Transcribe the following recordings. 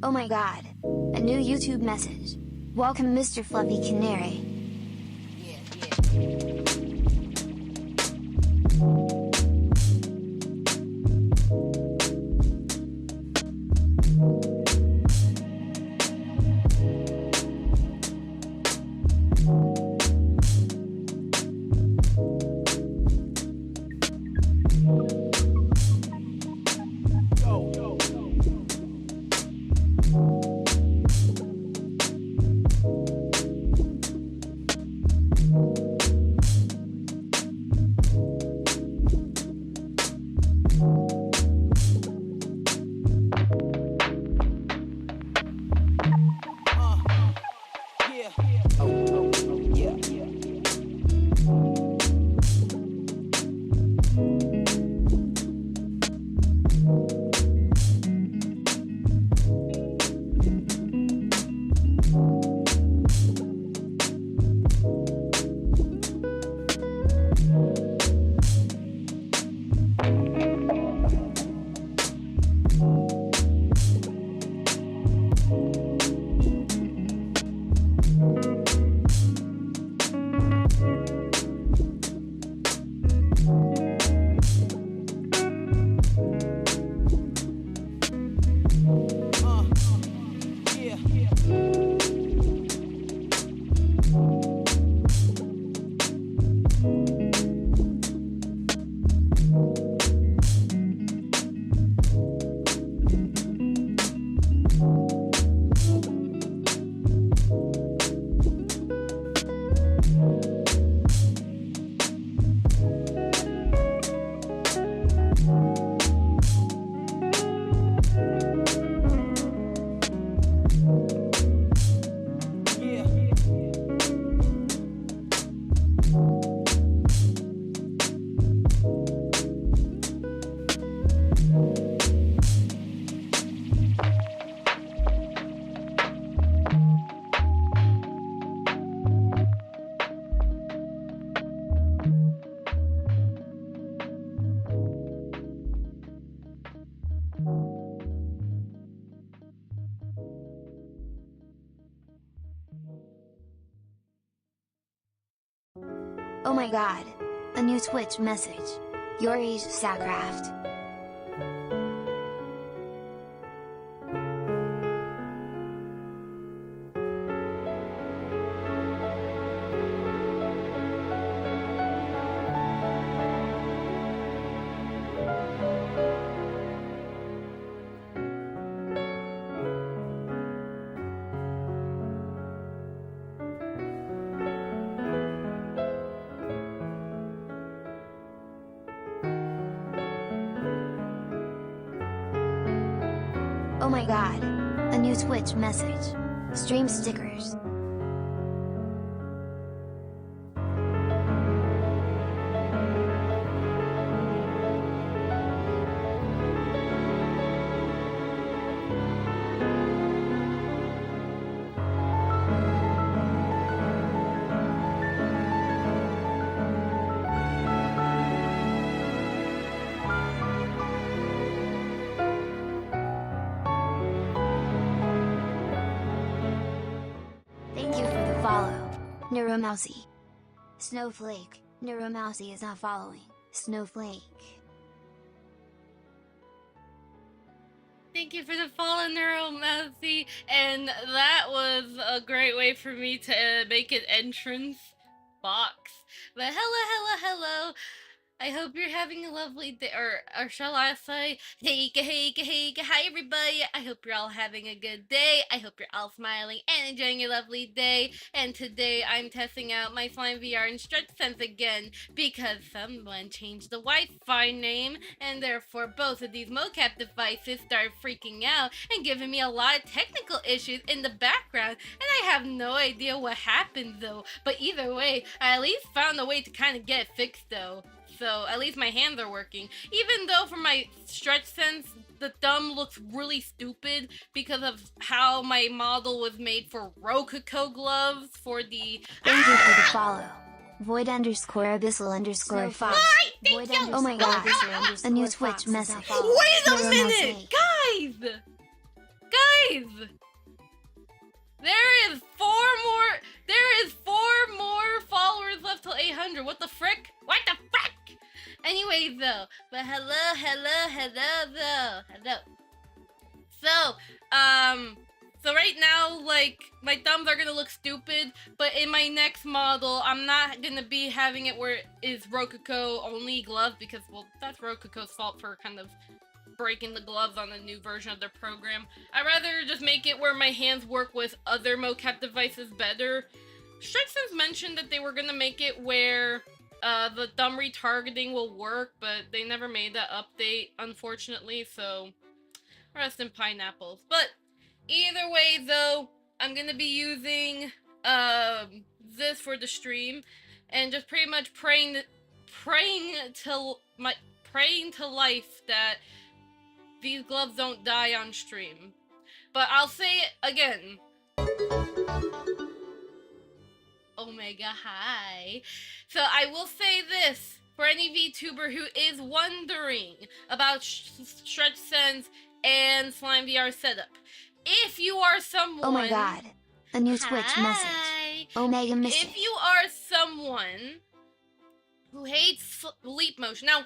Oh my god. A new YouTube message. Welcome Mr. Fluffy Canary. Oh my god. A new Twitch message. Your age Sacraft. Oh my god. A new Twitch message. Stream stickers. Neuromousy. Snowflake. Neuromousy is not following. Snowflake. Thank you for the follow, Neuromousy, and that was a great way for me to make an entrance box. But hello. I hope you're having a lovely day, or shall I say, hey, hi everybody. I hope you're all having a good day. I hope you're all smiling and enjoying your lovely day. And today I'm testing out my SlimeVR and StretchSense again because someone changed the Wi-Fi name, and therefore both of these mocap devices started freaking out and giving me a lot of technical issues in the background, and I have no idea what happened though. But either way, I at least found a way to kind of get it fixed though. So at least my hands are working. Even though for my StretchSense, the thumb looks really stupid because of how my model was made for Rococo gloves for the... Thank you for the follow. Void_abyssal_fox. Void oh my god, a new Twitch message. Wait a minute! Guys! Guys! There is four more followers left till 800. What the frick? What the frick? Anyways, though. But hello. So right now, like, my thumbs are gonna look stupid, but in my next model, I'm not gonna be having it where it is Rococo only gloves, because, well, that's Rococo's fault for kind of breaking the gloves on the new version of their program. I'd rather just make it where my hands work with other mocap devices better. StretchSense mentioned that they were gonna make it where the thumb retargeting will work, but they never made that update, unfortunately, so rest in pineapples. But either way, though, I'm gonna be using this for the stream, and just pretty much praying to life that these gloves don't die on stream. But I'll say it again. Omega, hi. So I will say this for any VTuber who is wondering about StretchSense and SlimeVR setup. If you are someone... Oh my god. A new Twitch message. Omega missing. If you are someone who hates leap motion... Now,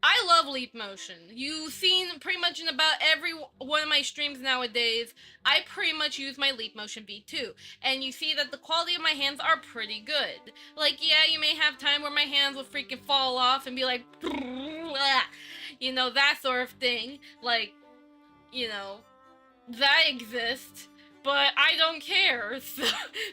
I love leap motion. You've seen pretty much in about every one of my streams nowadays, I pretty much use my leap motion V2. And you see that the quality of my hands are pretty good. Like, yeah, you may have time where my hands will freaking fall off and be like, you know, that sort of thing. Like, you know, that exists. But I don't care,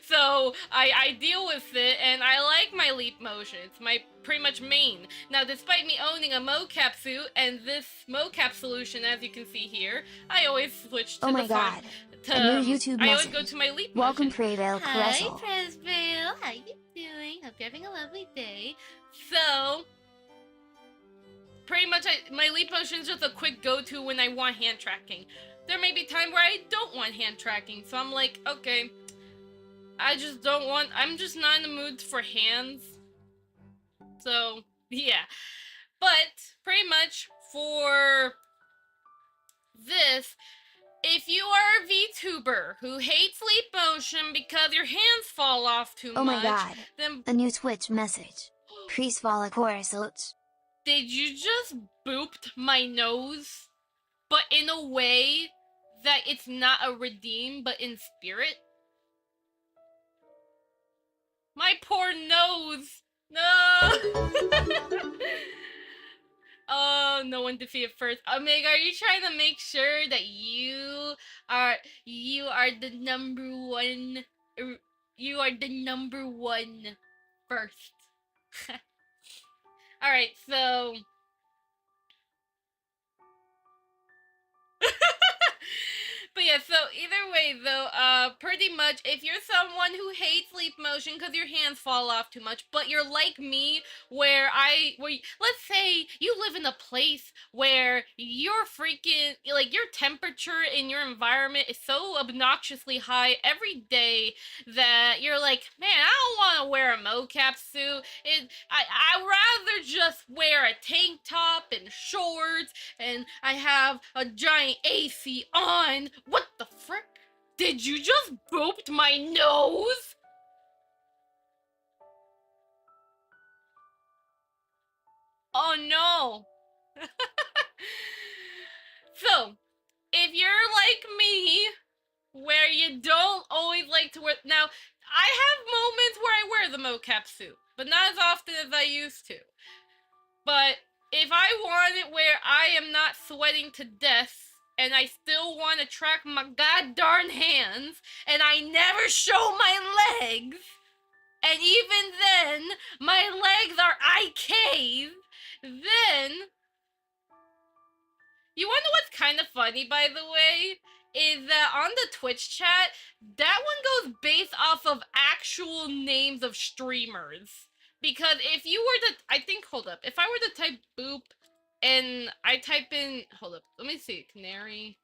so I deal with it, and I like my leap motion. It's my pretty much main. Now, despite me owning a mocap suit and this mocap solution, as you can see here, I always switch to a new YouTube I message. always go to my leap Welcome, motion. Prevail. Hi, Presvale. How you doing? Hope you're having a lovely day. So, pretty much, my leap motion is just a quick go-to when I want hand tracking. There may be time where I don't want hand tracking, so I'm like, okay, I'm just not in the mood for hands. So, yeah. But, pretty much, for this, if you are a VTuber who hates leap motion because your hands fall off too much... Oh my god, then... a new Twitch message. Chris Valacoris. Did you just booped my nose? But in a way that it's not a redeem, but in spirit? My poor nose! No! Oh, no one defeated first. Omega, are you trying to make sure that you are the number one? You are the number one first. Alright, so... But yeah, so either way though, pretty much if you're someone who hates leap motion because your hands fall off too much, but you're like me where let's say you live in a place where your freaking, like, your temperature in your environment is so obnoxiously high every day that you're like, man, I don't want to wear a mocap suit. I'd rather just wear a tank top and shorts, and I have a giant AC on. What the frick? Did you just booped my nose? Oh no. So, if you're like me, where you don't always like to wear... Now, I have moments where I wear the mocap suit, but not as often as I used to. But if I want it where I am not sweating to death, and I still want to track my goddarn hands, and I never show my legs, and even then, my legs are IK'd, then... You wanna know what's kind of funny, by the way? Is that on the Twitch chat, that one goes based off of actual names of streamers. Because if you were to, hold up, if I were to type boop, and I type in, hold up, let me see, canary.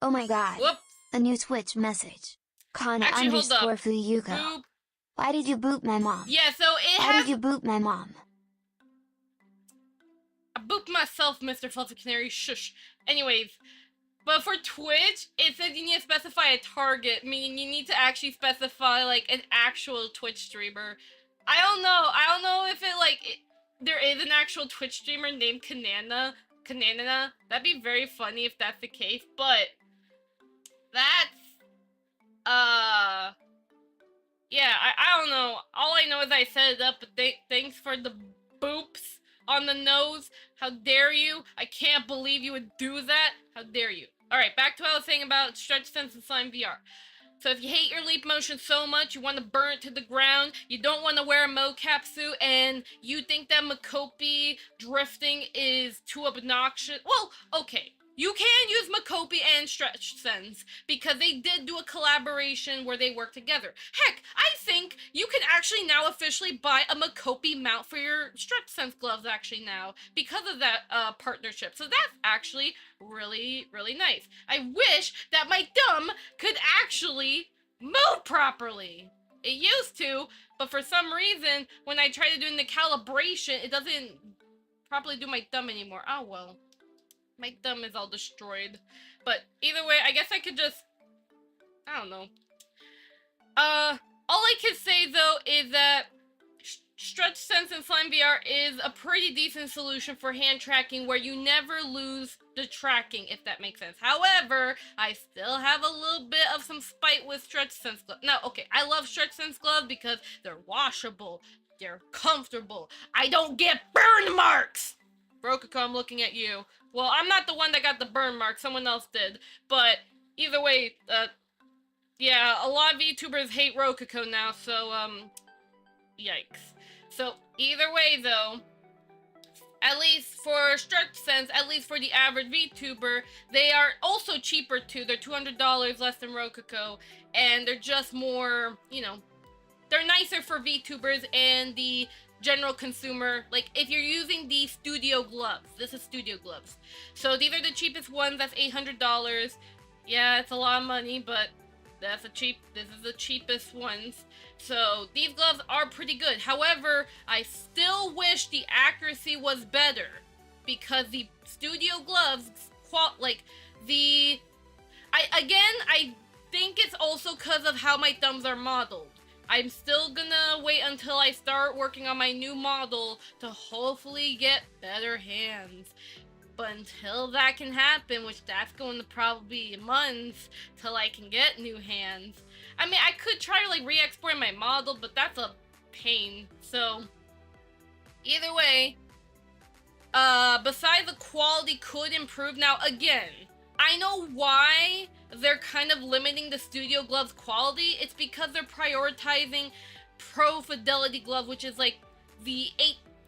Oh my god. Whoops. A new Twitch message. Kana Actually, hold up. Fuyuko. Boop. Why did you boop my mom? Yeah, so Why did you boop my mom? I booped myself, Mr. Fluffy Canary, shush. Anyways, But for Twitch, it says you need to specify a target, meaning you need to actually specify, like, an actual Twitch streamer. I don't know. I don't know if it, like, there is an actual Twitch streamer named Kana. That'd be very funny if that's the case, but that's, yeah, I don't know. All I know is I set it up, but thanks for the boops on the nose. How dare you? I can't believe you would do that. How dare you? Alright, back to what I was saying about StretchSense and SlimeVR. So if you hate your leap motion so much, you want to burn it to the ground, you don't want to wear a mocap suit, and you think that Makopi drifting is too obnoxious, well, okay. You can use Makopi and StretchSense, because they did do a collaboration where they work together. Heck, I think you can actually now officially buy a Makopi mount for your StretchSense gloves actually now, because of that partnership. So that's actually really, really nice. I wish that my thumb could actually move properly. It used to, but for some reason, when I try to do the calibration, it doesn't properly do my thumb anymore. Oh well. My thumb is all destroyed. But either way, I guess I could just, I don't know. All I can say though is that StretchSense and SlimeVR is a pretty decent solution for hand tracking where you never lose the tracking, if that makes sense. However, I still have a little bit of some spite with StretchSense gloves. Now, okay, I love StretchSense gloves because they're washable, they're comfortable, I don't get burn marks! Rokuko, I'm looking at you. Well, I'm not the one that got the burn mark, someone else did. But either way, yeah, a lot of VTubers hate Rokuko now, so, yikes. So, either way, though, at least for StretchSense, at least for the average VTuber, they are also cheaper, too. They're $200 less than Rokuko, and they're just more, you know, they're nicer for VTubers and the general consumer. Like, if you're using the studio gloves, this is studio gloves. So these are the cheapest ones, that's $800. Yeah, it's a lot of money, but this is the cheapest ones. So these gloves are pretty good. However, I still wish the accuracy was better, because the studio gloves, I think it's also because of how my thumbs are modeled. I'm still gonna wait until I start working on my new model to hopefully get better hands. But until that can happen, which that's going to probably be months till I can get new hands. I mean, I could try to like re-export my model, but that's a pain. So either way, besides the quality could improve. Now again, I know why they're kind of limiting the studio gloves quality. It's because they're prioritizing Pro Fidelity glove, which is like the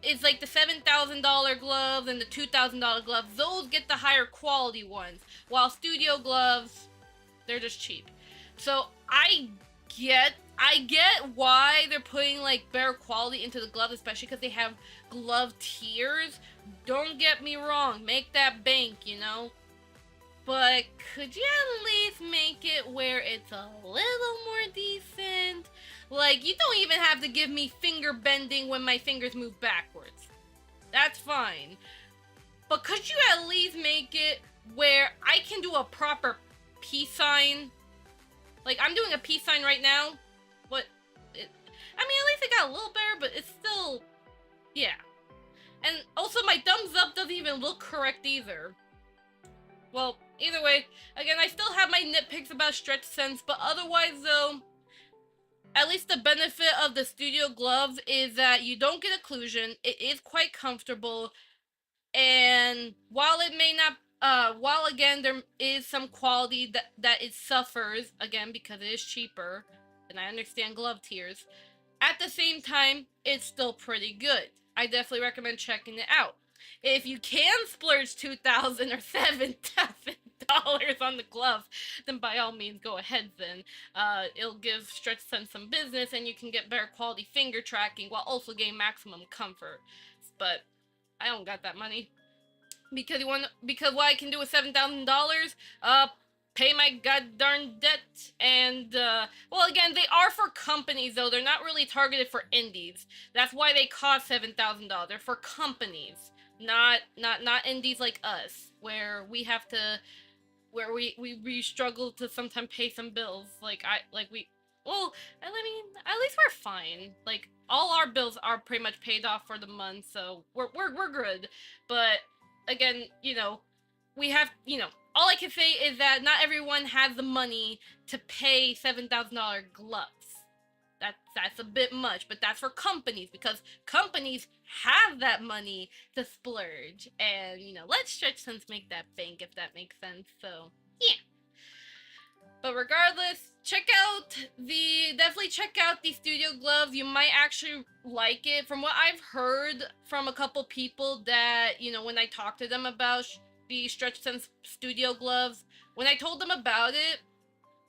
$7,000 gloves and the $2,000 gloves. Those get the higher quality ones, while studio gloves, they're just cheap. So I get why they're putting like better quality into the gloves, especially because they have glove tiers. Don't get me wrong, make that bank, you know? But could you at least make it where it's a little more decent? Like, you don't even have to give me finger bending when my fingers move backwards. That's fine. But could you at least make it where I can do a proper peace sign? Like, I'm doing a peace sign right now, but I mean, at least it got a little better, but it's still, yeah. And also, my thumbs up doesn't even look correct either. Well, either way, again, I still have my nitpicks about StretchSense, but otherwise, though, at least the benefit of the studio gloves is that you don't get occlusion, it is quite comfortable, and while it may not, while again, there is some quality that it suffers, again, because it is cheaper, and I understand glove tiers, at the same time, it's still pretty good. I definitely recommend checking it out. If you can splurge $2,000 or $7,000 on the glove, then by all means go ahead then. It'll give StretchSense some business and you can get better quality finger tracking while also getting maximum comfort. But I don't got that money. Because what I can do with $7,000, pay my goddamn debt, and, well, again, they are for companies, though. They're not really targeted for indies. That's why they cost $7,000. They're for companies, not indies like us, where where we struggle to sometimes pay some bills. Like well, I mean, at least we're fine. Like all our bills are pretty much paid off for the month, so we're good. But again, you know, we have, you know, all I can say is that not everyone has the money to pay $7,000 gloves. That's a bit much, but that's for companies, because companies have that money to splurge, and you know, let StretchSense make that bank, if that makes sense. So yeah. But regardless, definitely check out the studio gloves. You might actually like it. From what I've heard from a couple people that, you know, when I talked to them about the StretchSense studio gloves, when I told them about it,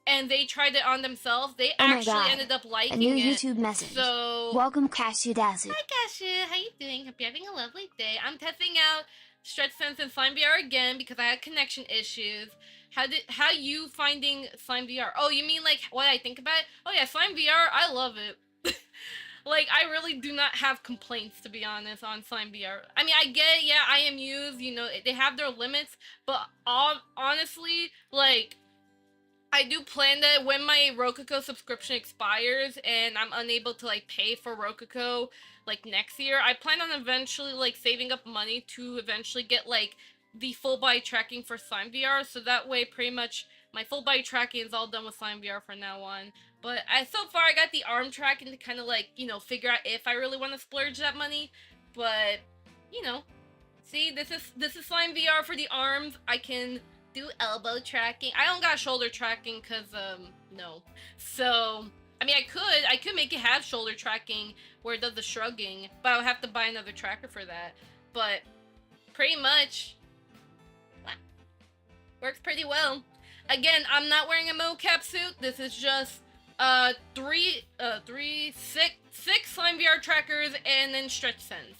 and they tried it on themselves, they Oh my actually God. ended up liking A new it. YouTube message. So Welcome, Cashew Dazzle. hi Cashew, how you doing? Hope you're having a lovely day. I'm testing out StretchSense and SlimeVR again because I had connection issues. How you finding SlimeVR? Oh, you mean like what I think about it? Oh yeah, SlimeVR, I love it. Like, I really do not have complaints, to be honest, on SlimeVR. I mean, I get it, yeah, IMUs, you know, they have their limits, but honestly, like, I do plan that when my Rococo subscription expires and I'm unable to like pay for Rococo like next year, I plan on eventually like saving up money to eventually get like the full body tracking for SlimeVR, so that way pretty much my full body tracking is all done with SlimeVR from now on. But so far I got the arm tracking to kind of like, you know, figure out if I really want to splurge that money. But, you know, see, this is SlimeVR for the arms. I can do elbow tracking. I don't got shoulder tracking because no. So I mean, I could make it have shoulder tracking where it does the shrugging, but I would have to buy another tracker for that. But pretty much works pretty well. Again, I'm not wearing a mocap suit. This is just six SlimeVR trackers and then StretchSense.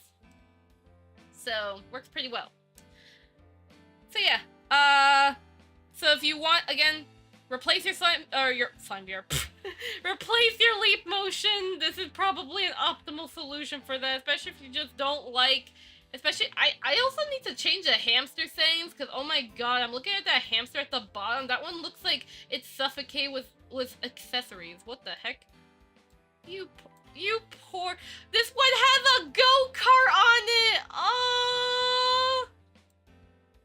So works pretty well. So yeah, so if you want, again, replace your SlimeVR, replace your leap motion. This is probably an optimal solution for that, especially if you just don't like, especially, I also need to change the hamster settings, because oh my god, I'm looking at that hamster at the bottom. That one looks like it's suffocated with accessories. What the heck? You poor, this one has a go-kart on it! Oh!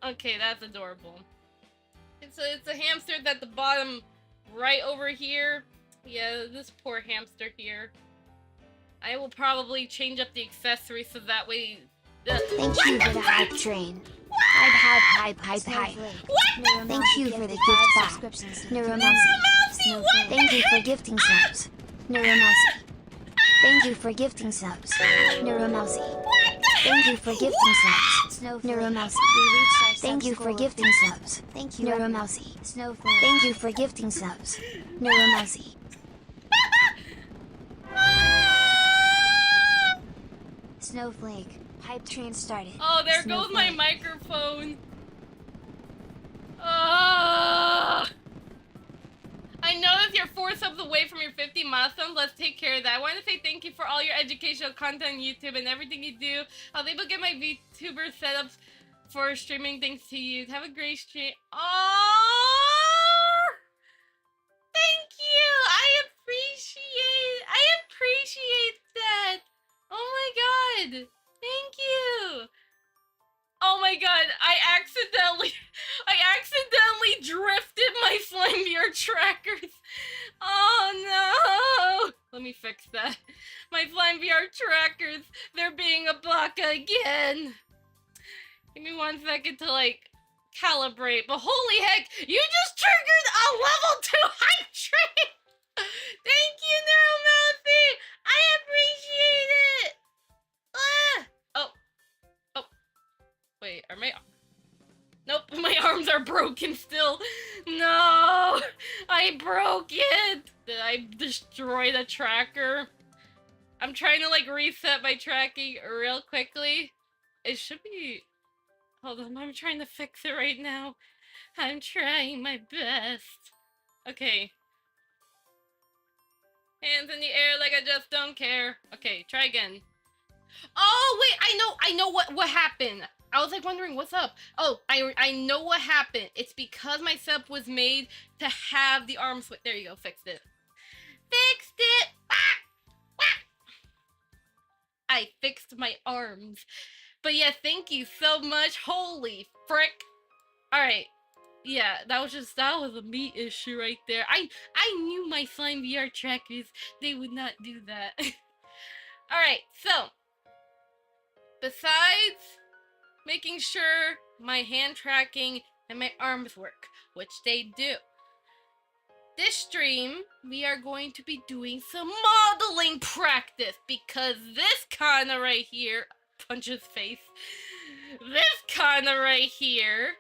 Okay, that's adorable. It's a hamster at the bottom right over here. Yeah, this poor hamster here. I will probably change up the accessories so that way... Thank you for the hype train. Hype. Thank you for the gift box. Neuromousy. Thank you for gifting subs. Neuromousy. Thank you for gifting subs. Neuromousy. Thank you for gifting subs. Neuromousy. Thank you for gifting subs. Thank you, Neuromousy. Snowflake. Thank you for gifting subs. Neuromousy. Snowflake. Hype train started. Oh, there goes my microphone. Oh. I noticed you're 4 subs away from your 50 milestones. Let's take care of that. I want to say thank you for all your educational content on YouTube and everything you do. I'll be able to get my Vtuber setups for streaming thanks to you. Have a great stream. Oh, thank you. I appreciate that. Oh my god. Thank you. Oh my god, I accidentally drifted my SlimeVR trackers. Oh no! Let me fix that. My SlimeVR trackers, they're being a baka again. Give me 1 second to like calibrate, but holy heck, you just triggered a level 2 hype train! Thank you, Neuromouthy! I appreciate it! Ah! Oh. Wait, are my... Nope, my arms are broken still. No! I broke it! Did I destroy the tracker? I'm trying to like reset my tracking real quickly. It should be... Hold on, I'm trying to fix it right now. I'm trying my best. Okay. Hands in the air like I just don't care. Okay, try again. Oh wait, I know what happened. I was like wondering what's up. Oh, I know what happened. It's because my setup was made to have the arm switch. There you go, fixed it. Fixed it. I fixed my arms. But yeah, thank you so much. Holy frick. Alright. Yeah, that was a me issue right there. I knew my SlimeVR trackers, they would not do that. Alright, so besides making sure my hand tracking and my arms work, which they do, this stream, we are going to be doing some modeling practice because this Kana right here, punch his face, this Kana right here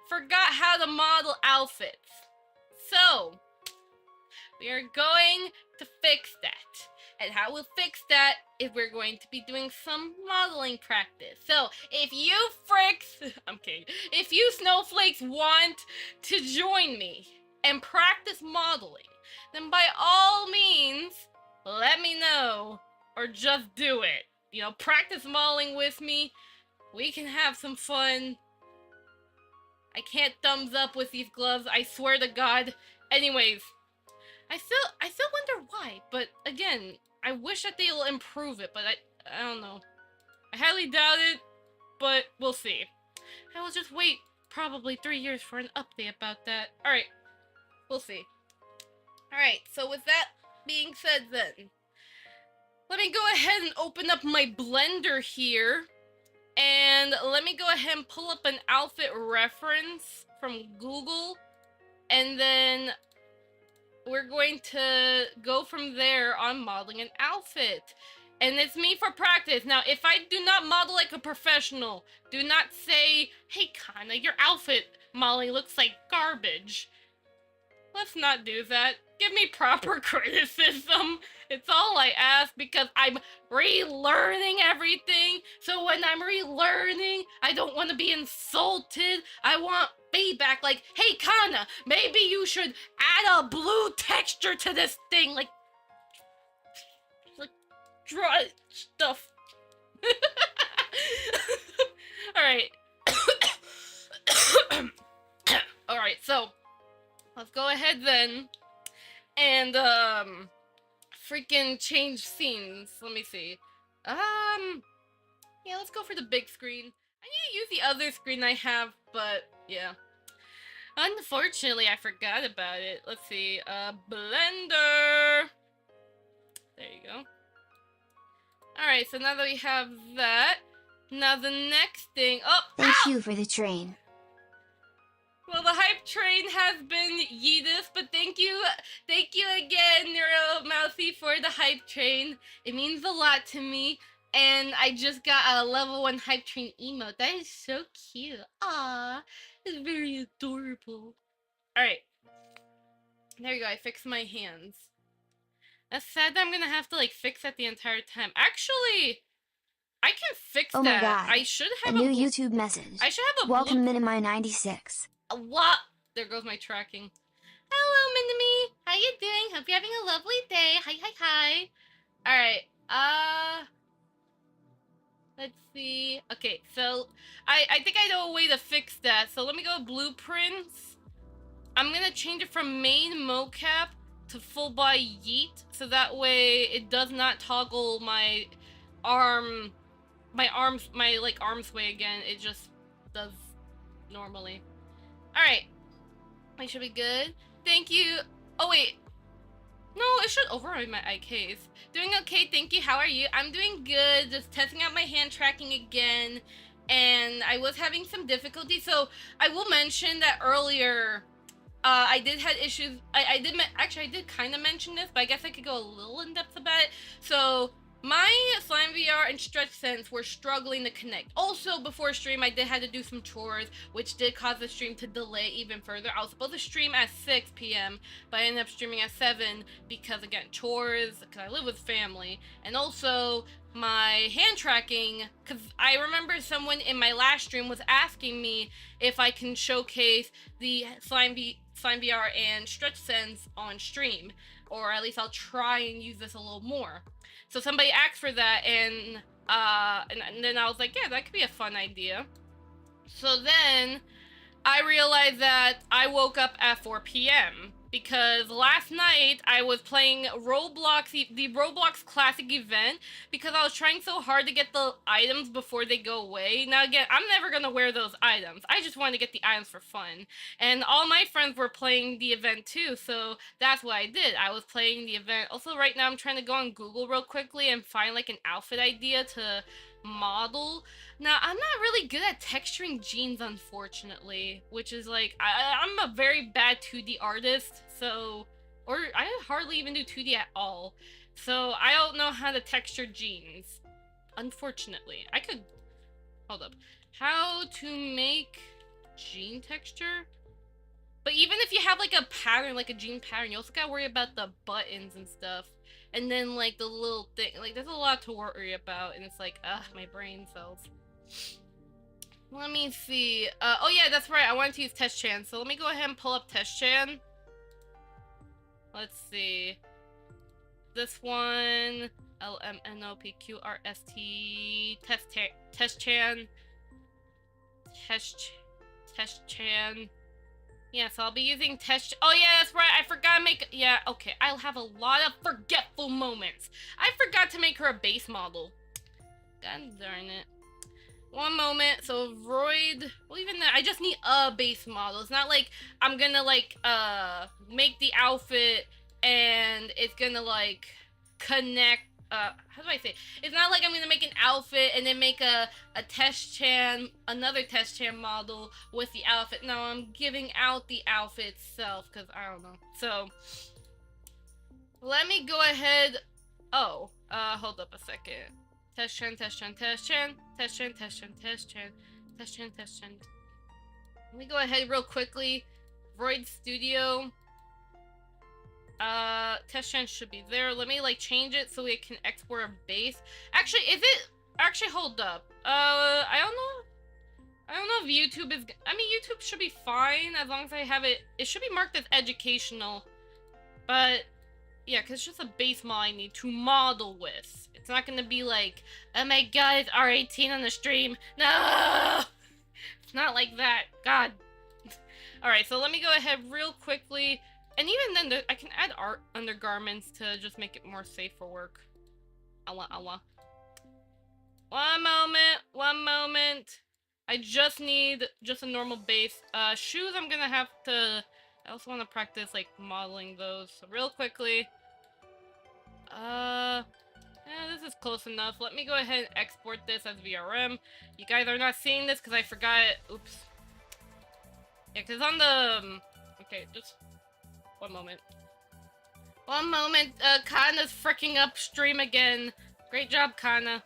forgot how to model outfits. So, we are going to fix that. And how we'll fix that is we're going to be doing some modeling practice. So, if you fricks, I'm kidding, if you snowflakes want to join me and practice modeling, then by all means, let me know, or just do it. You know, practice modeling with me, we can have some fun. I can't thumbs up with these gloves, I swear to God. Anyways, I still wonder why, but again, I wish that they'll improve it, but I don't know. I highly doubt it, but we'll see. I will just wait probably 3 years for an update about that. Alright, we'll see. Alright, so with that being said then, let me go ahead and open up my blender here. And let me go ahead and pull up an outfit reference from Google. And then we're going to go from there on modeling an outfit. And it's me for practice. Now, if I do not model like a professional, do not say, hey, Kana, your outfit modeling looks like garbage. Let's not do that. Give me proper criticism. It's all I ask because I'm relearning everything. So when I'm relearning, I don't want to be insulted. I want feedback like, hey, Kana, maybe you should add a blue texture to this thing. Like draw stuff. Alright. Alright, so let's go ahead then and freaking change scenes. Let me see. Yeah, let's go for the big screen. I need to use the other screen I have, but yeah. Unfortunately, I forgot about it. Let's see. Blender. There you go. Alright, so now that we have that, now the next thing. Oh! Thank you for the train. Well, the hype train has been yeetus, but thank you again, Neuromouthy, for the hype train. It means a lot to me, and I just got a level 1 hype train emote. That is so cute. Aww, it's very adorable. Alright. There you go, I fixed my hands. That's sad that I'm gonna have to, like, fix that the entire time. Actually, I can fix that. Oh my god, I should have a new YouTube message. I should have a Welcome Minimi 96. What? There goes my tracking. Hello, Minimi. How you doing? Hope you're having a lovely day. Hi, hi, hi. Alright, let's see. Okay, so I think I know a way to fix that. So let me go blueprints. I'm gonna change it from main mocap to full body yeet, so that way it does not toggle my arm sway again. It just does normally. Alright. I should be good. Thank you. Oh, wait. No, it should override my IKs. Doing okay, thank you. How are you? I'm doing good. Just testing out my hand tracking again. And I was having some difficulty. So, I will mention that earlier, I did have issues. I did kind of mention this, but I guess I could go a little in depth about it. So, my SlimeVR and StretchSense were struggling to connect. Also, before stream, I did have to do some chores, which did cause the stream to delay even further. I was supposed to stream at 6 p.m., but I ended up streaming at 7 because, again, chores, because I live with family, and also my hand tracking, because I remember someone in my last stream was asking me if I can showcase the SlimeVR and StretchSense on stream, or at least I'll try and use this a little more. So somebody asked for that, and then I was like, yeah, that could be a fun idea. So then I realized that I woke up at 4 p.m. because last night I was playing Roblox, the Roblox Classic event, because I was trying so hard to get the items before they go away. Now again, I'm never gonna wear those items. I just wanted to get the items for fun. And all my friends were playing the event too, so that's what I did. I was playing the event. Also right now I'm trying to go on Google real quickly and find like an outfit idea to model. Now, I'm not really good at texturing jeans, unfortunately, which is like, I'm a very bad 2D artist, so, or I hardly even do 2D at all, so I don't know how to texture jeans, unfortunately. I could, hold up, how to make jean texture? But even if you have like a pattern, like a jean pattern, you also gotta worry about the buttons and stuff. And then like the little thing, like there's a lot to worry about, and it's like, ugh, my brain cells. Let me see. Oh yeah, that's right, I wanted to use Test Chan, so let me go ahead and pull up Test Chan. Let's see. This one, LMNOPQRST, Test Chan. Test Chan. Yeah, so I'll be using oh yeah, that's right, I forgot to make, yeah, okay, I'll have a lot of forgetful moments. I forgot to make her a base model. God darn it. One moment, so Void, well even that, I just need a base model. It's not like I'm gonna like, make the outfit and it's gonna like connect, how do I say it? It's not like I'm gonna make an outfit and then make a another Test Chan model with the outfit. No, I'm giving out the outfit itself, because I don't know. So, let me go ahead, hold up a second. Test Chan. Let me go ahead real quickly. Void Studio. Test Chan should be there. Let me like change it so we can export a base. Actually, is it? Actually, hold up. I don't know if YouTube is. I mean, YouTube should be fine as long as I have it. It should be marked as educational, but yeah, cause it's just a base model I need to model with. It's not gonna be like, oh my god, it's R18 on the stream. No, it's not like that. God. All right, so let me go ahead real quickly. And even then, I can add art undergarments to just make it more safe for work. One moment. I just need a normal base. Shoes I'm gonna have to, I also want to practice like modeling those. So real quickly. Yeah, this is close enough. Let me go ahead and export this as VRM. You guys are not seeing this because I forgot it. Oops. Yeah, because on the, okay, just one moment. Kana's freaking upstream again. Great job, Kana.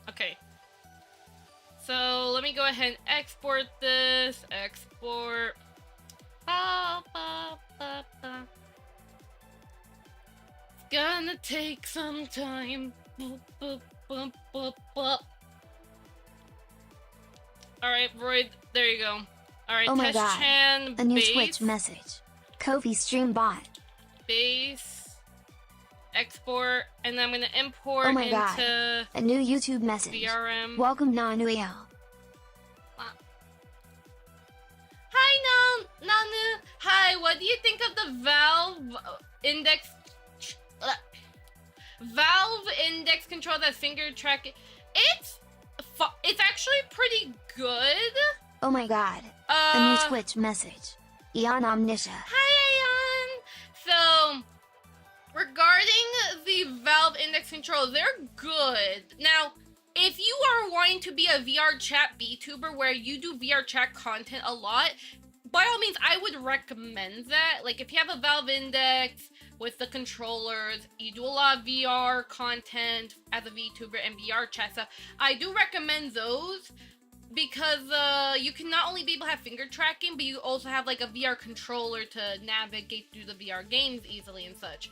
Okay. So, let me go ahead and export this. Export. It's gonna take some time. Alright, Void, there you go. Alright, oh my Test god, Chan, a new base. Twitch message. Kofi stream bot. Base, export, and then I'm gonna import oh my into god, a new YouTube message. VRM. Welcome Nanuel. Hi Nanu. Hi, what do you think of the Valve index control that finger track? It's actually pretty good. Oh my god, a new Twitch message. Eon Omniscia. Hi Aeon! So, regarding the Valve index control, they're good. Now, if you are wanting to be a VR chat VTuber where you do VR chat content a lot, by all means, I would recommend that. Like, if you have a Valve index with the controllers, you do a lot of VR content as a VTuber and VR chat stuff, I do recommend those. Because you can not only be able to have finger tracking, but you also have like a VR controller to navigate through the VR games easily and such.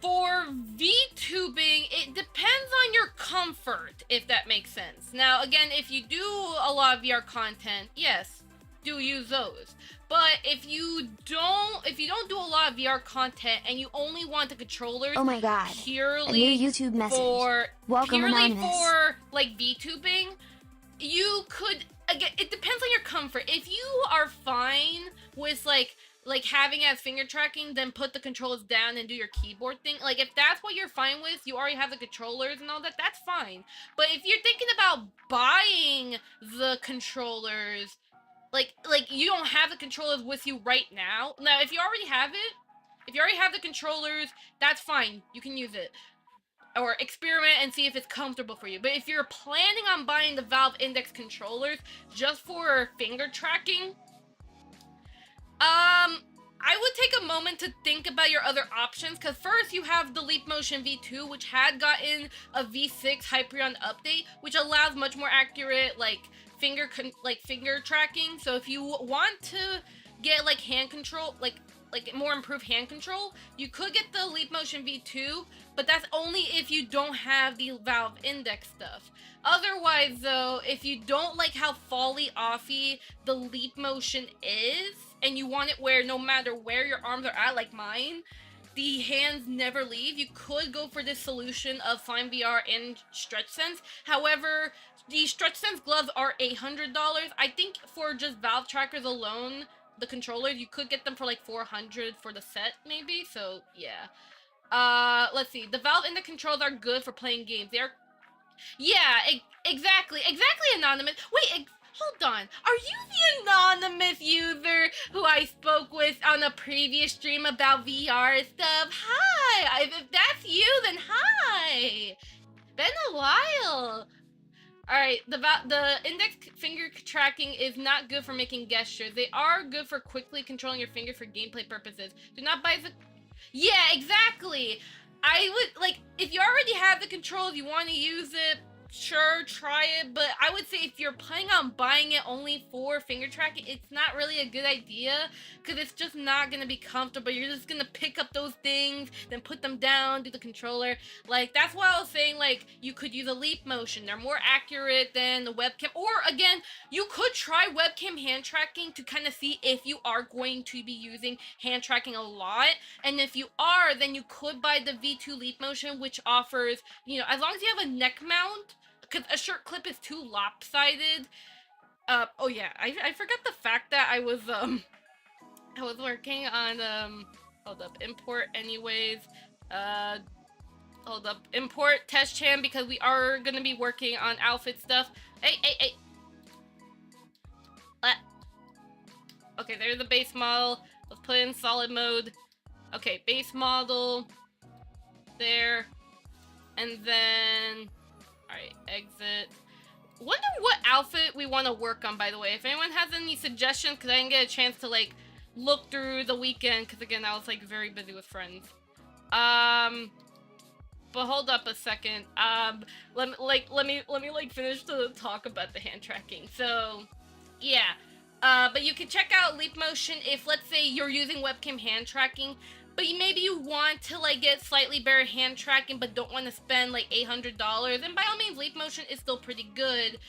For VTubing, it depends on your comfort, if that makes sense. Now, again, if you do a lot of VR content, yes, do use those. But if you don't do a lot of VR content and you only want the controllers Oh my god. purely A new YouTube message. for Welcome Anonymous. like VTubing, you could, again, it depends on your comfort. If you are fine with like having as finger tracking, then put the controllers down and do your keyboard thing. Like, if that's what you're fine with, you already have the controllers and all that, that's fine. But if you're thinking about buying the controllers, like you don't have the controllers with you right now. Now, if you already have the controllers, that's fine. You can use it. Or experiment and see if it's comfortable for you. But if you're planning on buying the Valve Index controllers just for finger tracking, I would take a moment to think about your other options, because first you have the Leap Motion V2, which had gotten a V6 Hyperion update, which allows much more accurate finger tracking. So if you want to get hand control, like more improved hand control, you could get the Leap Motion V2, but that's only if you don't have the Valve Index stuff. Otherwise, though, if you don't like how offy the Leap Motion is, and you want it where no matter where your arms are at, like mine, the hands never leave, you could go for this solution of SlimeVR and StretchSense. However, the StretchSense gloves are $800. I think for just Valve trackers alone, the controllers, you could get them for like $400 for the set, maybe. So yeah. Let's see. The Valve Index controls are good for playing games. Exactly, Anonymous. Wait, hold on. Are you the anonymous user who I spoke with on a previous stream about VR stuff? Hi! If that's you, then hi! Been a while. Alright, the index finger tracking is not good for making gestures. They are good for quickly controlling your finger for gameplay purposes. Do not buy the... Yeah, exactly! I would, if you already have the controls, you want to use it, sure, try it, but I would say if you're planning on buying it only for finger tracking, it's not really a good idea, because it's just not going to be comfortable. You're just going to pick up those things, then put them down, do the controller. That's why I was saying, you could use a Leap Motion. They're more accurate than the webcam. Or, again, you could try webcam hand tracking to kind of see if you are going to be using hand tracking a lot. And if you are, then you could buy the V2 Leap Motion, which offers, as long as you have a neck mount, because a shirt clip is too lopsided. Oh yeah, I forgot the fact that I was working on, hold up, import anyways, hold up, import test chan, because we are gonna be working on outfit stuff. Hey. Okay, there's the base model. Let's put it in solid mode. Okay, base model, there, and then... Alright, exit. Wonder what outfit we want to work on, by the way. If anyone has any suggestions, because I didn't get a chance to, look through the weekend, because, again, I was, very busy with friends. But hold up a second. Let me finish to talk about the hand tracking. So, yeah. But you can check out Leap Motion if, let's say, you're using webcam hand tracking, but maybe you want to get slightly better hand tracking but don't want to spend $800, and by all means Leap Motion is still pretty good.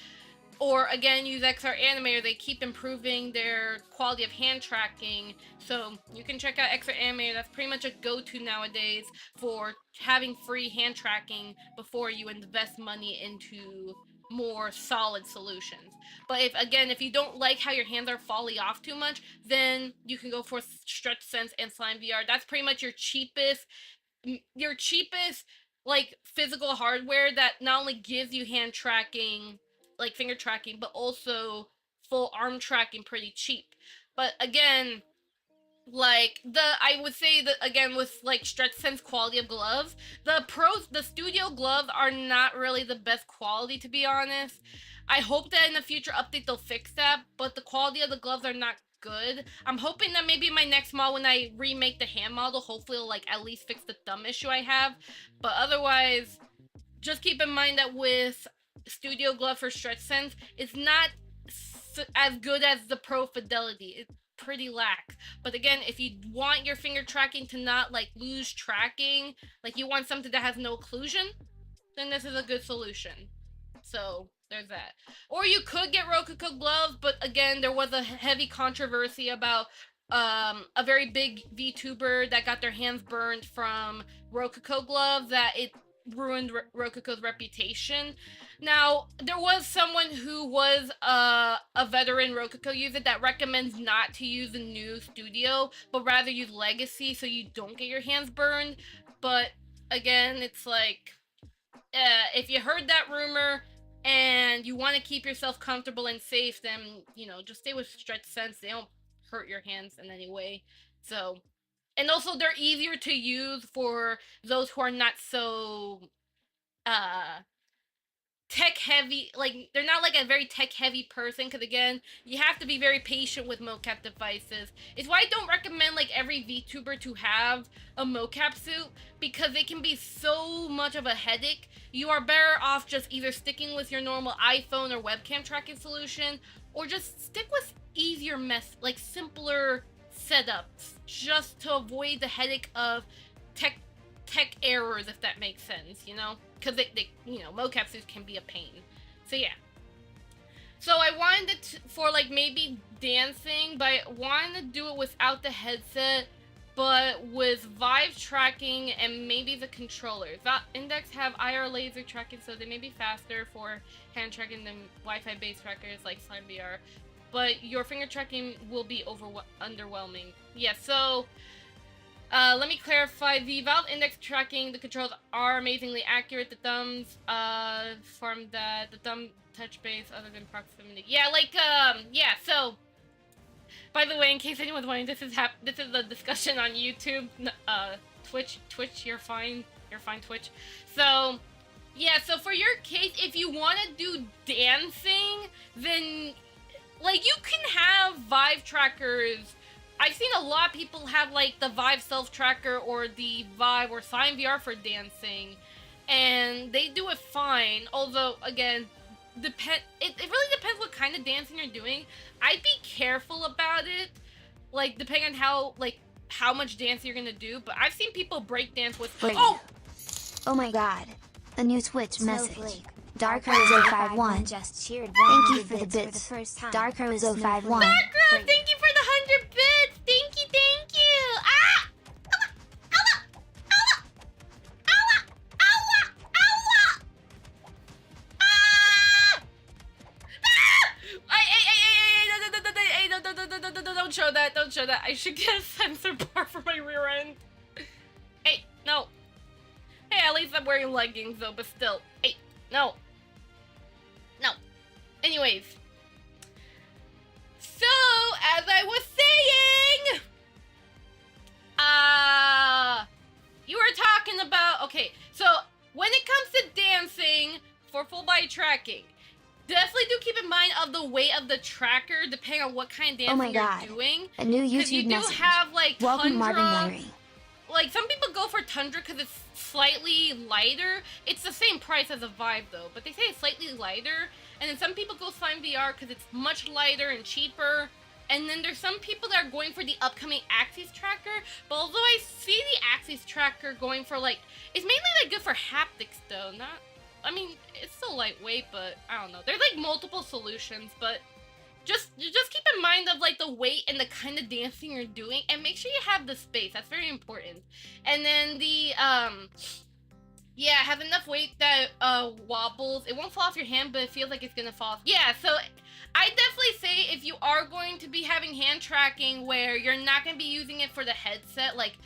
Or again, use XR Animator. They keep improving their quality of hand tracking, so you can check out XR Animator. That's pretty much a go-to nowadays for having free hand tracking before you invest money into more solid solutions. But if you don't like how your hands are falling off too much, then you can go for StretchSense and SlimeVR. That's pretty much your cheapest physical hardware that not only gives you hand tracking, finger tracking, but also full arm tracking pretty cheap. But again, I would say that, again, with StretchSense quality of gloves, the studio gloves are not really the best quality, to be honest. I hope that in the future update they'll fix that, but the quality of the gloves are not good. I'm hoping that maybe my next model, when I remake the hand model, hopefully it'll at least fix the thumb issue I have. But otherwise, just keep in mind that with studio glove for StretchSense, it's not as good as the Pro Fidelity. It's pretty lax. But again, if you want your finger tracking to not lose tracking, you want something that has no occlusion, then this is a good solution. So there's that. Or you could get Rococo gloves, but again, there was a heavy controversy about a very big VTuber that got their hands burned from Rococo gloves, that it ruined Rococo's reputation. Now, there was someone who was a veteran Rococo user that recommends not to use the new studio, but rather use Legacy so you don't get your hands burned. But again, it's like, if you heard that rumor and you want to keep yourself comfortable and safe, then, you know, just stay with StretchSense. They don't hurt your hands in any way. So, and also they're easier to use for those who are not so tech heavy, like they're not like a very tech heavy person, because again, you have to be very patient with mocap devices. It's why I don't recommend like every VTuber to have a mocap suit, because they can be so much of a headache. You are better off just either sticking with your normal iPhone or webcam tracking solution, or just stick with easier like simpler setups, just to avoid the headache of tech errors, if that makes sense, you know? Because they you know, mocap suits can be a pain. So yeah. So I wanted it for like maybe dancing, but I wanted to do it without the headset, but with Vive tracking and maybe the controllers. Index have IR laser tracking, so they may be faster for hand tracking than Wi-Fi based trackers like SlimeVR, but your finger tracking will be underwhelming. Yeah, so let me clarify. The Valve Index tracking, the controls are amazingly accurate. The thumbs, from that, the thumb touch base other than proximity. Yeah, like, yeah, so, by the way, in case anyone's wondering, this is a discussion on YouTube, Twitch, you're fine, Twitch. So, yeah, so for your case, if you want to do dancing, then, like, you can have Vive trackers. I've seen a lot of people have, like, the Vive self-tracker or the Vive or SlimeVR for dancing, and they do it fine, although, again, it really depends what kind of dancing you're doing. I'd be careful about it, like, depending on how much dancing you're gonna do, but I've seen people break dance with— Oh my god. A new Twitch message. Darkrose051 just cheered. Thank you for the bits. Darkrose051. Darkrose, thank you for the 100 bits! Thank you! Ah! Don't show that. I should get a sensor bar for my rear end. Hey, no. Hey, at least I'm wearing leggings though, but still. Hey, no. Anyways. So, as I was saying, you were talking about, okay, so when it comes to dancing for full body tracking, definitely do keep in mind of the weight of the tracker, depending on what kind of dancing you're doing. A new YouTube you do message. Have like Welcome, Tundra. Marvin Larry. Like, some people go for Tundra because it's slightly lighter. It's the same price as a Vive though, but they say it's slightly lighter. And then some people go SlimeVR because it's much lighter and cheaper. And then there's some people that are going for the upcoming Axis tracker. But although I see the Axis tracker going for like, it's mainly like good for haptics though. Not, I mean, it's still lightweight, but I don't know. There's like multiple solutions, but just keep in mind of like the weight and the kind of dancing you're doing, and make sure you have the space. That's very important. And then the yeah, have enough weight that wobbles. It won't fall off your hand, but it feels like it's gonna fall off. Yeah, so I definitely say if you are going to be having hand tracking where you're not gonna be using it for the headset, like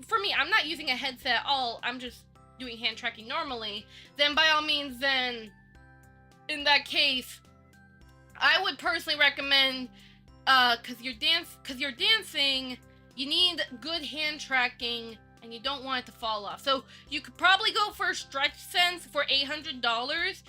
for me, I'm not using a headset at all. I'm just doing hand tracking normally. Then by all means, then in that case, I would personally recommend, cause you're dancing, you need good hand tracking, and you don't want it to fall off. So you could probably go for StretchSense for $800.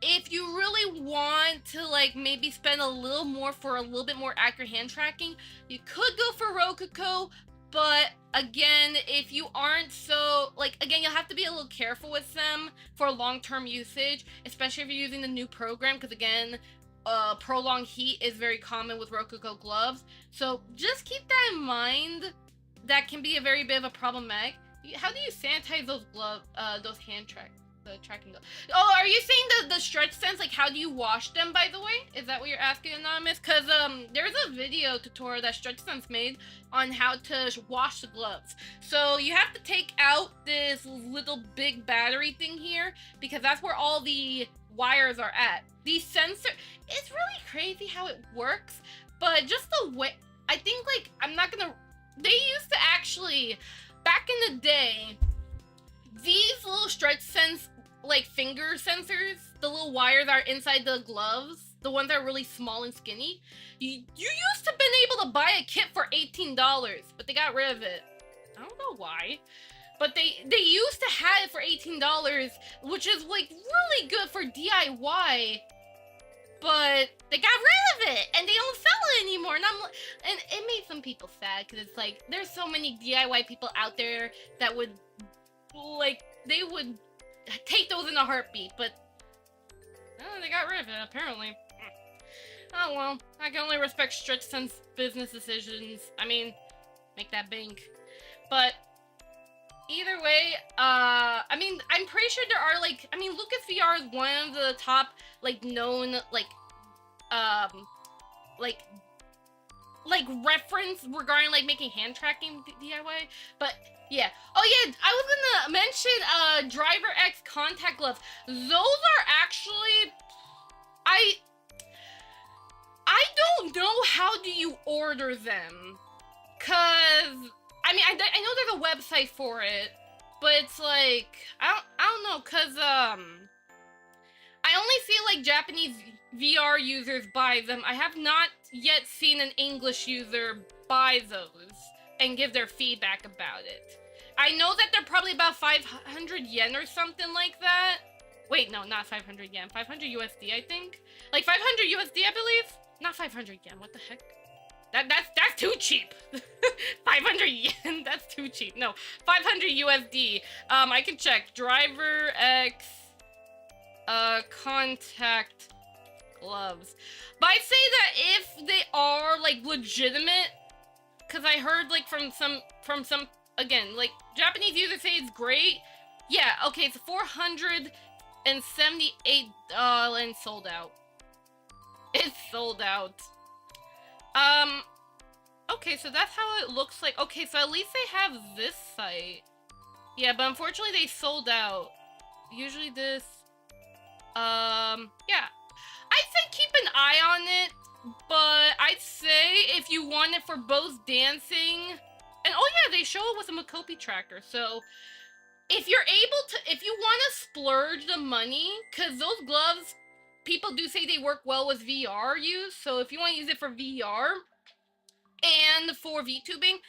If you really want to like maybe spend a little more for a little bit more accurate hand tracking, you could go for Rococo. But again, if you aren't so, like, again, you'll have to be a little careful with them for long-term usage, especially if you're using the new program, because again, prolonged heat is very common with Rococo gloves. So just keep that in mind. That can be a very bit of a problematic. How do you sanitize those hand tracks? the tracking gloves. Oh, are you saying the StretchSense? Like, how do you wash them? By the way, is that what you're asking, Anonymous? Cause there's a video tutorial that StretchSense made on how to wash the gloves. So you have to take out this little big battery thing here because that's where all the wires are at. The sensor, it's really crazy how it works, but just the way, I think, like, they used to actually, back in the day, these little StretchSense, like, finger sensors, the little wires are inside the gloves, the ones that are really small and skinny, you used to been able to buy a kit for $18, but they got rid of it. I don't know why. But they used to have it for $18, which is, like, really good for DIY. But they got rid of it, and they don't sell it anymore. And it made some people sad, because it's like, there's so many DIY people out there that would, like, they would take those in a heartbeat, but they got rid of it, apparently. Oh well, I can only respect StretchSense business decisions. I mean, make that bank. But either way, I mean, I'm pretty sure there are, like, I mean, Lucas VR is one of the top, like, known, like reference regarding, like, making hand tracking DIY, but yeah. Oh yeah, I was gonna mention, Driver X contact gloves. Those are actually, I don't know how do you order them, cause I mean, I know there's a website for it, but it's like, I don't know, cause, I only see, like, Japanese VR users buy them. I have not yet seen an English user buy those and give their feedback about it. I know that they're probably about 500 yen or something like that. Wait, no, not 500 yen, 500 USD, I think. Like, 500 USD, I believe? Not 500 yen, what the heck? That's too cheap. 500 yen, that's too cheap. No, 500 USD. I can check. Driver X, contact gloves. But I'd say that if they are, like, legitimate, because I heard, like, from some, again, like, Japanese users say it's great. Yeah, okay, it's $478, and sold out. It's sold out. Okay, so that's how it looks like. Okay, so at least they have this site. Yeah, but unfortunately they sold out. Usually this, yeah. I'd say keep an eye on it, but I'd say if you want it for both dancing, and oh yeah, they show it with a Makopi tracker, so if you're able to, if you want to splurge the money, because those gloves, people do say they work well with VR use, so if you want to use it for VR and for VTubing,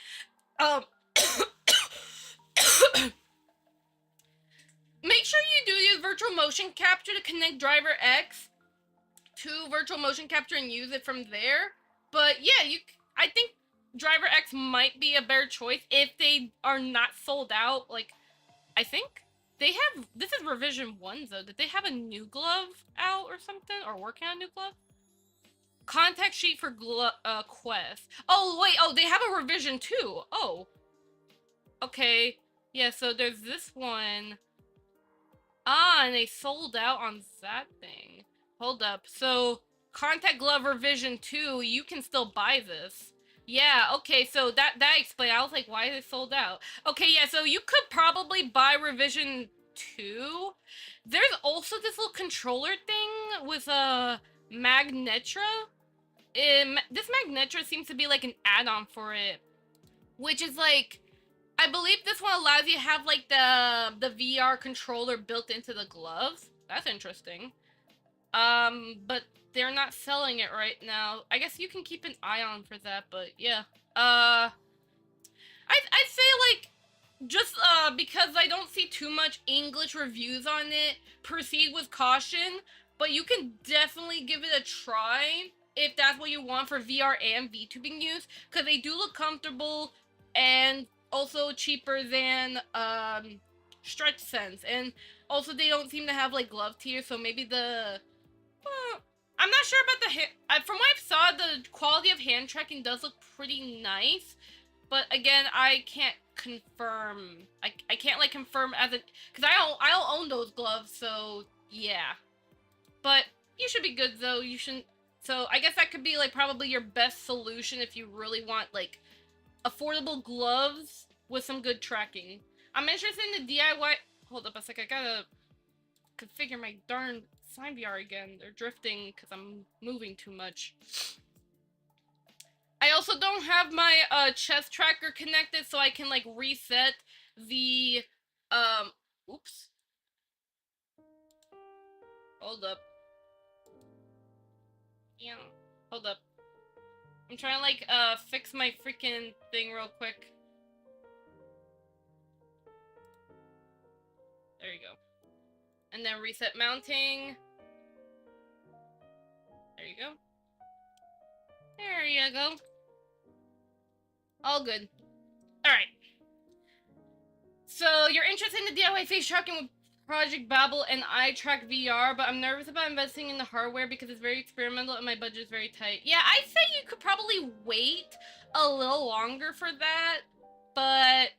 make sure you do use virtual motion capture to connect Driver X to virtual motion capture and use it from there. But yeah, I think Driver X might be a better choice if they are not sold out. Like, I think they have, this is revision 1 though. Did they have a new glove out or something? Or working on a new glove? Contact sheet for Quest. Oh, wait, oh, they have a revision 2. Oh. Okay. Yeah, so there's this one. Ah, and they sold out on that thing. Hold up. So, Contact Glove Revision 2, you can still buy this. Yeah, okay, so that explains. I was like, why is it sold out? Okay, yeah, so you could probably buy Revision 2. There's also this little controller thing with a Magnetra. This Magnetra seems to be like an add-on for it, which is like, I believe this one allows you to have like the VR controller built into the gloves. That's interesting. But they're not selling it right now. I guess you can keep an eye on for that, but yeah. I'd say like, just because I don't see too much English reviews on it, proceed with caution, but you can definitely give it a try if that's what you want for VR and VTubing use, because they do look comfortable and also cheaper than StretchSense, and also they don't seem to have like glove tiers, so maybe the I'm not sure about the from what I saw, the quality of hand tracking does look pretty nice, but again, I can't confirm. I can't like confirm as a, cause I don't own those gloves, so yeah. But you should be good though. You shouldn't. So I guess that could be like probably your best solution if you really want like affordable gloves with some good tracking. I'm interested in the DIY. Hold up a sec. I gotta configure my darn SlimeVR again. They're drifting because I'm moving too much. I also don't have my chest tracker connected, so I can like reset the oops. Hold up. Yeah. Hold up. I'm trying to like fix my freaking thing real quick. There you go. And then reset mounting. There you go. There you go. All good. Alright. So, you're interested in the DIY face tracking with Project Babel and iTrack VR, but I'm nervous about investing in the hardware because it's very experimental and my budget is very tight. Yeah, I'd say you could probably wait a little longer for that, but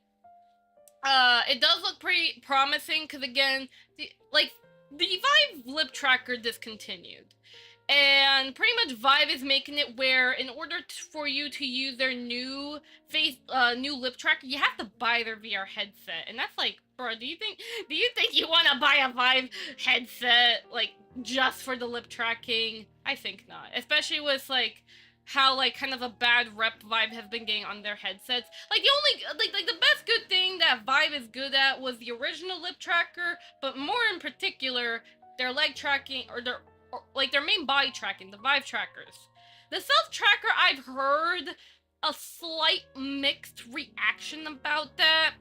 it does look pretty promising because again, the Vive lip tracker discontinued. And pretty much Vive is making it where in order for you to use their new new lip tracker, you have to buy their VR headset. And that's like, bro, do you think you want to buy a Vive headset like just for the lip tracking? I think not. Especially with like how like kind of a bad rep Vive has been getting on their headsets. Like the only like the best good thing that Vive is good at was the original lip tracker, but more in particular their leg tracking or their main body tracking, the Vive trackers. The self tracker, I've heard a slight mixed reaction about that.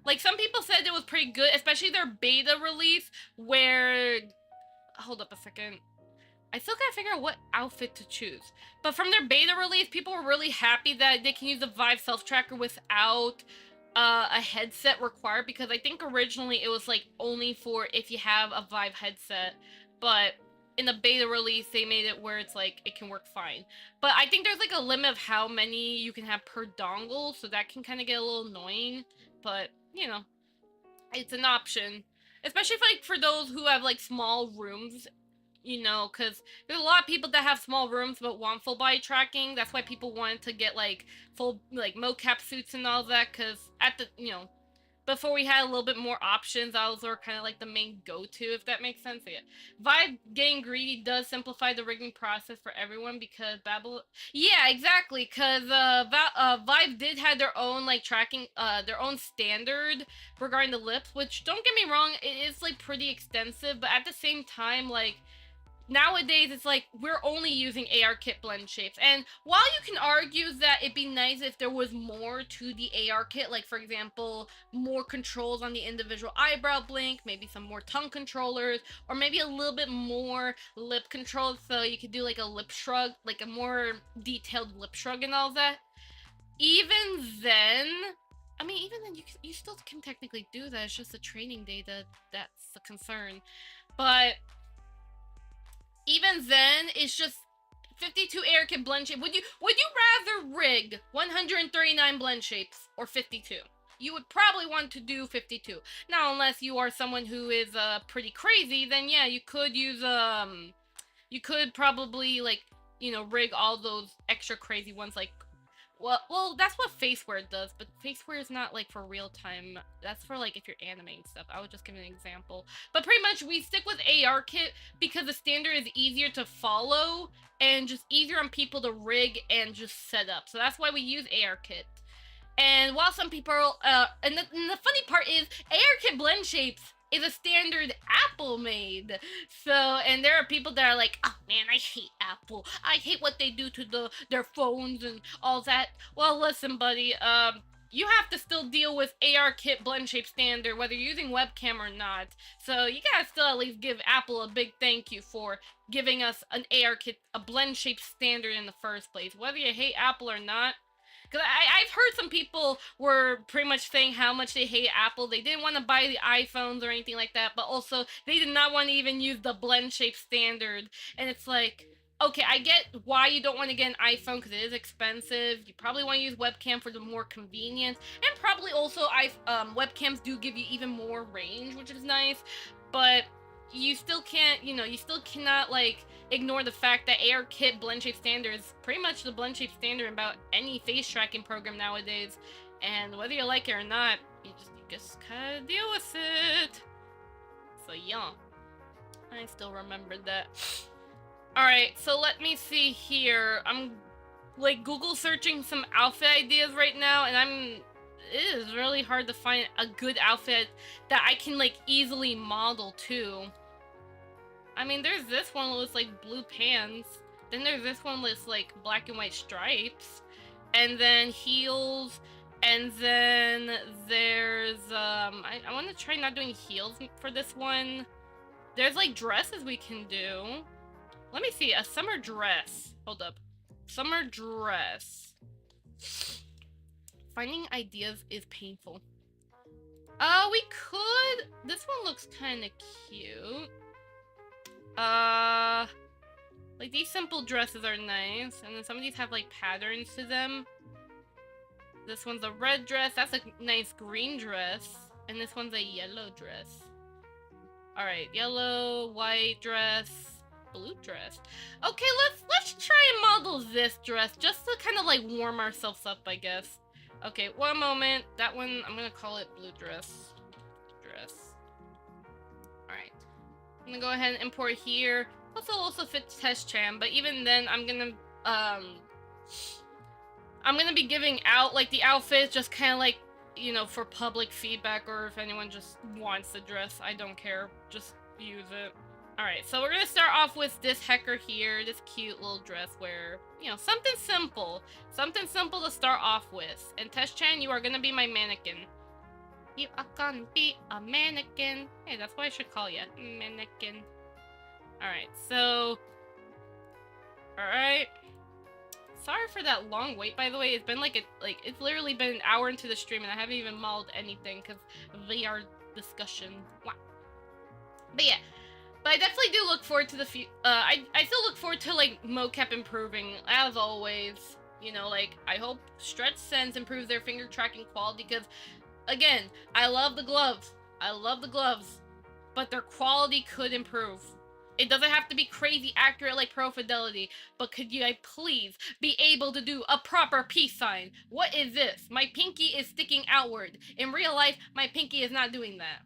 Like some people said it was pretty good, especially their beta release where, hold up a second. I still gotta figure out what outfit to choose. But from their beta release, people were really happy that they can use the Vive self tracker without a headset required, because I think originally it was like only for if you have a Vive headset, but in the beta release they made it where it's like it can work fine. But I think there's like a limit of how many you can have per dongle, so that can kind of get a little annoying, but you know, it's an option, especially if, like for those who have like small rooms, you know, because there's a lot of people that have small rooms but want full body tracking. That's why people wanted to get like full like mocap suits and all that, because at the, you know, before we had a little bit more options, those were kind of like the main go-to, if that makes sense. So yeah, Vive getting greedy does simplify the rigging process for everyone, because Babel, yeah, exactly, because Vive did have their own like tracking, their own standard regarding the lips, which, don't get me wrong, it is like pretty extensive, but at the same time, like nowadays, it's like we're only using ARKit blend shapes. And while you can argue that it'd be nice if there was more to the ARKit, like for example, more controls on the individual eyebrow blink, maybe some more tongue controllers, or maybe a little bit more lip controls, so you could do like a lip shrug, like a more detailed lip shrug and all that. Even then, I mean, even then, you still can technically do that. It's just the training data that's the concern. But even then, it's just 52 ARKit blend shape. Would you rather rig 139 blend shapes or 52? You would probably want to do 52. Now, unless you are someone who is pretty crazy, then yeah, you could use you could probably like, you know, rig all those extra crazy ones, like well, that's what Faceware does, but Faceware is not like for real time. That's for like if you're animating stuff. I would just give an example. But pretty much we stick with ARKit because the standard is easier to follow and just easier on people to rig and just set up. So that's why we use ARKit. And while some people and the funny part is ARKit blend shapes is a standard Apple made. So, and there are people that are like, oh man, I hate Apple. I hate what they do to their phones and all that. Well, listen, buddy, you have to still deal with ARKit blend shape standard, whether you're using webcam or not. So you gotta still at least give Apple a big thank you for giving us an ARKit, a blend shape standard in the first place, whether you hate Apple or not. Because I've heard some people were pretty much saying how much they hate Apple. They didn't want to buy the iPhones or anything like that, but also they did not want to even use the blend shape standard. And it's like, okay, I get why you don't want to get an iPhone because it is expensive. You probably want to use webcam for the more convenience, and probably also webcams do give you even more range, which is nice. But you still can't, you know, you still cannot like ignore the fact that ARKit blend shape standard is pretty much the blend shape standard in about any face tracking program nowadays. And whether you like it or not, you just kind of deal with it. So yeah, I still remembered that. Alright, so let me see here. I'm, like, Google searching some outfit ideas right now, and it is really hard to find a good outfit that I can, like, easily model, too. I mean, there's this one with, like, blue pants. Then there's this one with, like, black and white stripes. And then heels. And then there's, I want to try not doing heels for this one. There's, like, dresses we can do. Let me see, a summer dress. Hold up. Summer dress. Finding ideas is painful. We could... This one looks kind of cute. Like, these simple dresses are nice. And then some of these have, like, patterns to them. This one's a red dress. That's a nice green dress. And this one's a yellow dress. Alright, yellow, white dress... blue dress. Okay, let's try and model this dress just to kind of like warm ourselves up, I guess. Okay, one moment. That one, I'm gonna call it blue dress. Alright. I'm gonna go ahead and import here. Also fit test chan, but even then I'm gonna be giving out like the outfits just kind of like, you know, for public feedback, or if anyone just wants the dress, I don't care. Just use it. Alright, so we're gonna start off with this hecker here, this cute little dress where, you know, something simple. Something simple to start off with. And Tesh-chan, you are gonna be my mannequin. You are gonna be a mannequin. Hey, that's what I should call you. Mannequin. Alright, so... Alright. Sorry for that long wait, by the way. It's been it's literally been an hour into the stream and I haven't even modeled anything because VR discussion. Wow. But yeah. But I definitely do look forward to the I still look forward to, like, mocap improving, as always. You know, like, I hope StretchSense improves their finger tracking quality, because, again, I love the gloves. But their quality could improve. It doesn't have to be crazy accurate like Pro Fidelity, but could you please be able to do a proper peace sign? What is this? My pinky is sticking outward. In real life, my pinky is not doing that.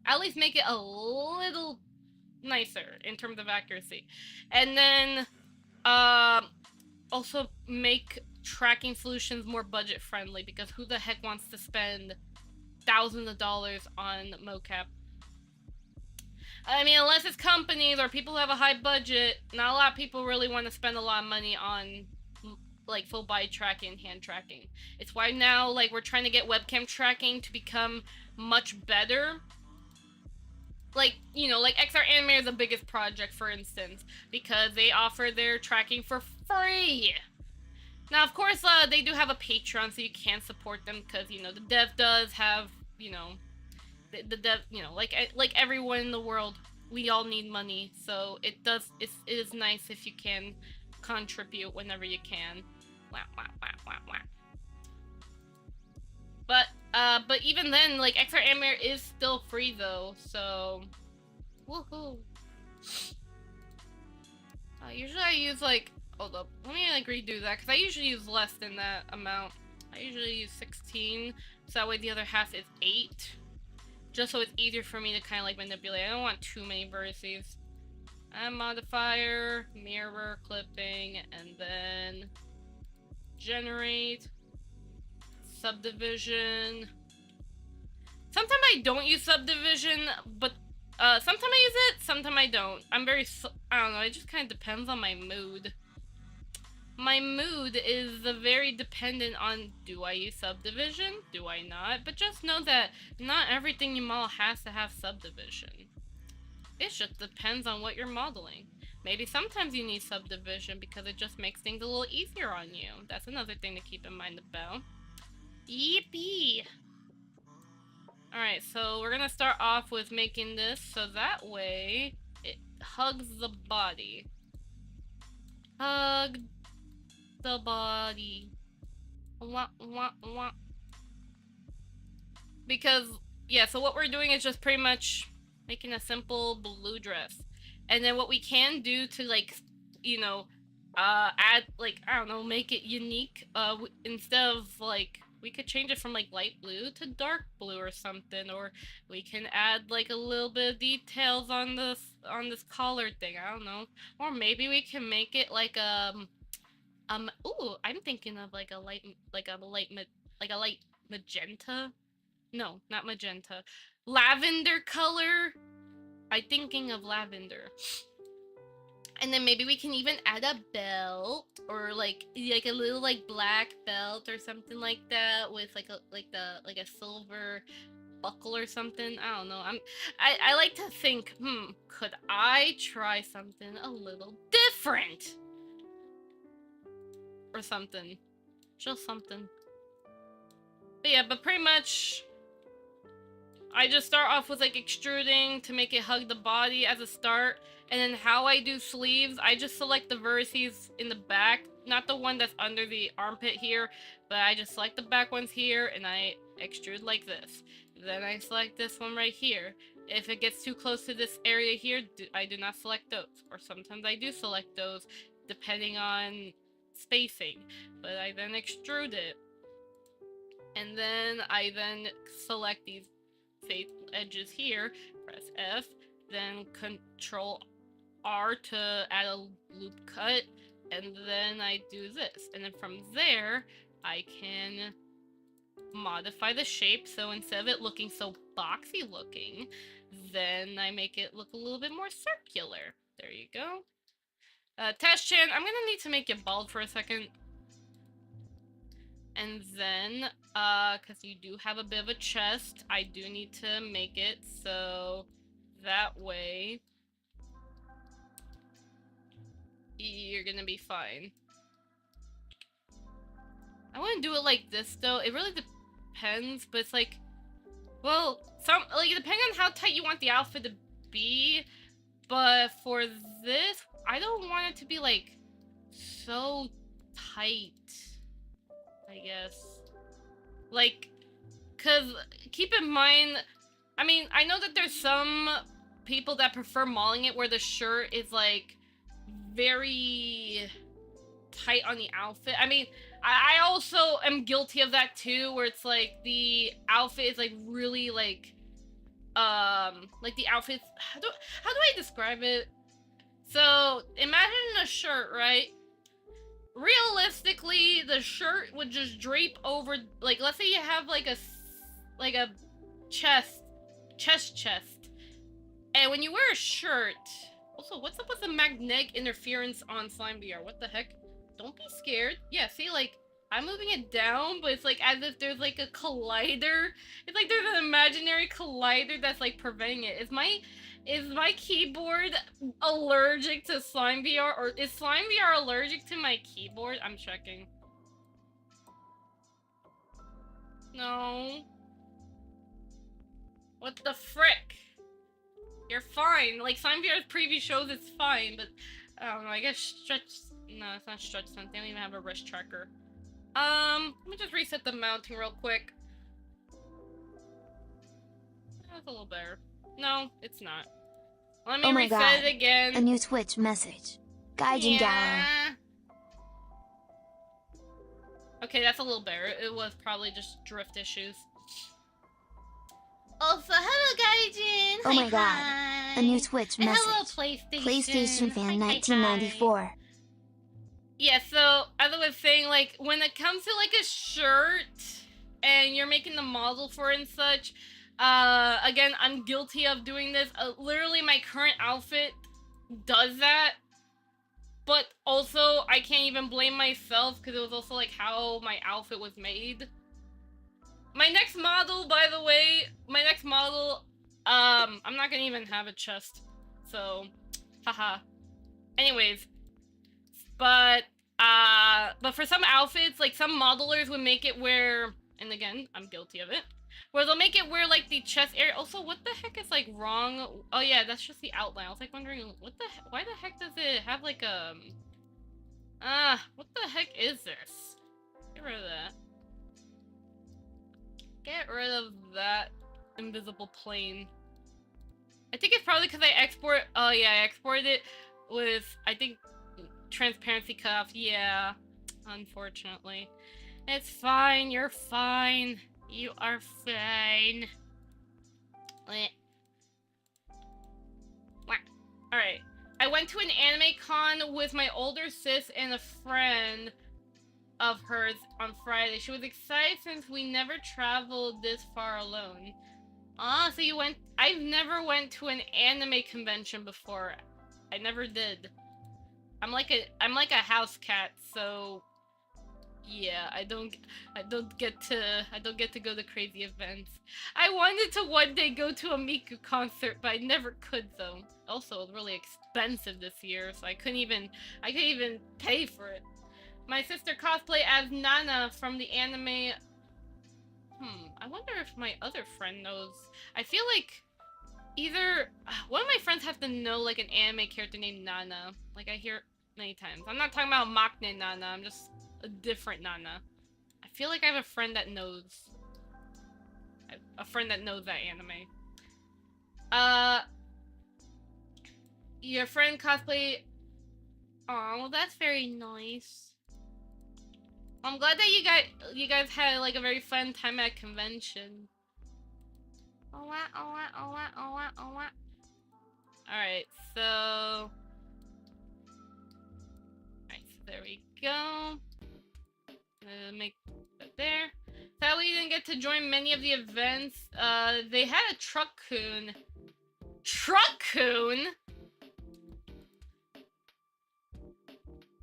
At least make it a little nicer in terms of accuracy. And then also make tracking solutions more budget friendly, because who the heck wants to spend thousands of dollars on mocap? I mean, unless it's companies or people who have a high budget, not a lot of people really want to spend a lot of money on like full body tracking, hand tracking. It's why now, like, we're trying to get webcam tracking to become much better. Like, you know, like XR Anime is the biggest project, for instance, because they offer their tracking for free. Now, of course, they do have a Patreon, so you can support them, because, you know, the dev does have, you know, the dev, you know, like everyone in the world, we all need money, so it is nice if you can contribute whenever you can. Wah, wah, wah, wah, wah. But even then, like, XR Anime is still free though, so woohoo. Usually I use, like, hold up, let me, like, redo that, because I usually use less than that amount. I usually use 16, so that way the other half is 8. Just so it's easier for me to kind of, like, manipulate. I don't want too many vertices. Add modifier, mirror, clipping, and then generate, subdivision. Sometimes I don't use subdivision, but sometimes I use it, sometimes I don't. I don't know, it just kind of depends on my mood. My mood is very dependent on, do I use subdivision? Do I not? But just know that not everything you model has to have subdivision. It just depends on what you're modeling. Maybe sometimes you need subdivision because it just makes things a little easier on you. That's another thing to keep in mind about. Yippee! Alright, so we're gonna start off with making this so that way it hugs the body. Hug the body. Wah, wah, wah. Because, yeah, so what we're doing is just pretty much making a simple blue dress. And then what we can do to, like, you know, add, like, I don't know, make it unique, instead of, like, we could change it from, like, light blue to dark blue or something, or we can add, like, a little bit of details on this collar thing, I don't know. Or maybe we can make it, like, ooh, I'm thinking of, like, a light magenta? No, not magenta. Lavender color? I'm thinking of lavender. And then maybe we can even add a belt or like a little like black belt or something like that with like a silver buckle or something. I don't know. I like to think, could I try something a little different? Or something. Just something. But yeah, but pretty much I just start off with like extruding to make it hug the body as a start, and then how I do sleeves, I just select the vertices in the back, not the one that's under the armpit here, but I just select the back ones here and I extrude like this. Then I select this one right here. If it gets too close to this area here, I do not select those, or sometimes I do select those depending on spacing, but I then extrude it. And then I then select these face edges here, press F, then Control R to add a loop cut, and then I do this. And then from there, I can modify the shape, so instead of it looking so boxy looking, then I make it look a little bit more circular. There you go. Test Chan, I'm gonna need to make it bald for a second. And then, because you do have a bit of a chest, I do need to make it so that way you're gonna be fine. I wouldn't do it like this though. It really depends, but it's like, well, it depends on how tight you want the outfit to be. But for this, I don't want it to be like so tight, I guess. Like, cause keep in mind, I mean, I know that there's some people that prefer mauling it where the shirt is like very tight on the outfit. I mean, I also am guilty of that too, where it's like the outfit is like really like the outfits, how do I describe it? So imagine a shirt, right? Realistically, the shirt would just drape over, like, let's say you have like a chest, and when you wear a shirt, also, what's up with the magnetic interference on SlimeVR? What the heck? Don't be scared. Yeah, see, like, I'm moving it down, but it's like as if there's like a collider. It's like there's an imaginary collider that's like preventing it. Is my keyboard allergic to SlimeVR, or is SlimeVR allergic to my keyboard? I'm checking. No. What the frick? You're fine. Like, SlimeVR's preview shows it's fine, but I don't know, I guess no, it's not StretchSense. They don't even have a wrist tracker. Let me just reset the mounting real quick. That's a little better. No, it's not. Let me reset it again. A new Twitch message. Gaijin Gallo. Okay, that's a little better. It was probably just drift issues. Also, hello, Gaijin! Oh my god. A new Twitch message. Hello, PlayStation. PlayStation fan 1994. Yeah, so, as I was saying, like, when it comes to, like, a shirt, and you're making the model for it and such, again, I'm guilty of doing this. Literally, my current outfit does that. But also, I can't even blame myself, because it was also, like, how my outfit was made. My next model, by the way, I'm not gonna even have a chest. So, haha. Anyways. But for some outfits, like, some modelers would make it where, and again, I'm guilty of it, where they'll make it where, like, the chest area, also, what the heck is, like, wrong? Oh, yeah, that's just the outline. I was, like, wondering, why the heck does it have, like, What the heck is this? Get rid of that. Get rid of that invisible plane. I think it's probably because I export. Oh yeah, I exported it with, I think, transparency cutoff. Yeah, unfortunately. It's fine. You're fine. You are fine. Alright. I went to an anime con with my older sis and a friend of hers on Friday. She was excited since we never traveled this far alone. Ah, so you went. I've never went to an anime convention before. I never did. I'm like a house cat, so yeah, I don't get to go to crazy events. I wanted to one day go to a Miku concert, but I never could though. Also, it's really expensive this year, so I couldn't even pay for it. My sister cosplay as Nana from the anime. I wonder if my other friend knows. I feel like either one of my friends has to know like an anime character named Nana. Like I hear it many times. I'm not talking about Maknae Nana. I'm just a different Nana. I feel like I have a friend that knows. A friend that knows that anime. Your friend cosplay. Oh, well, that's very nice. I'm glad that you guys had like a very fun time at convention. Alright, so there we go. Make that there. Sadly, we didn't get to join many of the events. They had a Truck-kun. Truck-kun?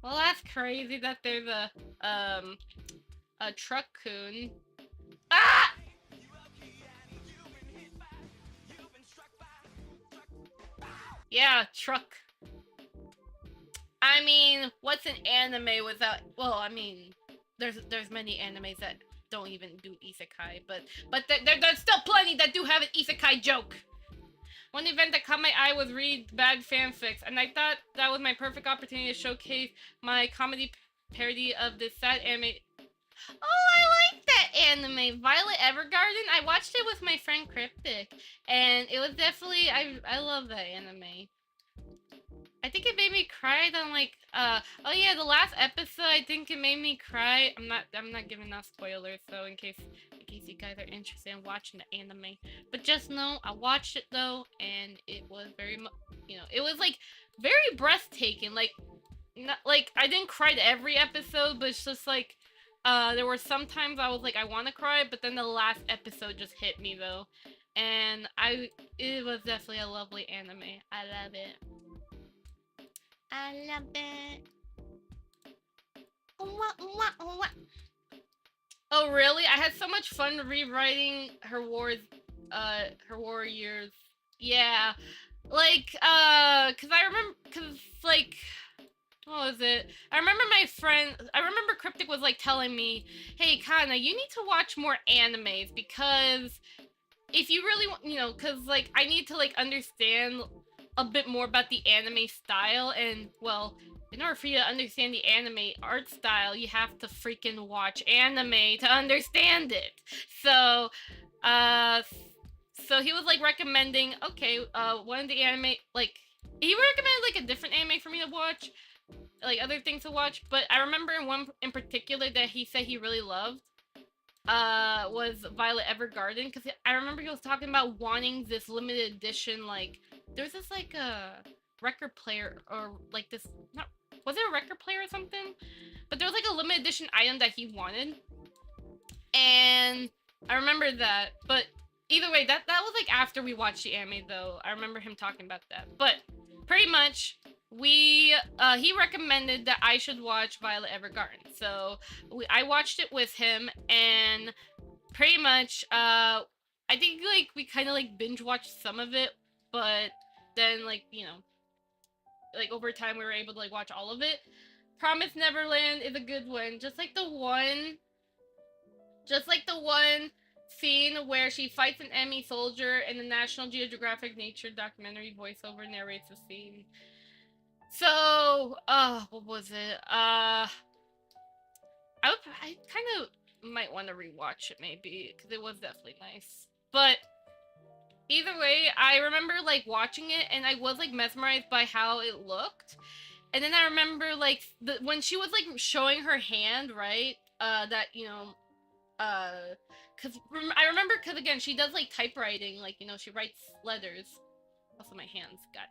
Well, that's crazy that there's a Truck-kun. Ah! Yeah, truck. I mean, what's an anime without? Well, I mean, there's many animes that don't even do isekai, but there's still plenty that do have an isekai joke. One event that caught my eye was read bad fanfics, and I thought that was my perfect opportunity to showcase my comedy parody of this sad anime. Oh, I like that anime, Violet Evergarden. I watched it with my friend Cryptic, and it was definitely I love that anime. I think it made me cry on like oh yeah, the last episode I think it made me cry. I'm not giving out spoilers, so in case you guys are interested in watching the anime. But just know I watched it though, and it was very it was like very breathtaking. Like not like I didn't cry to every episode, but it's just like there were some times I was like I want to cry, but then the last episode just hit me though. And it was definitely a lovely anime. I love it. I love it. Oh really? I had so much fun rewriting her war years. Yeah. Like, cause like, what was it? I remember Cryptic was like telling me, hey Kana, you need to watch more animes because if you really want, cause like I need to like understand a bit more about the anime style, and well, in order for you to understand the anime art style, you have to freaking watch anime to understand it. So, so he was like recommending, okay, one of the anime, like, he recommended like a different anime for me to watch, like other things to watch, but I remember one in particular that he said he really loved, was Violet Evergarden, because I remember he was talking about wanting this limited edition, like, there's this, like, a record player, or, like, this, not, was it a record player or something? But there was, like, a limited edition item that he wanted, and I remember that, but either way, that was, like, after we watched the anime, though. I remember him talking about that, but pretty much, he recommended that I should watch Violet Evergarden, so I watched it with him, and pretty much, I think, like, we kind of, like, binge watched some of it, but then, like, like, over time we were able to, like, watch all of it. Promise Neverland is a good one, just like the one scene where she fights an enemy soldier and the National Geographic nature documentary voiceover narrates the scene. So, what was it? I kind of might want to rewatch it maybe, because it was definitely nice. But either way, I remember like watching it and I was like mesmerized by how it looked. And then I remember like when she was like showing her hand, right? That, you know, cause I remember, cause again, she does like typewriting, like, you know, she writes letters. Also my hands got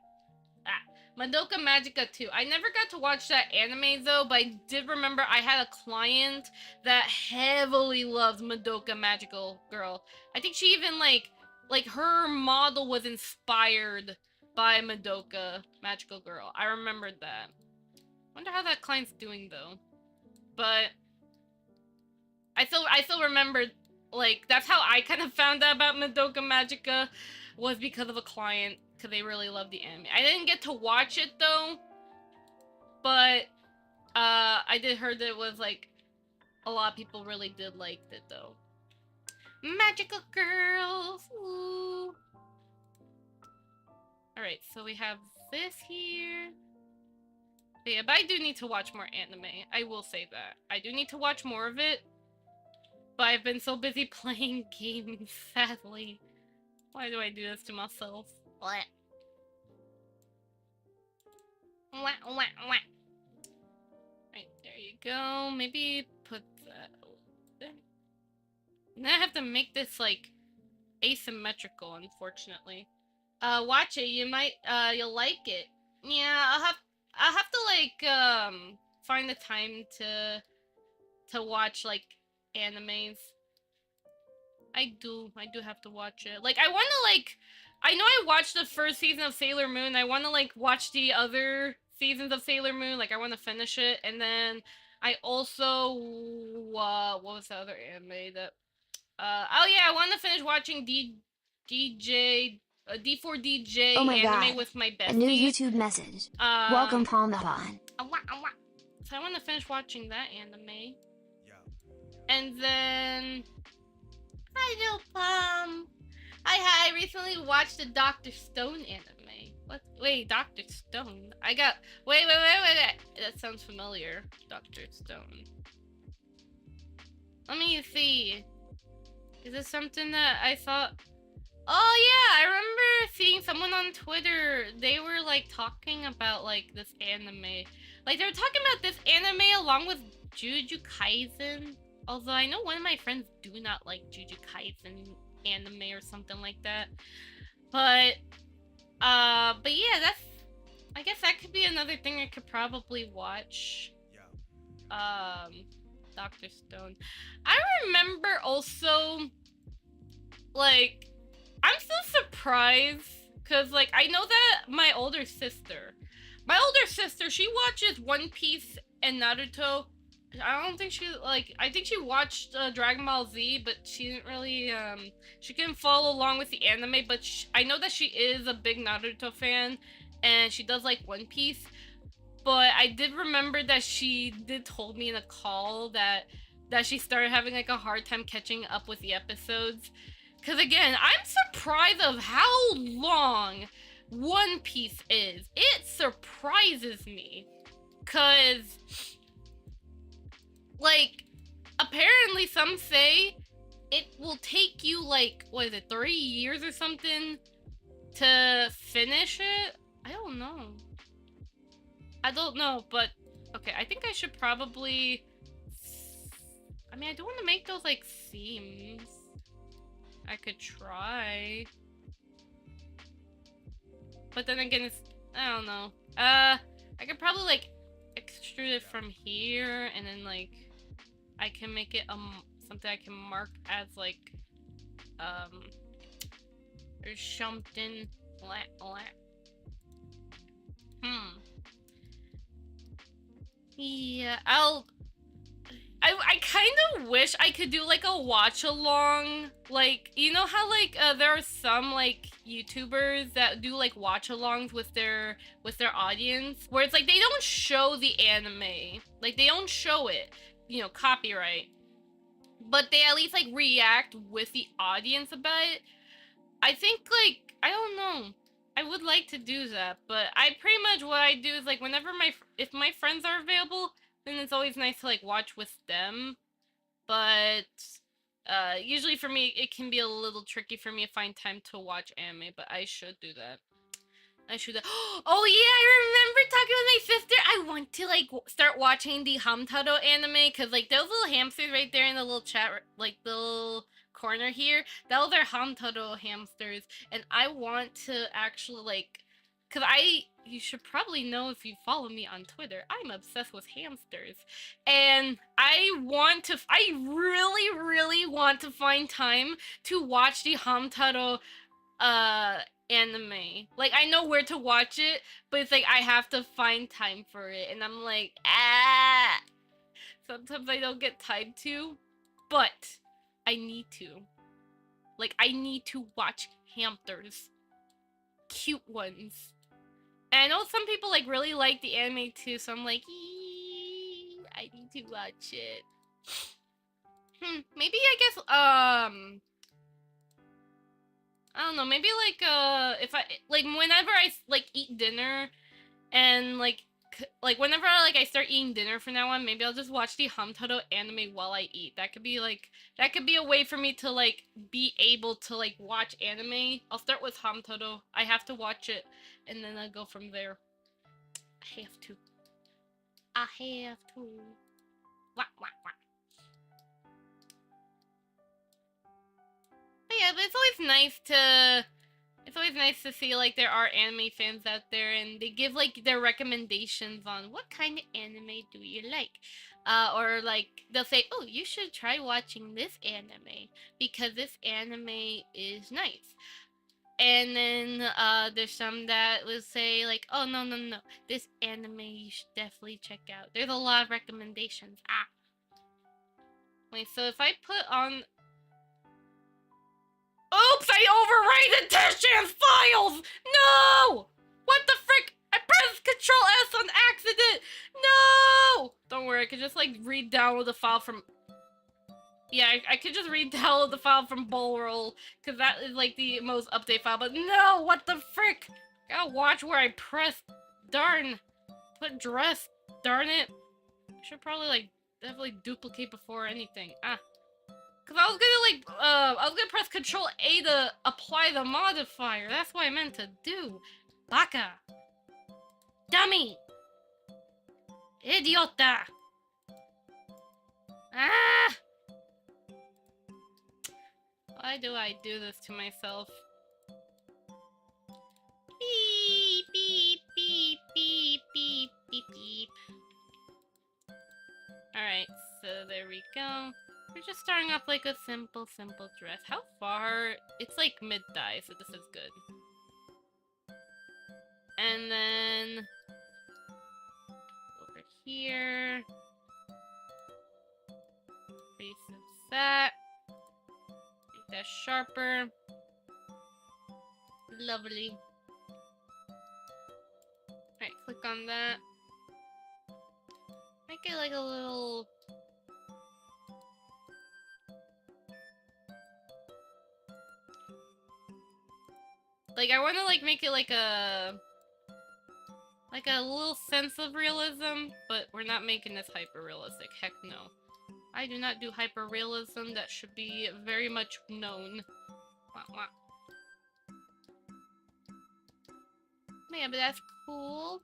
Madoka Magica 2. I never got to watch that anime though, but I did remember I had a client that heavily loves Madoka Magical Girl. I think she even like her model was inspired by Madoka Magical Girl. I remembered that. Wonder how that client's doing though. But I still remembered, like, that's how I kind of found out about Madoka Magica, was because of a client, because they really loved the anime. I didn't get to watch it though, but I did heard that it was like a lot of people really did like it though. Magical girls. Ooh. All right, so we have this here. But yeah, but I do need to watch more anime. I will say that. I do need to watch more of it. But I've been so busy playing games, sadly. Why do I do this to myself? What? Right, there you go. Maybe put that there. Now I have to make this, like, asymmetrical, unfortunately. Watch it. You might, you'll like it. Yeah, I'll have to, like, find the time to watch, like, animes. I do have to watch it. Like, I want to, like, I know I watched the first season of Sailor Moon. I want to, like, watch the other seasons of Sailor Moon. Like, I want to finish it. And then I also, what was the other anime that, oh yeah, I want to finish watching D4DJ Oh my anime god. with my bestie. A new YouTube message. Welcome, Palmapan. So I want to finish watching that anime. And then hi, Palm. I recently watched the Dr. Stone anime. What? Wait, Dr. Stone? I got. Wait. That sounds familiar. Dr. Stone. Let me see. Is this something that I thought? Oh yeah, I remember seeing someone on Twitter. They were like talking about like this anime. Like they were talking about this anime along with Jujutsu Kaisen. Although I know one of my friends do not like Jujutsu Kaisen anime or something like that. But yeah, that's. I guess that could be another thing I could probably watch. Yeah. Dr. Stone. I remember also, like, I'm still surprised because, like, I know that my older sister, she watches One Piece and Naruto. I don't think she, like, I think she watched Dragon Ball Z, but she didn't really, she couldn't follow along with the anime, but I know that she is a big Naruto fan, and she does like One Piece. But I did remember that she did told me in a call that she started having like a hard time catching up with the episodes. Cause again, I'm surprised of how long One Piece is. It surprises me. Cause like apparently some say it will take you like, what is it, 3 years or something to finish it? I don't know. But okay, I think I should probably, I mean, I don't want to make those like seams. I could try, but then again, it's, I don't know. I could probably like extrude it from here, and then like I can make it something I can mark as like or something. Yeah, I kind of wish I could do like a watch along, like, you know how like there are some like YouTubers that do like watch alongs with their audience, where it's like they don't show the anime, like they don't show it, you know, copyright, but they at least like react with the audience about it. I think, like, I don't know, I would like to do that, but I pretty much what I do is like whenever if my friends are available, then it's always nice to like watch with them. But usually for me it can be a little tricky for me to find time to watch anime, but I should do that. I should. Oh yeah, I remember talking with my sister. I want to like start watching the Hamtaro anime because like those little hamsters right there in the little chat, like the little corner here. Those are Hamtaro hamsters, and I want to actually like, cause you should probably know if you follow me on Twitter. I'm obsessed with hamsters, and I really, really want to find time to watch the Hamtaro anime. Like I know where to watch it, but it's like I have to find time for it, and I'm like, ah. Sometimes I don't get time to, but I need to. Like I need to watch hamsters, cute ones. And I know some people like really like the anime too, so I'm like, I need to watch it. Maybe I guess I don't know, maybe like if I like whenever I like eat dinner and like whenever I start eating dinner from now on, maybe I'll just watch the Hamtaro anime while I eat. That could be a way for me to like be able to like watch anime. I'll start with Hamtaro. I have to watch it and then I'll go from there. I have to. Wah, wah, wah. But yeah, but it's always nice to see like there are anime fans out there and they give like their recommendations on what kind of anime do you like. Or like they'll say, oh, you should try watching this anime because this anime is nice. And then there's some that will say like, oh no, this anime you should definitely check out. There's a lot of recommendations. Wait, so if I put on oops, I overwrite Tishan's files! No! What the frick? I pressed Control S on accident! No! Don't worry, I could just like re-download the file from... Yeah, I could just re-download the file from Bullroll, because that is like the most update file, but no! What the frick? Gotta watch where I press. Darn. Put dress. Darn it. I should probably like definitely duplicate before anything. Cause I was gonna press Control A to apply the modifier. That's what I meant to do. Baka. Dummy. Idiota. Ah! Why do I do this to myself? Beep, beep, beep, beep, beep, beep, beep. Alright, so there we go. We're just starting off like a simple dress. How far? It's like mid-thigh, so this is good. And then... over here... Face of that. Make that sharper. Lovely. Alright, click on that. Make it like a little... like, I want to, like, make it like a little sense of realism, but we're not making this hyper-realistic. Heck no. I do not do hyper-realism. That should be very much known. Wah, wah. Yeah, but that's cool.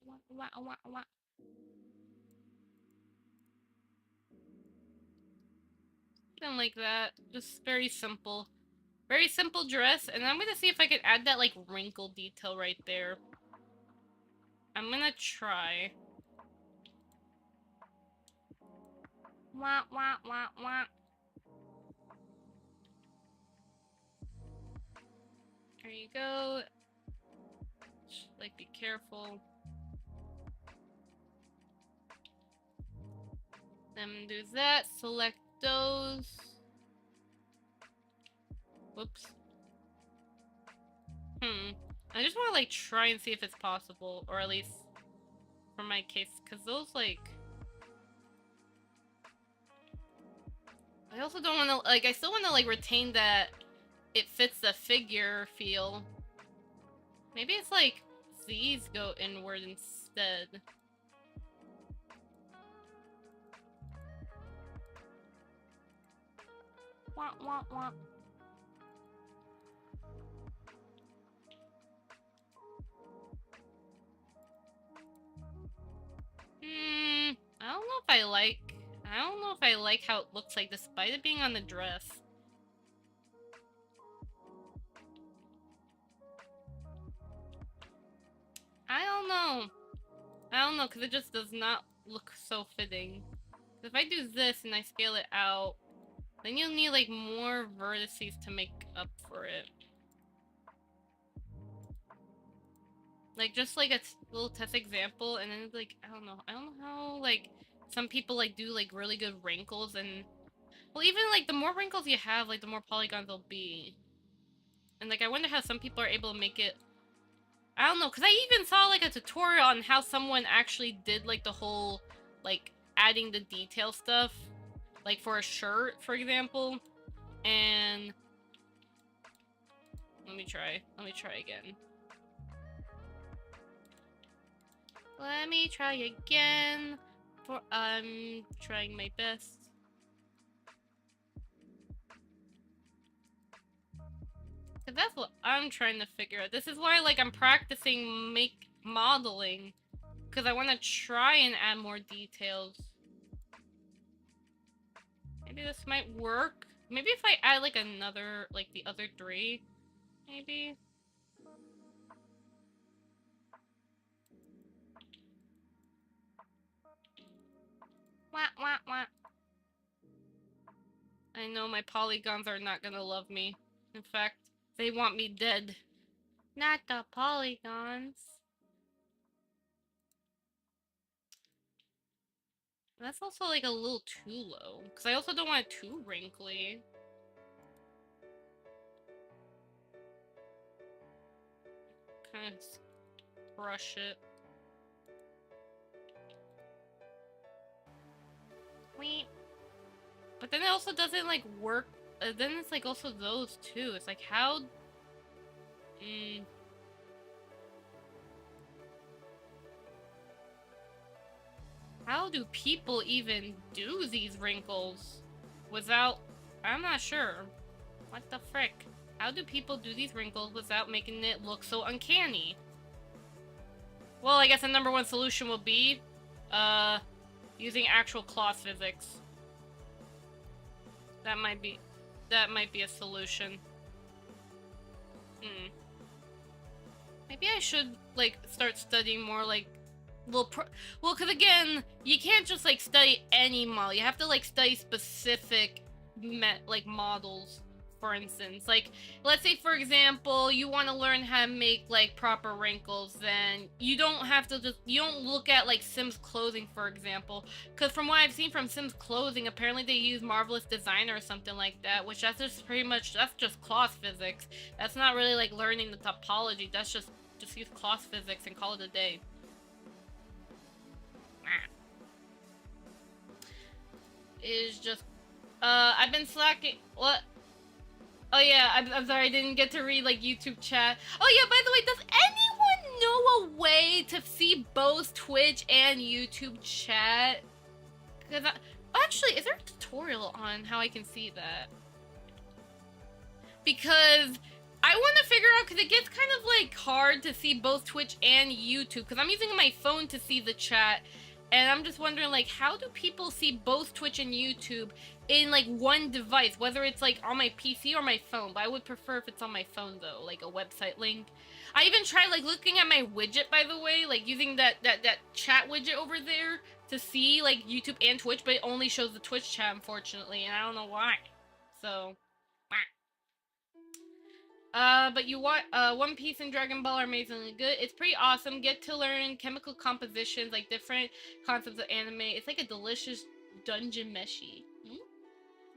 Wah, wah, wah, wah. Something like that. Just very simple. Very simple dress, and I'm gonna see if I can add that, like, wrinkle detail right there. I'm gonna try. Wah, wah, wah, wah. There you go. Just, like, be careful. Then do that. Select those. Whoops. I just want to like try and see if it's possible, or at least for my case, because those like... I also don't want to like, I still want to like retain that it fits the figure feel. Maybe it's like these go inward instead. Wah, wah, wah. I don't know if I like how it looks like despite it being on the dress. I don't know, because it just does not look so fitting. If I do this and I scale it out, then you'll need like more vertices to make up for it. Like just like a little test example, and then it's like, I don't know how like some people like do like really good wrinkles, and well, even like the more wrinkles you have, like the more polygons there'll be. And like I wonder how some people are able to make it. I don't know, because I even saw like a tutorial on how someone actually did like the whole like adding the detail stuff, like for a shirt, for example. And let me try again. Let me try again, for I'm trying my best. Cause that's what I'm trying to figure out. This is why like I'm practicing modeling, because I want to try and add more details. Maybe this might work. Maybe if I add like another, like the other three, maybe. Wah, wah, wah. I know my polygons are not gonna love me. In fact, they want me dead. Not the polygons. That's also like a little too low, because I also don't want it too wrinkly. Kind of brush it. Wait. But then it also doesn't like work. Then it's like also those too. It's like how. How do people even do these wrinkles without? I'm not sure. What the frick? How do people do these wrinkles without making it look so uncanny? Well, I guess the number one solution will be, using actual cloth physics. That might be a solution. Maybe I should, like, start studying more, like, well, because again, you can't just, like, study any model. You have to, like, study specific, like, models. For instance, like, let's say, for example, you want to learn how to make, like, proper wrinkles, then you don't have to you don't look at, like, Sims clothing, for example, because from what I've seen from Sims clothing, apparently they use Marvelous Designer or something like that, which that's just cloth physics. That's not really, like, learning the topology. That's just use cloth physics and call it a day. Is just, I've been slacking. What? Oh yeah, I'm sorry, I didn't get to read, like, YouTube chat. Oh yeah, by the way, does anyone know a way to see both Twitch and YouTube chat? Because actually, is there a tutorial on how I can see that? Because I want to figure out, because it gets kind of, like, hard to see both Twitch and YouTube, because I'm using my phone to see the chat, and I'm just wondering, like, how do people see both Twitch and YouTube in, like, one device, whether it's, like, on my PC or my phone? But I would prefer if it's on my phone, though, like a website link. I even tried, like, looking at my widget, by the way, like, using that chat widget over there to see, like, YouTube and Twitch, but it only shows the Twitch chat, unfortunately, and I don't know why. So, but you want, One Piece and Dragon Ball are amazingly good. It's pretty awesome. Get to learn chemical compositions, like different concepts of anime. It's like a delicious dungeon meshi.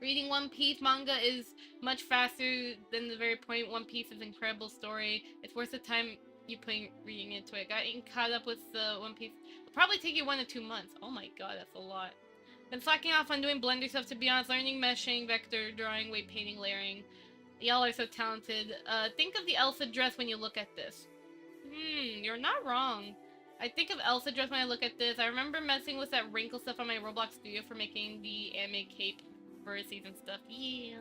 Reading One Piece manga is much faster than the very point. One Piece is an incredible story. It's worth the time you put reading into it. Getting caught up with the One Piece will probably take you 1 to 2 months. Oh my god, that's a lot. Been slacking off on doing Blender stuff, to be honest. Learning meshing, vector drawing, weight painting, layering. Y'all are so talented. Think of the Elsa dress when you look at this. You're not wrong. I think of Elsa dress when I look at this. I remember messing with that wrinkle stuff on my Roblox studio for making the anime cape for season stuff. Yeah.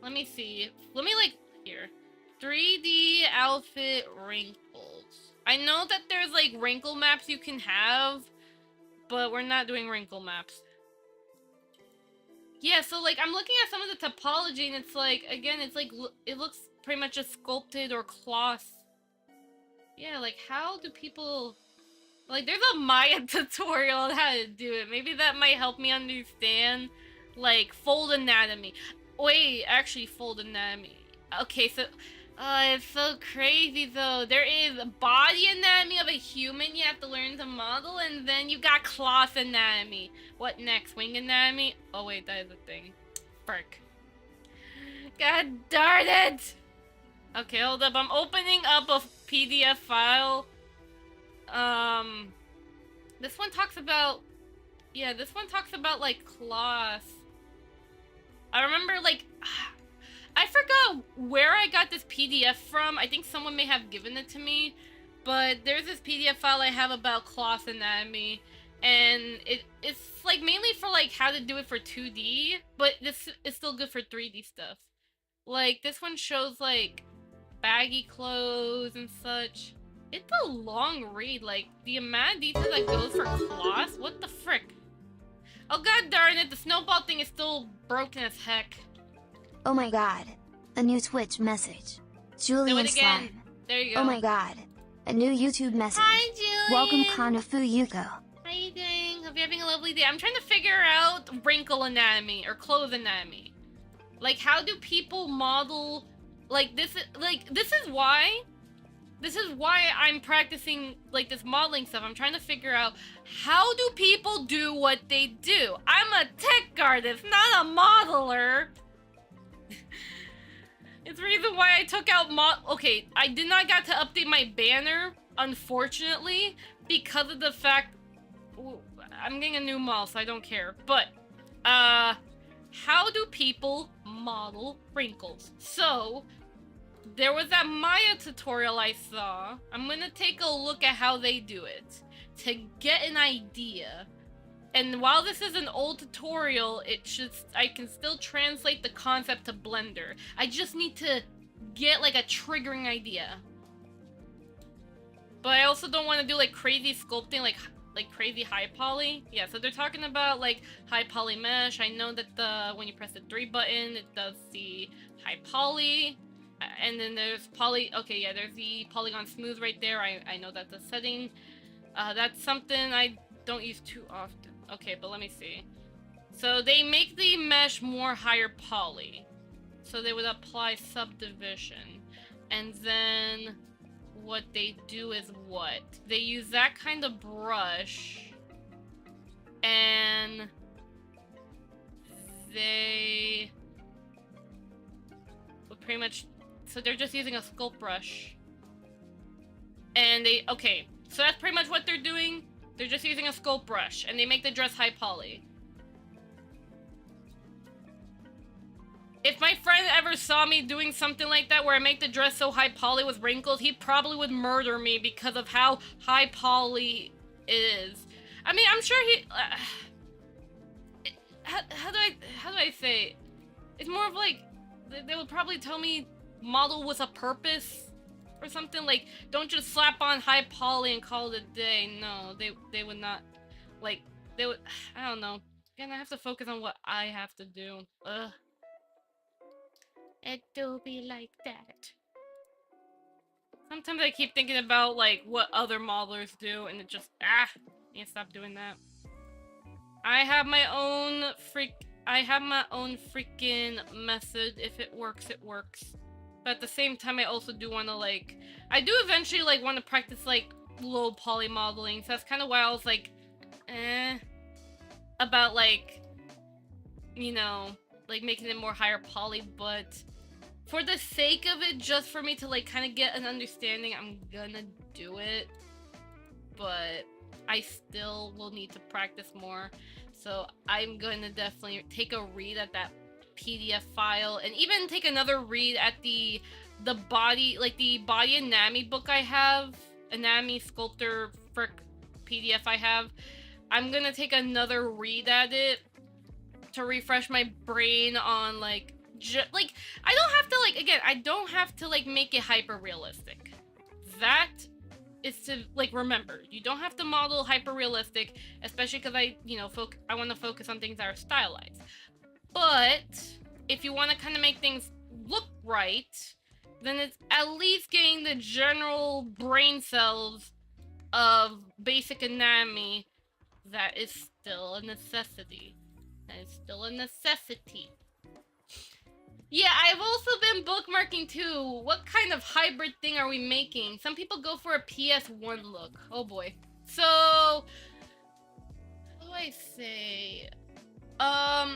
Let me see. Let me like here. 3D outfit wrinkles. I know that there's like wrinkle maps you can have, but we're not doing wrinkle maps. Yeah, so like I'm looking at some of the topology and it's like, again, it's like it looks pretty much just sculpted or cloth. Yeah, like how do people... Like, there's a Maya tutorial on how to do it. Maybe that might help me understand, like, fold anatomy. Wait, actually, fold anatomy. Okay, so, it's so crazy, though. There is body anatomy of a human you have to learn to model, and then you got cloth anatomy. What next? Wing anatomy? Oh, wait, that is a thing. Frick. God darn it! Okay, hold up. I'm opening up a PDF file. This one talks about, yeah, this one talks about, like, cloth. I remember, like, I forgot where I got this PDF from. I think someone may have given it to me, but there's this PDF file I have about cloth anatomy, and it's, like, mainly for, like, how to do it for 2D, but this is still good for 3D stuff. Like, this one shows, like, baggy clothes and such. It's a long read, like, the amount of detail that goes for cloth? What the frick? Oh god darn it, the snowball thing is still broken as heck. Oh my god. A new Twitch message. Julian Slime. There you go. Oh my god. A new YouTube message. Hi, Julian! Welcome Kana Fuyuko. How you doing? Hope you're having a lovely day. I'm trying to figure out wrinkle anatomy, or clothes anatomy. Like, how do people model... Like, this is why I'm practicing, like, this modeling stuff. I'm trying to figure out, how do people do what they do? I'm a tech artist, not a modeler. It's the reason why I took out okay, I did not get to update my banner, unfortunately, because of the fact... I'm getting a new model, so I don't care. But, how do people model wrinkles? So... there was that Maya tutorial I saw. I'm gonna take a look at how they do it to get an idea. And while this is an old tutorial, I can still translate the concept to Blender. I just need to get like a triggering idea. But I also don't want to do like crazy sculpting, like crazy high poly. Yeah, so they're talking about like high poly mesh. I know that when you press the 3 button, it does the high poly. And then there's okay, yeah, there's the polygon smooth right there. I know that's a setting. That's something I don't use too often. Okay, but let me see. So they make the mesh more higher poly. So they would apply subdivision. And then what they do is what? They use that kind of brush. And they would pretty much... So they're just using a sculpt brush. And okay, so that's pretty much what they're doing. They're just using a sculpt brush, and they make the dress high poly. If my friend ever saw me doing something like that, where I make the dress so high poly with wrinkles, he probably would murder me because of how high poly it is. I mean, I'm sure he... how do I say? It's more of like, they would probably tell me model with a purpose or something. Like, don't just slap on high poly and call it a day. No, they would not. Like, they would... I don't know. Again, I have to focus on what I have to do. Ugh. It do be like that. Sometimes I keep thinking about, like, what other modelers do, and it just... Can't stop doing that. I have my own freaking method. If it works, it works. But at the same time, I also do want to, like... I do eventually, like, want to practice, like, low poly modeling. So that's kind of why I was, like, about, like, you know, like, making it more higher poly. But for the sake of it, just for me to, like, kind of get an understanding, I'm gonna do it. But I still will need to practice more. So I'm gonna definitely take a read at that PDF file, and even take another read at the body, like the body anatomy book I have. anatomy sculptor frick PDF I have. I'm gonna take another read at it to refresh my brain on like I don't have to like, again, I don't have to like make it hyper realistic. That is to like remember, you don't have to model hyper realistic, especially because I want to focus on things that are stylized. But if you want to kind of make things look right, then it's at least getting the general brain cells of basic anatomy. That is still a necessity. That is still a necessity. Yeah, I've also been bookmarking too. What kind of hybrid thing are we making? Some people go for a PS1 look. Oh boy. So, what do I say?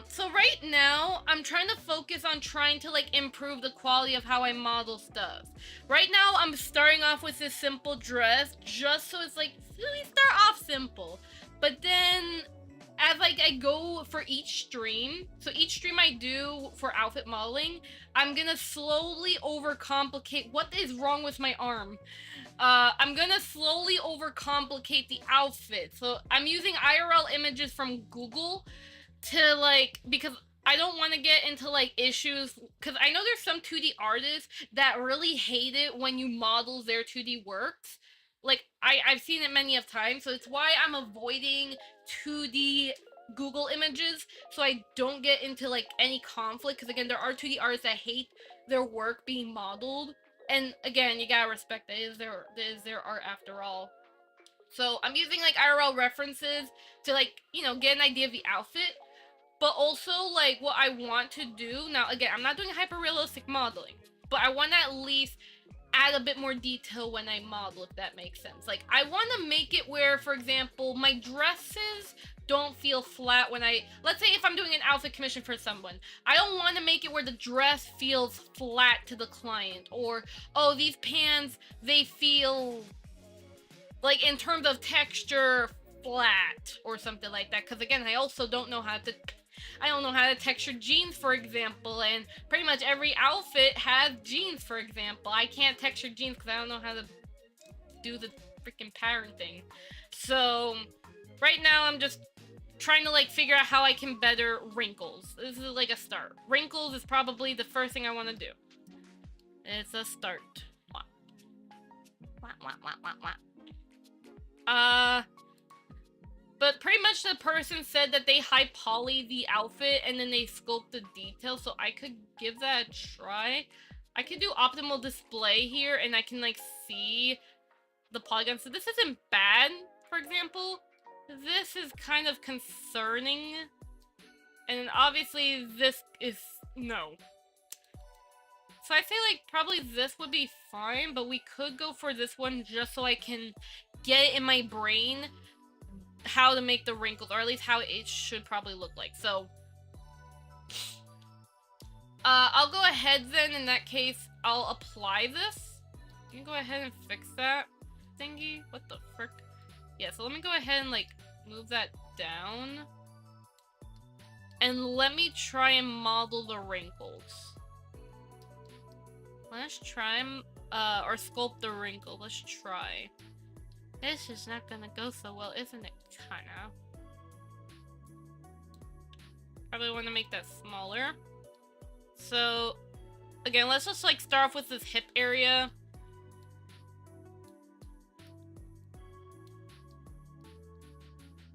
So right now, I'm trying to focus on trying to like improve the quality of how I model stuff. Right now, I'm starting off with this simple dress, just so it's like, we start off simple. But then, as like I go for each stream, so each stream I do for outfit modeling, I'm gonna slowly overcomplicate what is wrong with my arm. I'm gonna slowly overcomplicate the outfit. So I'm using IRL images from Google to like, because I don't want to get into like issues, because I know there's some 2D artists that really hate it when you model their 2D works. Like, I've seen it many of times, so it's why I'm avoiding 2D Google images, so I don't get into like any conflict, because again, there are 2D artists that hate their work being modeled, and again, you gotta respect that it is their art after all. So I'm using like IRL references to like, get an idea of the outfit, but also like what I want to do, now again, I'm not doing hyper-realistic modeling, but I want to at least add a bit more detail when I model, if that makes sense. Like, I want to make it where, for example, my dresses don't feel flat when let's say if I'm doing an outfit commission for someone, I don't want to make it where the dress feels flat to the client, or, oh, these pants, they feel, like, in terms of texture, flat, or something like that, because again, I also don't know how to texture jeans, for example, and pretty much every outfit has jeans, for example. I can't texture jeans because I don't know how to do the freaking pattern thing. So, right now I'm just trying to like figure out how I can better wrinkles. This is like a start. Wrinkles is probably the first thing I want to do. It's a start. But pretty much the person said that they high poly the outfit and then they sculpt the details, so I could give that a try. I could do optimal display here and I can like see the polygons. So this isn't bad, for example. This is kind of concerning. And obviously this is no. So I say like probably this would be fine, but we could go for this one just so I can get it in my brain how to make the wrinkles, or at least how it should probably look like. So I'll go ahead then, in that case, I'll apply this. You can go ahead and fix that thingy. What the frick? Yeah, so let me go ahead and like move that down. And let me try and model the wrinkles. Let's try or sculpt the wrinkle. Let's try. This is not gonna go so well, isn't it, Kana? Probably want to make that smaller. So, again, let's just like start off with this hip area.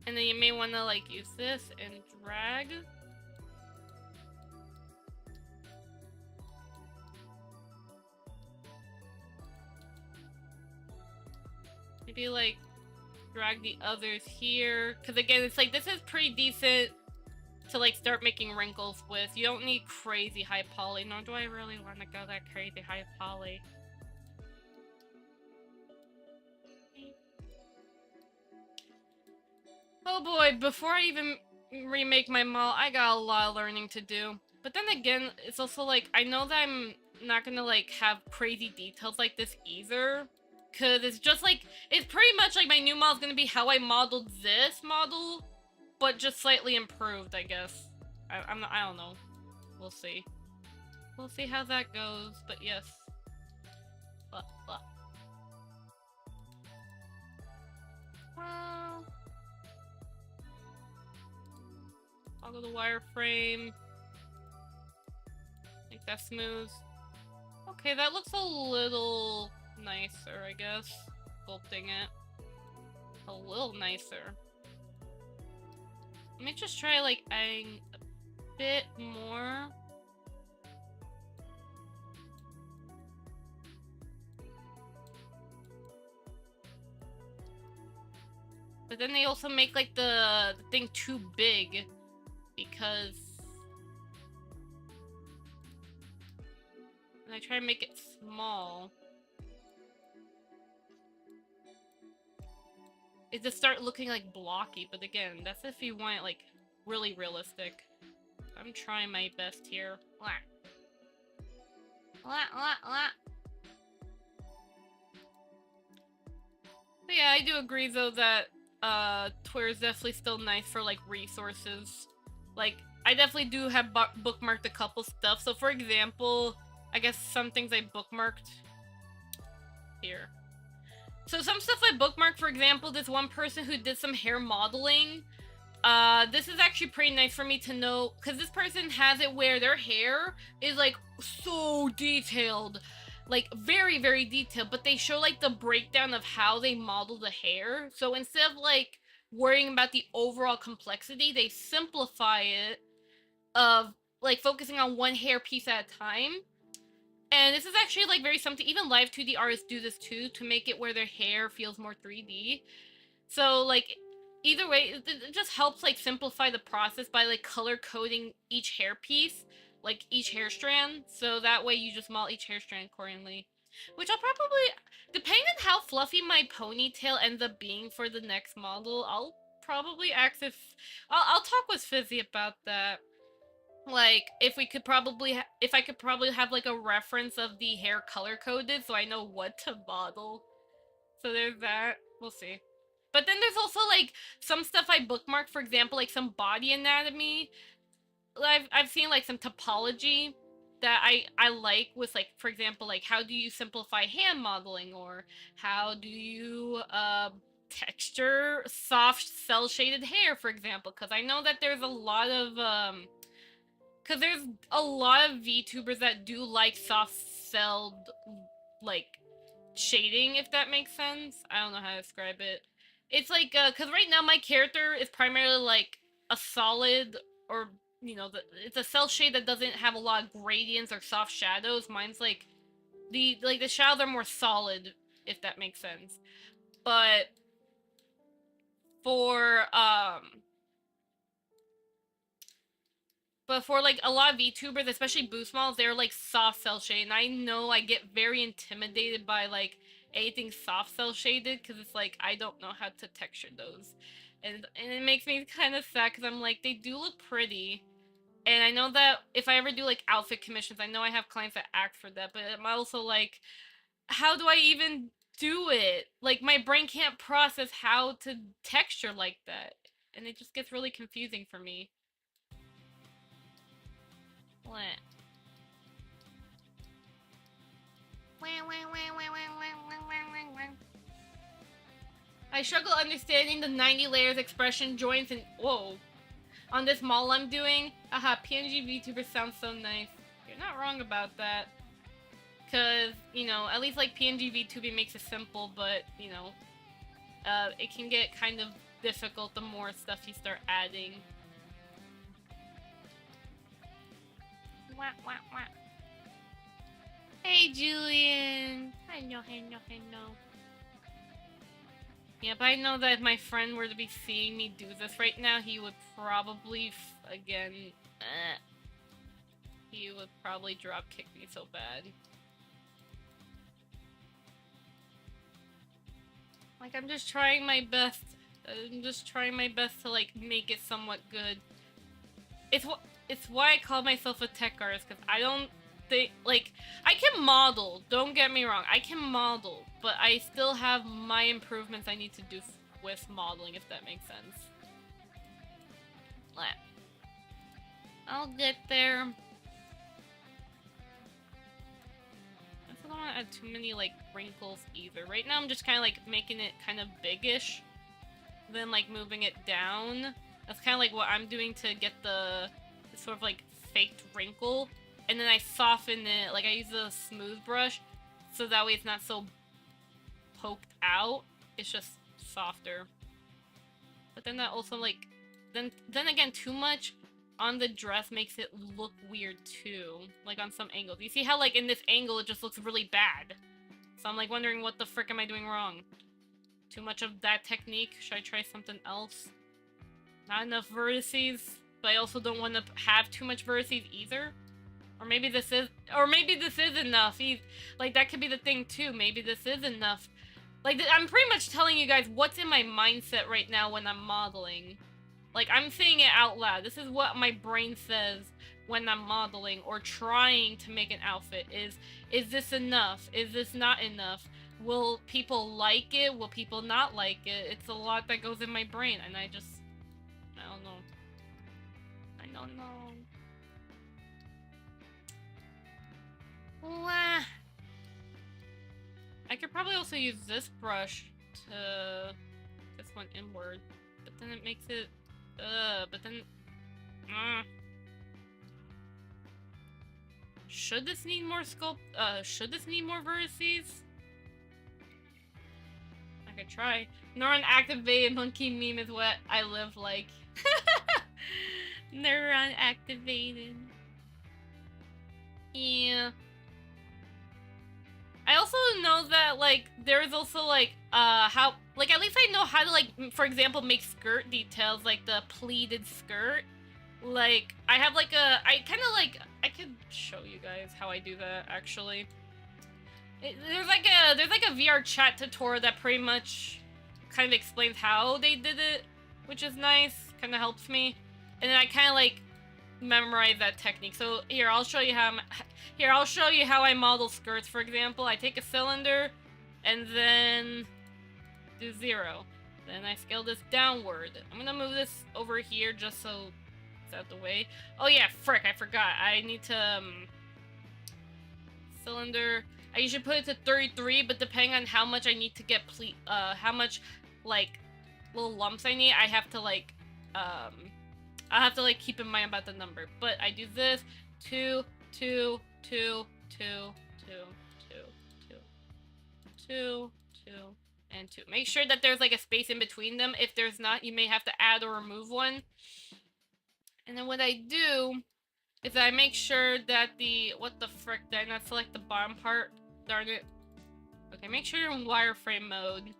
And then you may want to like use this and drag. Maybe like drag the others here, because again, it's like this is pretty decent to like start making wrinkles with. You don't need crazy high poly, nor do I really want to go that crazy high poly. Oh boy, before I even remake my model, I got a lot of learning to do. But then again, it's also like, I know that I'm not gonna like have crazy details like this either. Cause it's just like, it's pretty much like my new model is gonna be how I modeled this model, but just slightly improved, I guess. I don't know. We'll see. We'll see how that goes, but yes. Toggle the wireframe. Make that smooth. Okay, that looks a little nicer, I guess. Sculpting it. A little nicer. Let me just try, like, adding a bit more. But then they also make, like, the thing too big. Because... and I try to make it small. It just start looking, like, blocky. But again, that's if you want it, like, really realistic. I'm trying my best here. But yeah, I do agree, though, that Twitter is definitely still nice for, like, resources. Like, I definitely do have bookmarked a couple stuff. So, for example, I guess some things I bookmarked here. So, some stuff I bookmarked, for example, this one person who did some hair modeling. This is actually pretty nice for me to know, because this person has it where their hair is, like, so detailed. Like, very, very detailed, but they show, like, the breakdown of how they model the hair. So instead of, like, worrying about the overall complexity, they simplify it of, like, focusing on one hair piece at a time. And this is actually, like, very something, even live 2D artists do this too, to make it where their hair feels more 3D. So, like, either way, it just helps, like, simplify the process by, like, color coding each hair piece, like, each hair strand, so that way you just model each hair strand accordingly. Which I'll probably, depending on how fluffy my ponytail ends up being for the next model, I'll probably ask if, I'll talk with Fizzy about that. Like, if we could probably, if I could probably have, like, a reference of the hair color coded so I know what to model. So there's that. We'll see. But then there's also, like, some stuff I bookmarked, for example, like, some body anatomy. I've seen, like, some topology that I like with, like, for example, like, how do you simplify hand modeling, or how do you, texture soft cell-shaded hair, for example, because I know that there's a lot of, because there's a lot of VTubers that do like soft-celled, like, shading, if that makes sense. I don't know how to describe it. It's like, because right now my character is primarily, like, a solid, or, you know, it's a cell shade that doesn't have a lot of gradients or soft shadows. Mine's, like, the shadows are more solid, if that makes sense. But for, like, a lot of VTubers, especially boost models, they're, like, soft cell shade, and I know I get very intimidated by, like, anything soft cell shaded, because it's like, I don't know how to texture those. And it makes me kind of sad, because I'm like, they do look pretty. And I know that if I ever do, like, outfit commissions, I know I have clients that ask for that, but I'm also like, how do I even do it? Like, my brain can't process how to texture like that. And it just gets really confusing for me. What? I struggle understanding the 90 layers expression joints and whoa. On this model I'm doing, aha, PNG VTuber sounds so nice. You're not wrong about that. Cause, you know, at least like PNG VTubing makes it simple, but, you know, it can get kind of difficult the more stuff you start adding. Wah, wah, wah. Hey, Julian! Hello, hello, hello. Yeah, but I know that if my friend were to be seeing me do this right now, he would probably, again, he would probably drop kick me so bad. Like, I'm just trying my best. I'm just trying my best to, like, make it somewhat good. It's why I call myself a tech artist, because I don't think, like, I can model, don't get me wrong, I can model, but I still have my improvements I need to do with modeling, if that makes sense. I'll get there. I don't want to add too many, like, wrinkles either. Right now I'm just kind of, like, making it kind of biggish. than like moving it down. That's kind of like what I'm doing to get the sort of like faked wrinkle. And then I soften it, like I use a smooth brush, so that way it's not so poked out. It's just softer. But then that also like, then again, too much on the dress makes it look weird too. Like on some angles. You see how like in this angle it just looks really bad. So I'm like wondering what the frick am I doing wrong? Too much of that technique? Should I try something else? Not enough vertices, but I also don't want to have too much vertices either. Or maybe this is enough. Like that could be the thing too. Maybe this is enough. Like I'm pretty much telling you guys what's in my mindset right now when I'm modeling. Like I'm saying it out loud. This is what my brain says when I'm modeling or trying to make an outfit. Is this enough? Is this not enough? Will people like it? Will people not like it? It's a lot that goes in my brain, and I don't know. I don't know. Wah. I could probably also use this brush to this one inward, but then it makes it, but then, should this need more should this need more vertices? I could try. Neuron activated monkey meme is what I live like. Neuron activated. Yeah. I also know that, like, there's also, like, how, like, at least I know how to, like, for example, make skirt details, like the pleated skirt. Like, I have, like, I could show you guys how I do that, actually. There's like a VR chat tutorial that pretty much kind of explains how they did it, which is nice, kind of helps me. And then I kind of, like, memorize that technique. So here, I'll show you how I model skirts. For example, I take a cylinder and then do 0. Then I scale this downward. I'm gonna move this over here just so it's out the way. Oh yeah, frick, I forgot. I need to cylinder. I usually put it to 33, but depending on how much I need to get how much like little lumps I need, I have to like I have to like keep in mind about the number. But I do this 2, 2, 2, 2, 2, 2, 2, 2, 2, and 2. Make sure that there's like a space in between them. If there's not, you may have to add or remove one. And then what I do is I make sure that what the frick, did I not select the bottom part? Darn it. Okay, make sure you're in wireframe mode.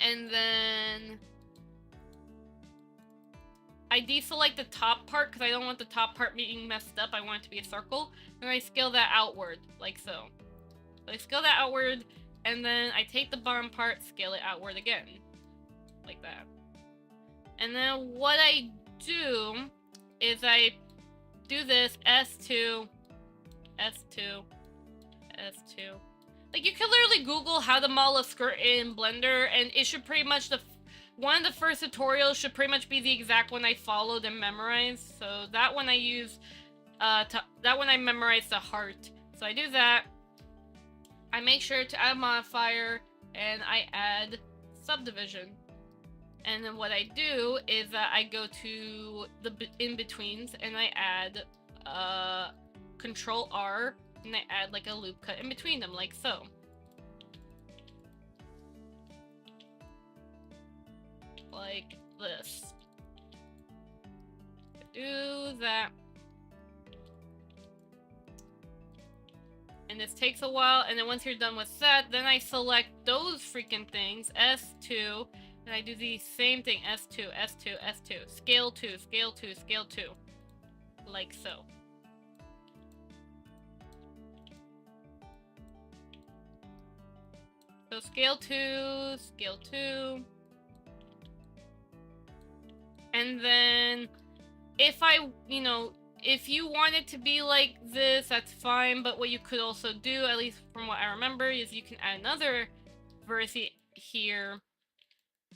And then I deselect the top part because I don't want the top part being messed up. I want it to be a circle. And I scale that outward, like so. So I scale that outward, and then I take the bottom part, scale it outward again. Like that. And then what I do is I do this S2, S2, S2. Like, you can literally Google how to model a skirt in Blender, and it should pretty much, one of the first tutorials should pretty much be the exact one I followed and memorized. So that one I use, that one I memorized the heart. So I do that. I make sure to add a modifier, and I add subdivision. And then what I do is that I go to the in-betweens, and I add Control R, and I add like a loop cut in between them, like so. Like this. Do that. And this takes a while, and then once you're done with that, then I select those freaking things, S2, and I do the same thing, S2, S2, S2, scale 2, scale 2, scale 2, like so. So scale 2, scale 2. And then if if you want it to be like this, that's fine. But what you could also do, at least from what I remember, is you can add another vertice here.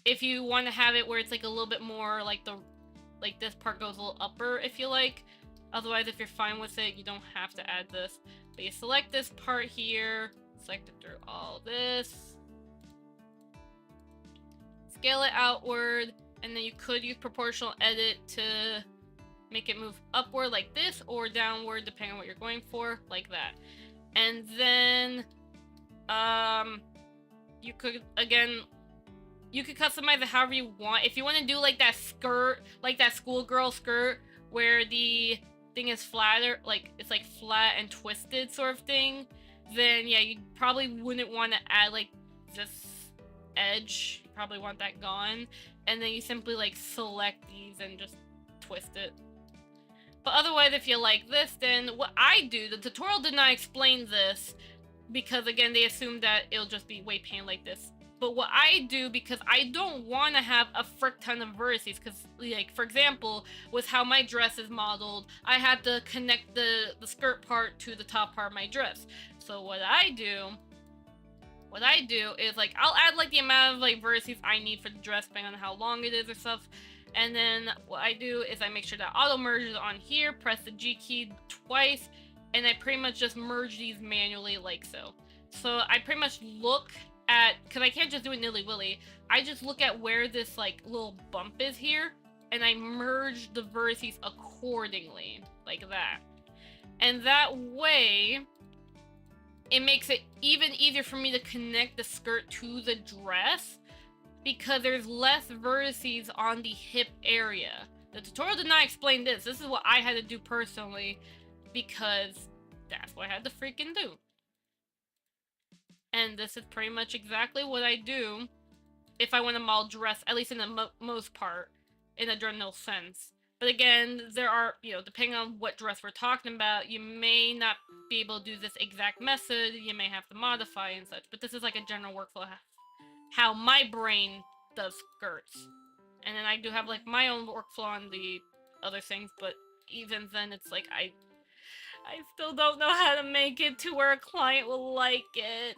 If you want to have it where it's like a little bit more like this part goes a little upper, if you like. Otherwise, if you're fine with it, you don't have to add this. But you select this part here, select it through all this. scale it outward, and then you could use proportional edit to make it move upward like this, or downward depending on what you're going for, like that. And then you could, again, you could customize it however you want. If you want to do like that skirt, like that schoolgirl skirt where the thing is flatter, like it's like flat and twisted sort of thing, then yeah, you probably wouldn't want to add like this edge. You probably want that gone, and then you simply like select these and just twist it. But otherwise, if you like this, then what I do, the tutorial did not explain this because again they assumed that it'll just be weight paint like this. But what I do, because I don't want to have a frick ton of vertices, because, like, for example, with how my dress is modeled, I had to connect the skirt part to the top part of my dress. So what I do is, like, I'll add, like, the amount of, like, vertices I need for the dress, depending on how long it is or stuff. And then what I do is I make sure that auto merges on here, press the G key twice, and I pretty much just merge these manually like so. So I pretty much look at, because I can't just do it nilly-willy, I just look at where this like little bump is here, and I merge the vertices accordingly, like that. And that way, it makes it even easier for me to connect the skirt to the dress, because there's less vertices on the hip area. The tutorial did not explain this. This is what I had to do personally, because that's what I had to freaking do. And this is pretty much exactly what I do if I want to model dress, at least in the most part, in a general sense. But again, there are, you know, depending on what dress we're talking about, you may not be able to do this exact method, you may have to modify and such, but this is like a general workflow, how my brain does skirts. And then I do have like my own workflow on the other things, but even then it's like, I still don't know how to make it to where a client will like it.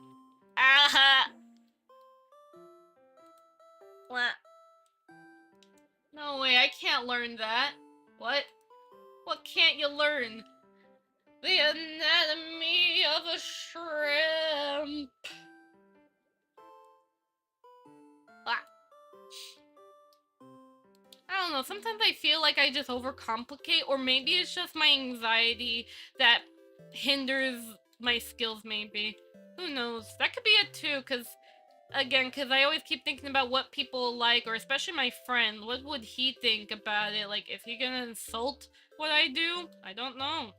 Aha! What? No way, I can't learn that. What? What can't you learn? The anatomy of a shrimp. Ah. I don't know, sometimes I feel like I just overcomplicate, or maybe it's just my anxiety that hinders my skills, maybe. Who knows? That could be it too, because I always keep thinking about what people like, or especially my friend. What would he think about it? Like, if he gonna insult what I do? I don't know.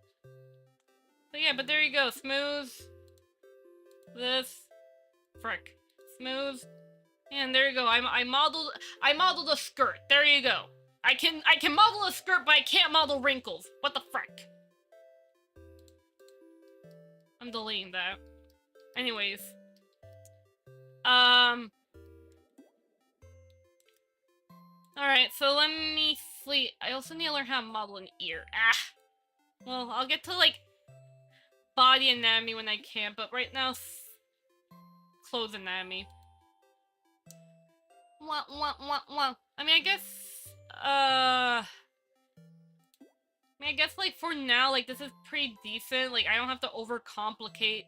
But yeah, but there you go. Smooth. This. Frick. Smooth. And there you go. I modeled a skirt. There you go. I can model a skirt, but I can't model wrinkles. What the frick? I'm deleting that. Anyways. Alright, so let me see. I also need to learn how to model an ear. Ah! Well, I'll get to, like, body anatomy when I can, but right now, clothes anatomy. I mean, I guess, like, for now, like, this is pretty decent. Like, I don't have to overcomplicate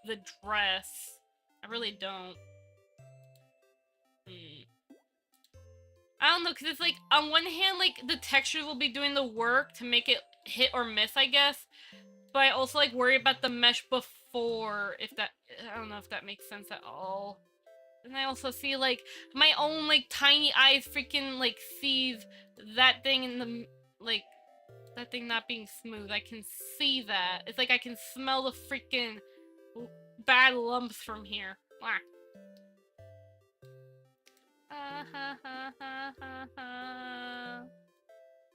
the dress. I really don't. I don't know, because it's like, on one hand, like, the texture will be doing the work to make it hit or miss, I guess. But I also, like, worry about the mesh before, if that, I don't know if that makes sense at all. And I also see, like, my own, like, tiny eyes freaking, like, sees that thing in the, like, that thing not being smooth. I can see that. It's like I can smell the freaking bad lumps from here. Wah.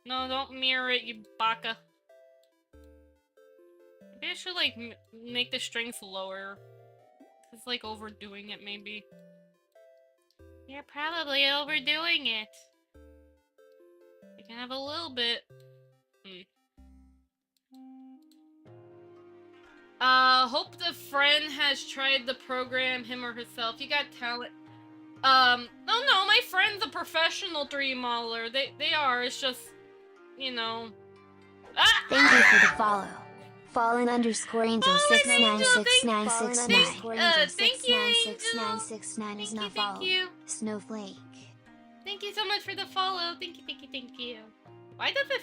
No, don't mirror it, you baka. Maybe I should, like, make the strings lower. It's, like, overdoing it, maybe. You're probably overdoing it. You can have a little bit. Hope the friend has tried the program, him or herself. You got talent. No, my friend's a professional 3D modeler. They are, it's just, you know. Ah! Thank you for the follow. Fallen_Angel 696969. Thank you, Angel. Fallen_Angel 696969 is not followed. You. Snowflake. Thank you so much for the follow. Thank you, thank you, thank you. Why does it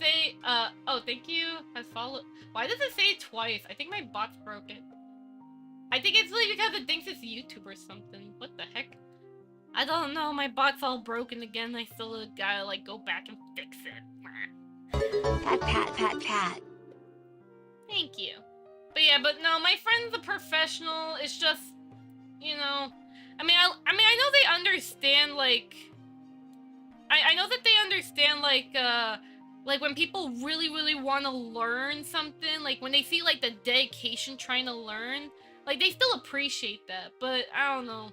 say... oh, thank you. Has followed... Why does it say it twice? I think my bot's broken. I think it's like because it thinks it's YouTube or something. What the heck? I don't know. My bot's all broken again. I still gotta, like, go back and fix it. Pat, pat, pat, pat. Thank you. But yeah, but no, my friend's a professional. It's just, you know... I mean, I know they understand, like... I know that they understand, like when people really, really want to learn something, like when they see, like, the dedication trying to learn, like, they still appreciate that, but I don't know.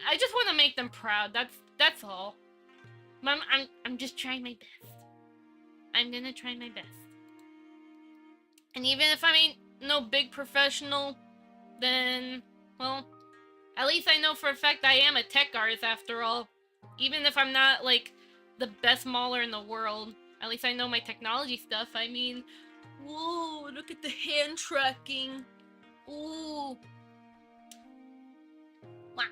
I just want to make them proud, that's all. I'm just trying my best. I'm gonna try my best. And even if I ain't no big professional, then, well, at least I know for a fact I am a tech artist after all. Even if I'm not, like, the best mauler in the world, at least I know my technology stuff. I mean, whoa, look at the hand tracking. Ooh. Wah.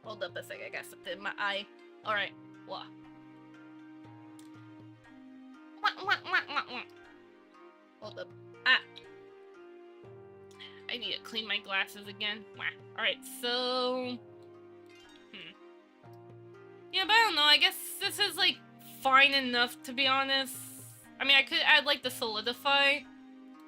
Hold up a sec, I got something in my eye. Alright, wah. Wah, wah, wah, wah, wah. Hold up. Ah. I need to clean my glasses again. Wah. Alright, so... Yeah, but I don't know, I guess this is, like, fine enough, to be honest. I mean, I could add, like, the solidify,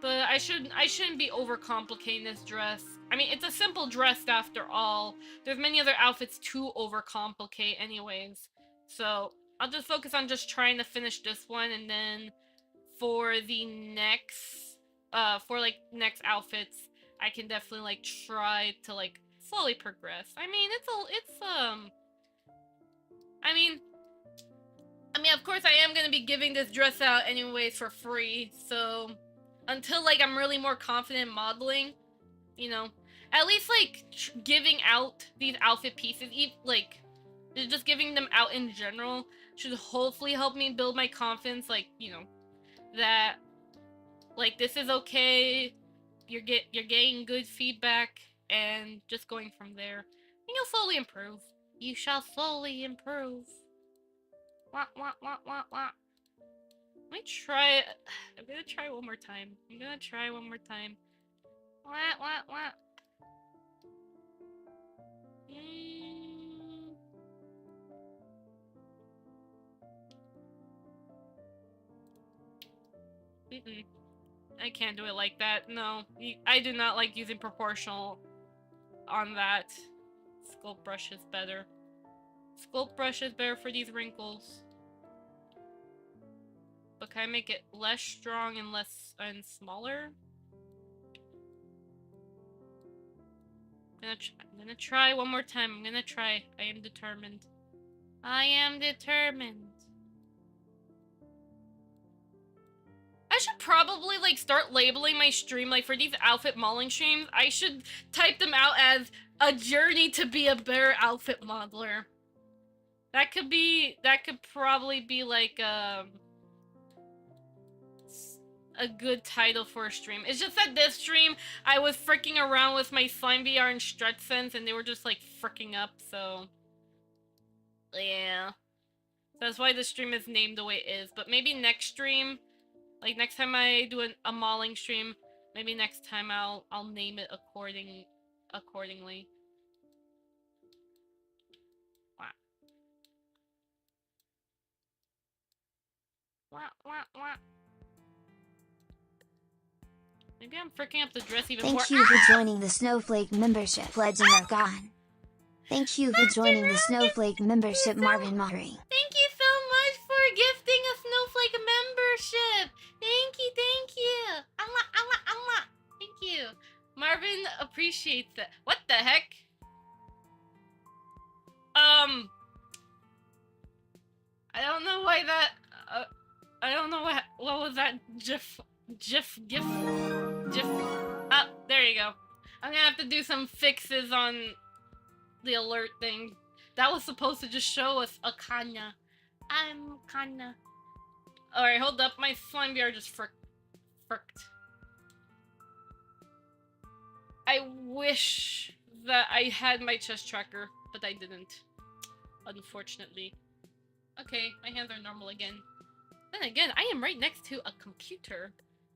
but I shouldn't be overcomplicating this dress. I mean, it's a simple dress after all. There's many other outfits to overcomplicate anyways. So, I'll just focus on just trying to finish this one, and then for the next, next outfits, I can definitely, like, try to, like, slowly progress. I mean, I mean, of course I am gonna be giving this dress out anyways for free, so until, like, I'm really more confident in modeling, you know, at least, like, giving out these outfit pieces, like, just giving them out in general should hopefully help me build my confidence, like, you know, that, like, this is okay, you're getting good feedback, and just going from there, and you'll slowly improve. You shall slowly improve. Wah, wah, wah, wah, wah. Let me try it. I'm gonna try one more time. Wah, wah, wah. I can't do it like that. No. I do not like using proportional on that. Sculpt brush is better. Sculpt brush is better for these wrinkles. But can I make it less strong and smaller? I'm gonna try one more time. I'm gonna try. I am determined. I am determined. I should probably, like, start labeling my stream, like, for these outfit modeling streams, I should type them out as a journey to be a better outfit modeler. That could probably be, like, a good title for a stream. It's just that this stream, I was freaking around with my SlimeVR and StretchSense, and they were just, like, freaking up, so... Yeah. That's why the stream is named the way it is. But maybe next stream, like, next time I do a modeling stream, maybe next time I'll name it accordingly. Wow. Wah, wah, wah. Maybe I'm freaking up the dress even more. Thank you for joining the Snowflake membership, Legend are gone. Thank you for joining the Snowflake membership, Marvin Murray. Thank you so much for gifting a Snowflake membership. Thank you. Allah. Thank you. Marvin appreciates that. What the heck? I don't know why that. I don't know what was that GIF. Ah, there you go. I'm gonna have to do some fixes on the alert thing. That was supposed to just show us a Kana. I'm Kana. Alright, hold up. My SlimeVR just fricked. I wish that I had my chest tracker, but I didn't. Unfortunately. Okay, my hands are normal again. Then again, I am right next to a computer.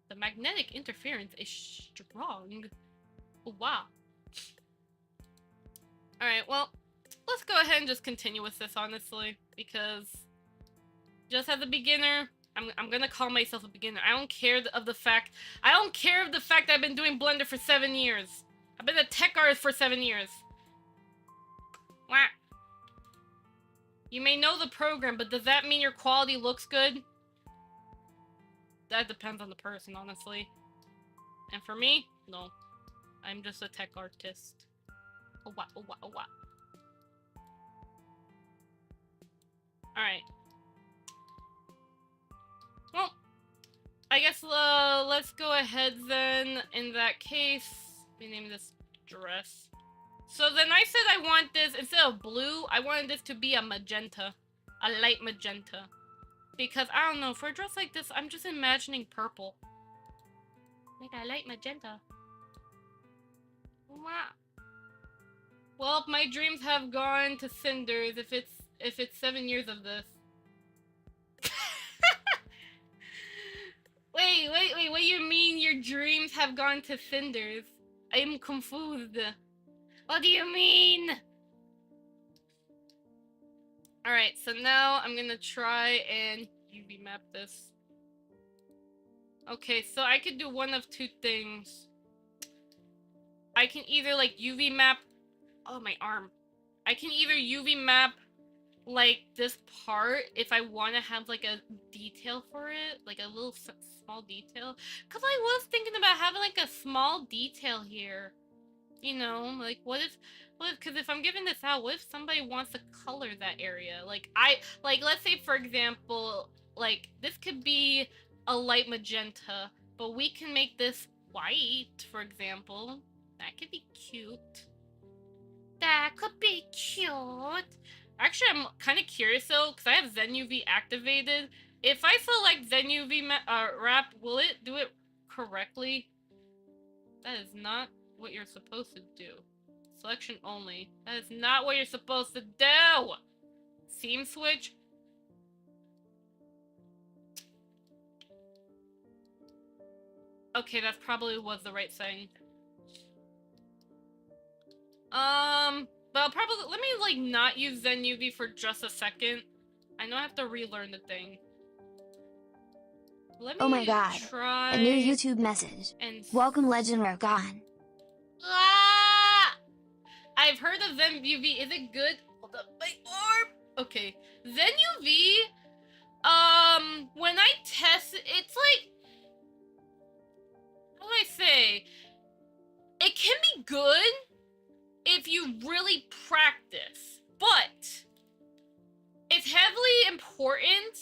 The magnetic interference is strong. Oh, wow. Alright, well, let's go ahead and just continue with this, honestly. Because just as a beginner, I'm gonna call myself a beginner. I don't care of the fact that I've been doing Blender for 7 years. I've been a tech artist for 7 years. Wah. You may know the program, but does that mean your quality looks good? That depends on the person, honestly. And for me, no. I'm just a tech artist. Oh, wow, oh, wow, oh, wow. Alright. Well, I guess let's go ahead then. In that case, let me name this dress. So then I said I want this, instead of blue, I wanted this to be a magenta. A light magenta. Because, I don't know, for a dress like this, I'm just imagining purple. Like a light magenta. Wow. Well, my dreams have gone to cinders if it's 7 years of this. Wait, what do you mean your dreams have gone to cinders? I'm confused. What do you mean? Alright, so now I'm gonna try and UV map this. Okay, so I could do one of two things. I can either like UV map... Oh, my arm. I can either UV map like this part if I want to have like a detail for it, like a little small detail. Cause I was thinking about having like a small detail here. You know, like what if, cause if I'm giving this out, what if somebody wants to color that area? Like let's say for example, like this could be a light magenta, but we can make this white, for example. That could be cute. That could be cute. Actually, I'm kind of curious though, because I have ZenUV activated. If I select ZenUV wrap, will it do it correctly? That is not what you're supposed to do. Selection only. That is not what you're supposed to do! Seam switch? Okay, that probably was the right thing. But I'll probably, let me like not use ZenUV for just a second. I know I have to relearn the thing. Let me Oh my god. try A new YouTube message. Welcome Legend Gone. Ah! I've heard of ZenUV. Is it good? Hold up, my arm. Okay, ZenUV. When I test it, it's like, how do I say? It can be good if you really practice, but it's heavily important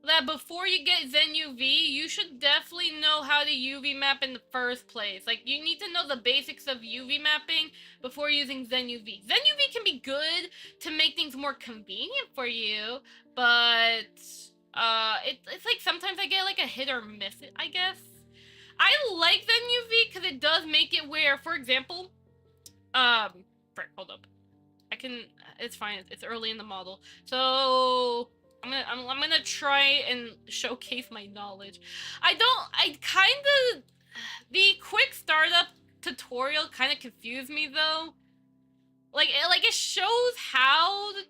that before you get ZenUV, you should definitely know how to UV map in the first place. Like, you need to know the basics of UV mapping before using ZenUV. ZenUV can be good to make things more convenient for you, but it's like sometimes I get like a hit or miss it, I guess. I like ZenUV because it does make it where, for example, frick, hold up. I can, it's fine, it's early in the model. So, I'm gonna try and showcase my knowledge. The quick startup tutorial kind of confused me though. Like it shows how to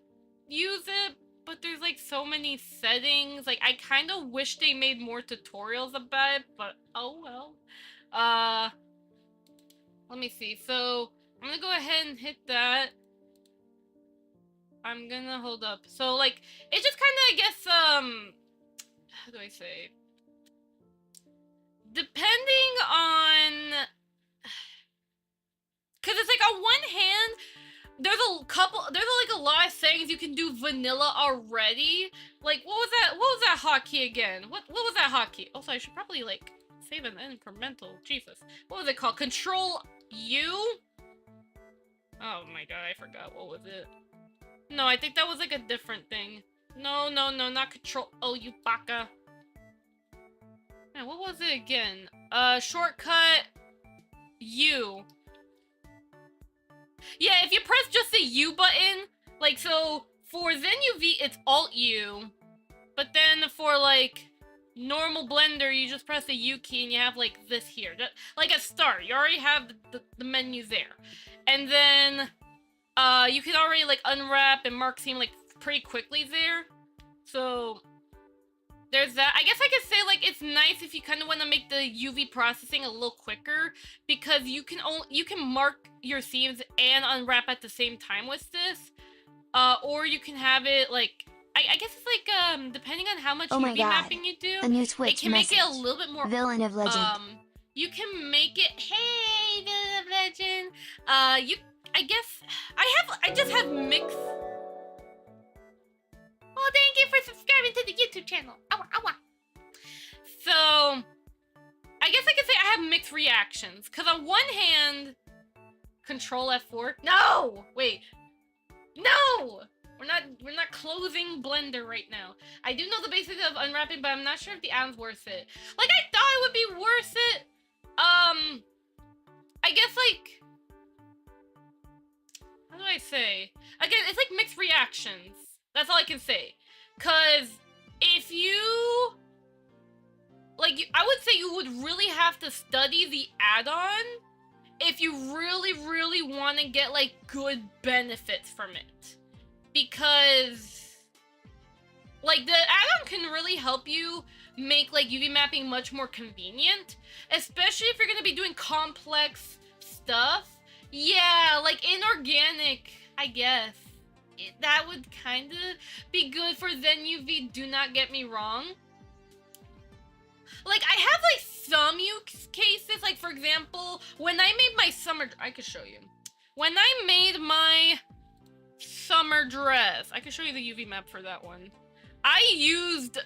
use it, but there's like so many settings. Like I kind of wish they made more tutorials about it, but oh well. Let me see. So I'm gonna go ahead and hit that. I'm gonna hold up. So like it's just kind of, I guess, how do I say? Depending on, cause it's like on one hand, there's like a lot of things you can do vanilla already. Like what was that hotkey again? What was that hotkey? Also, I should probably like save an incremental. Jesus, what was it called? Control U. Oh my god, I forgot. What was it? No, I think that was like a different thing. No, not Control O, you baka. Man, what was it again? Shortcut U. Yeah, if you press just the U button, like, so for Zen UV, it's Alt U, but then for like normal Blender, you just press the U key and you have like this here, just, like a start. You already have the menu there, and then you can already like unwrap and mark scene like pretty quickly there. So there's that. I guess I could say like it's nice if you kind of want to make the UV processing a little quicker, because you can mark your scenes and unwrap at the same time with this, or you can have it like I guess it's like depending on how much Oh my UV God. mapping you do, A new it Twitch can make it a message. little bit more Villain of Legend. you can make it, hey Villain of Legend, I just have mixed. Oh, thank you for subscribing to the YouTube channel. Ow, ow. So, I guess I could say I have mixed reactions. Because on one hand, Control F4. No! Wait. No! We're not closing Blender right now. I do know the basics of unwrapping, but I'm not sure if the add-on's worth it. Like, I thought it would be worth it. I guess, like, how do I say? Again, it's like mixed reactions. That's all I can say. Cause if you, like, I would say you would really have to study the add-on if you really, really want to get, like, good benefits from it. Because, like, the add-on can really help you make, like, UV mapping much more convenient. Especially if you're going to be doing complex stuff. Yeah, like, inorganic, I guess. That would kind of be good for Zen UV, do not get me wrong. Like, I have, like, some use cases, like, for example, when I made my summer... I could show you. When I made my summer dress, I could show you the UV map for that one. I used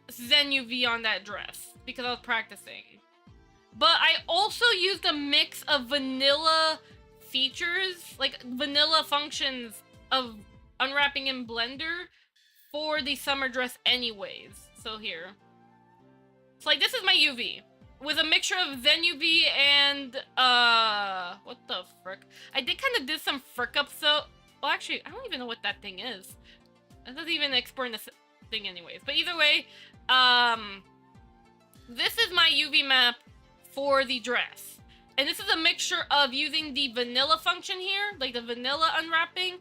Zen UV on that dress because I was practicing. But I also used a mix of vanilla features, like, vanilla functions of unwrapping in Blender for the summer dress anyways. So here. So like this is my UV. With a mixture of Zen UV and what the frick? I did some frick ups though. Well actually, I don't even know what that thing is. It doesn't even export in this thing anyways. But either way, this is my UV map for the dress. And this is a mixture of using the vanilla function here, like the vanilla unwrapping,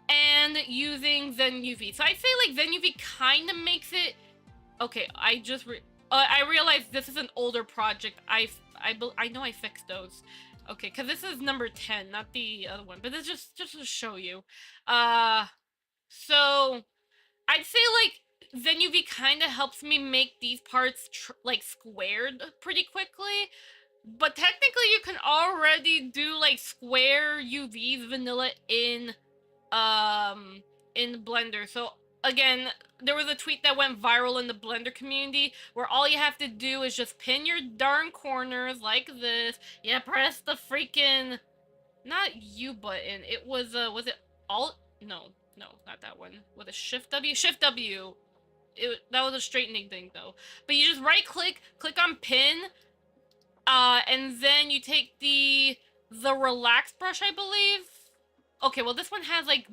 and using Zen UV. So I'd say like Zen UV kind of makes it... Okay, I realized this is an older project. I know I fixed those. Okay, because this is number 10, not the other one. But this just to show you. So I'd say like Zen UV kind of helps me make these parts like squared pretty quickly. But technically you can already do like square UVs vanilla in Blender. So again, there was a tweet that went viral in the Blender community where all you have to do is just pin your darn corners like this. Yeah, press the freaking, not U button. It was it Alt? No, not that one. Was it Shift W? Shift W. That was a straightening thing though. But you just right click on pin, and then you take the relax brush, I believe. Okay, well this one has like...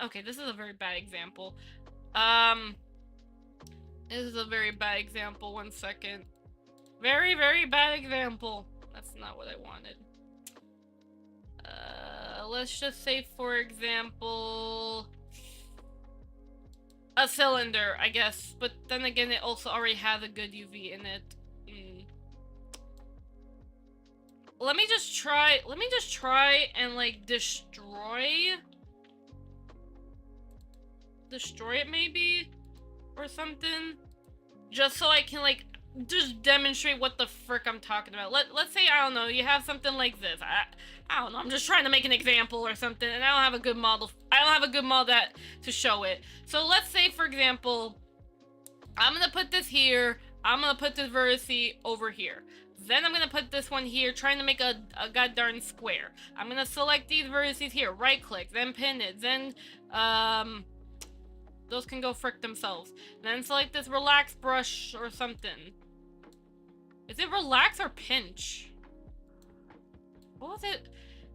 Okay, this is a very bad example. This is a very bad example. 1 second. Very, very bad example. That's not what I wanted. Let's just say, for example, a cylinder, I guess. But then again, it also already has a good UV in it. Let me just try and like destroy it maybe, or something, just so I can like just demonstrate what the frick I'm talking about. Let's say, I don't know, you have something like this. I don't know, I'm just trying to make an example or something, and I don't have a good model. To show it. So let's say, for example, I'm gonna put this here. I'm gonna put this vertice over here. Then I'm gonna put this one here, trying to make a goddamn square. I'm gonna select these vertices here, right click, then pin it, then those can go frick themselves. Then select this relax brush or something. Is it relax or pinch? What was it?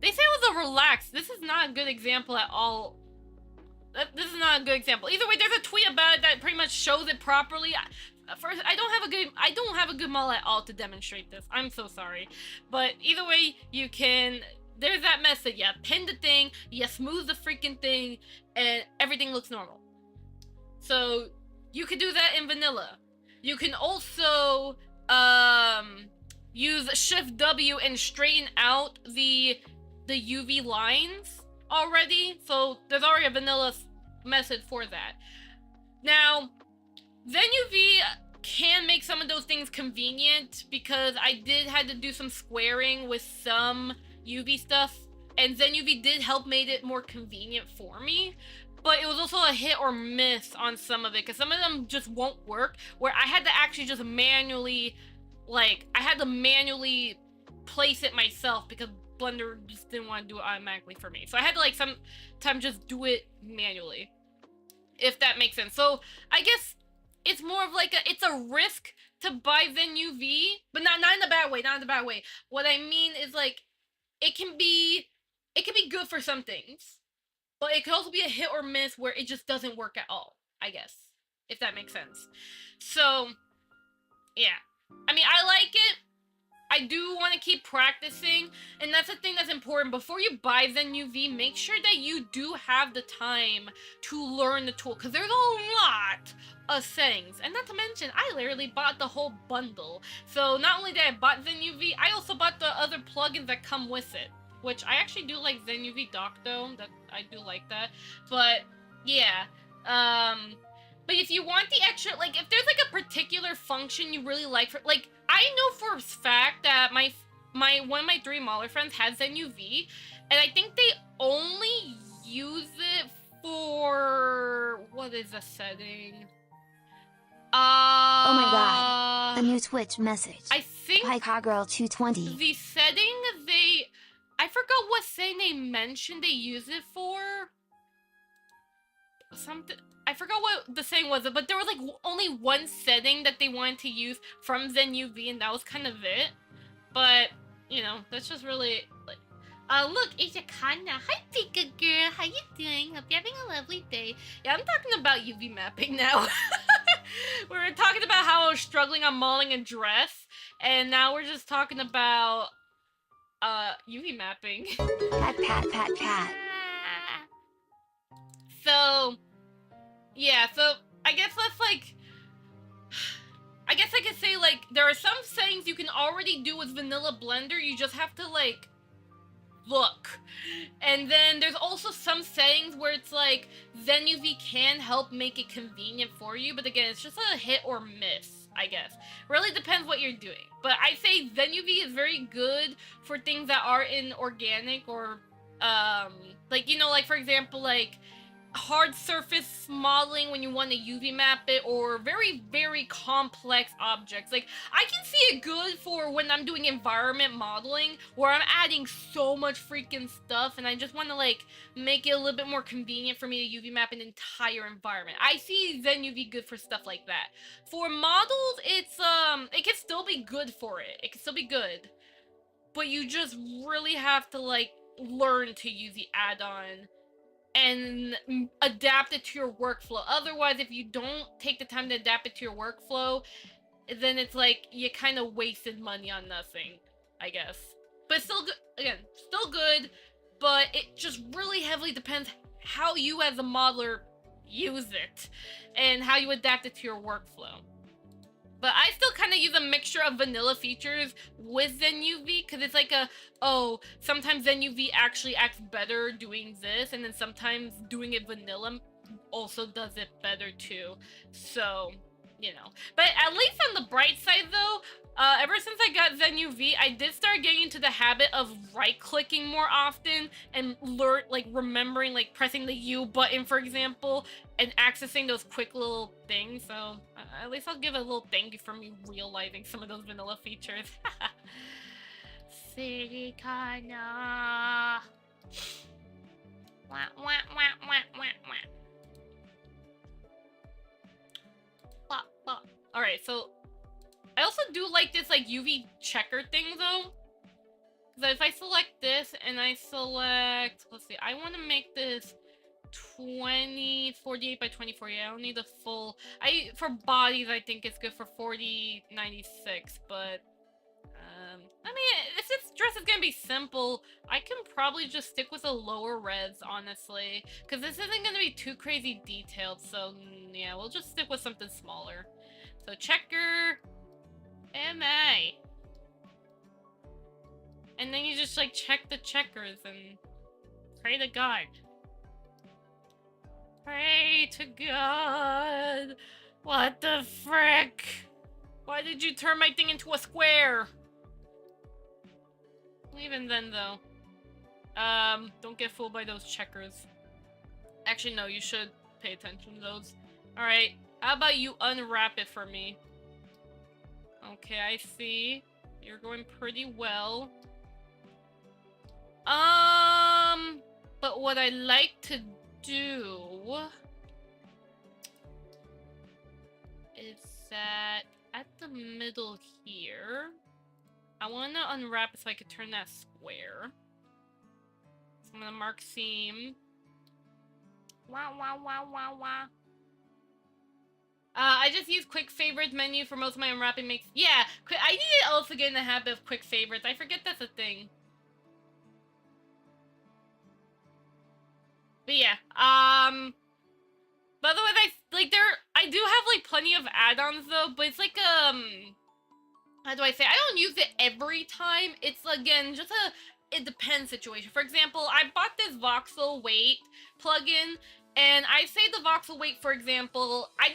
They say it was a relaxed. This is not a good example at all. This is not a good example. Either way, there's a tweet about it that pretty much shows it properly. First, I don't have a good model at all to demonstrate this. I'm so sorry. But either way, you can, there's that method. Yeah, pin the thing, you smooth the freaking thing, and everything looks normal. So you could do that in vanilla. You can also use Shift W and straighten out the UV lines already. So there's already a vanilla method for that. Now, ZenUV can make some of those things convenient because I did had to do some squaring with some UV stuff, and ZenUV did help made it more convenient for me. But it was also a hit or miss on some of it, because some of them just won't work, where I had to actually just manually, like, I had to manually place it myself because Blender just didn't want to do it automatically for me. So I had to, like, sometimes just do it manually, if that makes sense. So I guess it's more of like it's a risk to buy ZenUV, but not in a bad way, not in a bad way. What I mean is, like, it can be good for some things, but it could also be a hit or miss where it just doesn't work at all, I guess, if that makes sense. So, yeah. I mean, I like it. I do want to keep practicing, and that's the thing that's important. Before you buy ZenUV, make sure that you do have the time to learn the tool, because there's a lot of settings. And not to mention, I literally bought the whole bundle. So not only did I bought ZenUV, I also bought the other plugins that come with it, which I actually do like ZenUV Dock though. That I do like that. But yeah, but if you want the extra, like, if there's like a particular function you really like, for, like, I know for a fact that one of my 3 Mauler friends has ZenUV, and I think they only use it for, what is the setting? Oh my god. A new Twitch message. I think Hi Cogirl220. the setting I forgot what setting they mentioned they use it for. Something, I forgot what the setting was, but there was like only one setting that they wanted to use from ZenUV, and that was kind of it. But, you know, that's just really, like, look, it's a Kana. Hi, Pika girl. How you doing? Hope you're having a lovely day. Yeah, I'm talking about UV mapping now. We were talking about how I was struggling on modeling a dress, and now we're just talking about, UV mapping. Pat, pat, pat, pat. So, yeah, so I guess that's like, I guess I could say, like, there are some settings you can already do with vanilla Blender, you just have to, like, look. And then there's also some settings where it's like, ZenUV can help make it convenient for you, but again, it's just a hit or miss, I guess. Really depends what you're doing. But I say ZenUV is very good for things that are in organic or, like, you know, like, for example, like, hard surface modeling when you want to UV map it, or very, very complex objects. Like, I can see it good for when I'm doing environment modeling, where I'm adding so much freaking stuff, and I just want to, like, make it a little bit more convenient for me to UV map an entire environment. I see ZenUV good for stuff like that. For models, it's, it can still be good for it. It can still be good. But you just really have to, like, learn to use the add-on and adapt it to your workflow. Otherwise, if you don't take the time to adapt it to your workflow, then it's like you kind of wasted money on nothing, I guess. But still good, again, still good, but it just really heavily depends how you as a modeler use it and how you adapt it to your workflow. But I still kind of use a mixture of vanilla features with ZenUV, because it's like sometimes ZenUV actually acts better doing this, and then sometimes doing it vanilla also does it better too. So, you know. But at least on the bright side though, ever since I got ZenUV, I did start getting into the habit of right-clicking more often and remembering, like, pressing the U button, for example, and accessing those quick little things. So at least I'll give a little thank you for me realizing some of those vanilla features. City Kana. Wah, wah, wah, wah, wah, wah. Alright, so I also do like this, like, UV checker thing, though. Because if I select this and I select, let's see, I want to make this 48 by 24. Yeah, I don't need the full. For bodies, I think it's good for 4096, but I mean, if this dress is gonna be simple, I can probably just stick with a lower res, honestly, because this isn't gonna be too crazy detailed. So yeah, we'll just stick with something smaller. So checker, MA. And then you just like check the checkers and pray to God. Pray to God. What the frick? Why did you turn my thing into a square? Even then though. Don't get fooled by those checkers. Actually no, you should pay attention to those. Alright, how about you unwrap it for me? Okay, I see. You're going pretty well. But what I like to do is that at the middle here, I want to unwrap it so I could turn that square. So I'm gonna mark seam. Wah, wah, wah, wah, wah. I just use quick favorites menu for most of my unwrapping makes. Yeah, I need to also get in the habit of quick favorites. I forget that's a thing. But yeah, but otherwise I do have like plenty of add-ons though, but it's like, how do I say? I don't use it every time. It's again, just it depends situation. For example, I bought this voxel weight plugin, and I say the voxel weight, for example, I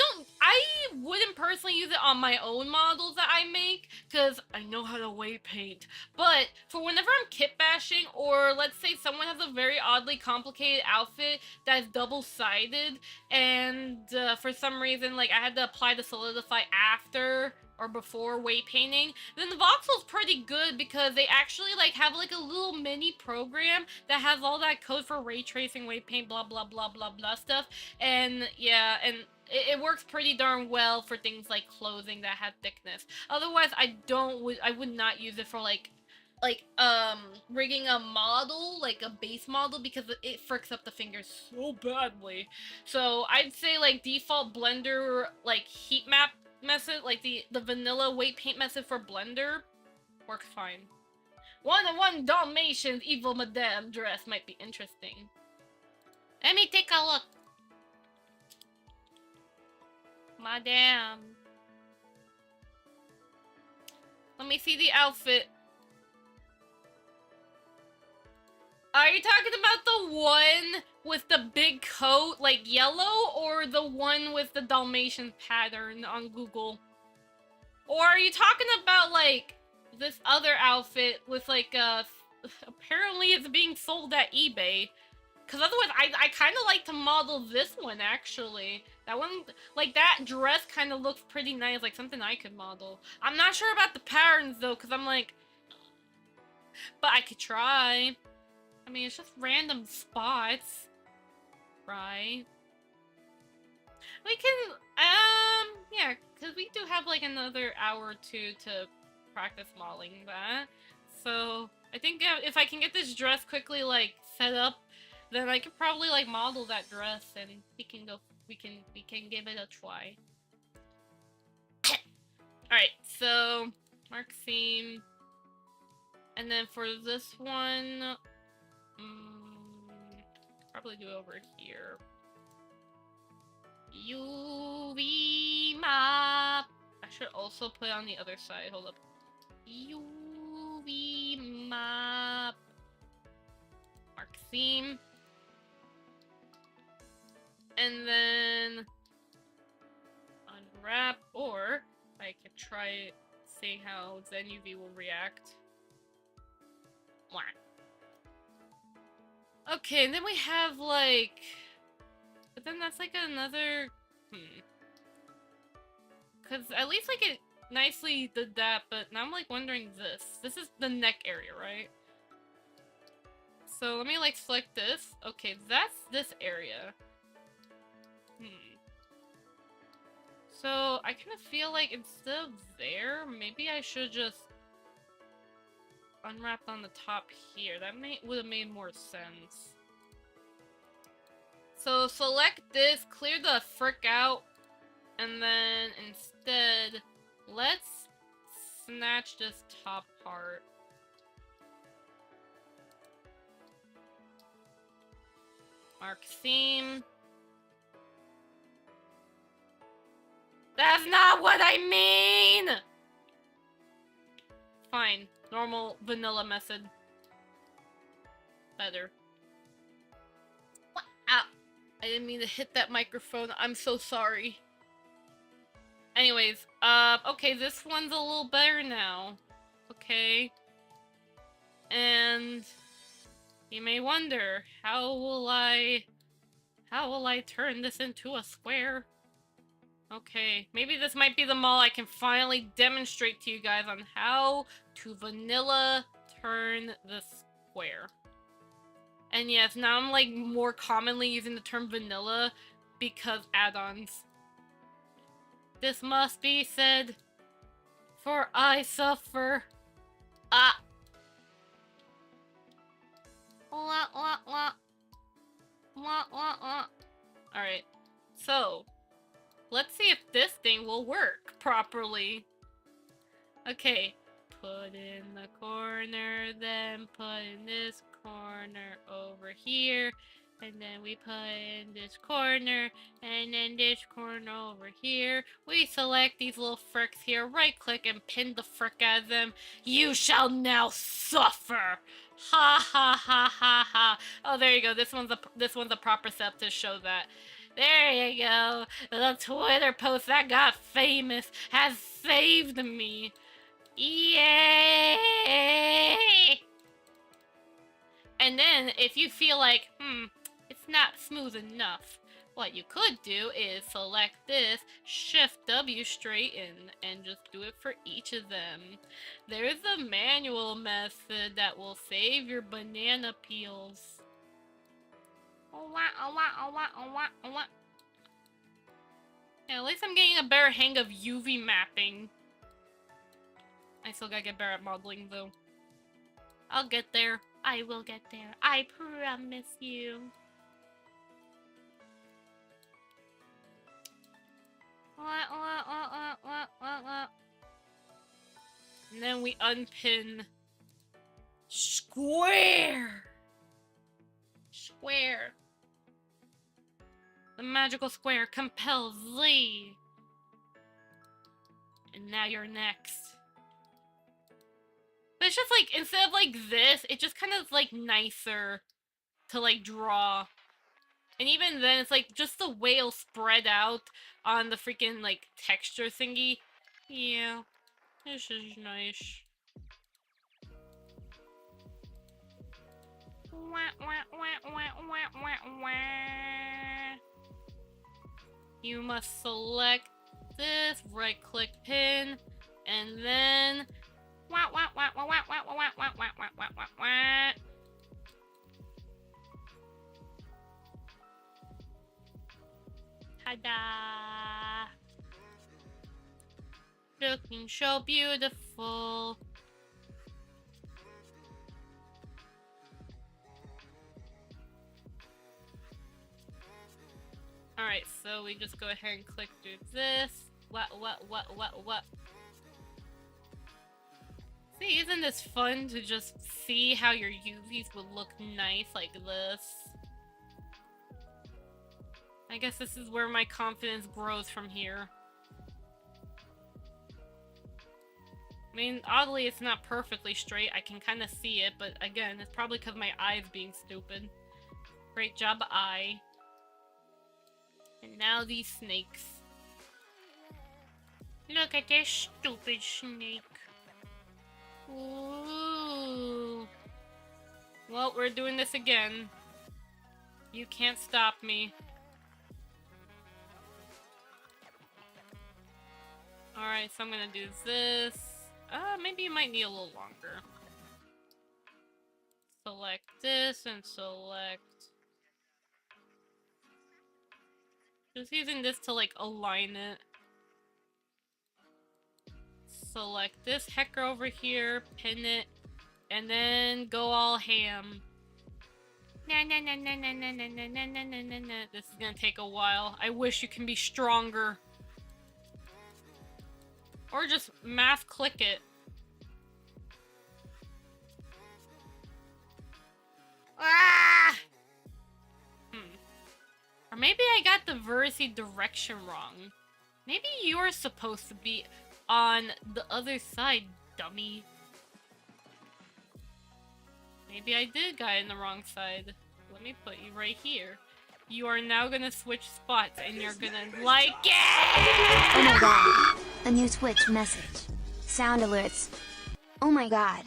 wouldn't personally use it on my own models that I make, because I know how to weight paint. But for whenever I'm kit bashing, or let's say someone has a very oddly complicated outfit that's double-sided, and for some reason, like, I had to apply the solidify after or before weight painting, then the voxel's pretty good because they actually like have like a little mini program that has all that code for ray tracing, weight paint, blah blah blah blah blah stuff. And yeah, and it works pretty darn well for things like clothing that have thickness. Otherwise, I would not use it for like rigging a model, like a base model, because it fricks up the fingers so badly. So I'd say like default Blender like heat map method, like the vanilla weight paint method for Blender, works fine. 101 Dalmatians evil madame dress might be interesting. Let me take a look. Madame. Let me see the outfit. Are you talking about the one with the big coat, like yellow, or the one with the Dalmatian pattern on Google? Or are you talking about, like, this other outfit with, like, apparently it's being sold at eBay? Because otherwise, I kind of like to model this one, actually. That one, like, that dress kind of looks pretty nice, like something I could model. I'm not sure about the patterns, though, because I'm like... But I could try. I mean, it's just random spots, right? We can, yeah, because we do have, like, another hour or two to practice modeling that. So, I think if I can get this dress quickly, like, set up, then I could probably, like, model that dress, and we can give it a try. Alright, so, mark seam. And then for this one... probably do over here. UV map. I should also put it on the other side. Hold up. UV map. Mark seam. And then unwrap, or I could try seeing how Zen UV will react. Wah. Okay, and then we have, like... But then that's, like, another... Because at least, like, it nicely did that, but now I'm, like, wondering this. This is the neck area, right? So let me, like, select this. Okay, that's this area. So I kind of feel like instead of there, maybe I should just... unwrapped on the top here. That would have made more sense. So select this, clear the frick out, and then instead, let's snatch this top part. Mark theme. That's not what I mean! Fine. Normal vanilla method. Better. What? Ow. I didn't mean to hit that microphone. I'm so sorry. Anyways, okay, this one's a little better now. Okay. And you may wonder, how will I turn this into a square? Okay, maybe this might be the mall I can finally demonstrate to you guys on how to vanilla turn the square. And yes, now I'm like more commonly using the term vanilla because add-ons. This must be said, for I suffer. Ah. La la la. La la la. Alright, so let's see if this thing will work properly. Okay, put in the corner, then put in this corner over here, and then we put in this corner, and then this corner over here. We select these little fricks here, right click and pin the frick at them. You shall now suffer! Ha ha ha ha ha. Oh, there you go. This one's a proper step to show that. There you go. The Twitter post that got famous has saved me. Yay! And then, if you feel like, it's not smooth enough, what you could do is select this, Shift W straighten, and just do it for each of them. There's a manual method that will save your banana peels. Yeah, at least I'm getting a better hang of UV mapping. I still gotta get better at modeling, though. I'll get there. I will get there. I promise you. And then we unpin square. Square. The magical square compels thee. And now you're next. But it's just like, instead of like this, it just kind of like nicer to like draw. And even then, it's like just the whale spread out on the freaking like texture thingy. Yeah, this is nice. You must select this, right click pin, and then ta-da! Looking so beautiful. Alright, so we just go ahead and click through this. What? See, isn't this fun to just see how your UVs would look nice like this? I guess this is where my confidence grows from here. I mean, oddly, it's not perfectly straight. I can kind of see it, but again, it's probably because my eye's being stupid. Great job, eye. And now these snakes. Look at this stupid snake. Ooh. Well, we're doing this again. You can't stop me. Alright, so I'm gonna do this. Maybe you might need a little longer. Select this and select... Just using this to, like, align it. Select this hecker over here, pin it, and then go all ham. Nah, nah, nah, nah, nah, nah, nah, nah, nah, nah, nah, nah. This is gonna take a while. I wish you can be stronger. Or just math click it. Ah! Or maybe I got the Versi direction wrong. Maybe you're supposed to be on the other side, dummy. Maybe I did got in the wrong side. Let me put you right here. You are now gonna switch spots and you're gonna like it! Oh my god. A new Twitch message. Sound alerts. Oh my god.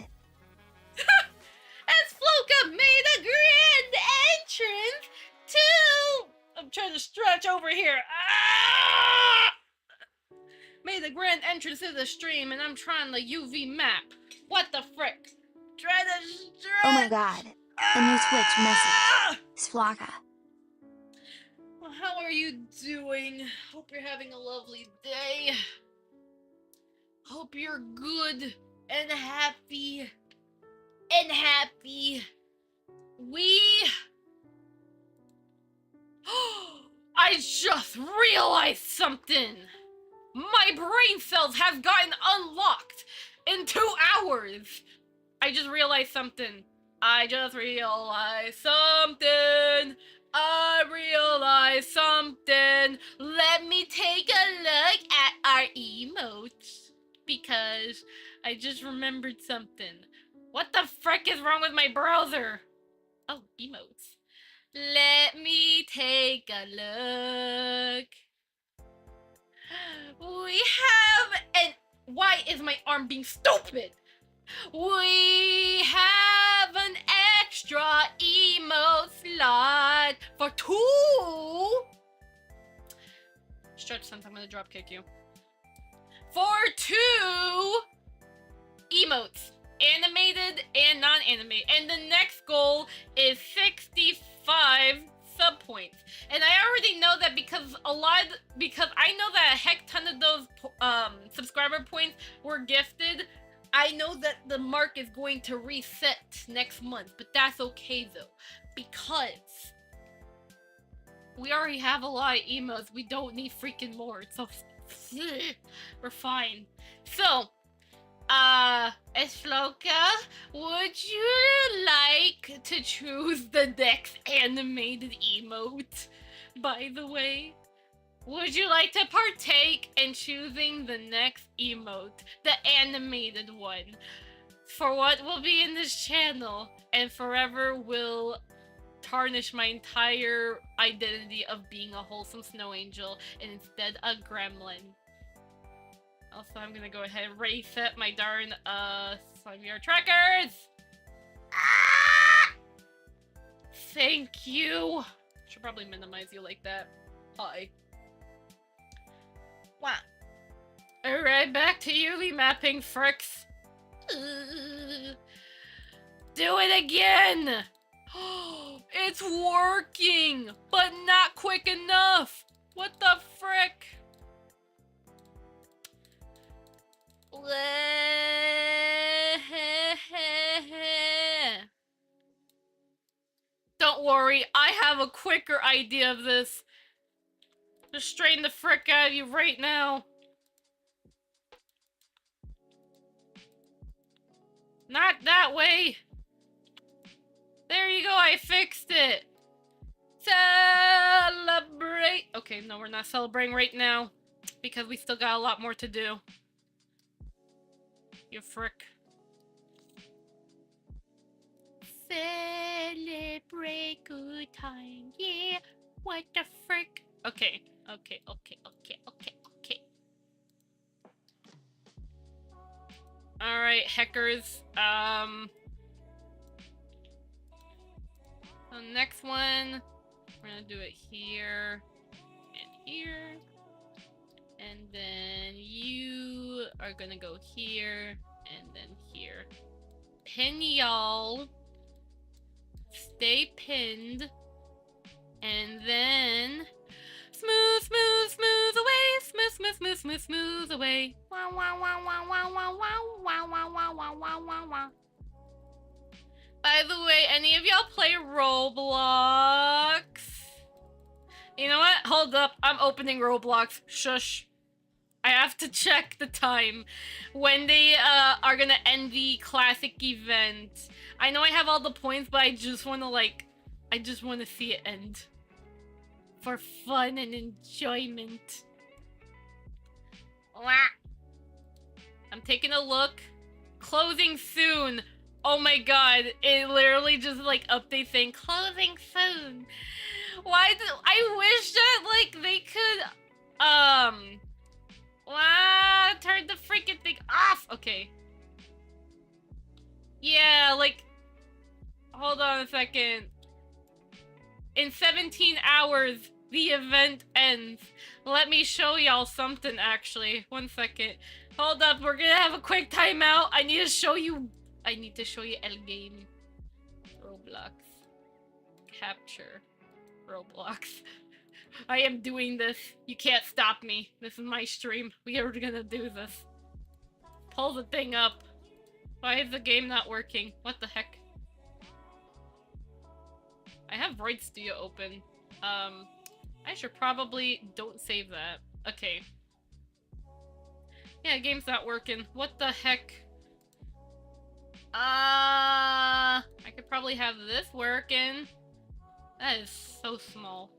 As Floka made a grand entrance to... I'm trying to stretch over here. Ah! Made a grand entrance to the stream and I'm trying the UV map. What the frick? Try to stretch! Oh my god. A new Twitch message. Splaka. Well, how are you doing? Hope you're having a lovely day. Hope you're good and happy. I just realized something! My brain cells have gotten unlocked in 2 hours! I just realized something. I realized something. Let me take a look at our emotes. Because I just remembered something. What the frick is wrong with my browser? Oh, emotes. Let me take a look. We have an... Why is my arm being stupid? We have an extra emote slot for 2. StretchSense, I'm gonna dropkick you. For 2 emotes. Animated and non-animated. And the next goal is 65 sub points. And I already know that because I know that a heck ton of those subscriber points were gifted. I know that the mark is going to reset next month, but that's okay though, because we already have a lot of emotes. We don't need freaking more, so we're fine. So, Esloka, would you like to choose the next animated emote, by the way? Would you like to partake in choosing the next emote, the animated one, for what will be in this channel and forever will tarnish my entire identity of being a wholesome snow angel and instead a gremlin? Also, I'm gonna go ahead and reset my darn SlimeVR trackers! Ah! Thank you! Should probably minimize you like that. Hi. Wow. Alright, back to UV mapping, fricks. Do it again! It's working! But not quick enough! What the frick? Don't worry, I have a quicker idea of this. Just straighten the frick out of you right now. Not that way. There you go, I fixed it. Celebrate. Okay, no, we're not celebrating right now because we still got a lot more to do. You frick. Celebrate good time, yeah. What the frick? Okay. Alright, hackers. The next one, we're gonna do it here and here. And then you are gonna go here and then here. Pin y'all. Stay pinned. And then smooth away. Smooth away. Wow. By the way, any of y'all play Roblox? You know what? Hold up. I'm opening Roblox. Shush. I have to check the time when they are gonna end the classic event. I know I have all the points, but I just want to I just want to see it end. For fun and enjoyment. Wah. I'm taking a look. Closing soon. Oh my god, it literally just updates saying closing soon. Why do I wish that they could turn the freaking thing off. Okay. Yeah, hold on a second. In 17 hours, the event ends. Let me show y'all something, actually. 1 second. Hold up, we're gonna have a quick timeout. I need to show you El Game. Roblox. Capture. Roblox. I am doing this. You can't stop me. This is my stream. We are gonna do this. Pull the thing up. Why is the game not working? What the heck? I have Void Studio open. I should probably don't save that. Okay. Yeah, game's not working. What the heck? I could probably have this working. That is so small.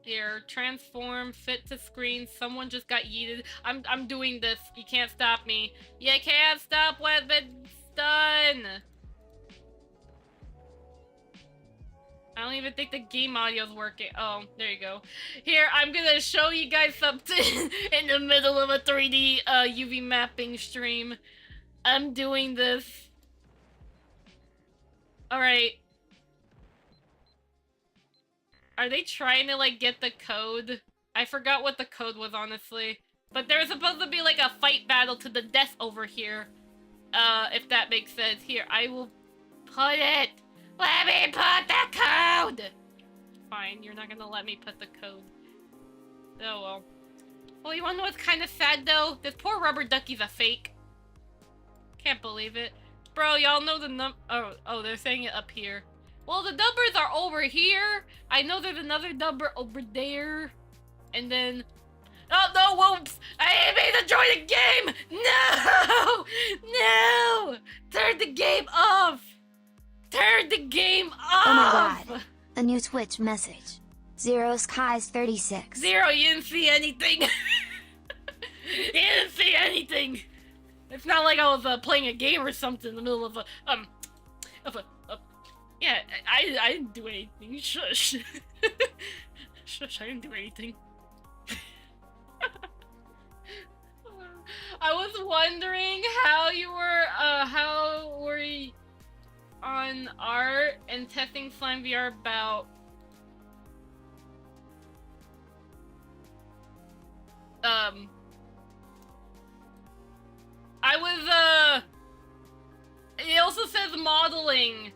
Here, transform, fit to screen. Someone just got yeeted. I'm doing this. You can't stop me. You can't stop what's been done. I don't even think the game audio's working. Oh, there you go. Here, I'm gonna show you guys something in the middle of a 3D UV mapping stream. I'm doing this. Alright. Are they trying to, get the code? I forgot what the code was, honestly. But there's supposed to be, a fight battle to the death over here. If that makes sense. Here, I will put it. Let me put the code! Fine, you're not gonna let me put the code. Oh, well. Well, you wanna know what's kind of sad, though? This poor rubber ducky's a fake. Can't believe it. Bro, y'all know the Oh, they're saying it up here. Well, the numbers are over here. I know there's another number over there. And then... Oh, no, whoops! I didn't mean to join the game! No! No! Turn the game off! Turn the game off! Oh my god. A new Twitch message. Zero Skies 36. Zero, you didn't see anything. You didn't see anything. It's not like I was playing a game or something in the middle of a yeah, I didn't do anything. Shush. Shush, I didn't do anything. I was wondering how you were you on art and testing SlimeVR about I was it also says modeling.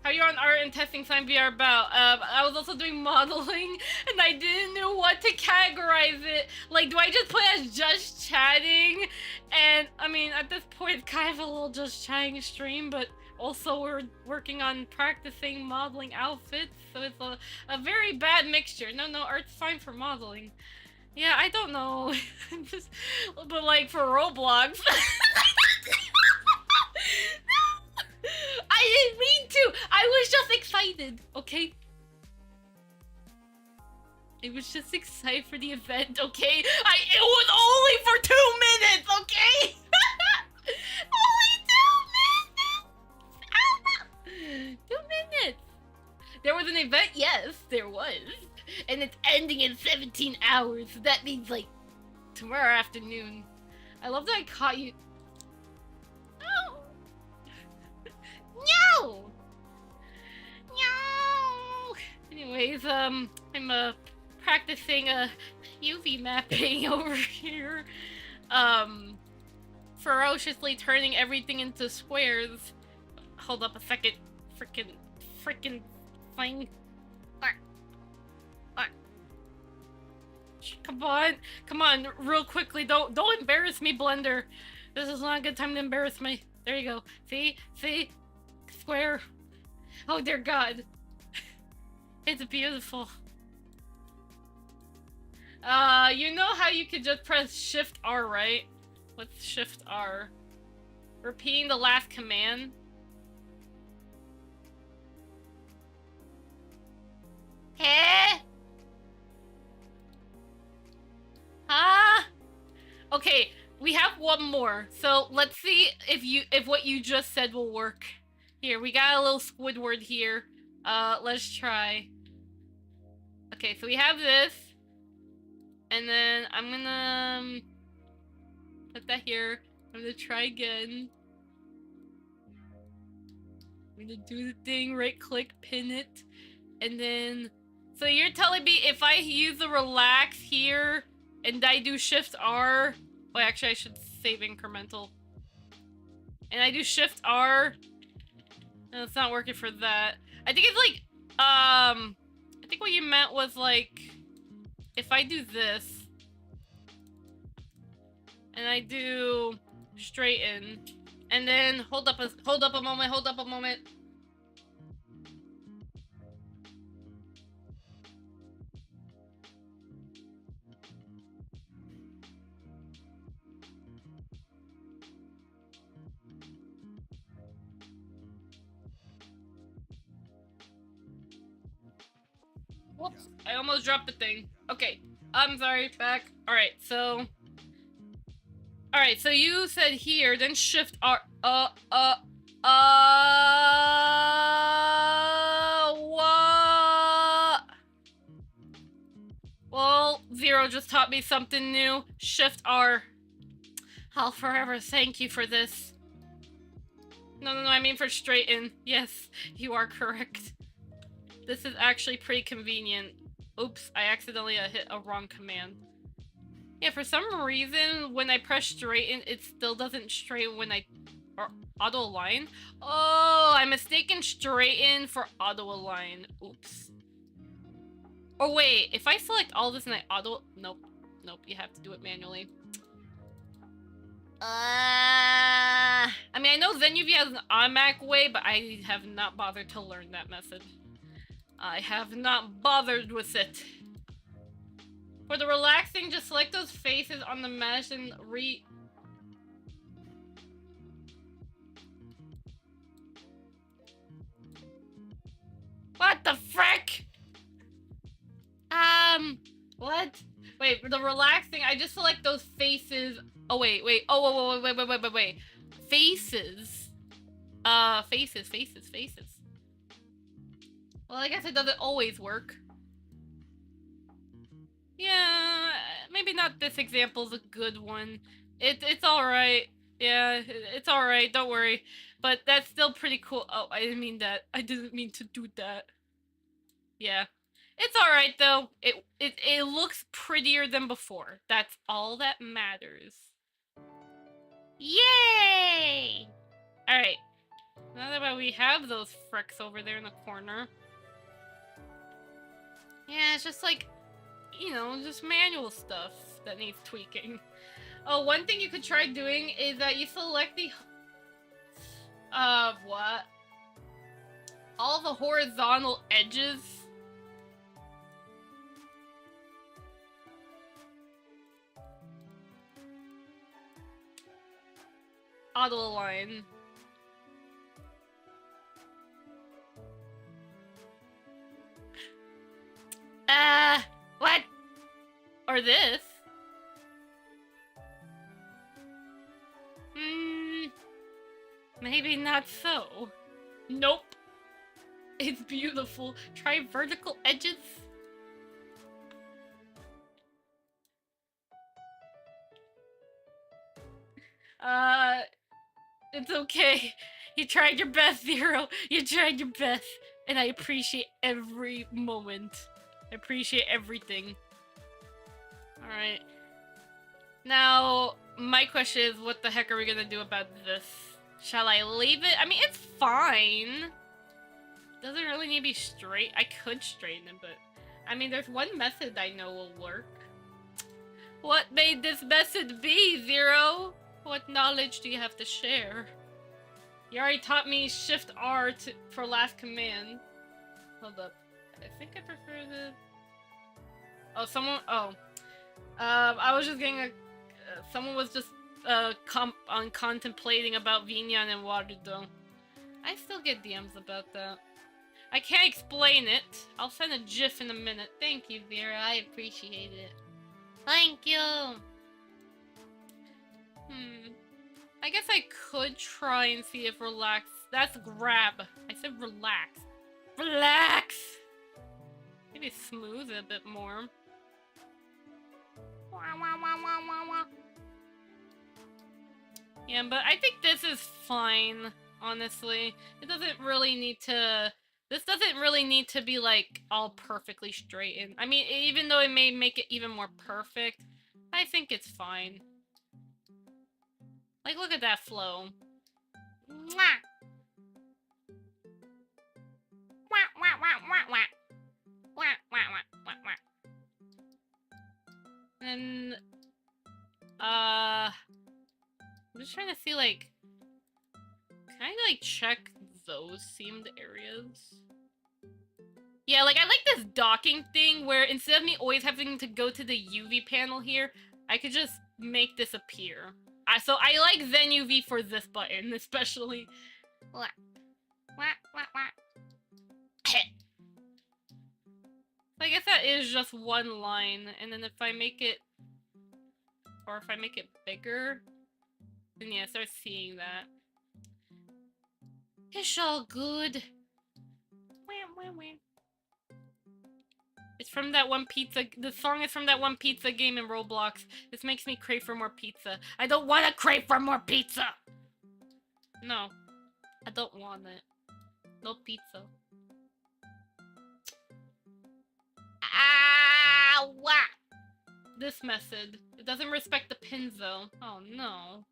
How you're on art and testing SlimeVR about. I was also doing modeling and I didn't know what to categorize it. Do I just put as just chatting? And I mean, at this point, it's kind of a little just chatting stream, but also we're working on practicing modeling outfits, so it's a very bad mixture. No, art's fine for modeling. Yeah, I don't know. Just, but for Roblox. I didn't mean to! I was just excited, okay? I was just excited for the event, okay? It was only for 2 minutes, okay? Only 2 minutes! 2 minutes! There was an event? Yes, there was. And it's ending in 17 hours. So that means, tomorrow afternoon. I love that I caught you. No! No! Anyways, I'm practicing UV mapping over here. Ferociously turning everything into squares. Hold up a second. Frickin' thing. Come on, real quickly. Don't embarrass me, Blender. This is not a good time to embarrass me. There you go. See? Square. Oh dear God. It's beautiful. You know how you could just press Shift R, right? With Shift R. Repeating the last command. Huh? Huh? Okay, we have one more. So let's see if what you just said will work. Here, we got a little Squidward here. Let's try. Okay, so we have this. And then I'm gonna put that here. I'm gonna try again. I'm gonna do the thing, right click, pin it. And then, so you're telling me if I use the relax here and I do Shift R, well actually I should save incremental. And I do Shift R, no, it's not working for that. I think it's like, I think what you meant was like, if I do this, and I do straighten, and then hold up a moment. Whoops, I almost dropped the thing. Okay, I'm sorry, back. Alright, so you said here, then Shift R, what? Well, Zero just taught me something new. Shift R. I'll forever thank you for this. No, I mean for straighten. Yes, you are correct. This is actually pretty convenient. Oops, I accidentally hit a wrong command. Yeah, for some reason, when I press straighten, it still doesn't straighten when I... or auto-align? Oh, I mistaken straighten for auto-align. Oops. Oh wait, if I select all this and I auto... Nope, you have to do it manually. I mean, I know Zenuvi has an automatic way, but I have not bothered to learn that method. I have not bothered with it. For the relaxing, just select those faces on the mesh and What the frick? What? Wait, for the relaxing, I just select those faces. Oh, wait. Oh, wait. Faces. Faces. Well, I guess it doesn't always work. Yeah, maybe not this example's a good one. It's alright. Yeah, it's alright, don't worry. But that's still pretty cool. Oh, I didn't mean that. I didn't mean to do that. Yeah. It's alright though. It looks prettier than before. That's all that matters. Yay! Alright. Now that we have those fricks over there in the corner. Yeah, it's just like, you know, just manual stuff that needs tweaking. Oh, one thing you could try doing is that you select the... what? All the horizontal edges. Auto-align. What? Or this? Maybe not so. Nope. It's beautiful. Try vertical edges. It's okay. You tried your best, Zero. You tried your best. And I appreciate every moment. I appreciate everything. Alright. Now, my question is, what the heck are we gonna do about this? Shall I leave it? I mean, it's fine. Doesn't really need to be straight. I could straighten it, but... I mean, there's one method I know will work. What made this method be, Zero? What knowledge do you have to share? You already taught me Shift R for last command. Hold up. I think I prefer the... Oh, someone... Oh. I was just getting a... someone was just contemplating about Vinyan and Warudo. I still get DMs about that. I can't explain it. I'll send a GIF in a minute. Thank you, Vera. I appreciate it. Thank you. I guess I could try and see if relax... That's grab. I said relax. Relax! Maybe smooth it a bit more. Yeah, but I think this is fine, honestly. It doesn't really need to... This doesn't really need to be, like, all perfectly straightened. I mean, even though it may make it even more perfect, I think it's fine. Like, look at that flow. Mwah! Wah, wah, wah, wah, wah. Wah, wah, wah, wah, wah. And, I'm just trying to see, like, can I, like, check those seamed areas? Yeah, like, I like this docking thing where instead of me always having to go to the UV panel here, I could just make this appear. So I like Zen UV for this button, especially. Wah, wah, wah, wah. I guess that is just one line, and then if I make it... Or if I make it bigger, then yeah, start seeing that. It's all good. It's from that one pizza. The song is from that one pizza game in Roblox. This makes me crave for more pizza. I don't want to crave for more pizza! No. I don't want it. No pizza. Ah! Wah! This method. It doesn't respect the pins though. Oh no.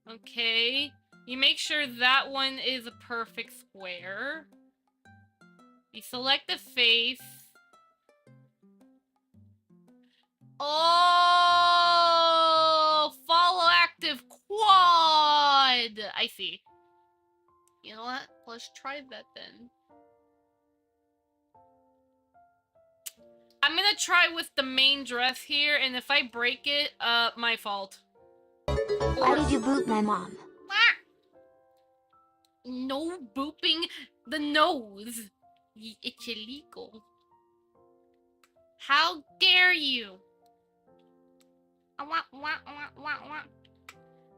Okay. You make sure that one is a perfect square. You select the face. Oh! Follow active quad! I see. You know what? Let's try that then. I'm gonna try with the main dress here, and if I break it, my fault. Why did you boot my mom? No booping the nose. It's illegal. How dare you?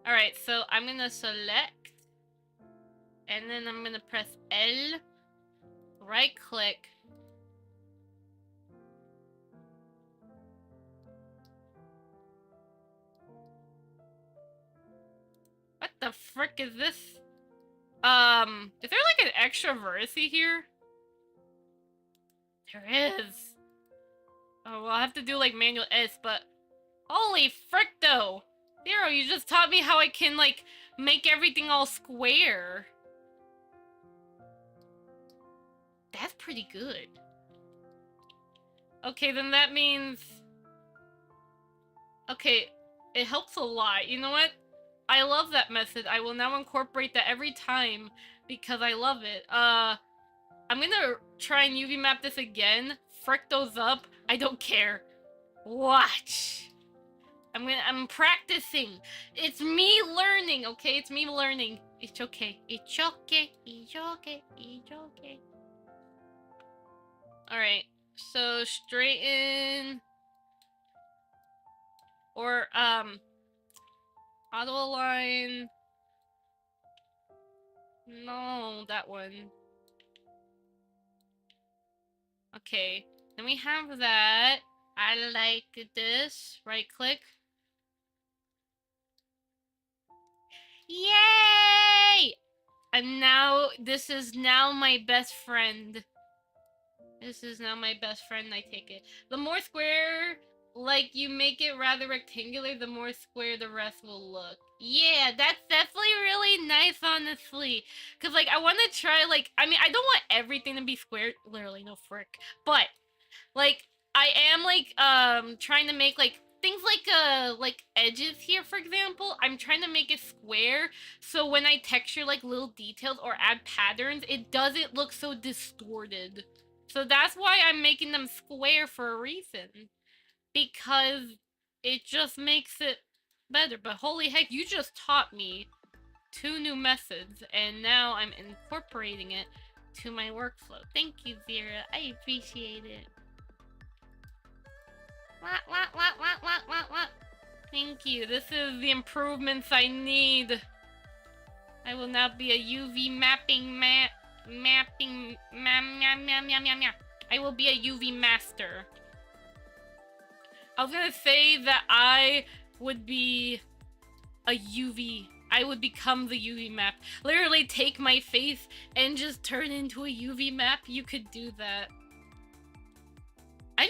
Alright, so I'm gonna select. And then I'm gonna press L. Right click. What the frick is this? Is there like an extra vertice here? There is. Oh, well, I'll have to do like manual S, but holy frick though! Zero, you just taught me how I can like make everything all square. That's pretty good. Okay, then that means... Okay, it helps a lot. You know what? I love that method. I will now incorporate that every time because I love it. I'm gonna try and UV map this again. Frick those up. I don't care. Watch. I'm practicing. It's me learning, okay? It's me learning. It's okay. It's okay. It's okay. It's okay. Alright. So straighten. Or, auto align. No, that one. Okay. Then we have that. I like this. Right click. Yay! And now, this is now my best friend. This is now my best friend, I take it. The more square, like, you make it rather rectangular, the more square the rest will look. Yeah, that's definitely really nice, honestly. Because, like, I want to try, like, I mean, I don't want everything to be square. Literally, no frick. But, like, I am, like, trying to make, like, things like edges here, for example, I'm trying to make it square, so when I texture like little details or add patterns, it doesn't look so distorted. So that's why I'm making them square for a reason. Because it just makes it better. But holy heck, you just taught me 2 new methods, and now I'm incorporating it to my workflow. Thank you, Zira. I appreciate it. What? Thank you. This is the improvements I need. I will now be a UV mapping I will be a UV master. I was gonna say that I would be a UV. I would become the UV map. Literally take my face and just turn into a UV map. You could do that. I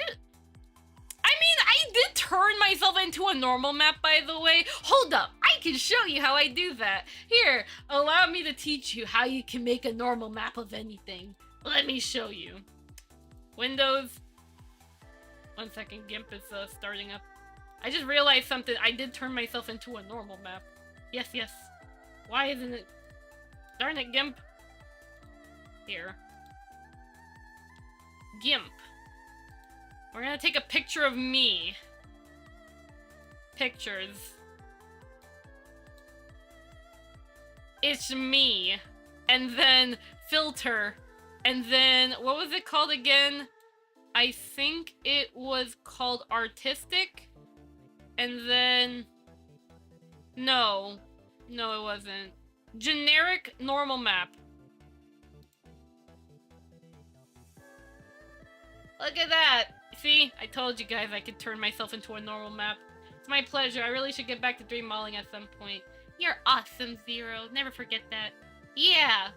did turn myself into a normal map, by the way. Hold up, I can show you how I do that. Here, allow me to teach you how you can make a normal map of anything. Let me show you. Windows. 1 second, GIMP is starting up. I just realized something. I did turn myself into a normal map. Yes. Why isn't it? Darn it, GIMP. Here. GIMP. We're gonna take a picture of me. Pictures. It's me. And then filter. And then, what was it called again? I think it was called artistic. And then... No, it wasn't. Generic normal map. Look at that! See? I told you guys I could turn myself into a normal map. It's my pleasure. I really should get back to dream modeling at some point. You're awesome, Zero. Never forget that. Yeah!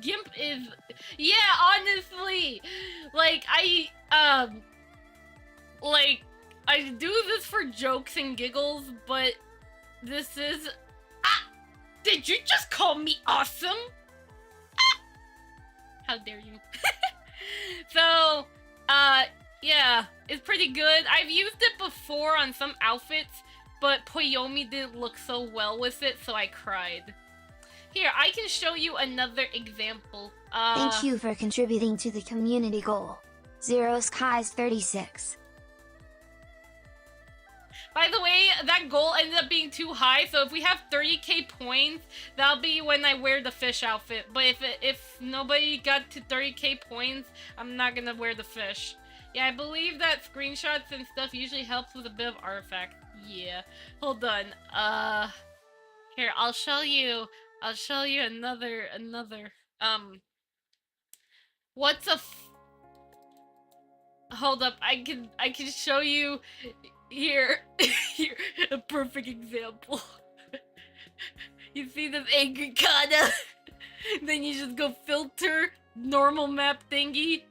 GIMP is... Yeah, honestly! Like, I do this for jokes and giggles, but this is... Ah! Did you just call me awesome? Ah! How dare you? So, yeah, it's pretty good. I've used it before on some outfits, but Poyomi didn't look so well with it, so I cried. Here, I can show you another example. Thank you for contributing to the community goal. Zero Skies 36. By the way, that goal ended up being too high, so if we have 30k points, that'll be when I wear the fish outfit. But if nobody got to 30k points, I'm not gonna wear the fish. Yeah, I believe that screenshots and stuff usually helps with a bit of artifact. Yeah. Hold on. Here, I'll show you another, what's a hold up, I can show you here, here, a perfect example. You see this angry Kana? Then you just go filter, normal map thingy.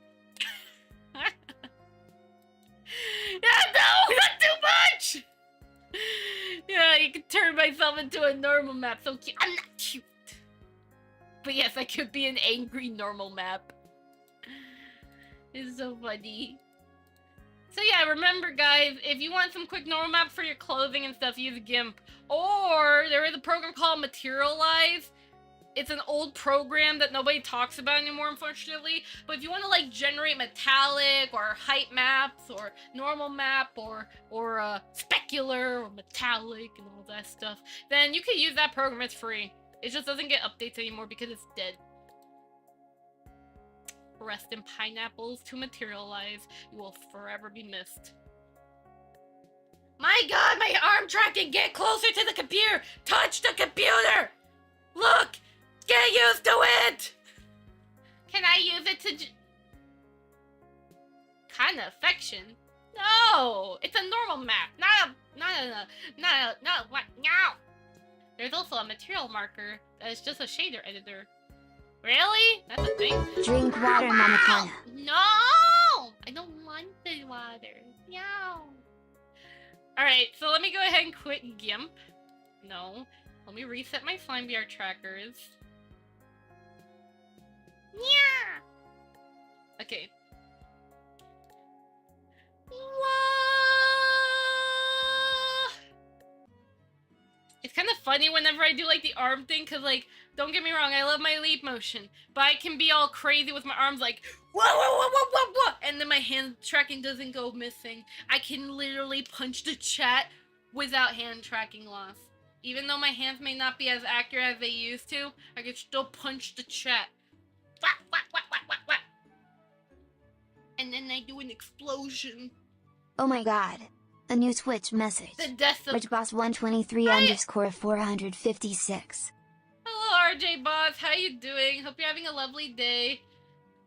Yeah, no, not too much! Yeah, you can turn myself into a normal map. So cute. I'm not cute. But yes, I could be an angry normal map. It's so funny. So yeah, remember guys, if you want some quick normal maps for your clothing and stuff, use GIMP. Or there is a program called Materialize. It's an old program that nobody talks about anymore, unfortunately. But if you want to like generate metallic or height maps or normal map or specular or metallic and all that stuff, then you can use that program. It's free. It just doesn't get updates anymore because it's dead. Rest in pineapples to materialize. You will forever be missed. My god, my arm tracking! Get closer to the computer! Touch the computer! Look! Get used to it! Can I use it to Kind of affection? No! It's a normal map, not what? No! There's also a material marker that is just a shader editor. Really? That's a thing? Drink water, Mama Kana. No! I don't want the water. No! Alright, so let me go ahead and quit GIMP. No. Let me reset my SlimeVR trackers. Yeah! Okay. funny whenever I do like the arm thing, cause like, don't get me wrong, I love my leap motion, but I can be all crazy with my arms like, whoa, whoa, whoa, whoa, whoa, whoa, and then my hand tracking doesn't go missing. I can literally punch the chat without hand tracking loss. Even though my hands may not be as accurate as they used to, I can still punch the chat. Wah, wah, wah, wah, wah, wah. And then I do an explosion. Oh my god. A new Twitch message. The death of RichBoss123_456. Hello, RJ Boss. How you doing? Hope you're having a lovely day.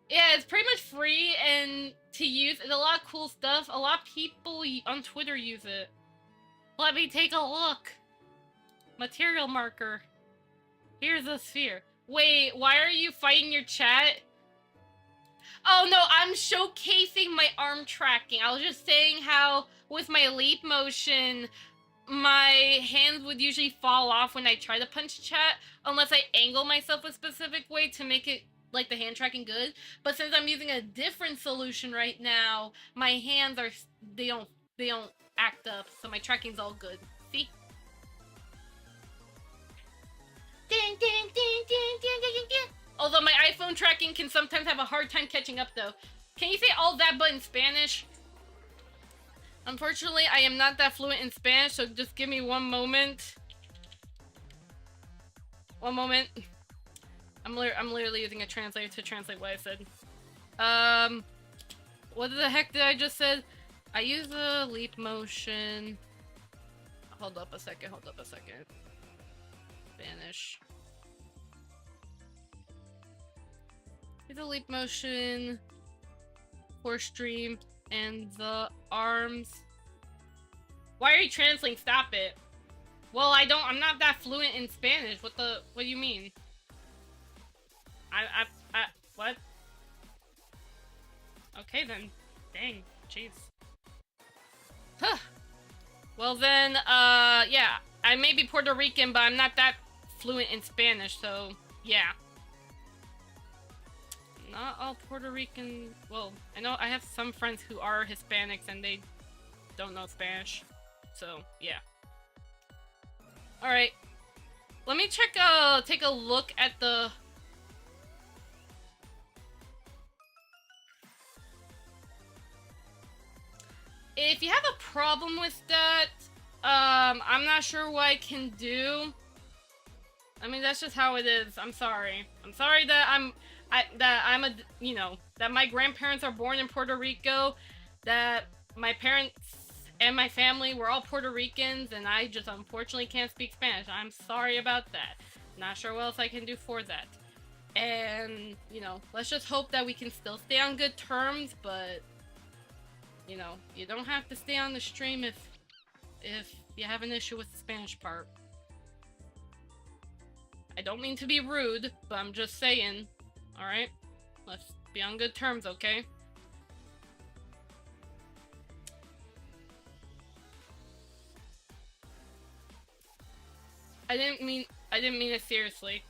Yeah, it's pretty much free and to use. It's a lot of cool stuff. A lot of people on Twitter use it. Let me take a look. Material marker. Here's a sphere. Wait, why are you fighting your chat? Oh no, I'm showcasing my arm tracking. I was just saying how with my leap motion, my hands would usually fall off when I try to punch chat, unless I angle myself a specific way to make it like the hand tracking good. But since I'm using a different solution right now, my hands are they don't act up, so my tracking's all good. See? Ding, ding, ding, ding, ding, ding, ding. Although my iPhone tracking can sometimes have a hard time catching up though. Can you say all that but in Spanish? Unfortunately, I am not that fluent in Spanish, so just give me one moment. One moment. I'm literally using a translator to translate what I said. What the heck did I just said? I use a leap motion. Hold up a second. Spanish. Use a leap motion for stream and the arms. Why are you translating? Stop it. Well, I'm not that fluent in Spanish. What do you mean? What? Okay then. Dang. Jeez. Huh. Well then, yeah. I may be Puerto Rican, but I'm not that fluent in Spanish, so, yeah. Not all Puerto Rican... Well, I know I have some friends who are Hispanics and they don't know Spanish. So, yeah. Alright. Let me take a look at the... If you have a problem with that, I'm not sure what I can do. I mean, that's just how it is. I'm sorry. I'm sorry that that my grandparents are born in Puerto Rico, that my parents and my family were all Puerto Ricans, and I just unfortunately can't speak Spanish. I'm sorry about that. Not sure what else I can do for that. And, let's just hope that we can still stay on good terms, but, you don't have to stay on the stream if you have an issue with the Spanish part. I don't mean to be rude, but I'm just saying, alright? Let's be on good terms, okay? I didn't mean it seriously.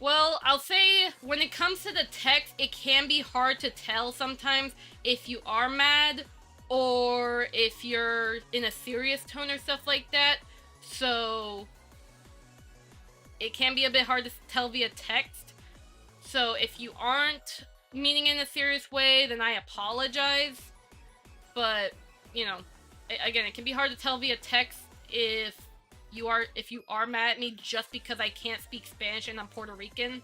Well, I'll say when it comes to the text, it can be hard to tell sometimes if you are mad or if you're in a serious tone or stuff like that. So it can be a bit hard to tell via text. So if you aren't meaning in a serious way, then I apologize. But, again, it can be hard to tell via text if you are mad at me just because I can't speak Spanish and I'm Puerto Rican.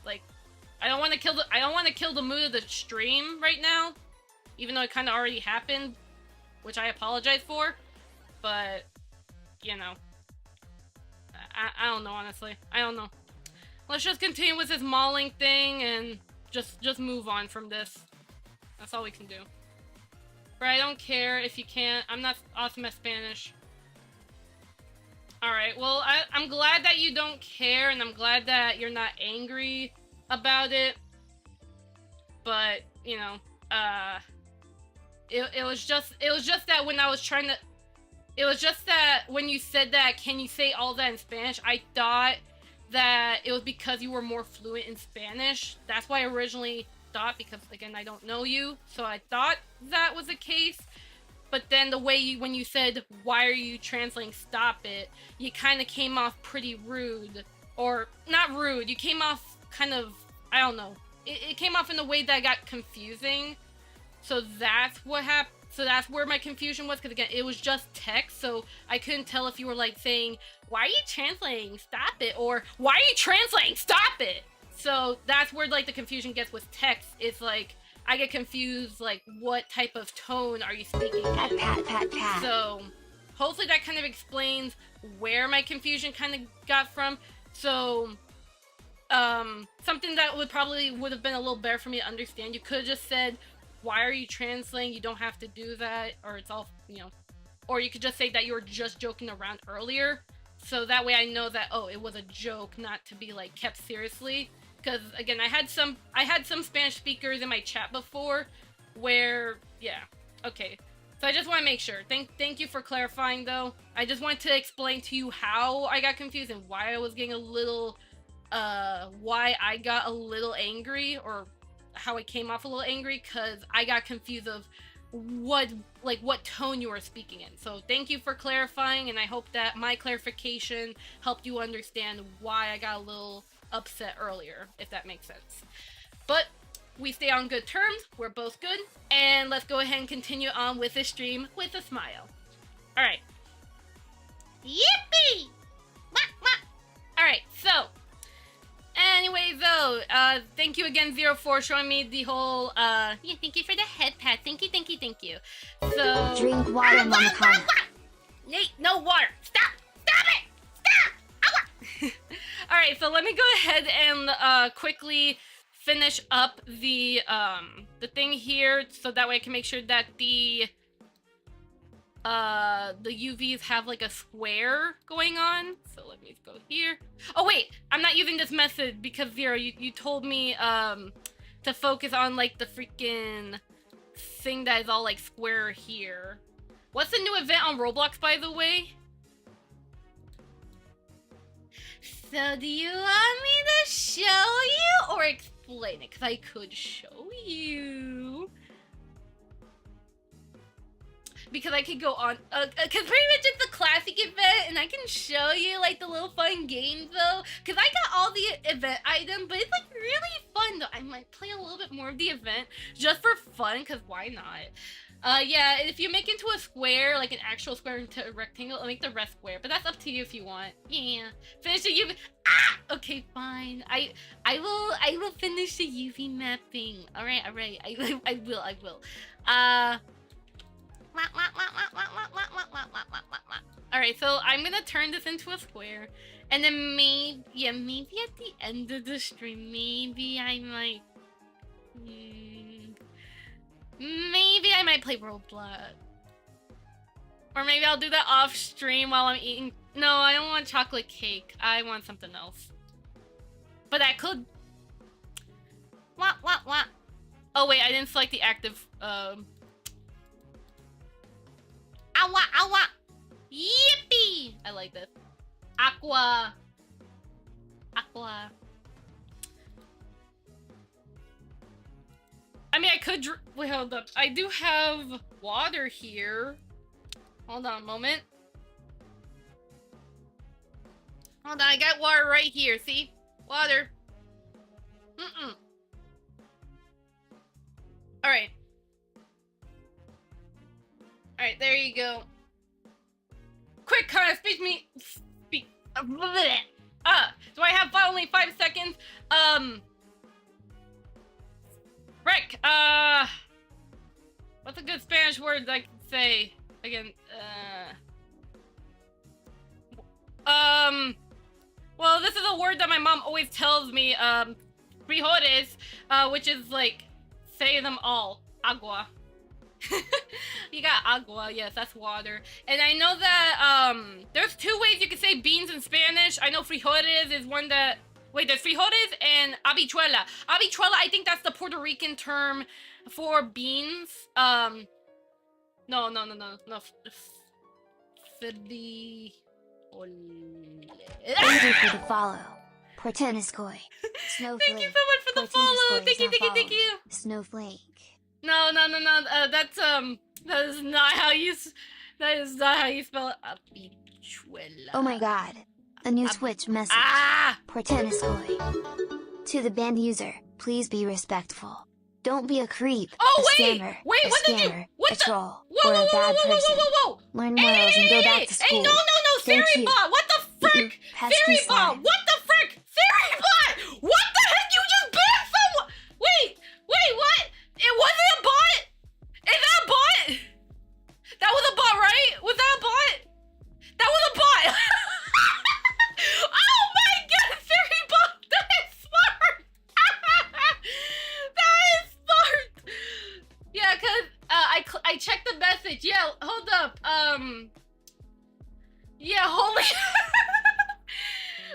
Like, I don't want to kill the mood of the stream right now, even though it kind of already happened, which I apologize for. But, I don't know, honestly. I don't know. Let's just continue with this mauling thing and just move on from this. That's all we can do. But I don't care if you can't. I'm not awesome at Spanish. Alright, well, I'm glad that you don't care, and I'm glad that you're not angry about it. But, it was just that when I was trying to... It was just that when you said that, can you say all that in Spanish? I thought that it was because you were more fluent in Spanish. That's why I originally thought, because, again, I don't know you. So I thought that was the case. but then the way when you said, why are you translating stop it, you kind of came off pretty rude. Or, not rude, you came off kind of, I don't know. It came off in a way that got confusing. So that's what happened. So that's where my confusion was, because again, it was just text, so I couldn't tell if you were like saying, why are you translating? Stop it. Or, why are you translating? Stop it. So that's where like the confusion gets with text. It's like, I get confused, like, what type of tone are you speaking in? Pat. So hopefully that kind of explains where my confusion kind of got from. So something that would have been a little better for me to understand. You could have just said, why are you translating? You don't have to do that, or it's all, you know, or you could just say that you were just joking around earlier. So that way I know that, oh, it was a joke, not to be like kept seriously. Because again, I had some Spanish speakers in my chat before where, yeah, okay. So I just want to make sure. Thank you for clarifying though. I just wanted to explain to you how I got confused and why I was getting a little, why I got a little angry, or how I came off a little angry, because I got confused of what tone you were speaking in. So thank you for clarifying, and I hope that my clarification helped you understand why I got a little upset earlier, if that makes sense. But we stay on good terms, we're both good, and let's go ahead and continue on with this stream with a smile. Alright. Yippee! Alright, so anyway, though, thank you again, Zero, for showing me the whole, yeah, thank you for the head pat. Thank you. So... Drink water, Mama Kana. Nate, no water. Stop it! Stop! Alright, so let me go ahead and, quickly finish up the thing here, so that way I can make sure that the UVs have like a square going on. So let me go here. Oh wait, I'm not using this method because Zero, you told me to focus on like the freaking thing that is all like square here. What's the new event on Roblox, by the way? So do you want me to show you or explain it? Because I could show you. Because I could go on, because pretty much it's a classic event, and I can show you, like, the little fun games, though. Because I got all the event items, but it's, like, really fun, though. I might play a little bit more of the event, just for fun, because why not? Yeah, if you make into a square, like an actual square into a rectangle, I'll make the rest square, but that's up to you if you want. Yeah. Finish the UV. Ah! Okay, fine. I will finish the UV mapping. Alright. I will. Alright, so I'm gonna turn this into a square, and then maybe at the end of the stream, maybe I might, maybe I might play Roblox. Or maybe I'll do that off stream while I'm eating. No, I don't want chocolate cake. I want something else. But I could. Oh wait, I didn't select the active, Awa! Yippee! I like this. Aqua. I mean, I could wait, hold up. I do have water here. Hold on a moment. Hold on, I got water right here, see? Water. Alright. Alright, there you go. Quick, Kana, speak. Do I have only 5 seconds? Rick, what's a good Spanish word I can say? Again, well, this is a word that my mom always tells me, frijoles, which is like, say them all. Agua. You got agua, yes, that's water. And I know that, there's 2 ways you can say beans in Spanish. I know frijoles is one that, wait, there's frijoles and habichuela. Habichuela, I think that's the Puerto Rican term for beans. No. Frijoles. Thank you for the follow. Porteniskoy. Snowflake. Thank you so much for the follow. Thank you. Snowflake. No, that's That is not how you. That is not how you spell it. Habichuela. Oh my god. A new Twitch message. Ah! Portenisoy. To the banned user, please be respectful. Don't be a creep, Oh, a wait! scammer, Wait, a what did you- scammer, what a the- troll, Whoa, or whoa, a whoa, bad whoa, whoa, person. whoa, whoa, whoa! Learn morals and go back to school. Hey, no, Thank you. Fairy-bot! What the You frick? pesky Fairy-bot! slime. What the frick? Fairy-bot! What the heck? You just banned someone! Wait, what? It wasn't a bot? Is that a bot? That was a bot, right? Was that a bot? That was a bot! Oh my god, Fairy-bot! That is smart! That is smart! Yeah, cause I checked the message. Yeah, hold up. Yeah, holy.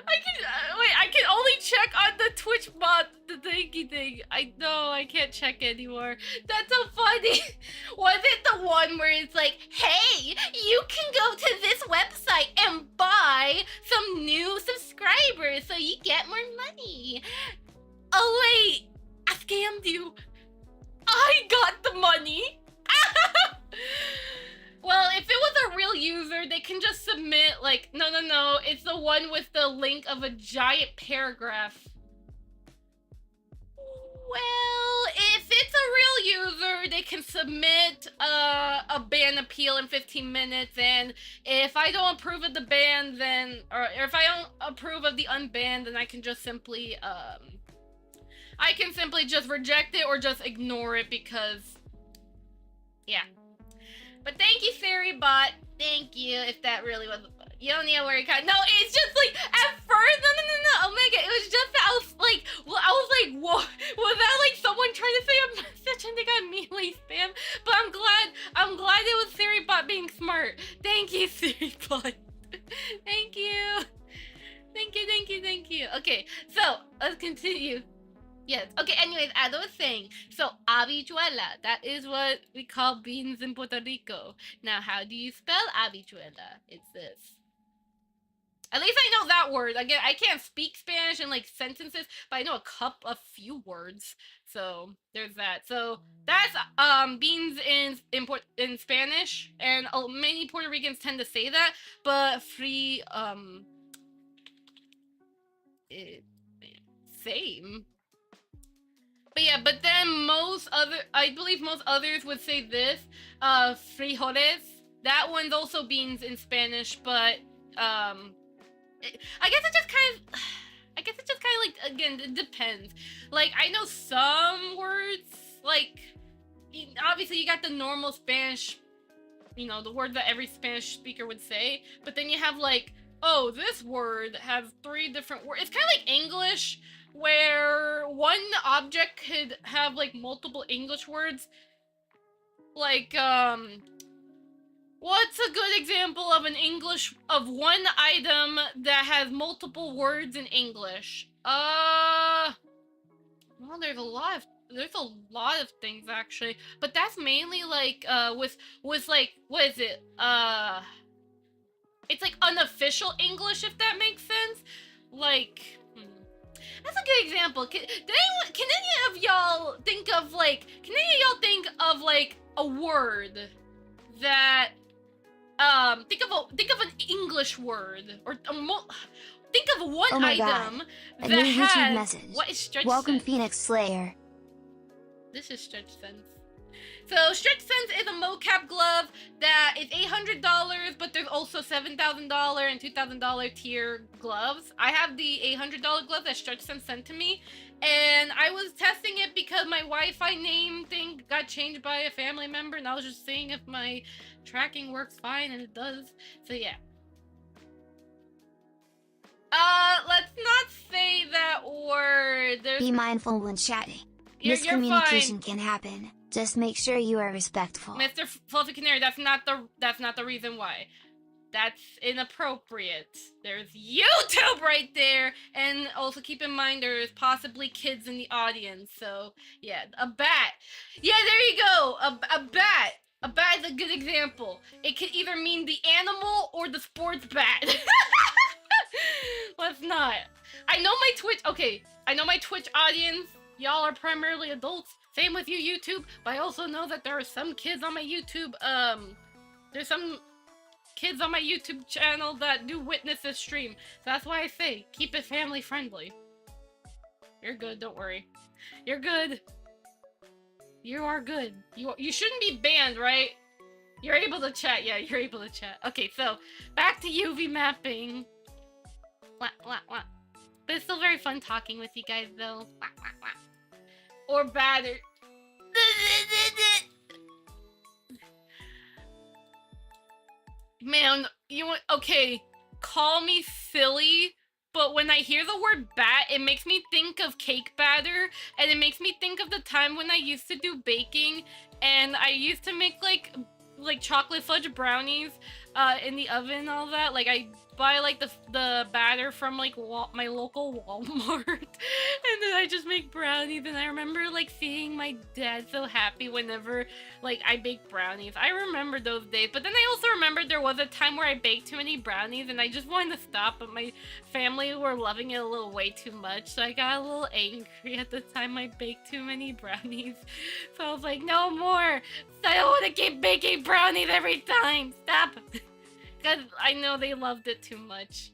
I can only check on the Twitch bot, the thingy thing. I know I can't check anymore. That's so funny. Was it the one where it's like, hey, you can go to this website and buy some new subscribers so you get more money? Oh wait, I scammed you. I got the money. Well, if it was a real user, they can just submit, like, no, it's the one with the link of a giant paragraph. Well, if it's a real user, they can submit a ban appeal in 15 minutes, and if I don't approve of the ban, then, or if I don't approve of the unbanned, then I can just simply, just reject it or just ignore it because, yeah. But thank you, Fairy-bot. Thank you, if that really was... You don't need to worry, no, it's just like, at first, no, Omega, it was just that I was like, whoa, was that like someone trying to say a message and they got immediately spam? But I'm glad it was Fairy-bot being smart. Thank you, Fairy-bot. Thank you. Thank you. Okay, so, let's continue. Yes. Okay, anyways, as I was saying, so habichuela, that is what we call beans in Puerto Rico. Now, how do you spell habichuela? It's this. At least I know that word. Again, I can't speak Spanish in like sentences, but I know a few words. So there's that. So that's beans in Spanish, and many Puerto Ricans tend to say that, but free same. But yeah, but then I believe most others would say this, frijoles. That one's also beans in Spanish, but, I guess it just kind of like, again, it depends. Like, I know some words, like, obviously you got the normal Spanish, you know, the word that every Spanish speaker would say, but then you have like, oh, this word has 3 different words. It's kind of like English, where one object could have like multiple English words. Like, what's a good example of one item that has multiple words in English? Well, there's a lot of things actually, but that's mainly like, with like, what is it? It's like unofficial English, if that makes sense. Like, that's a good example. Can any of y'all think of like a word that think of an English word, or think of one Oh my item God. that A new YouTube has message. what is StretchSense? Welcome, Phoenix Slayer. This is StretchSense. So StretchSense is a mocap glove that is $800, but there's also $7,000 and $2,000 tier gloves. I have the $800 glove that StretchSense sent to me, and I was testing it because my Wi-Fi name thing got changed by a family member, and I was just seeing if my tracking works fine, and it does. So yeah. Let's not say that word. Be mindful when chatting. You're Miscommunication fine. can happen. Just make sure you are respectful. Mr. Fluffy Canary, that's not the reason why. That's inappropriate. There's YouTube right there, and also keep in mind there's possibly kids in the audience. So yeah, a bat. Yeah, there you go. A bat. A bat is a good example. It could either mean the animal or the sports bat. Let's not. I know my Twitch audience, y'all are primarily adults, Same with you, YouTube. But I also know that there are some kids on my YouTube, there's some kids on my YouTube channel that do witness this stream. So that's why I say, keep it family friendly. You're good, don't worry. You're good. You are good. You shouldn't be banned, right? You're able to chat. Yeah, you're able to chat. Okay, so back to UV mapping. Wah, wah, wah. But it's still very fun talking with you guys, though. Wah, wah, wah. Or batter. Man, you want okay? Call me silly, but when I hear the word bat, it makes me think of cake batter, and it makes me think of the time when I used to do baking, and I used to make like chocolate fudge brownies in the oven and all that. Like I buy like the batter from like my local Walmart and then I just make brownies, and I remember like seeing my dad so happy whenever like I baked brownies. I remember those days, but then I also remembered there was a time where I baked too many brownies and I just wanted to stop, but my family were loving it a little way too much, so I got a little angry at the time I baked too many brownies. So I was like, no more! I don't want to keep baking brownies every time! Stop! Because I know they loved it too much.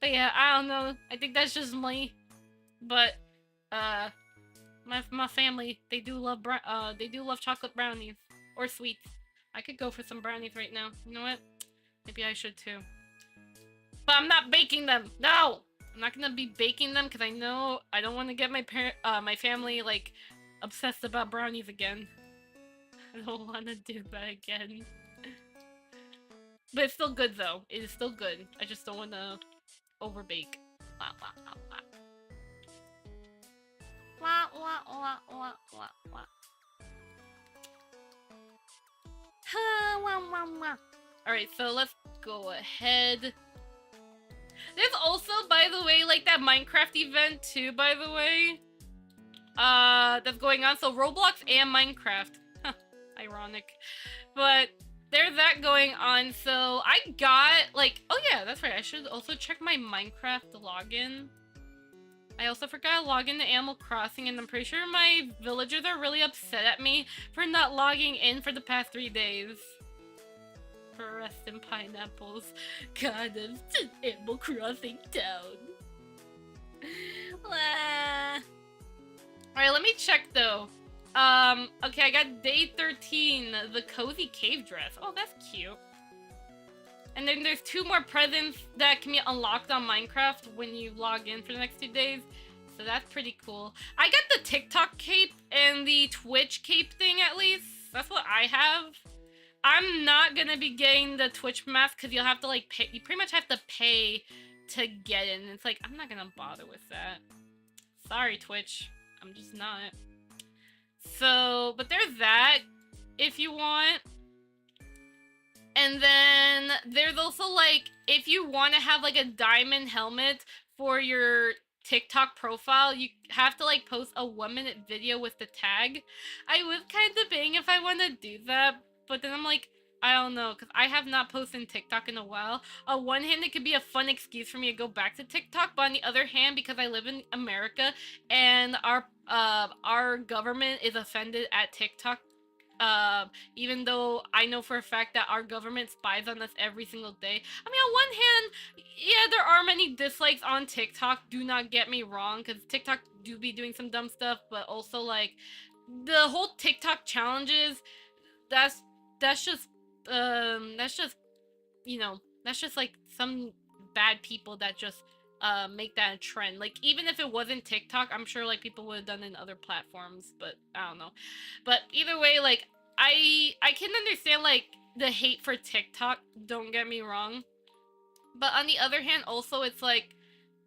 But yeah, I don't know. I think that's just me. But, my family, they do love chocolate brownies. Or sweets. I could go for some brownies right now. You know what? Maybe I should too. But I'm not baking them! No! I'm not gonna be baking them because I know I don't want to get my family, like, obsessed about brownies again. I don't want to do that again. But it's still good though. It is still good. I just don't want to overbake. Wah, wah, wah, wah. Wah, wah, wah, wah, wah, wah. Ha, wah, wah, wah. Alright, so let's go ahead. There's also, by the way, like that Minecraft event too, by the way. That's going on. So Roblox and Minecraft. Huh, ironic. But there's that going on, so I got, like, oh yeah, that's right, I should also check my Minecraft login. I also forgot to log into Animal Crossing, and I'm pretty sure my villagers are really upset at me for not logging in for the past 3 days. For rest in pineapples. God, I'm just Animal Crossing town. Alright, let me check though. Okay, I got day 13, the cozy cave dress. Oh, that's cute. And then there's 2 more presents that can be unlocked on Minecraft when you log in for the next 2 days. So that's pretty cool. I got the TikTok cape and the Twitch cape thing at least. That's what I have. I'm not gonna be getting the Twitch mask because you'll have to like pay. You pretty much have to pay to get it. And it's like, I'm not gonna bother with that. Sorry, Twitch. I'm just not. So, but there's that, if you want. And then there's also, like, if you want to have, like, a diamond helmet for your TikTok profile, you have to, like, post a 1-minute video with the tag. I was kind of debating if I want to do that, but then I'm like, I don't know, because I have not posted TikTok in a while. On one hand, it could be a fun excuse for me to go back to TikTok, but on the other hand, because I live in America and our government is offended at TikTok, even though I know for a fact that our government spies on us every single day. I mean, on one hand, yeah, there are many dislikes on TikTok, do not get me wrong, because TikTok do be doing some dumb stuff, but also, like, the whole TikTok challenges, that's just, you know, that's just, like, some bad people that just, make that a trend. Like, even if it wasn't TikTok, I'm sure, like, people would have done it in other platforms, but I don't know. But either way, like, I can understand, like, the hate for TikTok, don't get me wrong. But on the other hand, also, it's like,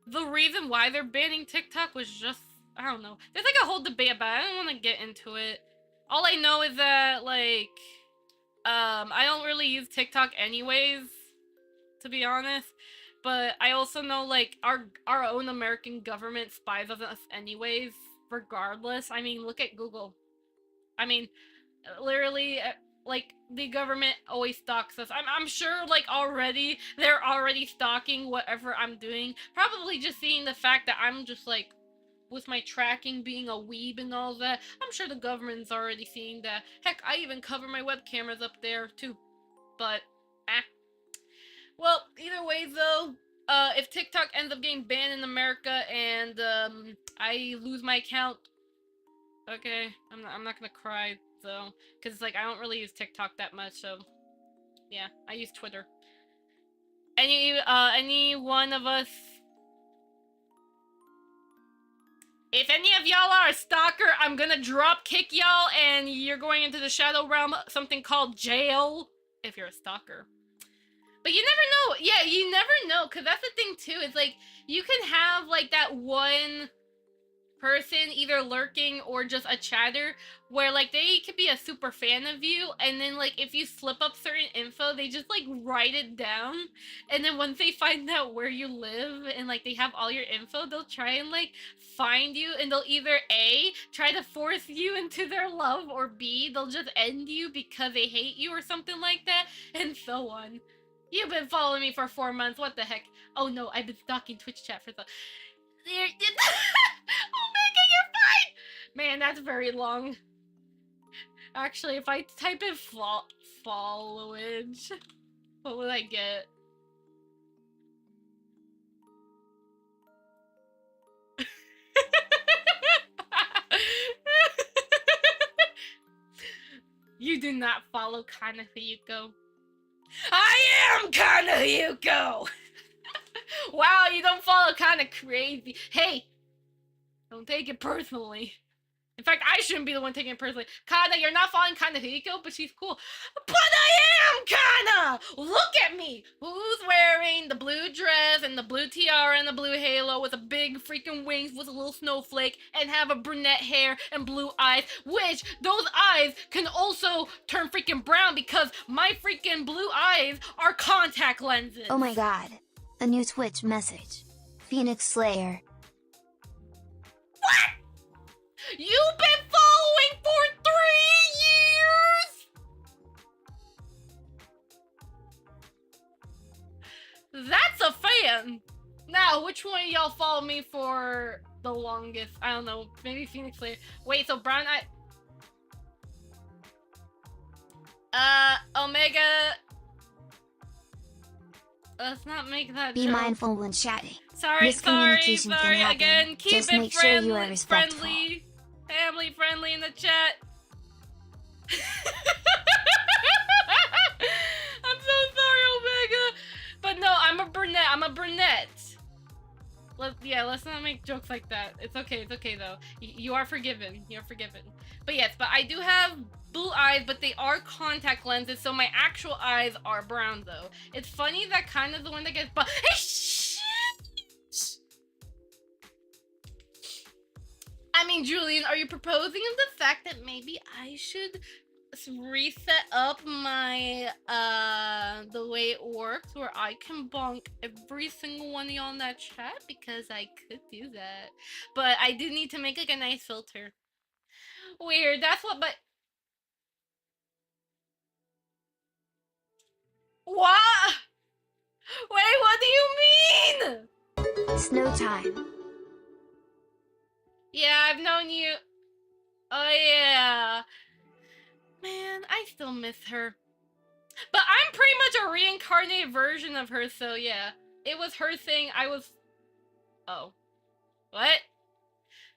the reason why they're banning TikTok was just, I don't know. There's, like, a whole debate about it. I don't want to get into it. All I know is that, like, I don't really use TikTok anyways, to be honest. But I also know, like, our own American government spies on us anyways, regardless. I mean, look at Google. I mean, literally, like, the government always stalks us. I'm sure, like, they're already stalking whatever I'm doing. Probably just seeing the fact that I'm just, like, with my tracking being a weeb and all that. I'm sure the government's already seeing that. Heck, I even cover my web cameras up there too. But, well, either way though, if TikTok ends up getting banned in America and I lose my account, okay, I'm not gonna cry though, because like I don't really use TikTok that much, so yeah, I use Twitter. Any one of us, if any of y'all are a stalker, I'm gonna drop kick y'all and you're going into the shadow realm, something called jail, if you're a stalker. But you never know. Yeah, you never know, because that's the thing too. It's like, you can have like that one person either lurking or just a chatter where like they could be a super fan of you, and then like if you slip up certain info, they just like write it down, and then once they find out where you live and like they have all your info, they'll try and like find you, and they'll either A, try to force you into their love, or B, they'll just end you because they hate you or something like that, and so on. You've been following me for 4 months, what the heck? Oh no, I've been stalking Twitch chat for the... Omega, you're fine! Man, that's very long. Actually, if I type in followage, what would I get? You do not follow Kana Fuyuko. I am Kana Fuyuko! Wow, you don't follow Kinda Crazy. Hey! Don't take it personally. In fact, I shouldn't be the one taking it personally. Kana, you're not following Kana Hiko, but she's cool. But I am Kana! Look at me! Who's wearing the blue dress and the blue tiara and the blue halo with a big freaking wings with a little snowflake and have a brunette hair and blue eyes, which those eyes can also turn freaking brown because my freaking blue eyes are contact lenses. Oh my god. A new Twitch message. Phoenix Slayer. What? You've been following for 3 years? That's a fan. Now, which one of y'all follow me for the longest? I don't know, maybe Phoenix Slayer. Wait, so Brown Eye... Omega... Let's not make that Be joke. mindful when chatting. Sorry, Miscommunication can happen. again, keep Just it make sure you are respectful. friendly, family friendly in the chat. I'm so sorry, Omega. But no, I'm a brunette. Let's not make jokes like that. It's okay though. You are forgiven. You're forgiven. But yes, but I do have blue eyes, but they are contact lenses, so my actual eyes are brown though. It's funny that kind of the one that gets hey, shit! I mean, Julian, are you proposing of the fact that maybe I should reset up my the way it works where I can bonk every single one of y'all in that chat? Because I could do that, but I do need to make like a nice filter. Weird. That's what. But what? Wait, what do you mean? Snow time. Yeah, I've known you. Oh yeah. Man, I still miss her. But I'm pretty much a reincarnated version of her, so yeah. It was her thing, I was... Oh. What?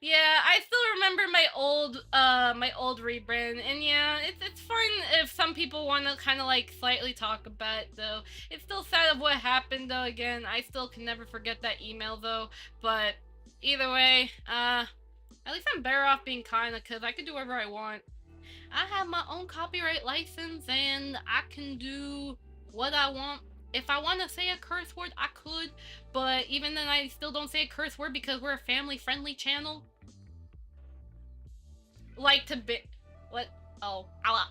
Yeah, I still remember my old rebrand, and yeah, it's fun if some people want to kind of like slightly talk about it, though. It's still sad of what happened, though, again. I still can never forget that email, though, but either way, at least I'm better off being kinda, because I can do whatever I want. I have my own copyright license, and I can do what I want. If I want to say a curse word, I could, but even then I still don't say a curse word because we're a family-friendly channel. Like to be... What? Oh, Allah.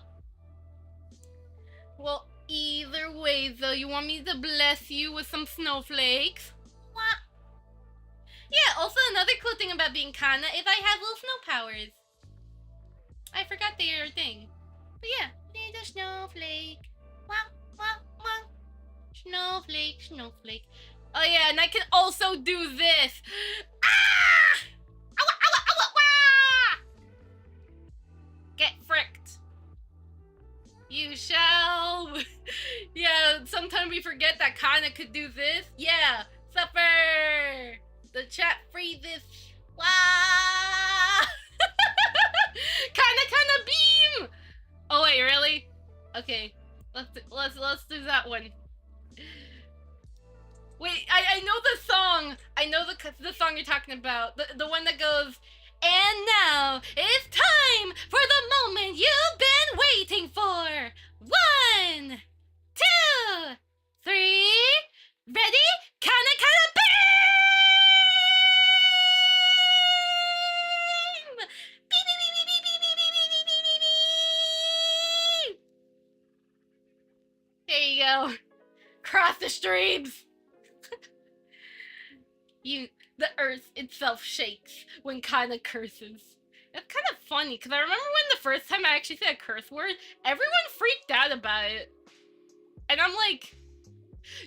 Well, either way, though, you want me to bless you with some snowflakes? What? Yeah, also another cool thing about being Kana is I have little snow powers. I forgot they are a thing. But yeah, little snowflake. Wow, wow, wow. Snowflake, snowflake. Oh yeah, and I can also do this. Ah! Ow! you shall. Yeah, sometimes we forget that Kana could do this. Yeah, suffer. The chat freezes. Wah! Kana beam. Oh wait, really? Okay, let's do that one. Wait, I know the song. I know the song you're talking about. The one that goes, and now it's time for the moment you've been waiting for. 1, 2, 3, ready? Kana beam! Beep, beep, beep, beep, beep, beep, beep, beep, beep, beep, beep, beep. There you go. Cross the streams. The earth itself shakes when Kana curses. It's kind of funny, because I remember when the first time I actually said a curse word, everyone freaked out about it. And I'm like,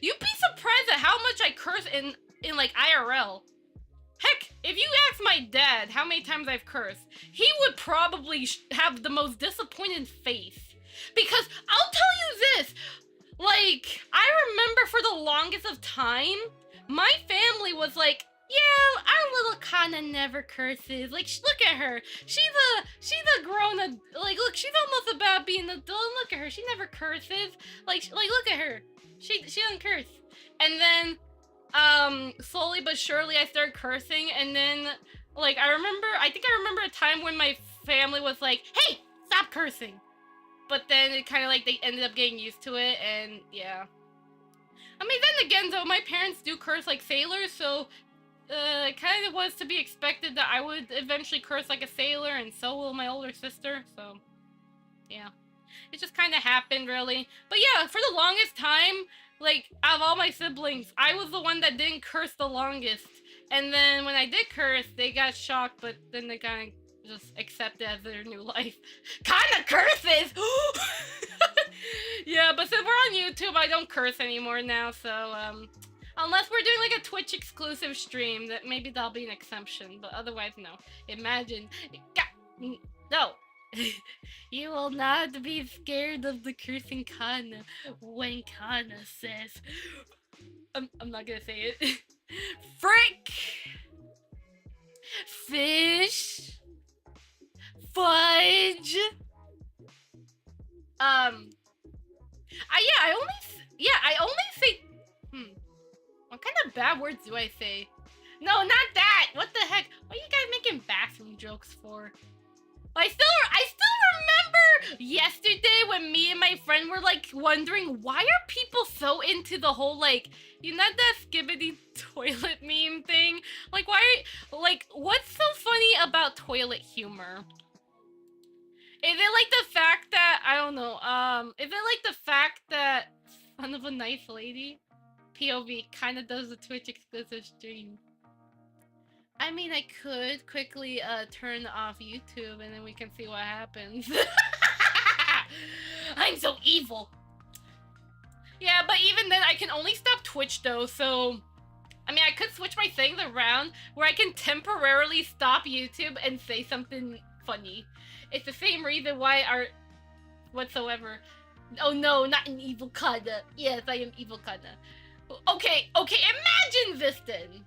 you'd be surprised at how much I curse in like IRL. Heck, if you ask my dad how many times I've cursed, he would probably have the most disappointed face. Because I'll tell you this, like, I remember for the longest of time, my family was like, yeah, our little Kana never curses. Like, look at her. She's a grown like, look, she's almost about being an adult. Look at her. She never curses. Like, look at her. She doesn't curse. And then, slowly but surely, I started cursing. And then, like, I think I remember a time when my family was like, hey, stop cursing. But then it kind of like they ended up getting used to it, and yeah. I mean, then again, though, my parents do curse like sailors, so it kind of was to be expected that I would eventually curse like a sailor, and so will my older sister, so yeah. It just kind of happened, really. But yeah, for the longest time, like, out of all my siblings, I was the one that didn't curse the longest. And then when I did curse, they got shocked, but then they kind of just accept it as their new life. Kinda curses! Yeah, but since we're on YouTube, I don't curse anymore now, so, unless we're doing like a Twitch exclusive stream, that maybe that'll be an exception, but otherwise, no. Imagine, no. You will not be scared of the cursing Kana when Kana says, I'm not gonna say it. Frick! Fish! Fudge! I only say, what kind of bad words do I say? No, not that! What the heck? What are you guys making bathroom jokes for? I still remember yesterday when me and my friend were like wondering, why are people so into the whole, like, you know, that skibbity toilet meme thing? Like, what's so funny about toilet humor? Is it like the fact that, I don't know, is it like the fact that Son of a Nice Lady, POV, kind of does a Twitch exclusive stream? I mean, I could quickly turn off YouTube and then we can see what happens. I'm so evil. Yeah, but even then, I can only stop Twitch though, so... I mean, I could switch my things around where I can temporarily stop YouTube and say something funny. It's the same reason why whatsoever. Oh no, not an evil Kana. Yes, I am evil Kana. Okay, imagine this then.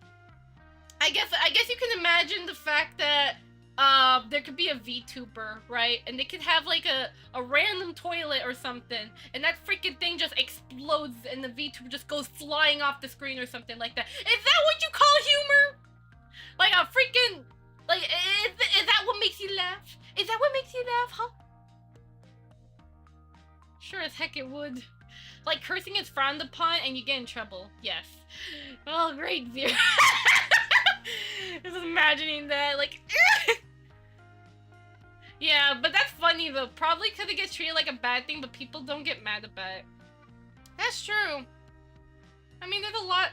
I guess you can imagine the fact that there could be a VTuber, right? And they could have like a random toilet or something, and that freaking thing just explodes and the VTuber just goes flying off the screen or something like that. Is that what you call humor? Like a freaking, like, is that what makes you laugh? Is that what makes you laugh, huh? Sure as heck it would. Like, cursing is frowned upon and you get in trouble. Yes. Oh, great, Zero. Just imagining that, like... Yeah, but that's funny though. Probably because it gets treated like a bad thing, but people don't get mad about it. That's true. I mean, there's a lot...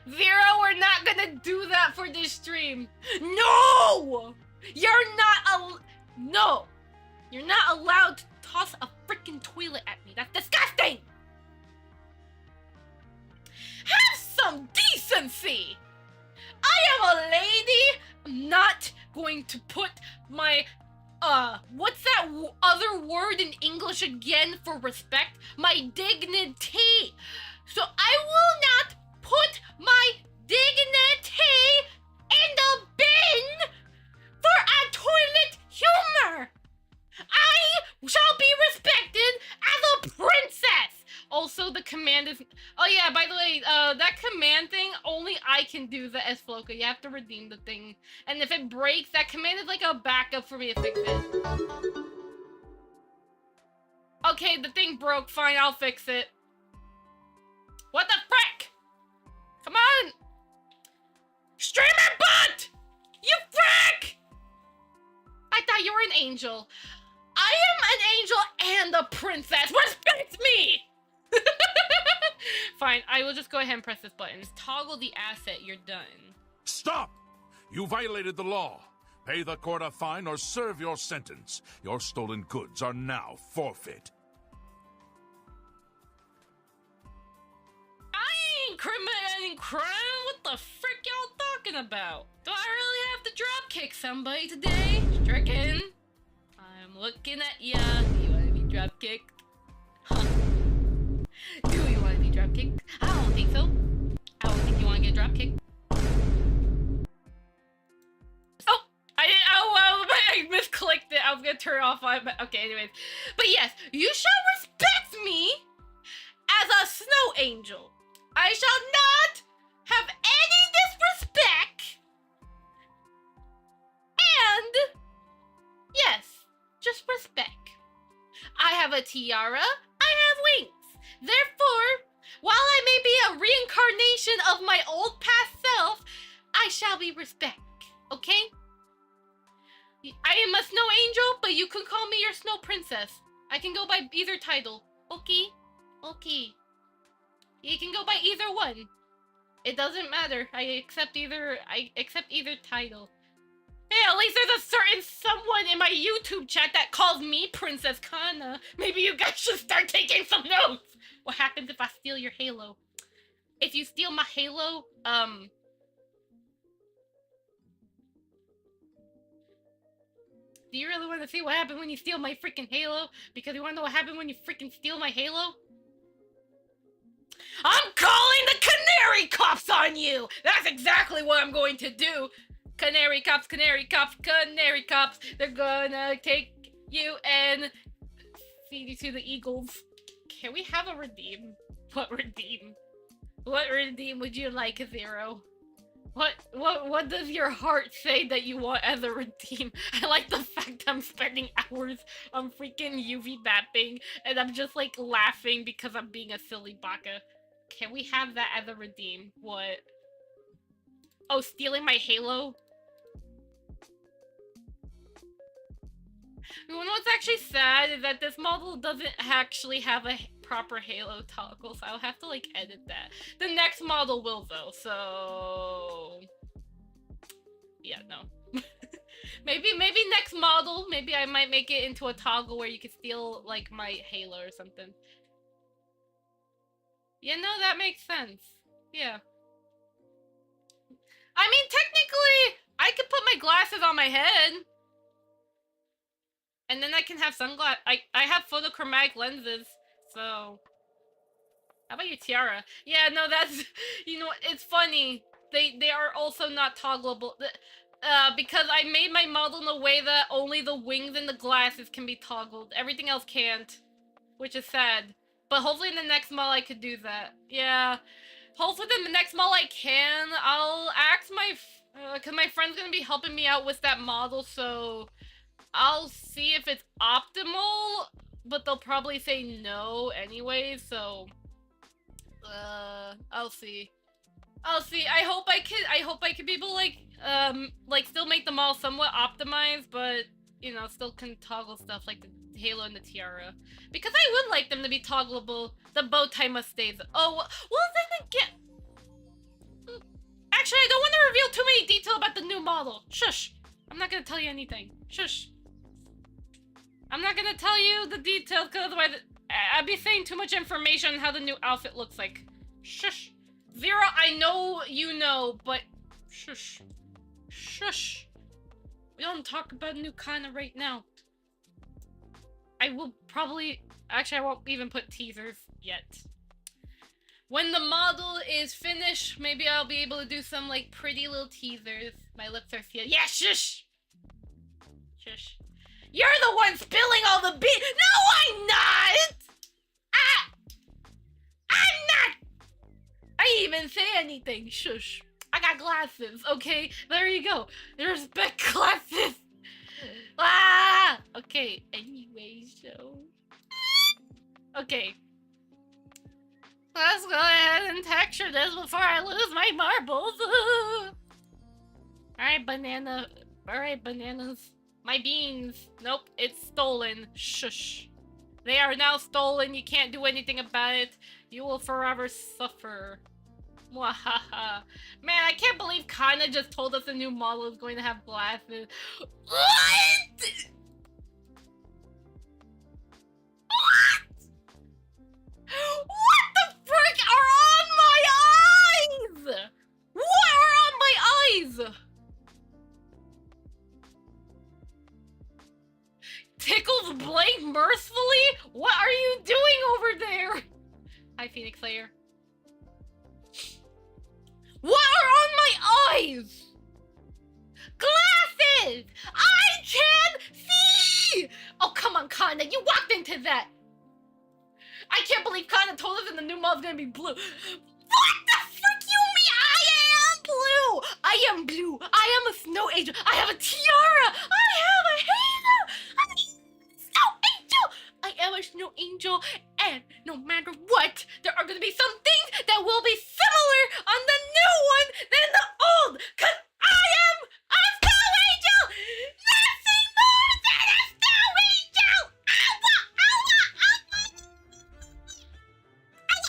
Zero, we're not gonna do that for this stream. No! You're not No! You're not allowed to toss a freaking toilet at me. That's disgusting! Have some decency! I am a lady! I'm not going to put my what's that other word in English again for respect? My dignity. So I will not put my dignity in the bin for a toilet humor. I shall be respected as a princess. Also, the command is... Oh yeah, by the way, that command thing, only I can do the S-Floka. You have to redeem the thing. And if it breaks, that command is like a backup for me to fix it. Okay, the thing broke. Fine, I'll fix it. What the frick? Come on! Streamer bot! You frick! I thought you were an angel. I am an angel and a princess. Respect me! Fine, I will just go ahead and press this button. Toggle the asset, you're done. Stop! You violated the law. Pay the court a fine or serve your sentence. Your stolen goods are now forfeit. I ain't committing crime. What the frick y'all talking about? Do I really have to drop kick somebody today? Stricken. I'm looking at ya. Do you want to be drop kicked? Huh. Do you want to be drop kicked? I don't think so. I don't think you want to get drop kicked. Oh, I misclicked it. I was gonna turn off my. Okay, anyways, but yes, you shall respect me as a snow angel. I shall not have any disrespect. And yes, just respect. I have a tiara. I have wings. Therefore, while I may be a reincarnation of my old past self, I shall be respect. Okay? I am a snow angel, but you can call me your snow princess. I can go by either title. Okay? Okay. You can go by either one. It doesn't matter. I accept either title. Hey, at least there's a certain someone in my YouTube chat that calls me Princess Kana. Maybe you guys should start taking some notes. What happens if I steal your halo? If you steal my halo, do you really want to see what happened when you steal my freaking halo? Because you want to know what happened when you freaking steal my halo? I'm calling the canary cops on you! That's exactly what I'm going to do! Canary cops, canary cops, canary cops. They're gonna take you and feed you to the eagles. Can we have a redeem? What redeem? What redeem would you like, Zero? What does your heart say that you want as a redeem? I like the fact I'm spending hours on freaking UV mapping and I'm just like laughing because I'm being a silly baka. Can we have that as a redeem? What? Oh, stealing my halo? You know what's actually sad is that this model doesn't actually have a proper halo toggle, so I'll have to like edit that. The next model will though, so yeah, no. maybe next model, maybe I might make it into a toggle where you can steal like my halo or something. Yeah, no, that makes sense. Yeah. I mean, technically, I could put my glasses on my head. And then I can have sunglasses. I have photochromatic lenses, so... How about your tiara? Yeah, no, that's... You know, it's funny. They are also not toggleable. Because I made my model in a way that only the wings and the glasses can be toggled. Everything else can't. Which is sad. But hopefully in the next model I could do that. Yeah. Hopefully in the next model I can. I'll ask my... Because my friend's gonna be helping me out with that model, so... I'll see if it's optimal, but they'll probably say no anyway, so... I'll see. I'll see. I hope I can be able to, like, still make them all somewhat optimized, but, you know, still can toggle stuff like the halo and the tiara. Because I would like them to be toggleable. The bow tie must stay. Oh, well, then again... Actually, I don't want to reveal too many details about the new model. Shush. I'm not gonna tell you anything. Shush. I'm not gonna tell you the details, because otherwise I'd be saying too much information on how the new outfit looks like. Shush. Zero, I know you know, but shush. Shush. We don't talk about new Kana right now. I will probably... Actually, I won't even put teasers yet. When the model is finished, maybe I'll be able to do some, like, pretty little teasers. My lips are sealed. Yeah, shush! Shush. You're the one spilling all the beans! No, I'm not! I'm not! I didn't even say anything. Shush. I got glasses, okay? There you go. There's big glasses. Ah! Okay, anyway, so... Okay. Let's go ahead and texture this before I lose my marbles. Alright, banana. Alright, bananas. My beans. Nope, it's stolen. Shush. They are now stolen. You can't do anything about it. You will forever suffer. Mwahaha. Man, I can't believe Kana just told us a new model is going to have glasses. What? What? What the frick are on my eyes? What are on my eyes? Tickles Blake mercifully? What are you doing over there? Hi, Phoenix Slayer. What are on my eyes? Glasses! I can see! Oh, come on, Kana. You walked into that. I can't believe Kana told us that the new model's gonna be blue. What the frick you mean? I am blue! I am blue. I am a snow angel. I have a tiara. I have a halo. I'm a snow angel. I am a snow angel. And no matter what, there are gonna be some things that will be similar on the new one than the old. Cause I am a snow angel. Nothing more than a snow angel. Ow, ow, ow, ow.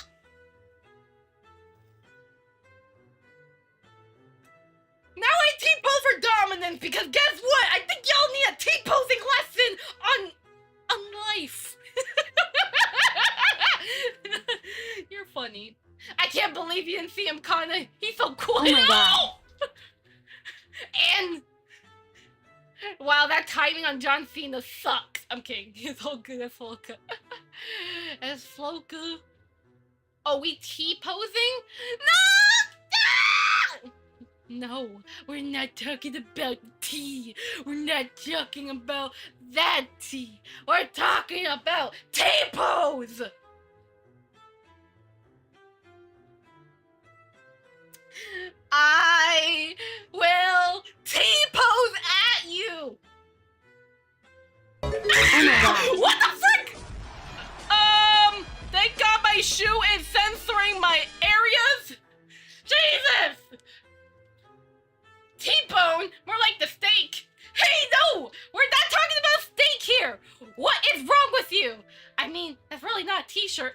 Now I T-pose for dominance because guess what? I think y'all need a T-posing lesson on life. You're funny. I can't believe you didn't see him, Kana. He's so cool. Oh my god. And wow, that timing on John Cena sucks. I'm kidding. It's all good. That's all good. It's so good. Oh, we T-posing? No! No, we're not talking about tea. We're not talking about that tea. We're talking about T-pose! I will T-pose at you! Oh my god. What the frick? Thank God my shoe is censoring my areas? Jesus! T-bone? More like the steak. Hey, no! We're not talking about steak here! What is wrong with you? I mean, that's really not a t-shirt.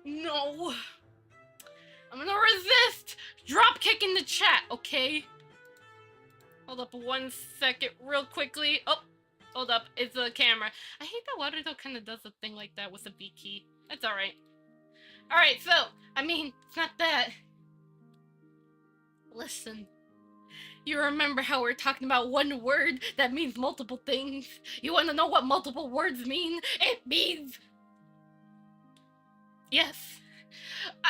No. I'm gonna resist. Drop kick in the chat, okay? Hold up 1 second real quickly. Oh, hold up. It's the camera. I hate that Waterdo kind of does a thing like that with the B key. That's alright. Alright, so, I mean, it's not that. Listen. You remember how we're talking about one word that means multiple things? You want to know what multiple words mean? It means... Yes.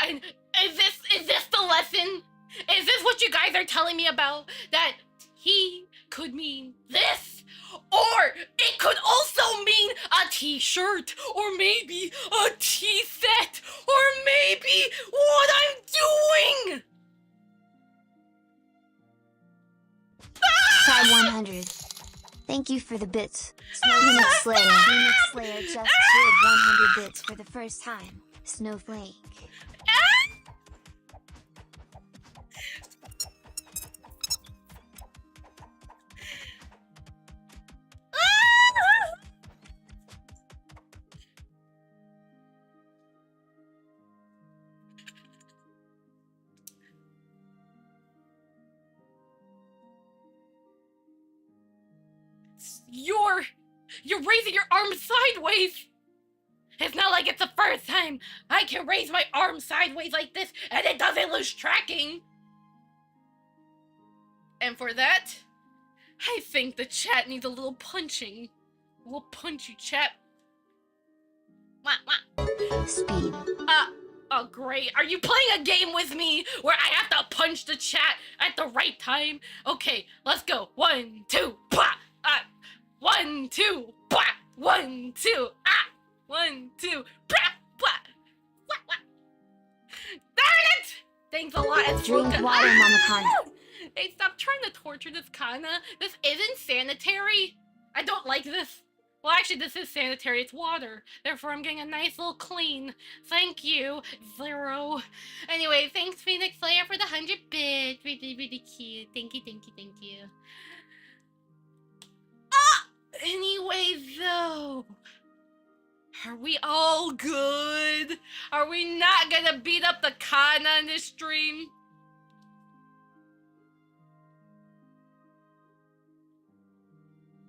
Is this the lesson? Is this what you guys are telling me about? That he could mean this? Or it could also mean a t-shirt, or maybe a tea set, or maybe what I'm doing! Side 100. Thank you for the bits. Phoenix Slayer. Phoenix Slayer just cheered 100 bits for the first time. Snowflake. You're raising your arm sideways. It's not like it's the first time I can raise my arm sideways like this and it doesn't lose tracking. And for that, I think the chat needs a little punching. A little punchy chat. Speed. Oh great. Are you playing a game with me where I have to punch the chat at the right time? Okay, let's go. 1, 2, blah! 1, 2, blah! 1, 2, 1, 2, blah, blah! What? Darn it! Thanks a lot. It's Drink Fuyuko. water, Mama Kana. Hey, stop trying to torture this Kana. This isn't sanitary. I don't like this. Well, actually, this is sanitary. It's water. Therefore, I'm getting a nice little clean. Thank you, Zero. Anyway, thanks, Phoenix Slayer, for the 100 bits. Really, really cute. Thank you, thank you, thank you. Anyway, though. Are we all good? Are we not gonna beat up the Kana in this stream?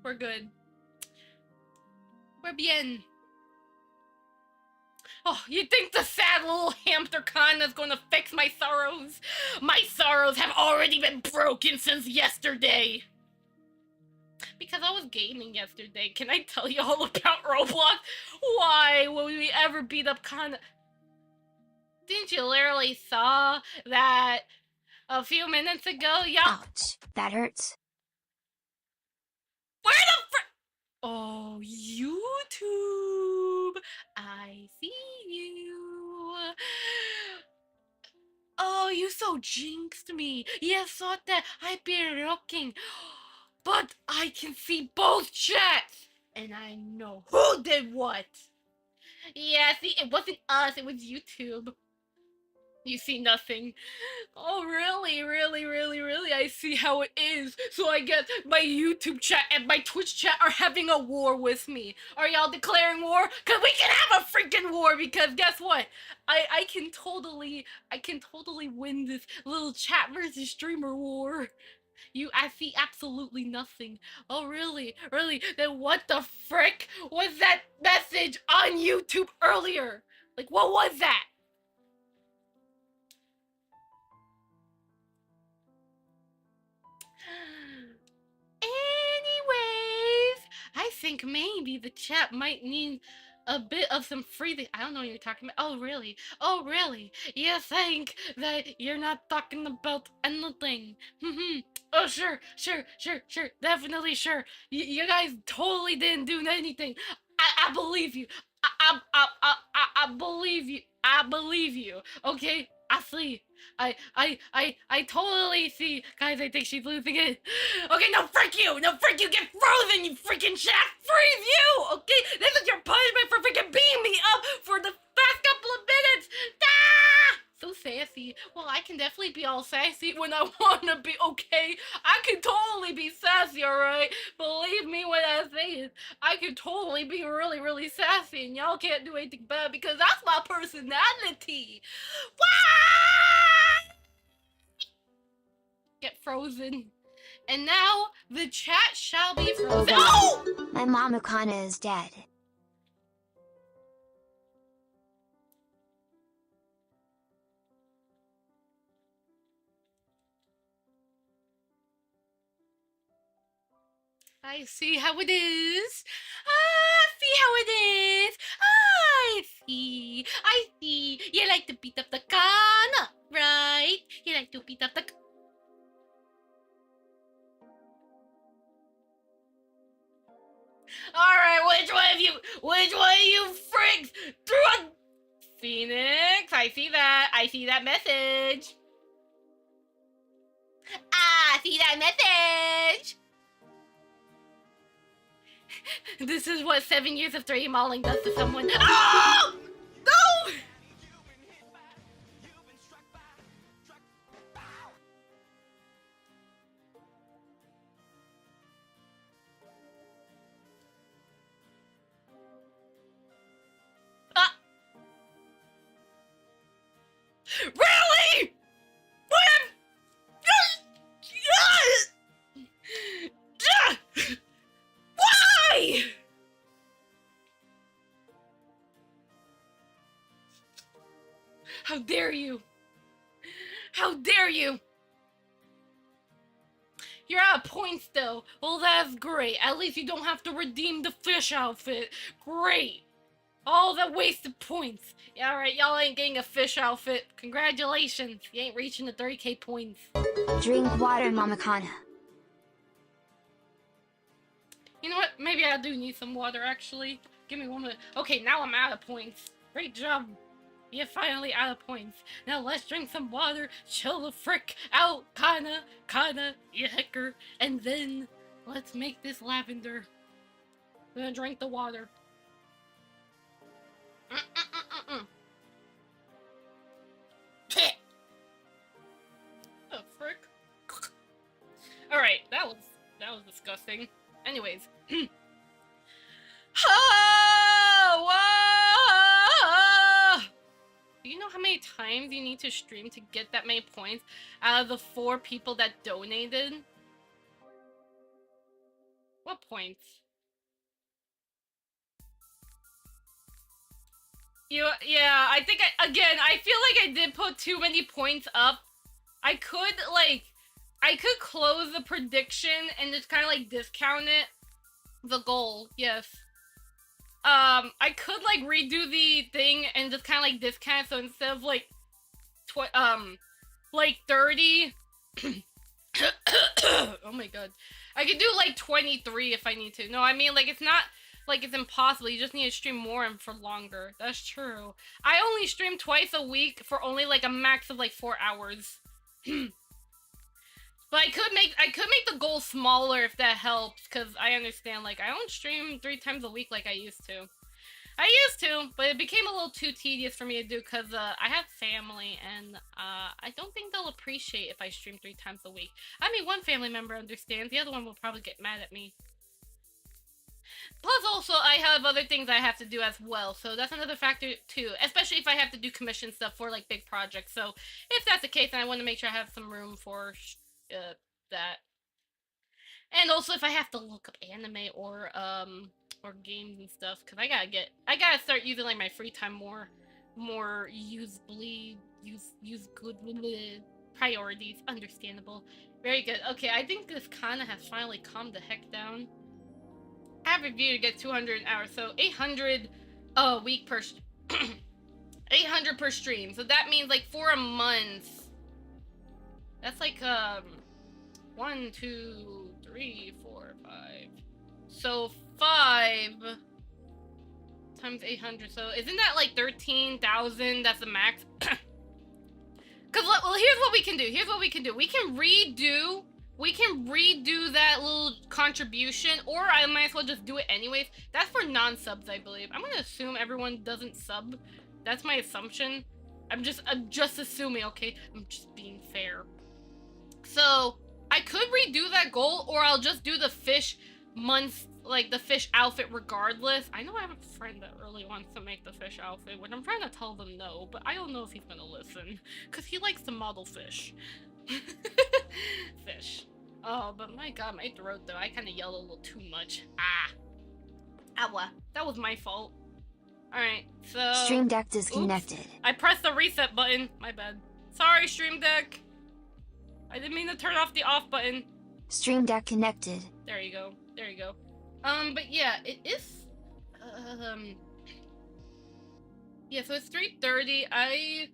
We're good. We're bien. Oh, you think the sad little hamster Kana's gonna fix my sorrows? My sorrows have already been broken since yesterday. Because I was gaming yesterday. Can I tell you all about Roblox? Why would we ever beat up Kana? Didn't you literally saw that a few minutes ago? Y'all. Ouch. That hurts. Where the fr- Oh, YouTube. I see you. Oh, you so jinxed me. You thought that I'd be looking. But I can see both chats. And I know who did what. Yeah, see, it wasn't us. It was YouTube. You see nothing. Oh, really, really, really, really? I see how it is. So I guess my YouTube chat and my Twitch chat are having a war with me. Are y'all declaring war? Cause we can have a freaking war because guess what? I can totally win this little chat versus streamer war. I see absolutely nothing. Oh, really? Really? Then what the frick was that message on YouTube earlier? Like, what was that? Anyways, I think maybe the chat might need a bit of some freezing. I don't know what you're talking about. Oh, really? Oh, really? You think that you're not talking about anything? Oh, sure. Definitely sure. You guys totally didn't do anything. I believe you. I believe you. I believe you. Okay? I see. I totally see. Guys, I think she's losing it. Okay, no, frick you! No, frick you! Get frozen, you freaking chat! Freeze you! Okay? This is your punishment for freaking beating me up for the past couple of minutes! Ah! So sassy. Well, I can definitely be all sassy when I wanna be, okay? I can totally be sassy, alright? Believe me when I say it. I can totally be really, really sassy, and y'all can't do anything bad because that's my personality. Wah! Get frozen. And now the chat shall be frozen. Oh! My Mama Kana is dead. I see how it is. I see how it is. I see. You like to beat up the Kana, right? You like to beat up the... Alright, which one of you frigs threw a... Phoenix, I see that message. I see that message. This is what 7 years of dirty mauling does to someone. Oh! No! Really? What? Why? How dare you? How dare you? You're out of points though. Well, that's great. At least you don't have to redeem the fish outfit. Great. All that wasted points. Yeah, alright, y'all ain't getting a fish outfit. Congratulations. You ain't reaching the 30k points. Drink water, Mama Kana. You know what? Maybe I do need some water, actually. Give me 1 minute. Okay, now I'm out of points. Great job. You're finally out of points. Now let's drink some water, chill the frick out, Kana, you hecker, and then let's make this lavender. I'm gonna drink the water. Oh, frick. Alright, that was disgusting. Anyways. Do you know how many times you need to stream to get that many points out of the 4 people that donated? What points? Yeah, I think I feel like I did put too many points up. I could close the prediction and just kind of like discount it. The goal, yes. I could like redo the thing and just kind of like discount, so instead of like, like 30. Oh my god. I could do like 23 if I need to. No, I mean like it's not like it's impossible. You just need to stream more and for longer. That's true. I only stream twice a week for only like a max of like 4 hours. But I could make the goal smaller if that helps, because I understand, like, I don't stream 3 times a week like I used to. But it became a little too tedious for me to do, because I have family, and I don't think they'll appreciate if I stream 3 times a week. I mean, one family member understands, the other one will probably get mad at me. Plus, also, I have other things I have to do as well, so that's another factor, too. Especially if I have to do commission stuff for, like, big projects. So, if that's the case, then I want to make sure I have some room for that. And also if I have to look up anime or games and stuff, because I gotta start using like my free time more usably, use good priorities. Understandable. Very good. Okay, I think this Kana has finally calmed the heck down. Average viewer gets 200 an hour, so 800 a week per 800 per stream. So that means like for a month, that's like 1, 2, 3, 4, 5. So 5 times 800. So isn't that like 13,000? That's the max. Cause well, here's what we can do. We can redo that little contribution, or I might as well just do it anyways. That's for non-subs, I believe. I'm gonna assume everyone doesn't sub. That's my assumption. I'm just assuming. Okay, I'm just being fair. So I could redo that goal, or I'll just do the fish months, like the fish outfit regardless. I know I have a friend that really wants to make the fish outfit, which I'm trying to tell them no, but I don't know if he's gonna listen, because he likes to model fish. Fish. Oh, but my god, my throat though, I kind of yelled a little too much. Ow, that was my fault. Alright, so... Stream Deck disconnected. Oops. I pressed the reset button. My bad. Sorry, Stream Deck. I didn't mean to turn off the off button. Stream Deck connected. There you go. But yeah, it is, yeah, so it's 3:30. I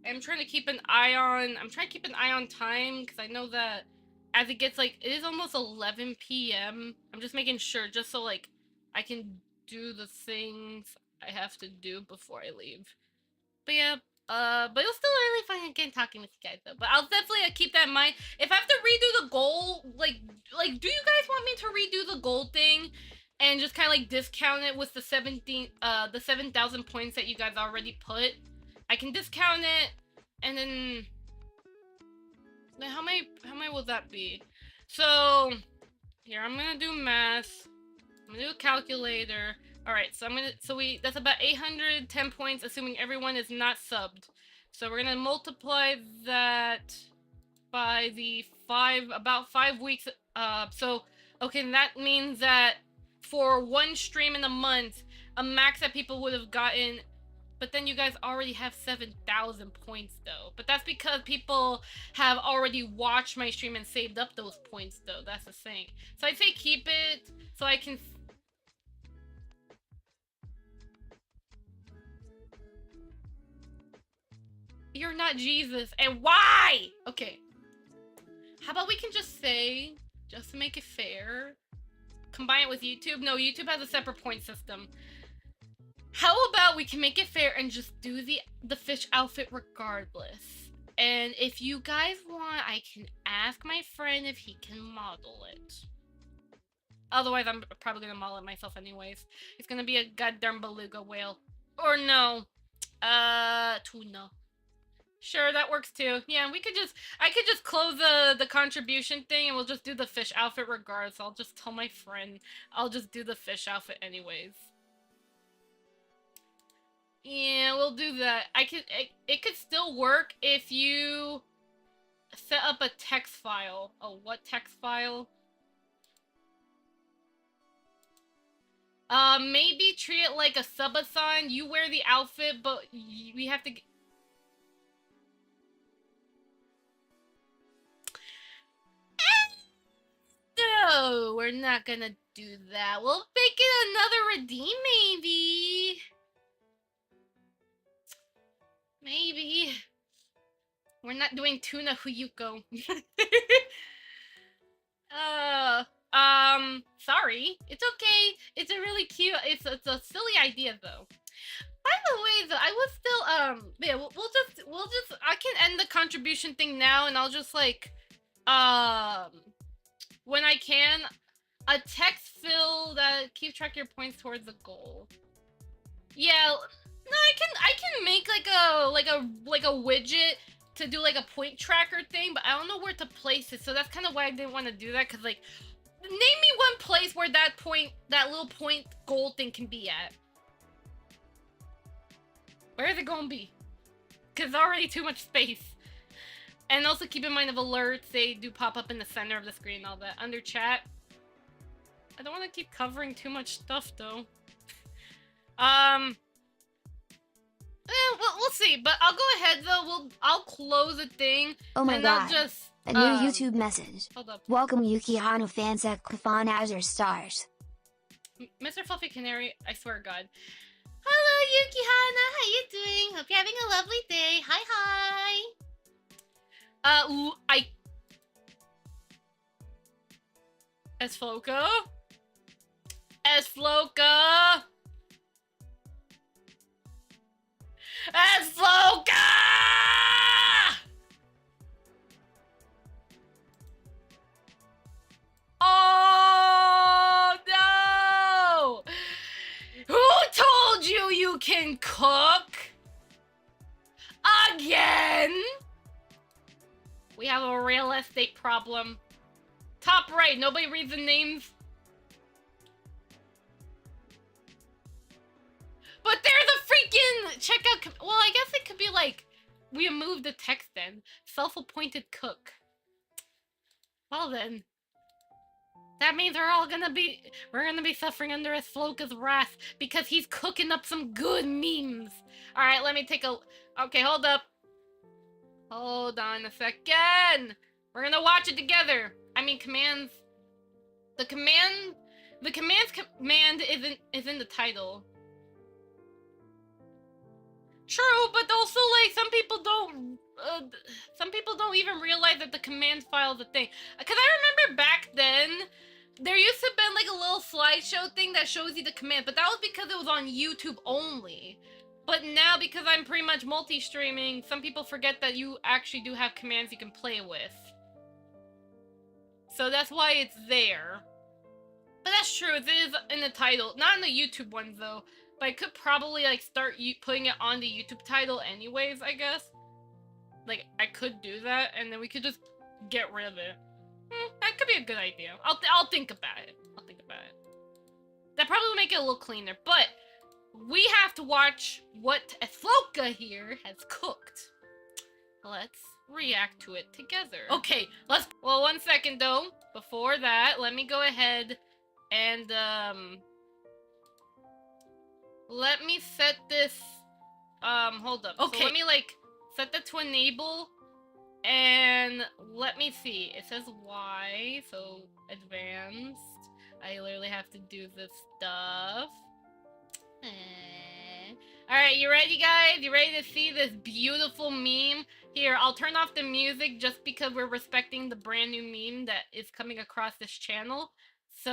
am trying to keep an eye on, time, because I know that as it gets, like, it is almost 11 p.m. I'm just making sure, just so, like, I can do the things I have to do before I leave. But yeah, but it was still really fun again talking with you guys though. But I'll definitely keep that in mind. If I have to redo the goal, like, do you guys want me to redo the goal thing and just kind of like discount it with the 7,000 points that you guys already put? I can discount it, and then how many will that be? So here, I'm gonna do math. I'm gonna do a calculator. Alright, so that's about 810 points, assuming everyone is not subbed. So we're gonna multiply that by the about 5 weeks, okay, that means that for one stream in a month, a max that people would have gotten But then you guys already have 7,000 points though. But that's because people have already watched my stream and saved up those points though. That's the thing. So I'd say keep it so I can... You're not Jesus. And why? Okay. How about we can just say, just to make it fair, combine it with YouTube? No, YouTube has a separate point system. How about we can make it fair and just do the fish outfit regardless? And if you guys want, I can ask my friend if he can model it. Otherwise, I'm probably gonna model it myself anyways. It's gonna be a goddamn beluga whale. Or no. Tuna. Sure, that works too. Yeah, I could just close the contribution thing and we'll just do the fish outfit regardless. I'll just tell my friend I'll just do the fish outfit anyways. Yeah, we'll do that. It could still work if you set up a text file. Oh, what text file? Maybe treat it like a subathon. You wear the outfit, but we have to... No, we're not gonna do that. We'll make it another redeem, maybe. Maybe. We're not doing tuna Fuyuko. Sorry. It's okay. It's a really cute, it's a silly idea though. By the way though, I was still, yeah, we'll just, I can end the contribution thing now and I'll just like, when I can, a text fill that keeps track of your points towards the goal. Yeah, no, I can make like a widget to do like a point tracker thing, but I don't know where to place it, so that's kind of why I didn't want to do that, because like, name me one place where that little point goal thing can be at. Where is it gonna be? Because there's already too much space. And also keep in mind of alerts, they do pop up in the center of the screen and all that. Under chat. I don't want to keep covering too much stuff though. We'll see, but I'll go ahead though. I'll close the thing. Oh my and god. I'll just, a new YouTube message. Hold up. Welcome Yukihano fans at Kafan Azure Stars. Mr. Fluffy Canary, I swear to God. Hello Yukihana, how you doing? Hope you're having a lovely day. Hi, hi. Esfloka? Esfloka! Esfloka! Oh no! Who told you you can cook? Again? We have a real estate problem. Top right, nobody reads the names. But there's a freaking checkout. Well, I guess it could be like, we moved the text then. Self-appointed cook. Well then. That means we're gonna be suffering under Esfloka's wrath because he's cooking up some good memes. Alright, let me take a... Okay, hold up. Hold on a second. We're gonna watch it together. I mean, commands. The command's command is in the title. True, but also like some people don't even realize that the command file is a thing. Cause I remember back then there used to have been like a little slideshow thing that shows you the command, but that was because it was on YouTube only. But now, because I'm pretty much multi-streaming, some people forget that you actually do have commands you can play with. So that's why it's there. But that's true, it is in the title. Not in the YouTube ones, though. But I could probably, like, start putting it on the YouTube title anyways, I guess. Like, I could do that, and then we could just get rid of it. That could be a good idea. I'll think about it. I'll think about it. That probably will make it a little cleaner, but... we have to watch what Esfloka here has cooked. Let's react to it together. Okay, well, 1 second though. Before that, let me go ahead and, let me set this hold up. Okay. So let me, like, set that to enable. And let me see. It says Y, so advanced. I literally have to do this stuff. Alright, you ready, guys? You ready to see this beautiful meme? Here, I'll turn off the music just because we're respecting the brand new meme that is coming across this channel. So,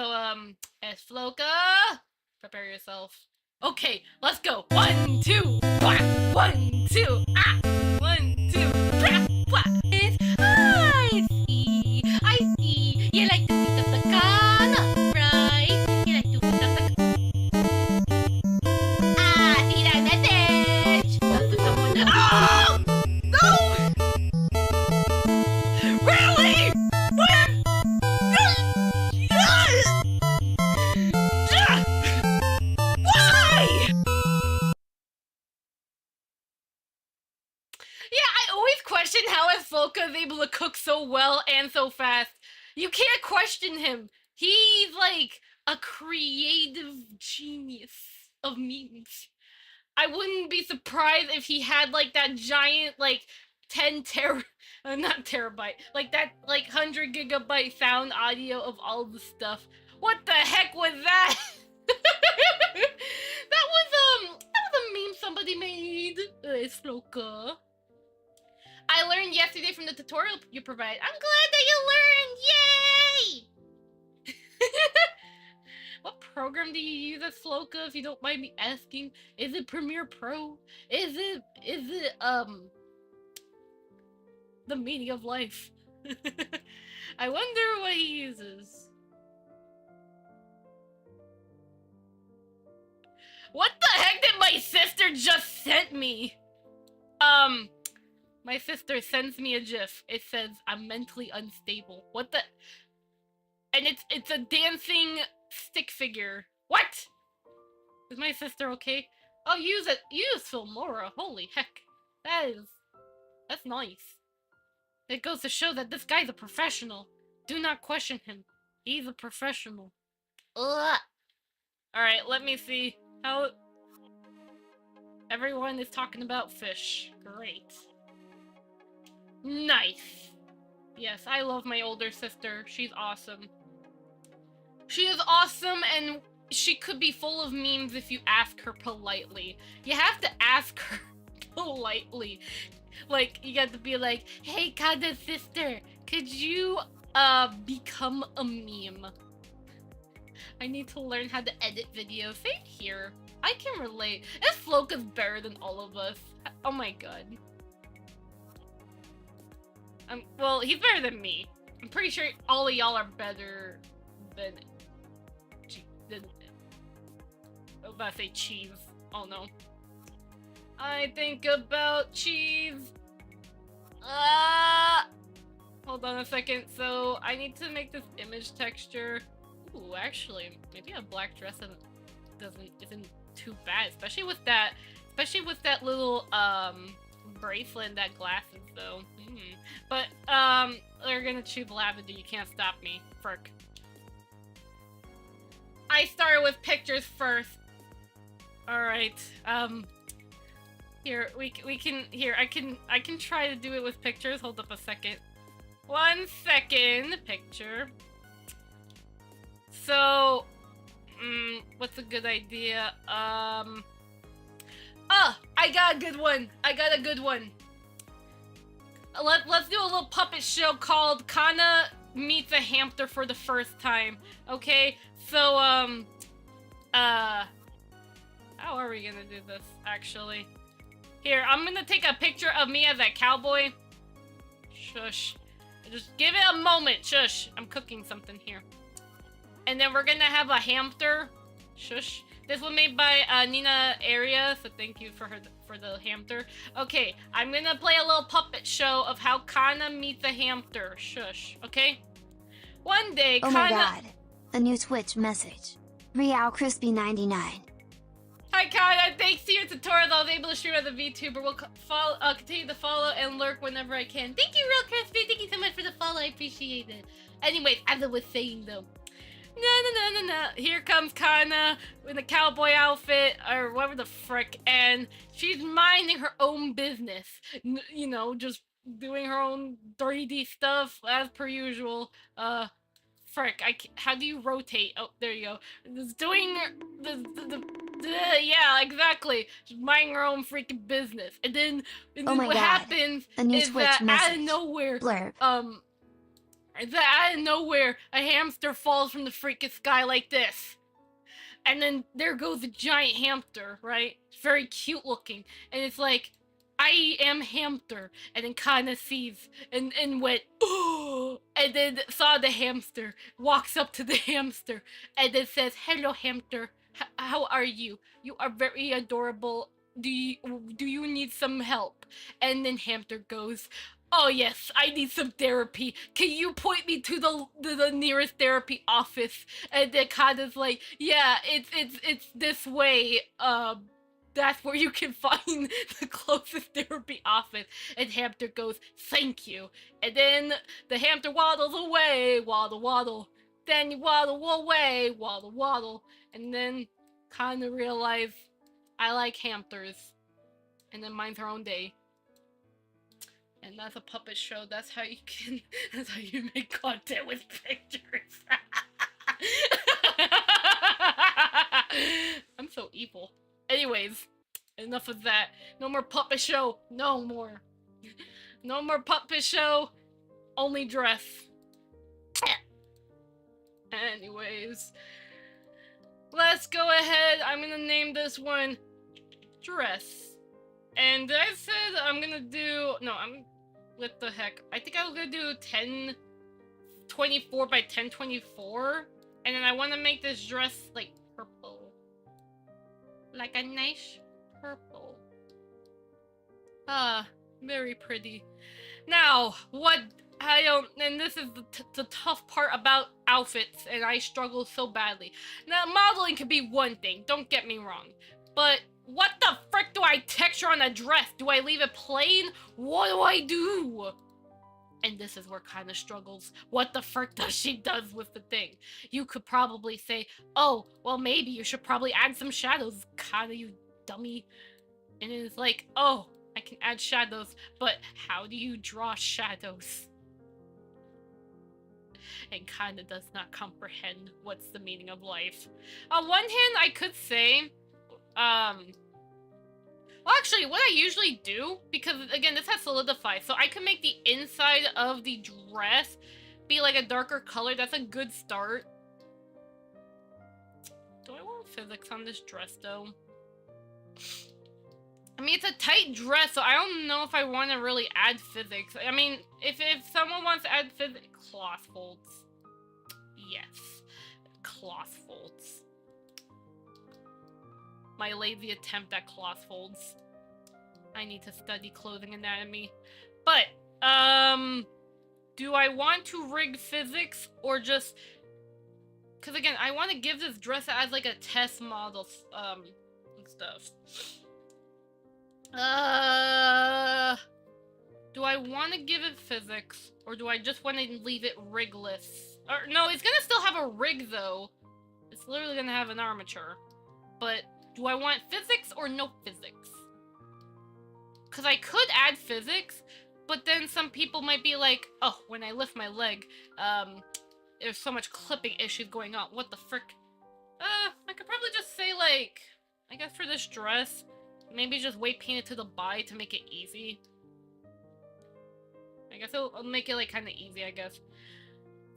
Floka, prepare yourself. Okay, let's go. 1, 2, wah! 1, 2, ah! 1, 2, blah, blah. I see. You like to beat up the Kana, right? You like to beat up the see that message? That's someone. Oh! No! Really? What? Why? Yeah, I always question how Floka is able to cook so well and so fast. You can't question him. He's like a creative genius of memes. I wouldn't be surprised if he had like that giant like 10 not terabyte, like that like 100 gigabyte sound audio of all the stuff. What the heck was that? that was a meme somebody made. It's Floka. I learned yesterday from the tutorial you provided. I'm glad that you learned! Yay! What program do you use as Floka, if you don't mind me asking? Is it Premiere Pro? Is it, the meaning of life? I wonder what he uses. What the heck did my sister just send me? My sister sends me a GIF. It says, I'm mentally unstable. What the? And it's a dancing stick figure. What? Is my sister okay? Oh, use Filmora. Holy heck. That's nice. It goes to show that this guy's a professional. Do not question him. He's a professional. Ugh. Alright, let me see. How... Everyone is talking about fish. Great. Nice. Yes, I love my older sister. She's awesome. She is awesome, and she could be full of memes if you ask her politely. You have to ask her politely. Like, you got to be like, hey, Kana sister, could you, become a meme? I need to learn how to edit videos. Same here. I can relate. This Floka's better than all of us. Oh my god. Well, he's better than me. I'm pretty sure all of y'all are better than I was about to say cheese. Oh no. I think about cheese. Hold on a second. So I need to make this image texture. Ooh, actually, maybe a black dress isn't too bad, especially with that little bracelet and that glasses though. But they're gonna choose lavender. You can't stop me, frick. I started with pictures first. All right. Here I can try to do it with pictures. Hold up a second. 1 second. Picture. So, what's a good idea? I got a good one. Let's do a little puppet show called Kana Meets a Hamster for the First Time. Okay? So, how are we gonna do this, actually? Here, I'm gonna take a picture of me as a cowboy. Shush. Just give it a moment. Shush. I'm cooking something here. And then we're gonna have a hamster. Shush. This was made by Nina Area, so thank you for the hamster. Okay, I'm gonna play a little puppet show of how Kana meets a hamster. Shush. Okay? One day, Oh Kana... my god. A new Twitch message. Real Crispy 99. Hi Kana, thanks to your tutorials I was able to stream as a VTuber. We'll continue to follow and lurk whenever I can. Thank you, Real Crispy. Thank you so much for the follow. I appreciate it. Anyways, as I was saying though, No. Here comes Kana in a cowboy outfit or whatever the frick, and she's minding her own business. You know, just doing her own 3D stuff as per usual. Frick, how do you rotate? Oh, there you go. Just doing yeah, exactly. Just minding her own freaking business. And then Oh my what God. happens A new is Twitch that out of message. nowhere, Blurb. a hamster falls from the freaking sky like this. And then there goes a giant hamster, right? It's very cute looking. And it's like, I am hamster. And then Kana sees and went, oh, and then saw the hamster, walks up to the hamster, and then says, hello hamster, how are you? You are very adorable. Do you need some help? And then hamster goes, oh yes, I need some therapy. Can you point me to the nearest therapy office? And then Kana's like, yeah, it's this way. That's where you can find the closest therapy office. And hamster goes, thank you. And then the hamster waddles away, waddle. Then you waddle away, waddle. And then Kana realized, I like hamsters. And then minds her own day. And that's a puppet show. That's how you make content with pictures. I'm so evil. Anyways, enough of that. No more puppet show. No more. No more puppet show. Only dress. Anyways, let's go ahead. I'm gonna name this one Dress. And I said I'm gonna do, no, what the heck? I think I was gonna do 1024 by 1024. And then I want to make this dress like purple. Like a nice purple. Very pretty. Now, and this is the tough part about outfits, and I struggle so badly. Now, modeling could be one thing, don't get me wrong. But what the frick do I texture on a dress? Do I leave it plain? What do I do? And this is where Kana struggles. What the frick does she does with the thing? You could probably say, oh, well maybe you should probably add some shadows, Kana, you dummy. And it's like, oh, I can add shadows, but how do you draw shadows? And Kana does not comprehend what's the meaning of life. On one hand, I could say, well, actually, what I usually do, because, again, this has solidify, so I can make the inside of the dress be, like, a darker color. That's a good start. Do I want physics on this dress, though? I mean, it's a tight dress, so I don't know if I want to really add physics. I mean, if someone wants to add physics... Cloth folds. Yes. Cloth folds. My lazy attempt at cloth folds. I need to study clothing anatomy. But, do I want to rig physics or just... Because again, I want to give this dress as like a test model, and stuff. Do I want to give it physics or do I just want to leave it rigless? Or, no, it's gonna still have a rig though. It's literally gonna have an armature. But do I want physics or no physics? Because I could add physics, but then some people might be like, oh, when I lift my leg, there's so much clipping issues going on. What the frick? I could probably just say, like, I guess for this dress, maybe just weight paint it to the body to make it easy. I guess I'll make it, like, kind of easy, I guess.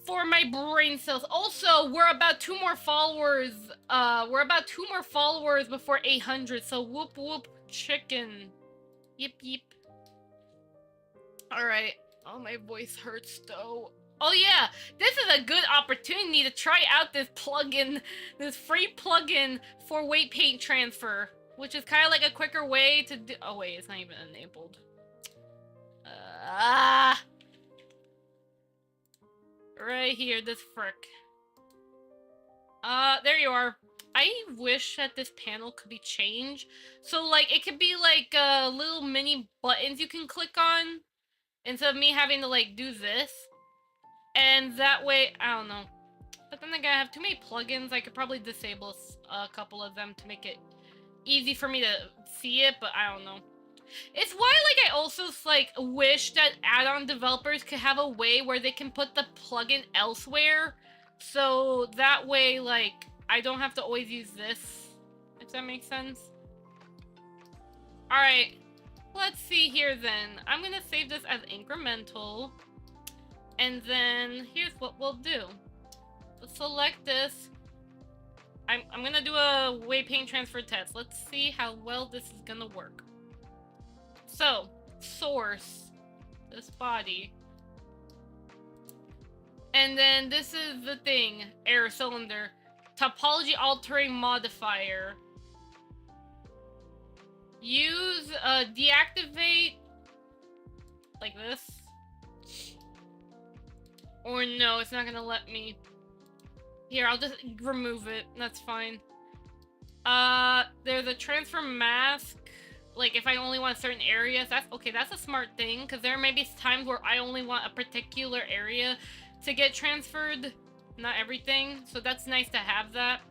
For my brain cells. Also, we're about 2 more followers. We're about 2 more followers before 800, so whoop whoop chicken. Yip yip. Alright. Oh, my voice hurts though. Oh yeah, this is a good opportunity to try out this plugin, this free plugin for weight paint transfer, which is kind of like a quicker way to do. Oh wait, it's not even enabled. Right here, this frick. There you are. I wish that this panel could be changed. So, like, it could be, like, little mini buttons you can click on. Instead of me having to, like, do this. And that way, I don't know. But then again, I have too many plugins. I could probably disable a couple of them to make it easy for me to see it, but I don't know. It's why, like, I also, like, wish that add-on developers could have a way where they can put the plugin elsewhere. So that way, like, I don't have to always use this. If that makes sense. Alright. Let's see here then. I'm gonna save this as incremental. And then here's what we'll do. Let's select this. I'm gonna do a weight paint transfer test. Let's see how well this is gonna work. So, source, this body. And then this is the thing, air cylinder. Topology altering modifier. Use, deactivate, like this. Or no, it's not gonna let me. Here, I'll just remove it, that's fine. There's a transfer mask. Like, if I only want certain areas, that's okay, that's a smart thing, because there may be times where I only want a particular area to get transferred, not everything, so that's nice to have that.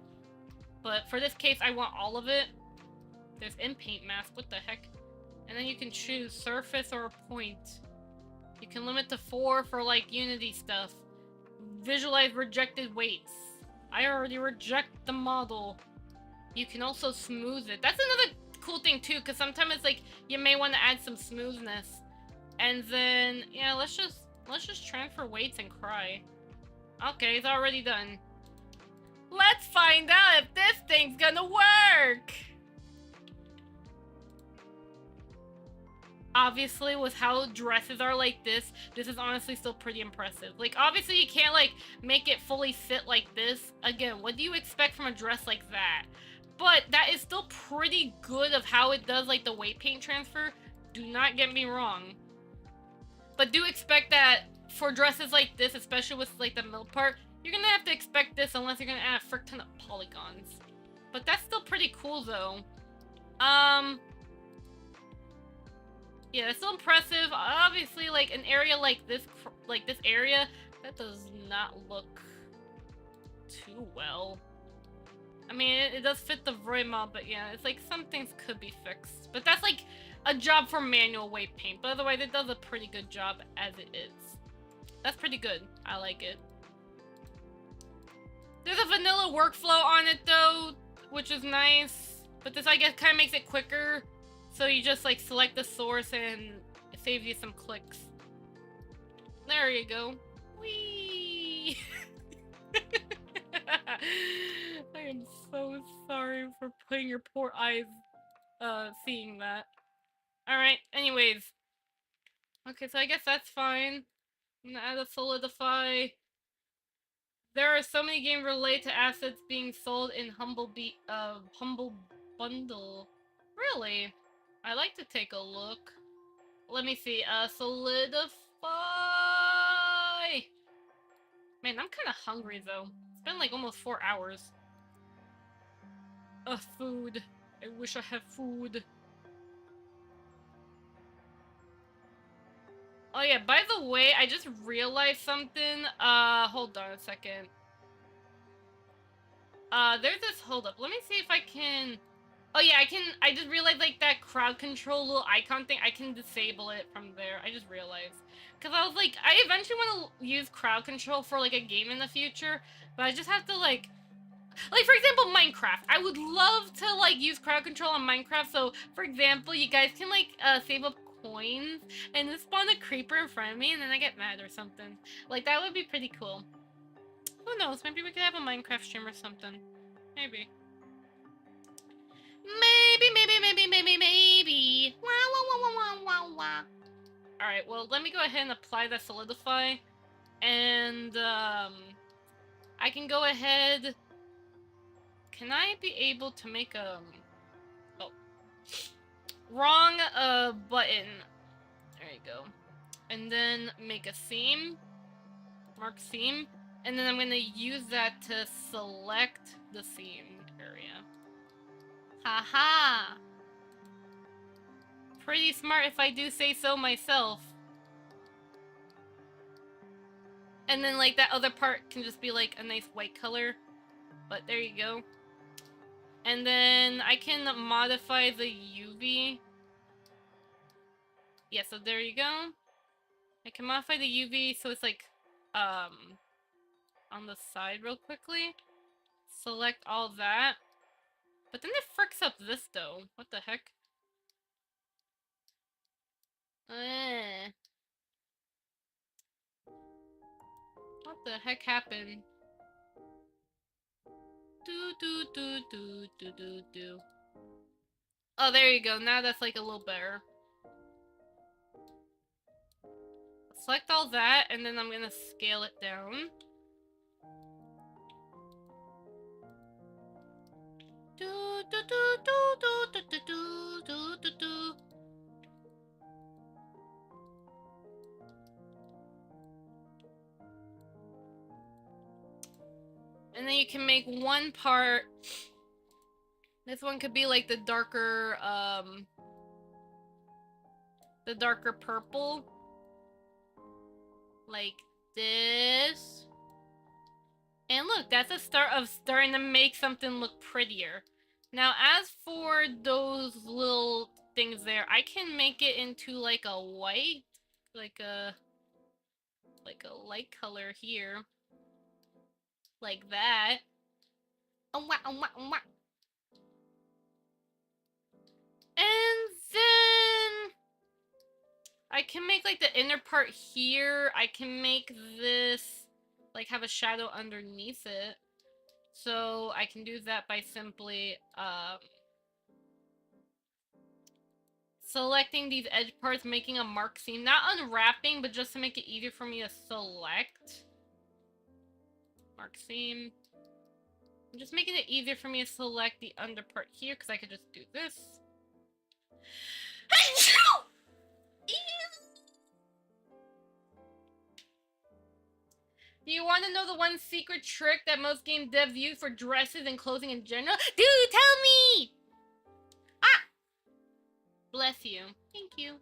But for this case, I want all of it. There's in-paint mask, what the heck? And then you can choose surface or a point. You can limit to 4 for, like, Unity stuff. Visualize rejected weights. I already reject the model. You can also smooth it. That's another cool thing too, because sometimes it's like you may want to add some smoothness. And then yeah, let's just transfer weights and cry. Okay, it's already done. Let's find out if this thing's gonna work. Obviously, with how dresses are like this is honestly still pretty impressive. Like, obviously you can't like make it fully fit like this. Again, what do you expect from a dress like that? But that is still pretty good of how it does, like, the weight paint transfer. Do not get me wrong. But do expect that for dresses like this, especially with, like, the middle part, you're gonna have to expect this unless you're gonna add a frick ton of polygons. But that's still pretty cool, though. Yeah, it's still impressive. Obviously, like, an area like this area, that does not look too well. I mean, it does fit the Vroid mod, but yeah, it's like some things could be fixed. But that's like a job for manual weight paint. But otherwise, it does a pretty good job as it is. That's pretty good. I like it. There's a vanilla workflow on it though, which is nice. But this, I guess, kind of makes it quicker. So you just like select the source and it saves you some clicks. There you go. Whee! I am so sorry for putting your poor eyes seeing that. Alright, anyways. Okay, so I guess that's fine. I'm gonna add a solidify. There are so many games related to assets being sold in Humble Bundle. Really? I like to take a look. Let me see. Solidify. Man, I'm kind of hungry though. It's been like almost 4 hours. Food. I wish I had food. Oh yeah, by the way, I just realized something. Hold on a second. There's this, hold up. Let me see if I can... Oh yeah, I just realized, like, that crowd control little icon thing, I can disable it from there. I just realized. Because I was like, I eventually want to use crowd control for, like, a game in the future, but I just have to, like, for example, Minecraft. I would love to, like, use crowd control on Minecraft, so, for example, you guys can, like, save up coins, and then spawn a creeper in front of me, and then I get mad or something. Like, that would be pretty cool. Who knows, maybe we could have a Minecraft stream or something. Maybe. Maybe. Wah. Alright, well, let me go ahead and apply that solidify. And, I can go ahead... Can I be able to make a... Oh. Wrong, button. There you go. And then make a seam. Mark seam. And then I'm gonna use that to select the seam area. Haha! Pretty smart if I do say so myself. And then like that other part can just be like a nice white color. But there you go. And then I can modify the UV. Yeah, so there you go. I can modify the UV so it's like on the side real quickly. Select all that. But then it fricks up this though. What the heck? What the heck happened? Do. Oh, there you go. Now that's like a little better. Select all that, and then I'm gonna scale it down. And then you can make one part. This one could be like the darker purple. Like this. And look, that's a start of starting to make something look prettier. Now, as for those little things there, I can make it into like a white, like a light color here. Like that. And then I can make like the inner part here. I can make this like have a shadow underneath it. So I can do that by simply selecting these edge parts, making a mark seam. Not unwrapping, but just to make it easier for me to select. Mark seam. I'm just making it easier for me to select the under part here, because I could just do this. Do you want to know the one secret trick that most game devs use for dresses and clothing in general? Dude, tell me! Ah! Bless you. Thank you.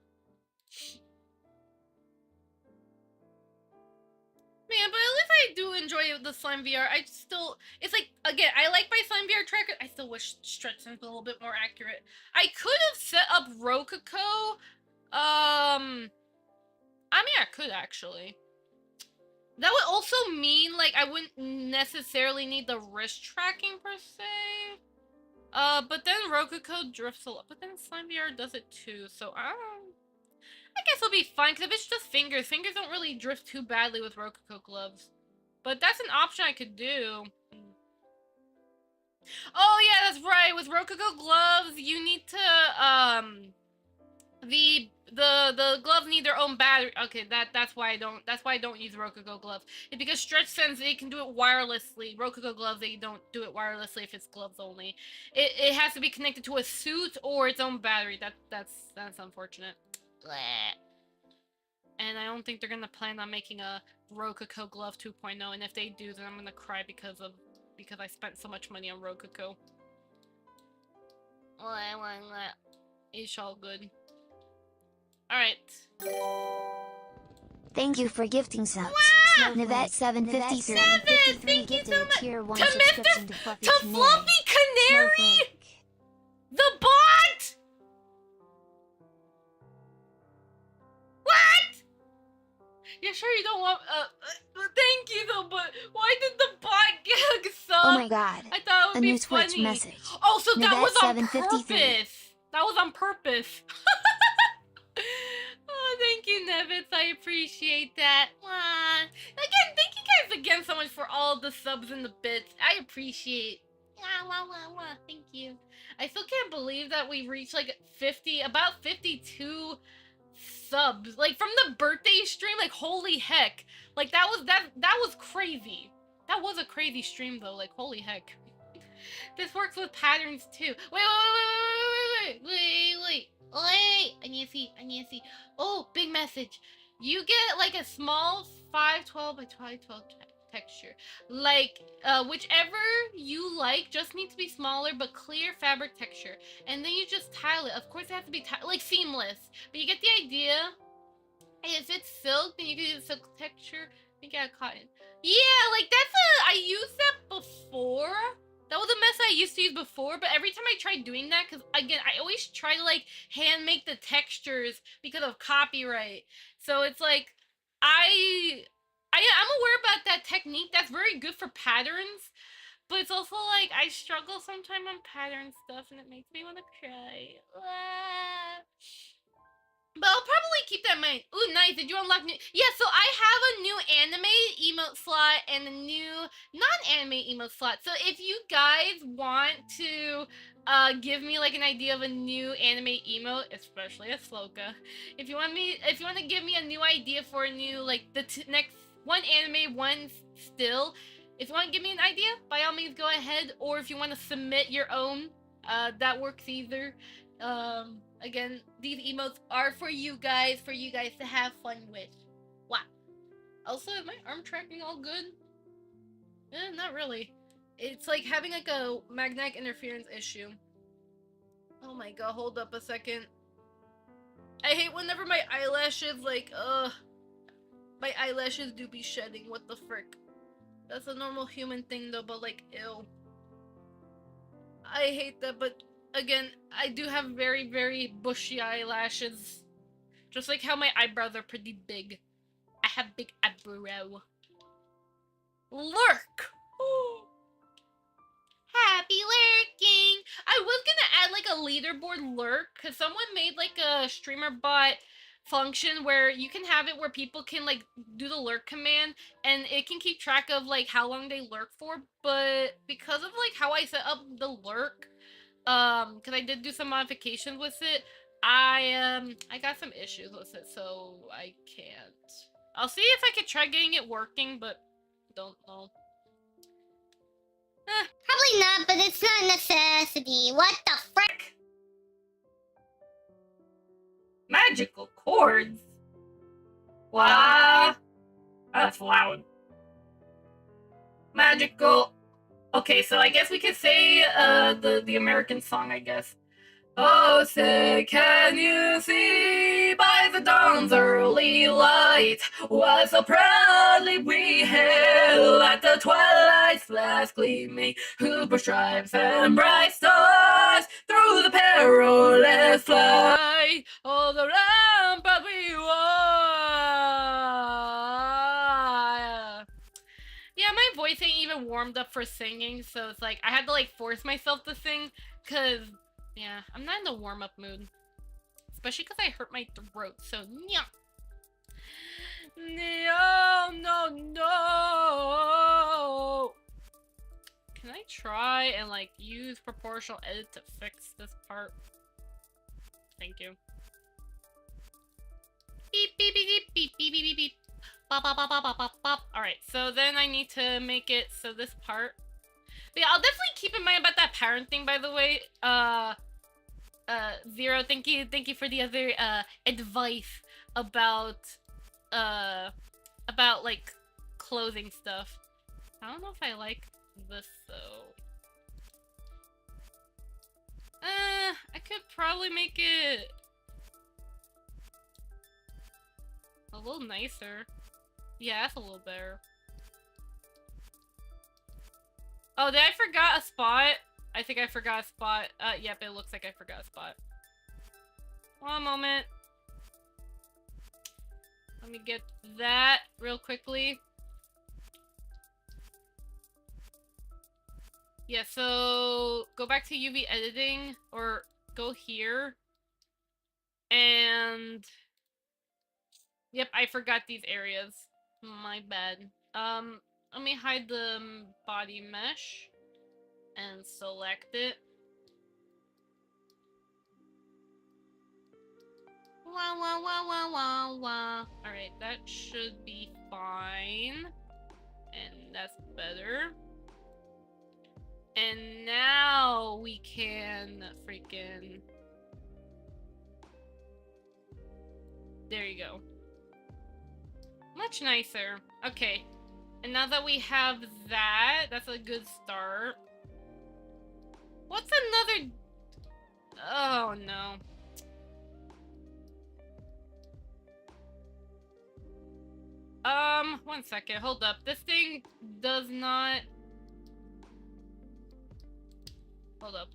Man, but at least I do enjoy the SlimeVR. I still... It's like, again, I like my SlimeVR tracker. I still wish StretchSense was a little bit more accurate. I could have set up Rococo. I mean, I could, actually. That would also mean, like, I wouldn't necessarily need the wrist tracking, per se. But then Rococo drifts a lot. But then SlimeVR does it, too. So, I guess it'll be fine, because if it's just fingers, fingers don't really drift too badly with Rococo gloves. But that's an option I could do. Oh, yeah, that's right. With Rococo gloves, you need to, the gloves need their own battery. Okay, that's why I don't use Rococo gloves. It's because StretchSense, they can do it wirelessly. Rococo gloves, they don't do it wirelessly if it's gloves only. It has to be connected to a suit or its own battery. That's unfortunate. And I don't think they're gonna plan on making a Rococo glove 2.0, and if they do, then I'm gonna cry because I spent so much money on Rococo. It's all good. Alright. Thank you for gifting subs. Wow! Nivette753 gifted a tier 1 subscription to Fluffy Canary. Snowflake. The bot! What? You sure you don't want, thank you though, but why did the bot get sub? Oh my god. I thought it would A be new funny. Twitch message. Oh, so that was on Nivette753. purpose. That was on purpose. Oh, thank you, Nevitz. I appreciate that. Again, thank you guys again so much for all the subs and the bits. I appreciate. Thank you. I still can't believe that we reached like about 52 subs. Like from the birthday stream, like holy heck. Like that was crazy. That was a crazy stream though, like holy heck. This works with patterns too. Wait. I need to see. Oh, big message. You get like a small 512 by 512 texture. Like, whichever you like, just needs to be smaller but clear fabric texture. And then you just tile it. Of course it has to be like seamless. But you get the idea. If it's silk, then you can use silk texture. Think I got cotton. Yeah, like I used that before. That was a mess I used to use before, but every time I try doing that, because again, I always try to like hand make the textures because of copyright. So it's like, I'm aware about that technique. That's very good for patterns, but it's also like I struggle sometimes on pattern stuff, and it makes me want to cry. Ah. But I'll probably keep that in mind. Ooh, nice. Did you unlock new? Yeah, so I have a new anime emote slot and a new non-anime emote slot. So if you guys want to give me like an idea of a new anime emote, especially a Sloka, if you want to give me a new idea for a new like the next one anime, one still, if you want to give me an idea, by all means go ahead. Or if you want to submit your own, that works either. Again, these emotes are for you guys to have fun with. Wow. Also, is my arm tracking all good? Not really. It's like having like a magnetic interference issue. Oh my god, hold up a second. I hate whenever my eyelashes like, my eyelashes do be shedding, what the frick. That's a normal human thing though, but like, ew. I hate that, but again, I do have very, very bushy eyelashes. Just like how my eyebrows are pretty big. I have big eyebrow. Lurk! Happy lurking! I was gonna add like a leaderboard lurk, because someone made like a streamer bot function where you can have it where people can like do the lurk command and it can keep track of like how long they lurk for, but because of like how I set up the lurk, because I did do some modifications with it, I got some issues with it, so I can't. I'll see if I could try getting it working, but don't know. Probably not, but it's not a necessity. What the frick? Magical chords? Wow. That's loud. Magical. Okay, so I guess we could say the American song, I guess. Oh, say, can you see by the dawn's early light what so proudly we hail at the twilight's last gleaming, whose stripes and bright stars through the perilous flight, all the rampart we were. Yeah, my voice ain't even warmed up for singing, so it's like I had to like force myself to sing, cause yeah, I'm not in the warm-up mood. Especially because I hurt my throat, so yeah. No, no. Can I try and like use proportional edit to fix this part? Thank you. Beep, beep, beep, beep, beep, beep, beep, beep. Bop, bop, bop, bop, bop, bop, bop. Alright, so then I need to make it so this part. But yeah, I'll definitely keep in mind about that parent thing, by the way. Zero, thank you for the other advice about like clothing stuff. I don't know if I like this though. I could probably make it a little nicer. Yeah, that's a little better. Oh, did I forgot a spot? I think I forgot a spot. Yep, it looks like I forgot a spot. One moment. Let me get that real quickly. Yeah, so go back to UV editing, or go here. And yep, I forgot these areas. My bad. Let me hide the body mesh and select it. Wah, wah, wah, wah, wah, wah. Alright, that should be fine. And that's better. And now we can freaking... There you go. Much nicer. Okay. And now that we have that, that's a good start. What's another... Oh, no. One second, hold up. This thing does not... Hold up.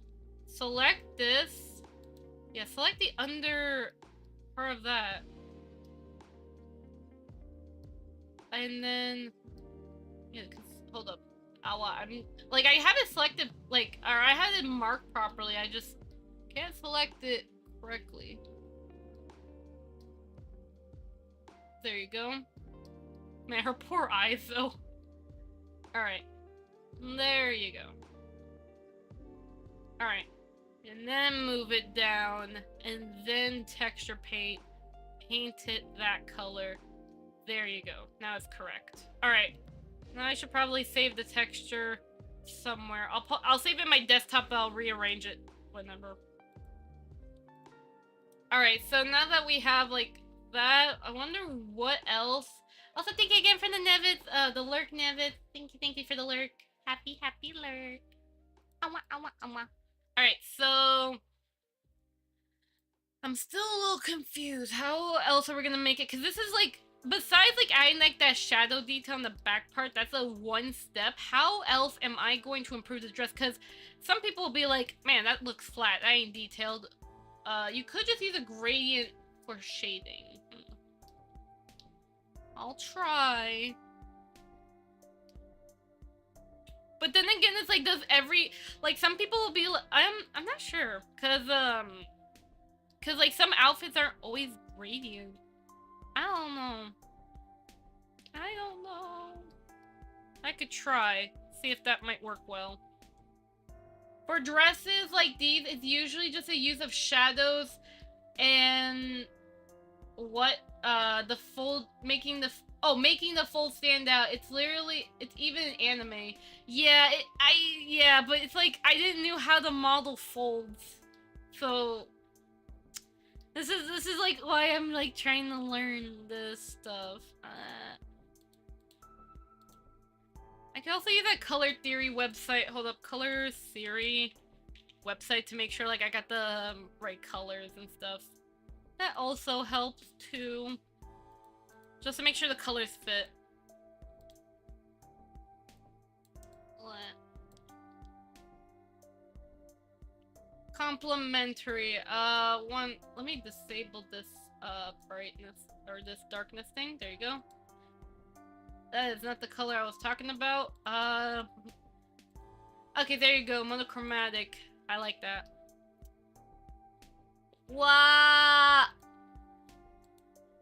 Select this. Yeah, select the under part of that. And then... Yeah, hold up. I'm... Like, I have it selected, like, or I had it marked properly, I just can't select it correctly. There you go. Man, her poor eyes, though. Alright. There you go. Alright. And then move it down. And then texture paint. Paint it that color. There you go. Now it's correct. Alright. Now I should probably save the texture somewhere. I'll save it in my desktop, but I'll rearrange it whenever. Alright, so now that we have, like, that, I wonder what else. Also, thank you again for the Nevit, the lurk, Nevit. Thank you for the lurk. Happy lurk. Alright, so... I'm still a little confused. How else are we gonna make it? Because this is, like, besides, like, adding, like, that shadow detail on the back part, that's a one step. How else am I going to improve this dress? Because some people will be like, man, that looks flat. That ain't detailed. You could just use a gradient for shading. I'll try. But then again, it's like, does every... Like, some people will be like... I'm not sure. Because, like, some outfits aren't always gradient. I don't know. I could try. See if that might work well. For dresses like these, it's usually just a use of shadows and what the fold, making the fold stand out. It's literally, it's even in anime. Yeah, but it's like I didn't know how the model folds. So this is like why I'm like trying to learn this stuff. I can also use that color theory website. Hold up, color theory website to make sure like I got the right colors and stuff. That also helps too. Just to make sure the colors fit. Complementary. Let me disable this brightness or this darkness thing. There you go. That is not the color I was talking about. Okay, there you go. Monochromatic. I like that. Wow.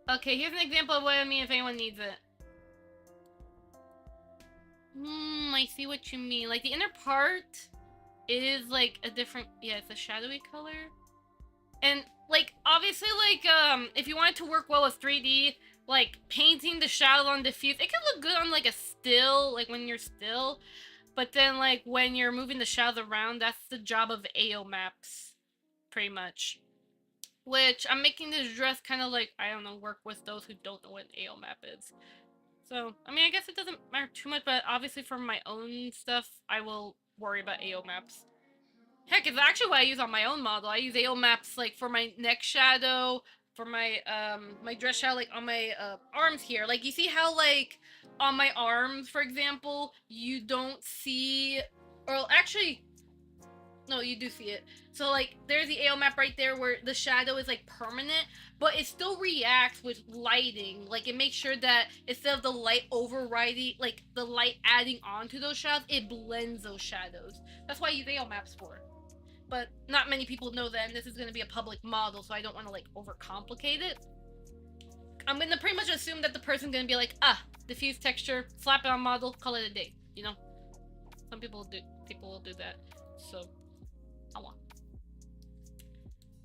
Okay, here's an example of what I mean if anyone needs it. I see what you mean. Like, the inner part is, like, a different... Yeah, it's a shadowy color. And, like, obviously, like, if you want it to work well with 3D, like, painting the shadow on diffuse, it can look good on, like, a still, like, when you're still. But then, like, when you're moving the shadows around, that's the job of AO maps. Pretty much. Which, I'm making this dress kind of, like, I don't know, work with those who don't know what an AO map is. So, I mean, I guess it doesn't matter too much, but obviously for my own stuff, I will worry about AO maps. Heck, it's actually what I use on my own model. I use AO maps, like, for my neck shadow, for my, my dress shadow, like, on my, arms here. Like, you see how, like, on my arms, for example, you don't see, or actually, no, you do see it. So, like, there's the AO map right there where the shadow is, like, permanent, but it still reacts with lighting. Like, it makes sure that instead of the light overriding, like, the light adding onto those shadows, it blends those shadows. That's why I use AO maps for. But not many people know that, and this is going to be a public model, so I don't want to, like, overcomplicate it. I'm going to pretty much assume that the person's going to be like, diffuse texture, slap it on model, call it a day, you know? Some people will do that, so...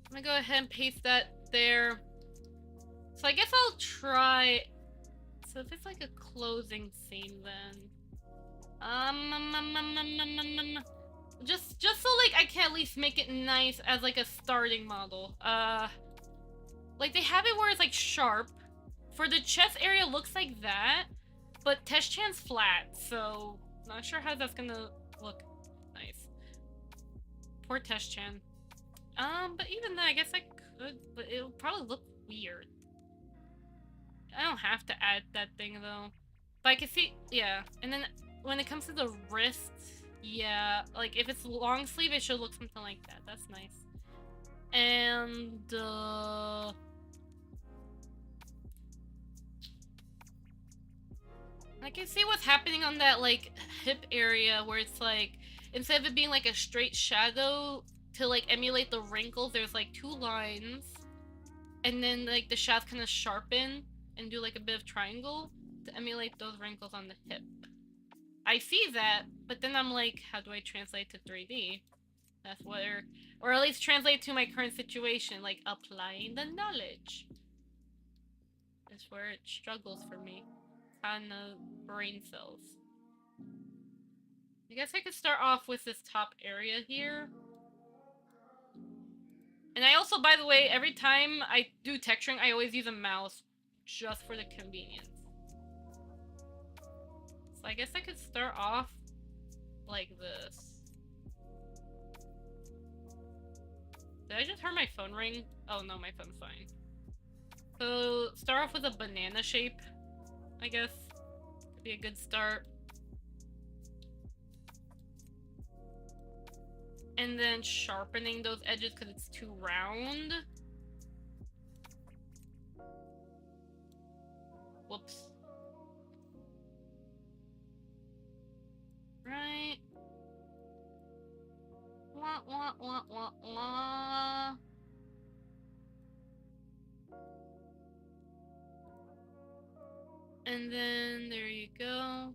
I'm gonna go ahead and paste that there. So I guess I'll try... So if it's like a closing scene then... Just so like I can at least make it nice as like a starting model. Like they have it where it's like sharp. For the chest area it looks like that. But Tesh-chan's flat, so... Not sure how that's gonna look nice. Poor Tesh-chan. But even then, I guess I could, but it'll probably look weird. I don't have to add that thing, though. But I can see, yeah. And then when it comes to the wrists, yeah, like if it's long sleeve, it should look something like that. That's nice. And I can see what's happening on that like hip area where it's like instead of it being like a straight shadow to like emulate the wrinkles, there's like two lines, and then like the shadows kind of sharpen and do like a bit of triangle to emulate those wrinkles on the hip. I see that, but then I'm like, how do I translate to 3D? That's where, or at least translate to my current situation, like applying the knowledge. That's where it struggles for me. Kana brain cells. I guess I could start off with this top area here. And I also, by the way, every time I do texturing, I always use a mouse just for the convenience. So I guess I could start off like this. Did I just hear my phone ring? Oh no, my phone's fine. So start off with a banana shape, I guess. Could be a good start. And then sharpening those edges because it's too round. Whoops. Right. Wah, wah, wah, wah, wah. And then there you go.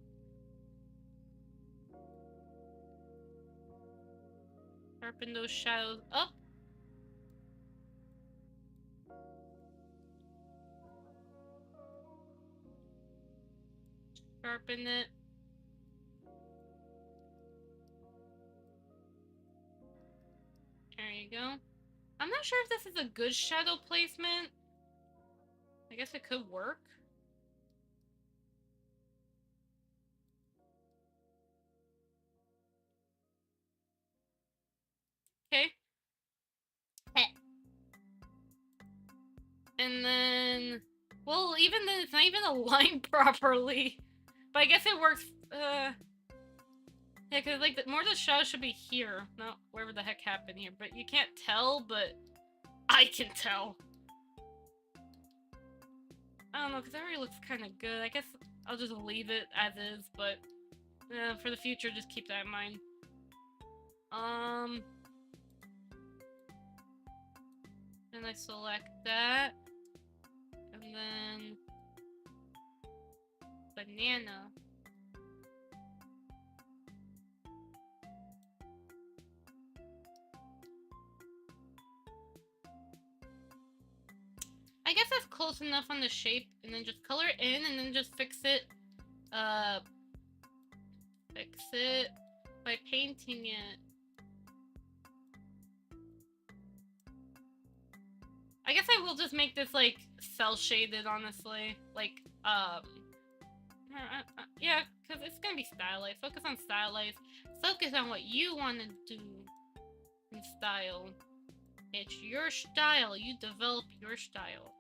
Sharpen those shadows up. Sharpen it. There you go. I'm not sure if this is a good shadow placement. I guess it could work. Okay. And then, well, even then it's not even aligned properly. But I guess it works, yeah, because like more the shadow should be here, not wherever the heck happened here. But you can't tell, but I can tell. I don't know, because that already looks kind of good. I guess I'll just leave it as is, but for the future, just keep that in mind. Then I select that. And then banana. I guess that's close enough on the shape, and then just color it in, and then just fix it by painting it. I guess I will just make this like cell shaded, honestly. Like, yeah, because it's gonna be stylized. Focus on stylized. Focus on what you want to do in style. It's your style. You develop your style.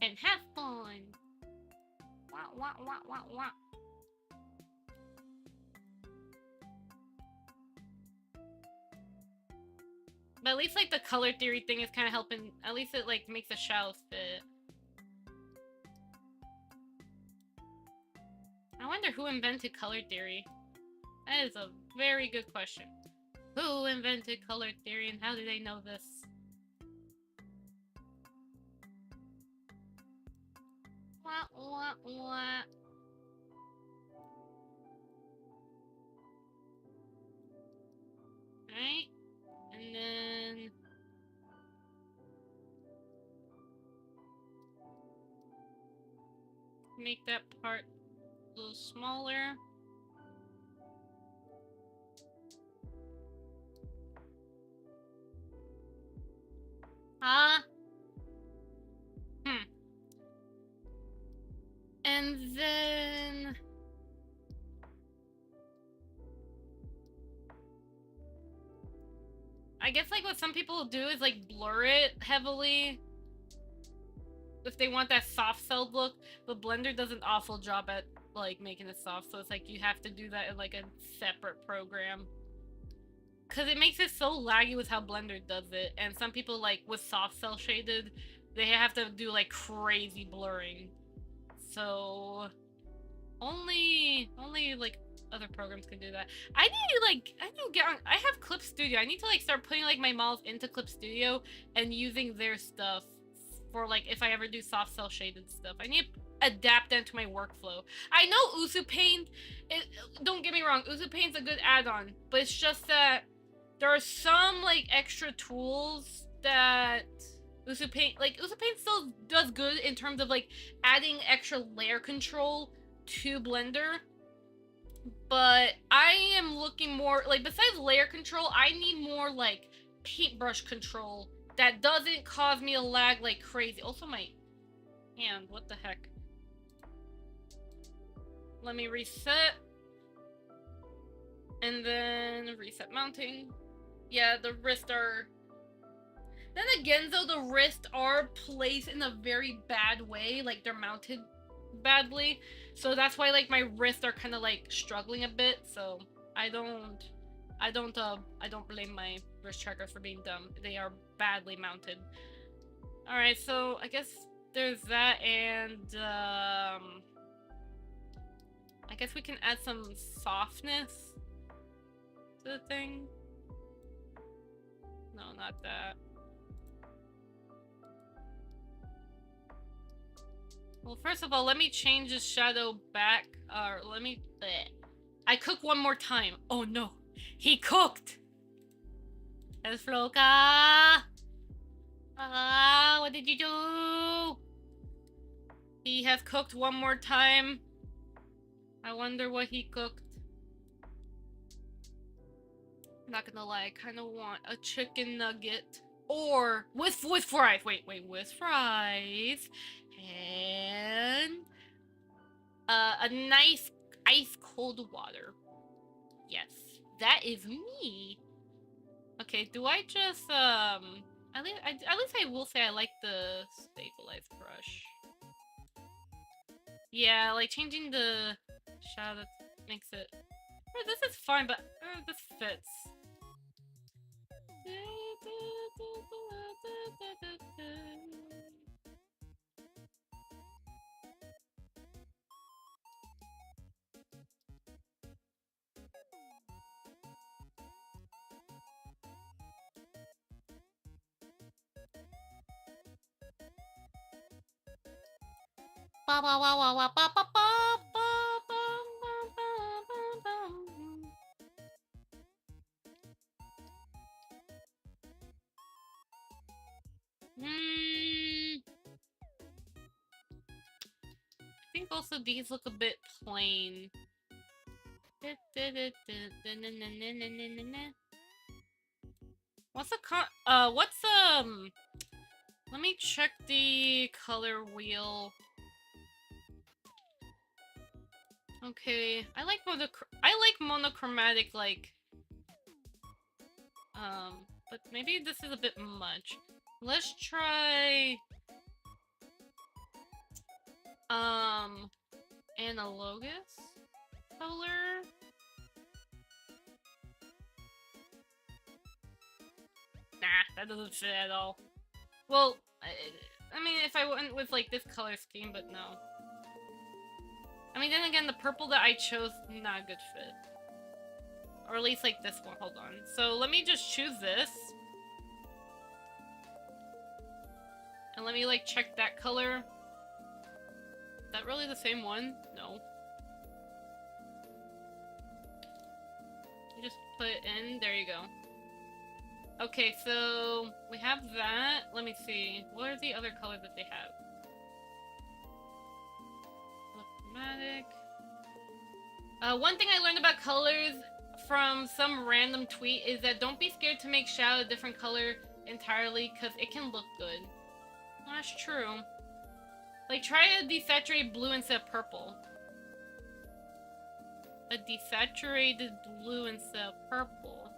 And have fun. Wah, wah, wah, wah, wah. But at least like the color theory thing is kind of helping. At least it like makes the shadows fit. I wonder who invented color theory. That is a very good question. Who invented color theory and how do they know this? Wah, wah, wah. Right? And then make that part a little smaller. And then I guess like what some people do is like blur it heavily. if they want that soft celled look, the Blender does an awful job at like making it soft. So it's like you have to do that in like a separate program. Cause it makes it so laggy with how Blender does it, and some people like with soft cell shaded, they have to do like crazy blurring. So only like other programs can do that. I need to like I have Clip Studio. I need to like start putting like my models into Clip Studio and using their stuff for like if I ever do soft cell shaded stuff. I need to adapt that to my workflow. I know Usu Paint. Don't get me wrong, Usu Paint's a good add-on, but it's just that there are some like extra tools that Usu Paint still does good in terms of like adding extra layer control to Blender. But I am looking more like, besides layer control, I need more like paintbrush control that doesn't cause me to lag like crazy. Also my hand, what the heck? Let me reset. And then reset mounting. Yeah, the wrists are... Then again though, the wrists are placed in a very bad way, like they're mounted badly. So that's why like my wrists are kind of like struggling a bit. So I don't blame my wrist trackers for being dumb. They are badly mounted. All right, so I guess there's that, and I guess we can add some softness to the thing. No, not that. Well, first of all, let me change the shadow back. Or let me... I cook one more time. Oh no. He cooked! Floka! What did you do? He has cooked one more time. I wonder what he cooked. Not gonna lie, I kind of want a chicken nugget. Or with fries. Wait, with fries. And a nice ice cold water. Yes, that is me. Okay, do I just at least I will say I like the stabilized brush. Yeah, like changing the shadow makes it... this is fine, but this fits. Ba ba wa wa wa ba ba ba ba ba ba ba ba. I think also these look a bit plain. What's let me check the color wheel. Okay, I like monochromatic, like, but maybe this is a bit much. Let's try, analogous color. Nah, that doesn't fit at all. Well, I mean, if I went with, like, this color scheme, but no. I mean, then again, the purple that I chose, not a good fit. Or at least, like, this one. Hold on. So, let me just choose this. And let me, like, check that color. Is that really the same one? No. You just put it in. There you go. Okay, so we have that. Let me see. What are the other colors that they have? Chromatic. One thing I learned about colors from some random tweet is that don't be scared to make shadow a different color entirely, because it can look good. Well, that's true. Like, try a desaturated blue instead of purple. A desaturated blue instead of purple.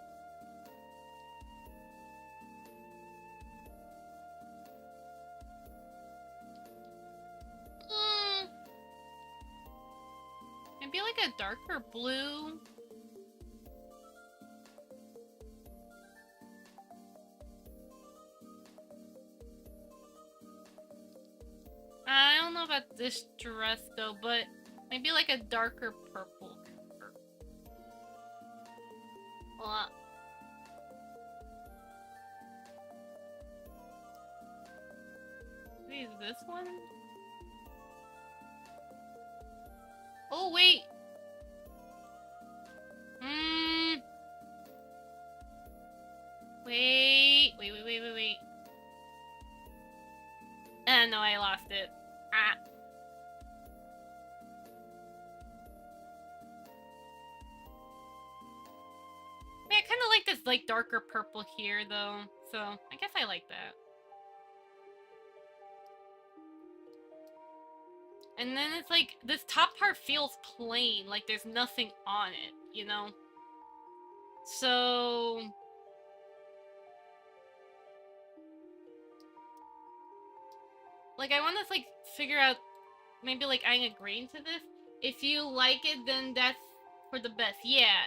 Maybe like a darker blue. I don't know about this dress though, but maybe like a darker purple. Well, maybe this one? Oh wait! Wait. No, I lost it. Ah. I kind of like this like darker purple here though, so I guess I like that. And then it's like this top part feels plain, like there's nothing on it, you know? So like I want to like figure out maybe like adding a grain to this. If you like it, then that's for the best. Yeah.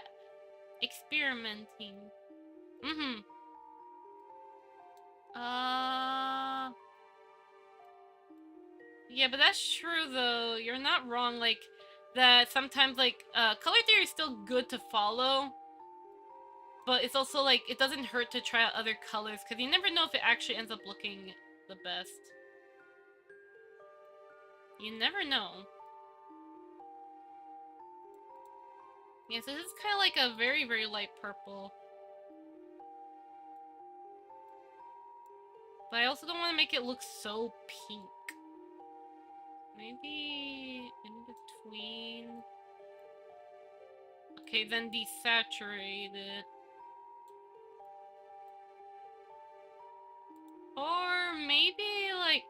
Experimenting. Yeah, but that's true though. You're not wrong, like that sometimes like color theory is still good to follow. But it's also like it doesn't hurt to try out other colors because you never know if it actually ends up looking the best. You never know. Yeah, so this is kind of like a very, very light purple. But I also don't want to make it look so pink. Maybe in between. Okay, then desaturate it. Or maybe like,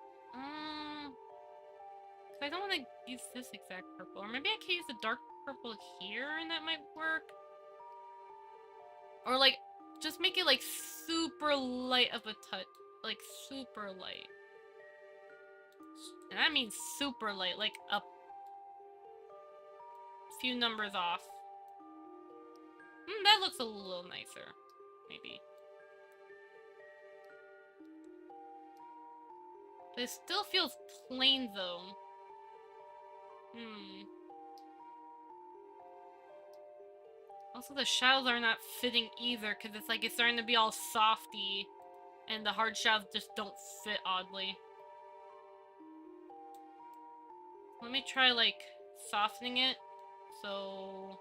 I don't want to use this exact purple. Or maybe I can use the dark purple here and that might work. Or like, just make it like super light of a touch. Like super light. And I mean super light, like a few numbers off. That looks a little nicer. Maybe. But it still feels plain though. Also the shadows are not fitting either, because it's like it's starting to be all softy. And the hard shadows just don't fit oddly. Let me try like softening it. So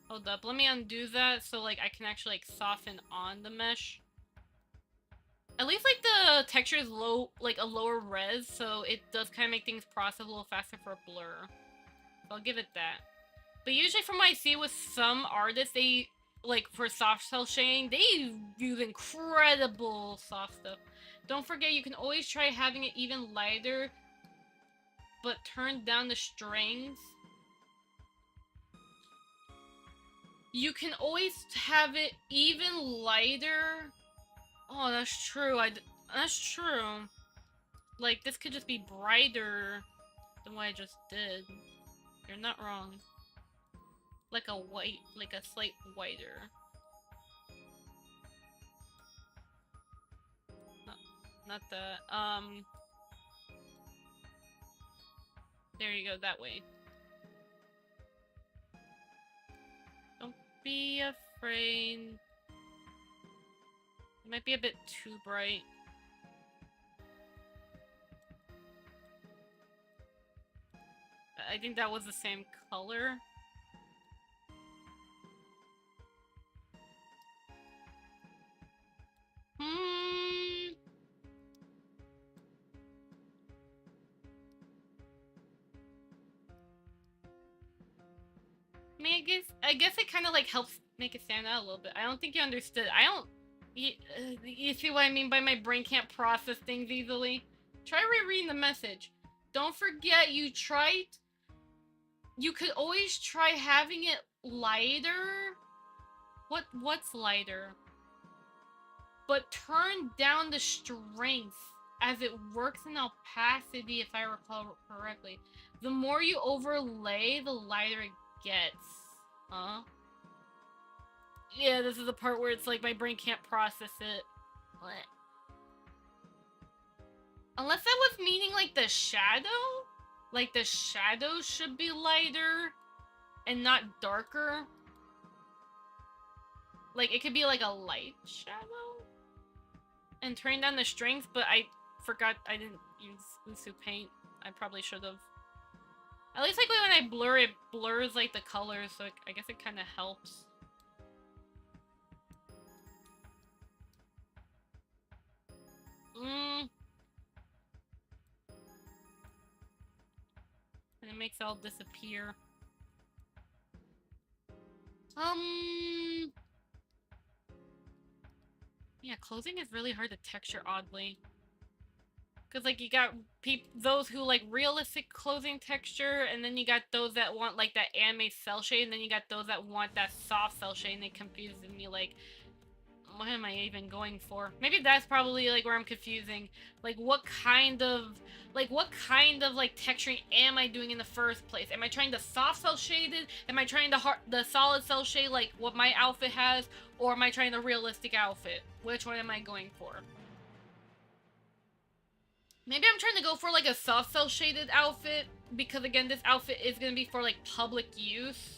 hold up, let me undo that so like I can actually like soften on the mesh. At least like the texture is low, like a lower res, so it does kind of make things process a little faster for a blur. So I'll give it that. But usually from what I see with some artists, they, like for soft cell shading, they use incredible soft stuff. Don't forget, you can always try having it even lighter, but turn down the strings. You can always have it even lighter. Oh, that's true. That's true. Like, this could just be brighter than what I just did. You're not wrong. Like a white, like a slight whiter. Not that. There you go, that way. Don't be afraid. It might be a bit too bright. I think that was the same color. I mean, I guess it kind of like helps make it stand out a little bit. I don't think you understood. You see what I mean by my brain can't process things easily? Try rereading the message. Don't forget you could always try having it lighter. What's lighter? but turn down the strength as it works in opacity, if I recall correctly. The more you overlay, the lighter it gets. Huh? Yeah, this is the part where it's like my brain can't process it. What? Unless that was meaning like the shadow? Like the shadow should be lighter and not darker. Like it could be like a light shadow. And turn down the strength, but I forgot I didn't use Usu paint. I probably should have. At least like when I blur it, blurs like the colors, so I guess it kind of helps. And it makes it all disappear. Yeah, clothing is really hard to texture, oddly. Because, like, you got those who like realistic clothing texture, and then you got those that want, like, that anime cell shade, and then you got those that want that soft cell shade, and it confuses me, like, what am I even going for? Maybe that's probably, like, where I'm confusing. Like, what kind of, like, texturing am I doing in the first place? Am I trying the soft cell shaded? Am I trying the solid cell shade, like what my outfit has? Or am I trying the realistic outfit? Which one am I going for? Maybe I'm trying to go for, like, a soft cell shaded outfit, because, again, this outfit is gonna be for, like, public use.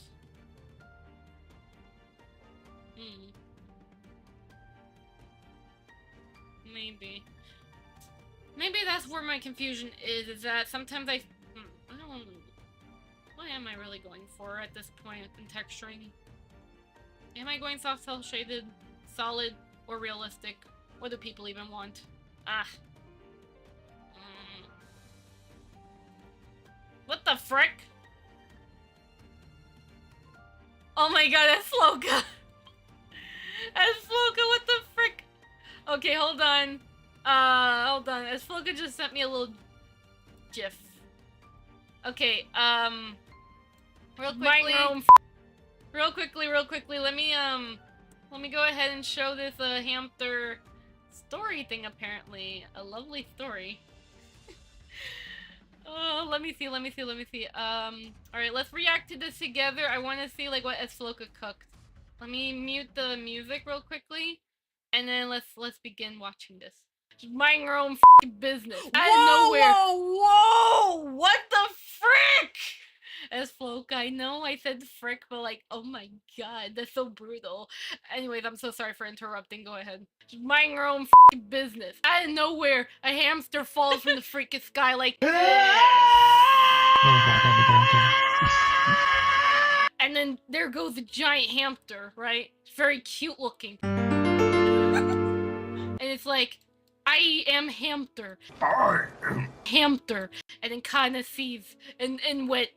Maybe. Maybe that's where my confusion is that sometimes I don't... What am I really going for at this point in texturing? Am I going soft cell shaded, solid, or realistic? What do people even want? Ah. What the frick? Oh my god, that's Sloka! That's Sloka, what the frick? Okay, hold on. Hold on. Sloka just sent me a little gif. Okay, real quickly, let me go ahead and show this, hamster story thing, apparently. A lovely story. Oh, let me see. Alright, let's react to this together. I want to see, like, what Sloka cooked. Let me mute the music real quickly, and then let's begin watching this. Just mind your own f***ing business. Out of nowhere. Whoa! What the frick? Sloka, I know I said frick, but, like, oh my god, that's so brutal. Anyways, I'm so sorry for interrupting. Go ahead. Just mind your own f***ing business. Out of nowhere, a hamster falls from the freaking sky like and then there goes a giant hamster, right? Very cute looking. And it's like, I am hamster. Hamster. And then Kana sees and went,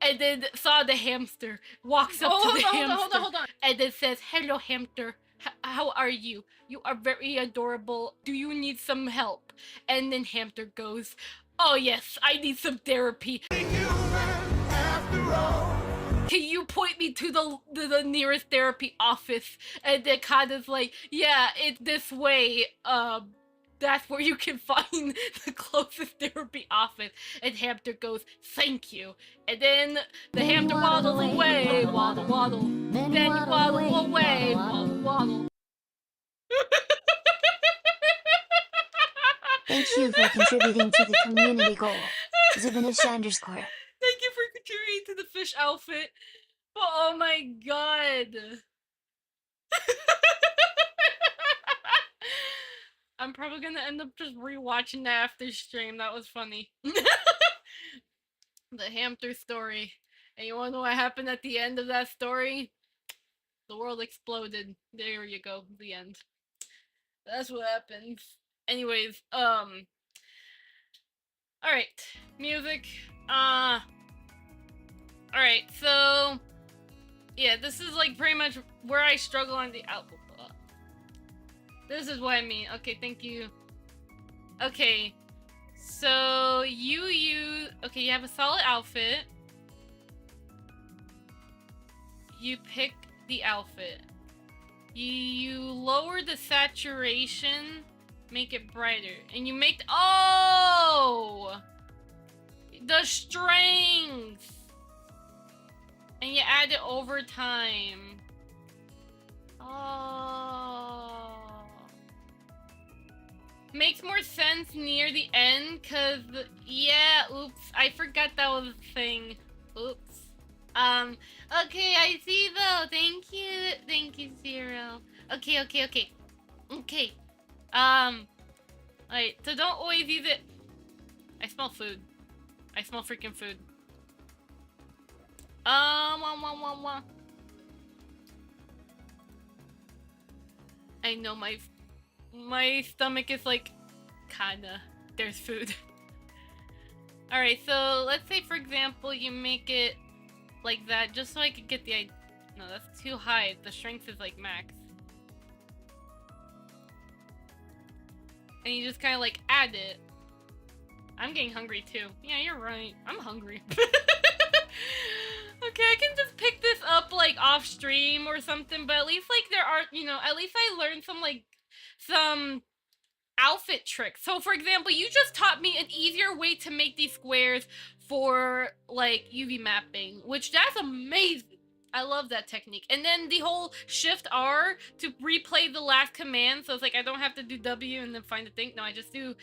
and then saw the hamster, walks up to the hamster, hold on. And then says, hello hamster, how are you? You are very adorable. Do you need some help? And then hamster goes, oh yes, I need some therapy. Can you point me to the nearest therapy office? And then Kana's like, yeah, it's this way. That's where you can find the closest therapy office. And hamster goes, thank you. And then the hamster waddles away, waddle. Then you waddle away, waddle. Thank you for contributing to the community goal. Zubinish_. Thank you for contributing to the fish outfit. Oh my god. I'm probably gonna end up just rewatching that after stream. That was funny. The hamster story. And you wanna know what happened at the end of that story? The world exploded. There you go. The end. That's what happens. Anyways, alright. Music. Alright, so yeah, this is like pretty much where I struggle on the output. This is what I mean. Okay, thank you. Okay, so you have a solid outfit. You pick the outfit. You lower the saturation, make it brighter, and you make oh, the strength, and you add it over time. Oh, makes more sense near the end, cause yeah, oops, I forgot that was a thing. Oops. Okay, I see though. Thank you, Zero. Okay. Alright, so don't always use it. I smell food. I smell freaking food. Wah. I know my stomach is like, Kana, there's food. Alright, so let's say for example you make it like that, just so I could get the idea. No, that's too high. The strength is like max. And you just kind of like add it. I'm getting hungry too. Yeah, you're right. I'm hungry. Okay, I can just pick this up like off stream or something, but at least like there are, you know, at least I learned some outfit tricks. So for example, you just taught me an easier way to make these squares for like UV mapping, which that's amazing. I love that technique. And then the whole Shift R to replay the last command, so it's like I don't have to do W and then find the thing. No, I just do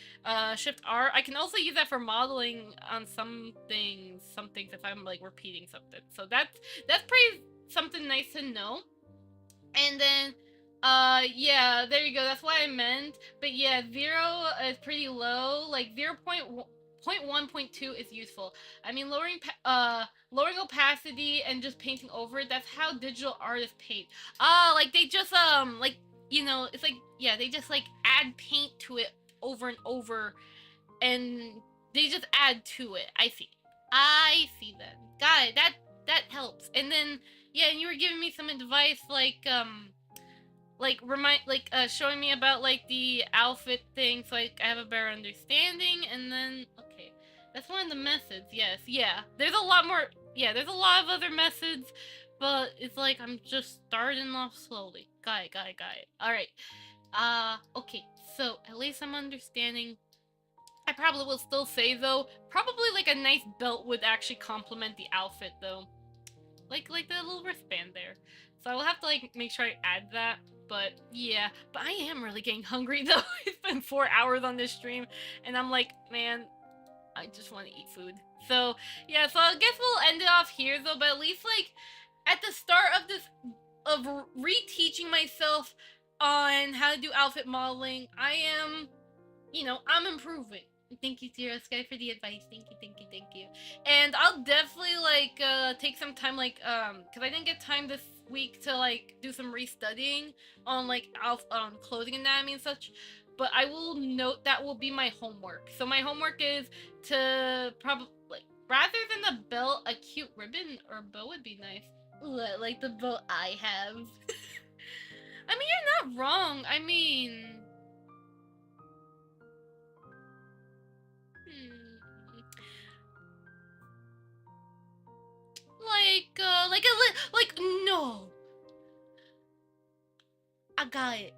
Shift R. I can also use that for modeling on some things if I'm like repeating something. So that's pretty something nice to know. And then yeah, there you go. That's what I meant. But yeah, 0 is pretty low. Like 0.1, 0.2 is useful. I mean, lowering opacity and just painting over it, that's how digital artists paint. Like they just like, you know, it's like, yeah, they just like add paint to it over and over, and they just add to it. I see that. Got it. That helps. And then yeah, and you were giving me some advice showing me about like the outfit thing, so I have a better understanding. And then okay, that's one of the methods. Yes, yeah, there's a lot more. Yeah, there's a lot of other methods, but it's like I'm just starting off slowly. Got it. All right. Okay, so at least I'm understanding. I probably will still say though, probably like a nice belt would actually complement the outfit though, like the little wristband there. So I will have to like make sure I add that. But yeah, but I am really getting hungry though. It's been 4 hours on this stream, and I'm like, man, I just want to eat food. So yeah, so I guess we'll end it off here though. But at least like at the start of this, of reteaching myself on how to do outfit modeling, I am, you know, I'm improving. Thank you, Zero Sky, for the advice. Thank you. And I'll definitely like take some time, like because I didn't get time this week to like do some restudying on like clothing anatomy and such. But I will note that will be my homework. So my homework is to probably, like, rather than a belt, a cute ribbon or bow would be nice. Like the bow I have. I mean, you're not wrong. I mean, like no. I got it.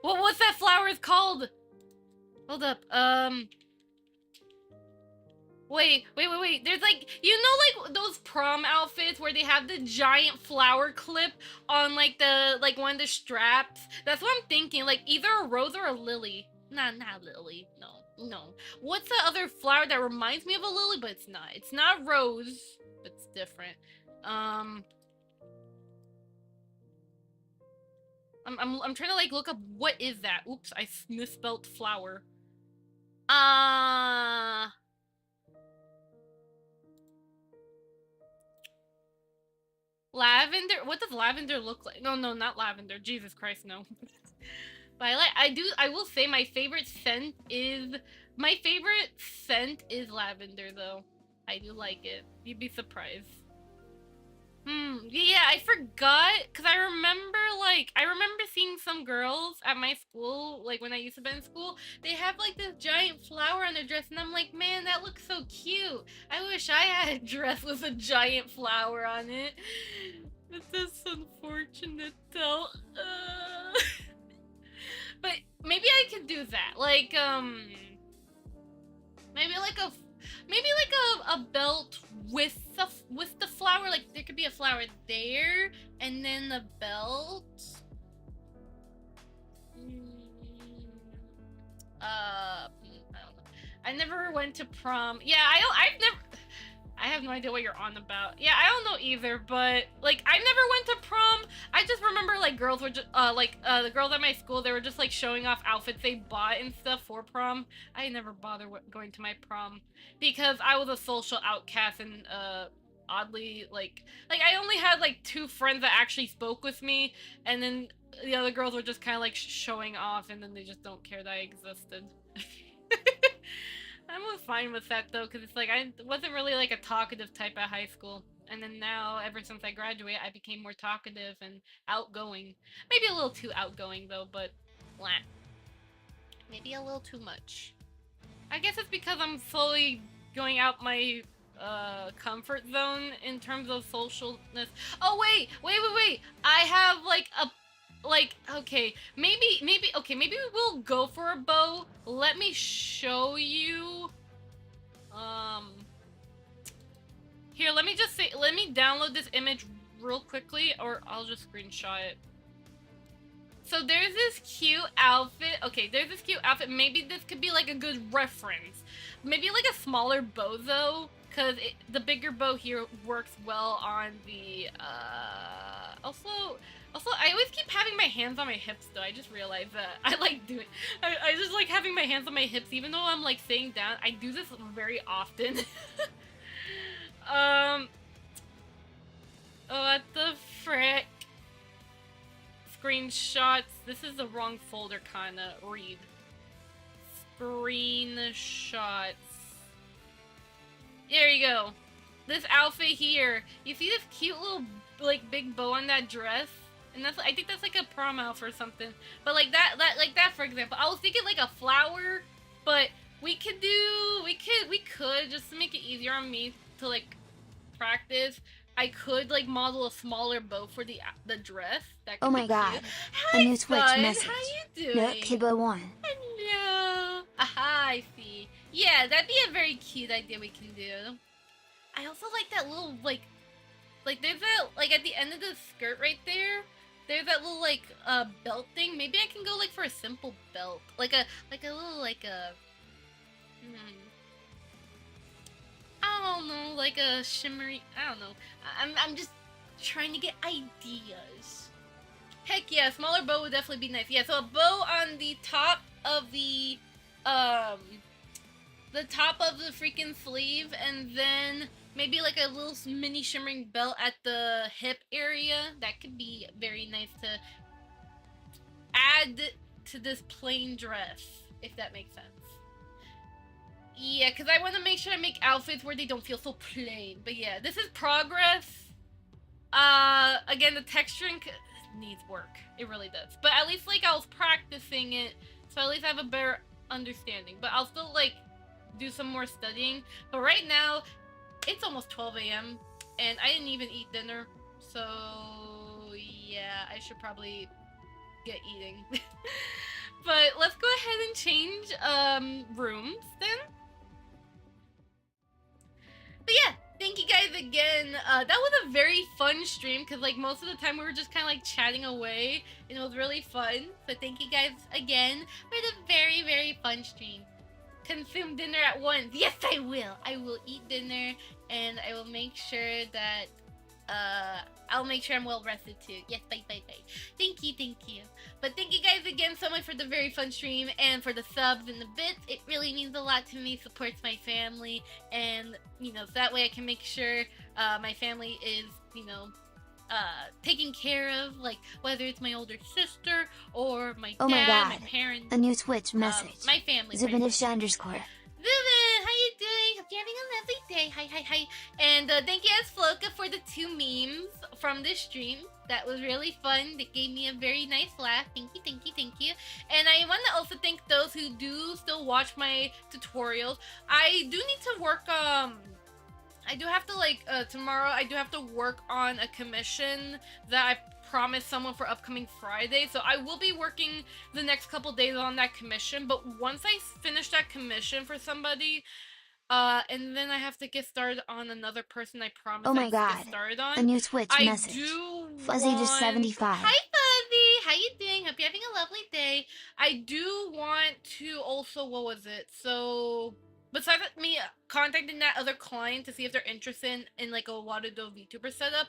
What's that flower is called? Hold up. Wait. There's like, you know, like those prom outfits where they have the giant flower clip on like the, like one of the straps. That's what I'm thinking. Like either a rose or a lily. Not lily. No. What's the other flower that reminds me of a lily, but it's not. It's not rose. It's different. I'm trying to like look up what is that. Oops, I misspelled flower. Lavender. What does lavender look like? No, not lavender. Jesus Christ, no. But I will say my favorite scent is lavender though. I do like it. You'd be surprised. Yeah, I forgot, because I remember seeing some girls at my school, like when I used to be in school, they have like this giant flower on their dress, and I'm like, man, that looks so cute. I wish I had a dress with a giant flower on it. But that's unfortunate though. But maybe I could do that, like maybe like a belt with the flower. Like there could be a flower there, and then the belt. I don't know. I never went to prom. Yeah, I have no idea what you're on about. Yeah, I don't know either, but like I never went to prom. I just remember like girls were just the girls at my school, they were just like showing off outfits they bought and stuff for prom. I never bothered going to my prom because I was a social outcast, and oddly like I only had like 2 friends that actually spoke with me, and then the other girls were just kind of like showing off, and then they just don't care that I existed. I'm fine with that though, because it's like I wasn't really like a talkative type at high school, and then now ever since I graduated I became more talkative and outgoing. Maybe a little too outgoing though, but blah. Maybe a little too much. I guess it's because I'm slowly going out my comfort zone in terms of socialness. Oh wait, I have okay, maybe we will go for a bow. Let me show you. Here, let me download this image real quickly, or I'll just screenshot it. So there's this cute outfit. Okay, there's this cute outfit. Maybe this could be like a good reference. Maybe like a smaller bow though, because the bigger bow here works well on the Also, I always keep having my hands on my hips though. I just realized that. I just like having my hands on my hips even though I'm like sitting down. I do this very often. What the frick? Screenshots. This is the wrong folder, Kana. Read. Screenshots. There you go. This outfit here. You see this cute little like big bow on that dress? And I think that's like a prom outfit or something. But like that for example. I was thinking like a flower, but we could just to make it easier on me to like practice. I could like model a smaller bow for the dress. That could Oh my be god. cute. A Hi, new Switch bud. message. How you No, doing? Kibbo 1. Hello. Aha, I see. Yeah, that'd be a very cute idea we can do. I also like that little like there's that like at the end of the skirt right there. There's that little like belt thing. Maybe I can go like for a simple belt, like a little like a I don't know, like a shimmery. I don't know. I'm just trying to get ideas. Heck yeah, a smaller bow would definitely be nice. Yeah, so a bow on the top of the freaking sleeve, and then maybe like a little mini shimmering belt at the hip area. That could be very nice to add to this plain dress, if that makes sense. Yeah, because I want to make sure I make outfits where they don't feel so plain. But yeah, this is progress. Again, the texturing needs work. It really does. But at least like I was practicing it, so at least I have a better understanding. But I'll still like do some more studying. But right now, it's almost 12 a.m. and I didn't even eat dinner. So yeah, I should probably get eating. But let's go ahead and change rooms then. But yeah, thank you guys again. That was a very fun stream because like most of the time we were just kind of like chatting away and it was really fun. So thank you guys again for the very, very fun stream. Consume dinner at once. Yes, I will. I will eat dinner and I will make sure that I'll make sure I'm well rested too. Yes, bye. Thank you. But thank you guys again so much for the very fun stream and for the subs and the bits. It really means a lot to me, supports my family, and you know, so that way I can make sure my family is, you know, taken care of, like whether it's my older sister or my Oh my dad, god. my parents, A new Switch message. my family. Zubinish _ Vivian, how you doing? Hope you're having a lovely day. Hi. And thank you, Floka, for the 2 memes from this stream. That was really fun. That gave me a very nice laugh. Thank you, thank you, thank you. And I want to also thank those who do still watch my tutorials. I do need to work, I do have to, like, tomorrow, I do have to work on a commission that I promised someone for upcoming Friday. So I will be working the next couple days on that commission. But once I finish that commission for somebody, and then I have to get started on another person I promised Oh my I'd god. get started on. A new Twitch I message. do Fuzzy just 75. Hi, Fuzzy! How you doing? Hope you're having a lovely day. I do want to also, what was it? So, besides me contacting that other client to see if they're interested in like a Warudo VTuber setup,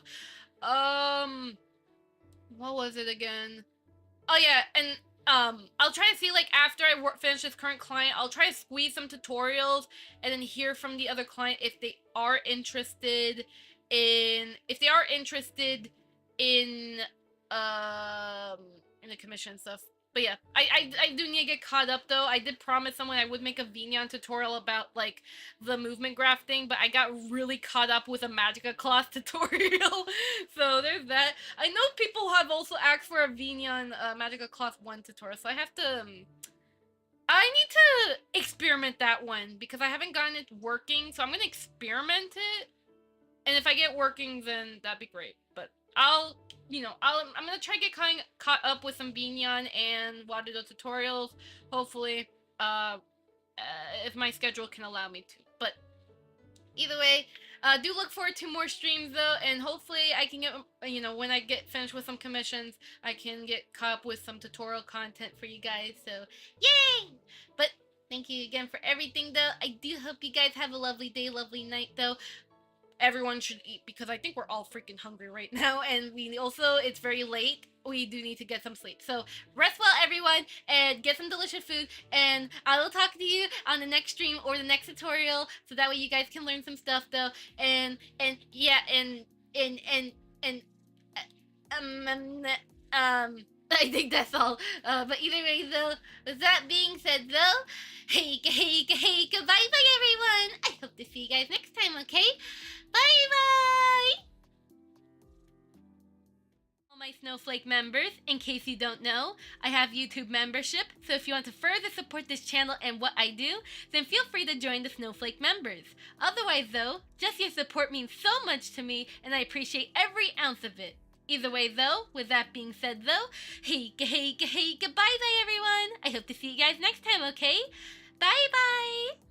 what was it again? Oh yeah, and I'll try to see, like, after I finish this current client, I'll try to squeeze some tutorials and then hear from the other client if they are interested in the commission stuff. But yeah, I do need to get caught up though. I did promise someone I would make a Vignon tutorial about like the movement graph thing, but I got really caught up with a Magica Cloth tutorial. So there's that. I know people have also asked for a Vignon Magica Cloth 1 tutorial, so I have to I need to experiment that one because I haven't gotten it working, so I'm gonna experiment it. And if I get working, then that'd be great. But I'm gonna try to get caught up with some Vignon and Warudo tutorials, hopefully, if my schedule can allow me to. But either way, do look forward to more streams though, and hopefully I can get, when I get finished with some commissions, I can get caught up with some tutorial content for you guys. So yay! But thank you again for everything though. I do hope you guys have a lovely day, lovely night though. Everyone should eat because I think we're all freaking hungry right now, and it's very late. We do need to get some sleep. So rest well, everyone, and get some delicious food, and I will talk to you on the next stream or the next tutorial, so that way you guys can learn some stuff though. I think that's all. But either way though, with that being said though, hey, bye bye everyone. I hope to see you guys next time, okay? Bye bye! All my Snowflake members, in case you don't know, I have YouTube membership, so if you want to further support this channel and what I do, then feel free to join the Snowflake members. Otherwise though, just your support means so much to me, and I appreciate every ounce of it. Either way though, with that being said though, hey, goodbye bye everyone! I hope to see you guys next time, okay? Bye bye!